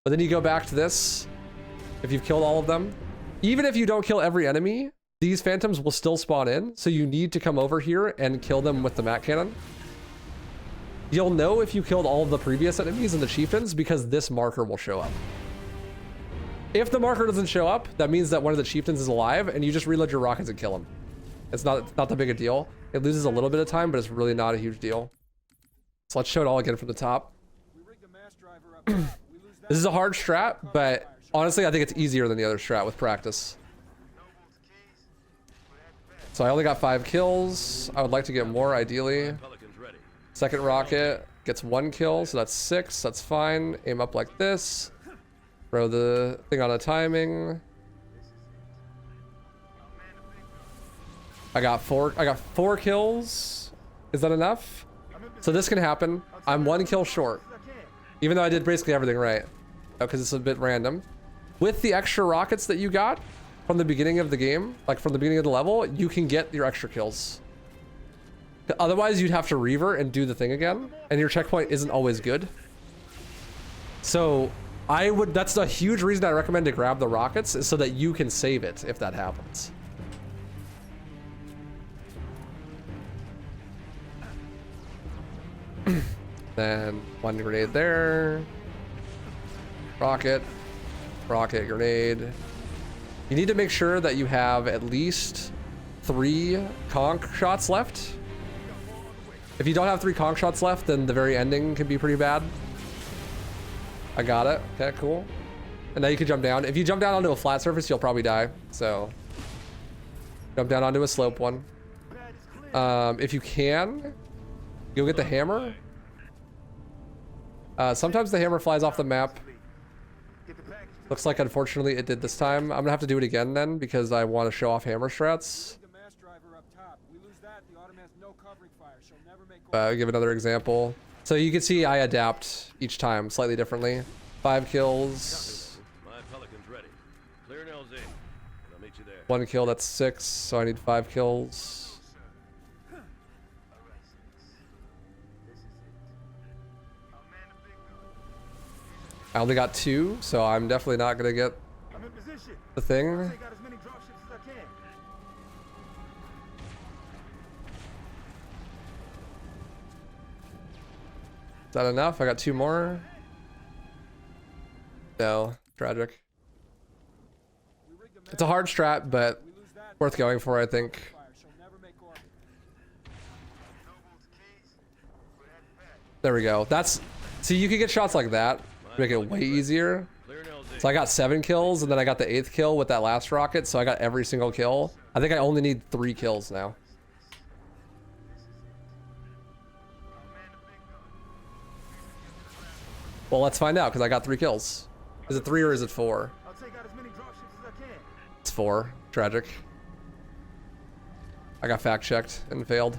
But then you go back to this. If you've killed all of them, even if you don't kill every enemy, these Phantoms will still spawn in. So you need to come over here and kill them with the Mac Cannon. You'll know if you killed all of the previous enemies and the chieftains because this marker will show up. If the marker doesn't show up, that means that one of the chieftains is alive, and you just reload your rockets and kill him. It's not that big a deal. It loses a little bit of time, but it's really not a huge deal. So let's show it all again from the top. This is a hard strat, but honestly, I think it's easier than the other strat with practice. So I only got 5 kills. I would like to get more, ideally. Second rocket gets 1 kill, so that's 6. That's fine. Aim up like this. Throw the thing on a timing. I got 4 kills. Is that enough? So this can happen. I'm 1 kill short, even though I did basically everything right, because it's a bit random. With the extra rockets that you got from the beginning of the game, like from the beginning of the level, you can get your extra kills. Otherwise, you'd have to revert and do the thing again, and your checkpoint isn't always good. So that's a huge reason I recommend to grab the rockets, is so that you can save it if that happens. Then 1 grenade there. Rocket, grenade. You need to make sure that you have at least 3 conch shots left. If you don't have 3 conch shots left, then the very ending can be pretty bad. I got it. Okay, cool. And now you can jump down. If you jump down onto a flat surface, you'll probably die. So jump down onto a slope one. If you can, you'll get the hammer. Sometimes the hammer flies off the map. Looks like, unfortunately, it did this time. I'm gonna have to do it again then, because I want to show off hammer strats. I'll give another example. So you can see I adapt each time slightly differently. 5 kills. My Pelican's ready. Clear an LZ. I'll meet you there. 1 kill, that's 6, so I need 5 kills. I only got 2, so I'm definitely not gonna get the thing. Is that enough? I got 2 more. No, tragic. It's a hard strat, but worth going for, I think. There we go. That's, see, you can get shots like that, make it way easier. So I got 7 kills, and then I got the 8th kill with that last rocket, so I got every single kill. I think I only need 3 kills now. Well, let's find out, because I got 3 kills. Is it 3 or is it 4? It's 4. Tragic. I got fact checked and failed.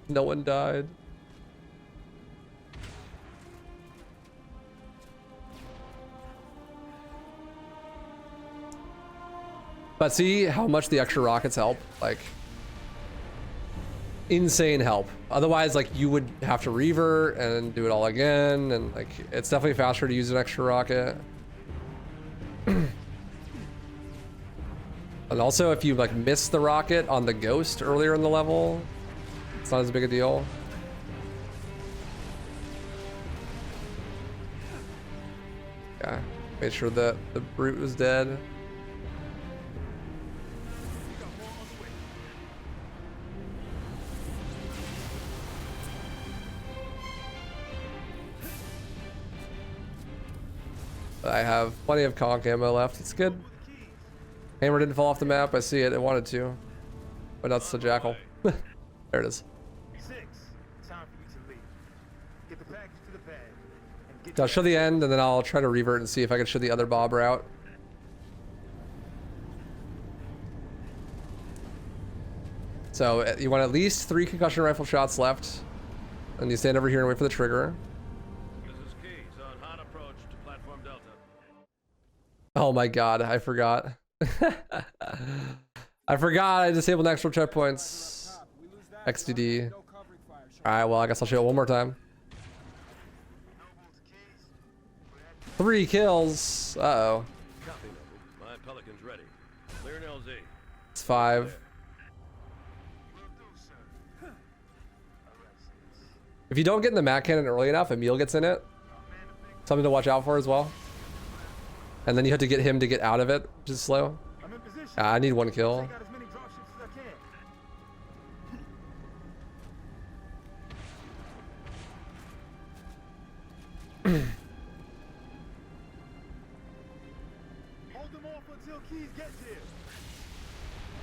No one died. But see how much the extra rockets help? Like, insane help. Otherwise, like, you would have to revert and do it all again, and like, it's definitely faster to use an extra rocket. And also, if you like miss the rocket on the ghost earlier in the level, it's not as big a deal. Yeah, made sure that the brute was dead. I have plenty of conch ammo left. It's good. Hammer didn't fall off the map. I see it. It wanted to. But that's the jackal. There it is. I'll show the end, and then I'll try to revert and see if I can show the other Bob route. So you want at least 3 concussion rifle shots left. And you stand over here and wait for the trigger. Oh my god, I forgot. I forgot I disabled extra checkpoints. XDD. Alright, well, I guess I'll show it one more time. 3 kills. Uh-oh. My Pelican's ready. Clear an LZ. It's 5. If you don't get in the mat cannon early enough, Emil gets in it. Something to watch out for as well. And then you have to get him to get out of it, which is slow. I need 1 kill.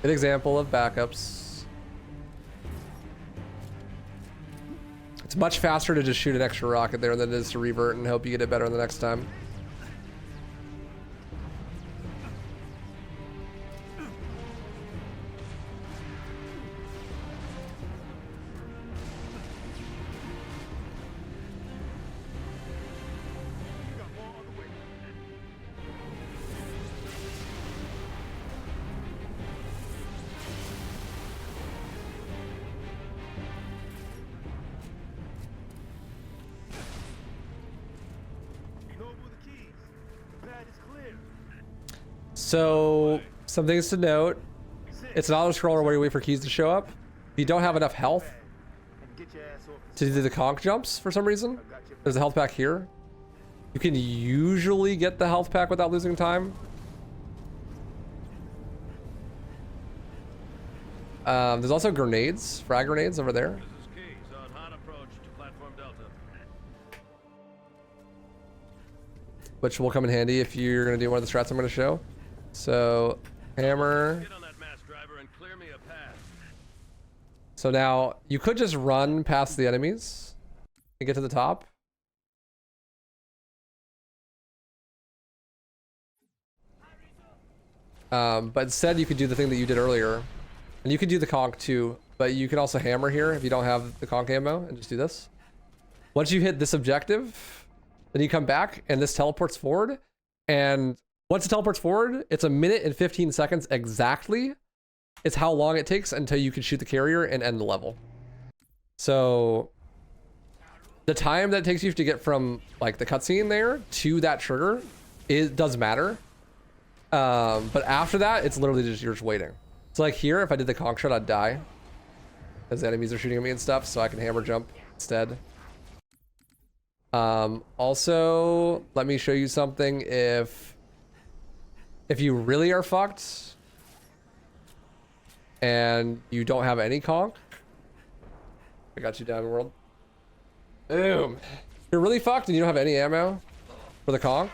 Good example of backups. It's much faster to just shoot an extra rocket there than it is to revert and hope you get it better the next time. So, some things to note. It's an auto-scroller where you wait for keys to show up. If you don't have enough health to do the conch jumps for some reason, there's a health pack here. You can usually get the health pack without losing time. There's also grenades, frag grenades over there. Which will come in handy if you're going to do one of the strats I'm going to show. So, hammer. So now, you could just run past the enemies and get to the top. But instead you could do the thing that you did earlier, and you could do the conch too, but you can also hammer here if you don't have the conch ammo, and just do this. Once you hit this objective, then you come back and this teleports forward, and once it teleports forward, it's 1 minute and 15 seconds exactly. It's how long it takes until you can shoot the carrier and end the level. So the time that it takes you to get from like the cutscene there to that trigger, it does matter. But after that, it's literally just, you're just waiting. So like here, if I did the conch shot, I'd die, as the enemies are shooting at me and stuff, so I can hammer jump instead. Also, let me show you something. If you really are fucked and you don't have any conch, I got you, Diamond World. Boom. If you're really fucked and you don't have any ammo for the conch,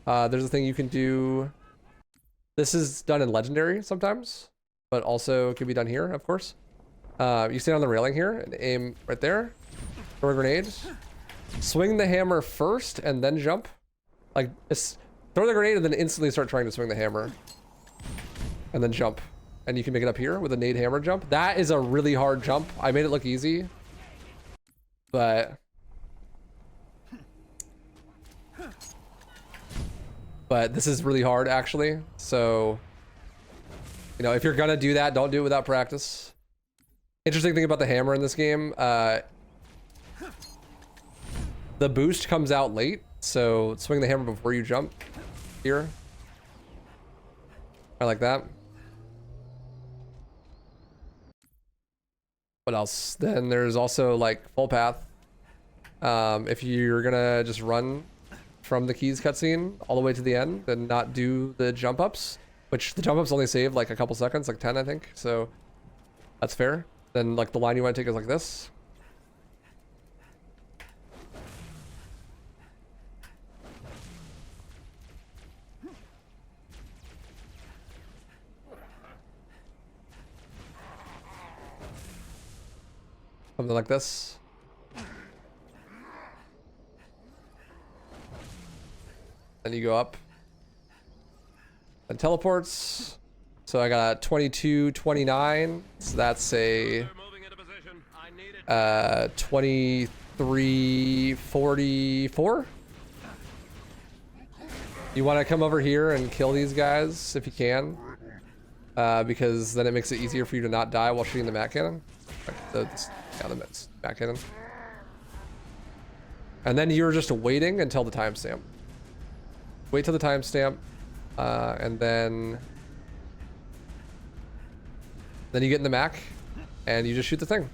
there's a thing you can do. This is done in Legendary sometimes, but also can be done here, of course. You stand on the railing here and aim right there. Throw a grenade. Swing the hammer first and then jump. Like, throw the grenade and then instantly start trying to swing the hammer. And then jump. And you can make it up here with a nade hammer jump. That is a really hard jump. I made it look easy, but this is really hard actually. So, you know, if you're gonna do that, don't do it without practice. Interesting thing about the hammer in this game, the boost comes out late, so swing the hammer before you jump here. I like that. What else? Then there's also like full path. If you're gonna just run from the keys cutscene all the way to the end and not do the jump ups, which the jump ups only save like a couple seconds, like 10 I think, so that's fair. Then like the line you want to take is like this. Something like this. Then you go up and teleports. So I got 22, 29. So that's a 23, 44. You want to come over here and kill these guys if you can, because then it makes it easier for you to not die while shooting the mat cannon. The mat cannon. And then you're just waiting until the timestamp. Wait till the timestamp, and then you get in the Mac, and you just shoot the thing.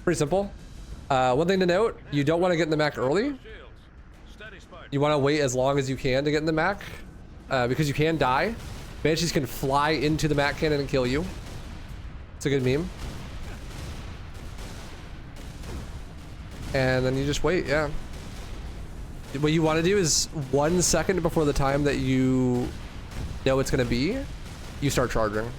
Pretty simple. One thing to note, you don't want to get in the Mac early. You want to wait as long as you can to get in the Mac, because you can die. Banshees can fly into the Mac cannon and kill you. It's a good meme. And then you just wait, yeah. What you want to do is 1 second before the time that you know it's going to be, you start charging.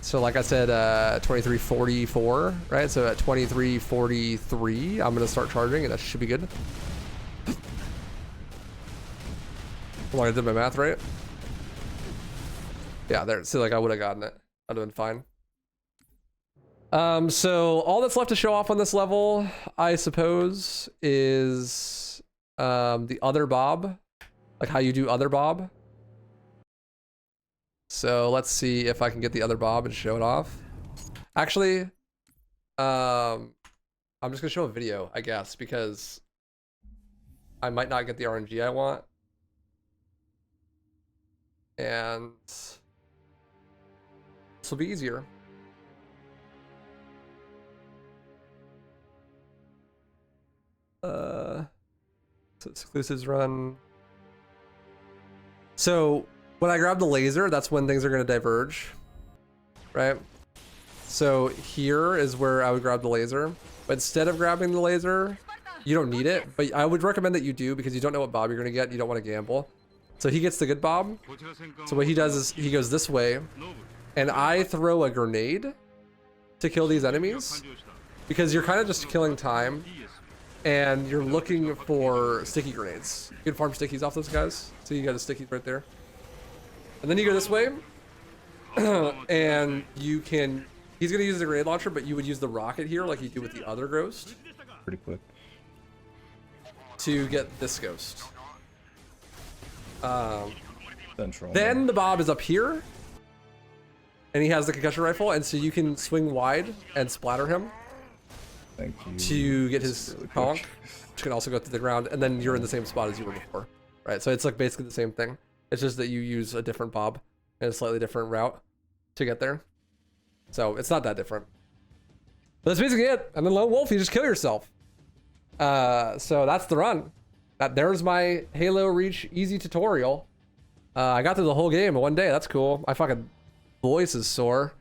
So like I said, 23:44, right? So at 23:43, I'm going to start charging, and that should be good. Well, I did my math right. Yeah, there. See, like I would have gotten it. I'd have been fine. So all that's left to show off on this level, I suppose, is the other Bob, like how you do other Bob. So let's see if I can get the other Bob and show it off. Actually, I'm just gonna show a video, I guess, because I might not get the RNG I want. And this will be easier. So exclusives run. So when I grab the laser, that's when things are going to diverge, right? So here is where I would grab the laser, but instead of grabbing the laser, you don't need it, but I would recommend that you do, because you don't know what Bob you're going to get. You don't want to gamble. So he gets the good Bob. So what he does is he goes this way, and I throw a grenade to kill these enemies, because you're kind of just killing time. And you're looking for sticky grenades. You can farm stickies off those guys. So you got a sticky right there. And then you go this way, and you can. He's gonna use the grenade launcher, but you would use the rocket here, like you do with the other ghost. Pretty quick. To get this ghost. Central. Then the Bob is up here, and he has the concussion rifle, and so you can swing wide and splatter him. Thank you. To get his Really conk, quick. which can also go to the ground, and then you're in the same spot as you were before, right? So it's like basically the same thing. It's just that you use a different Bob and a slightly different route to get there. So it's not that different. But that's basically it. And then Lone Wolf, you just kill yourself. So that's the run. There's my Halo Reach easy tutorial. I got through the whole game in one day. That's cool. My fucking voice is sore.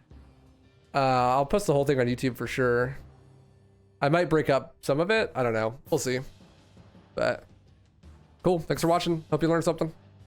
I'll post the whole thing on YouTube for sure. I might break up some of it. I don't know. We'll see. But cool. Thanks for watching. Hope you learned something.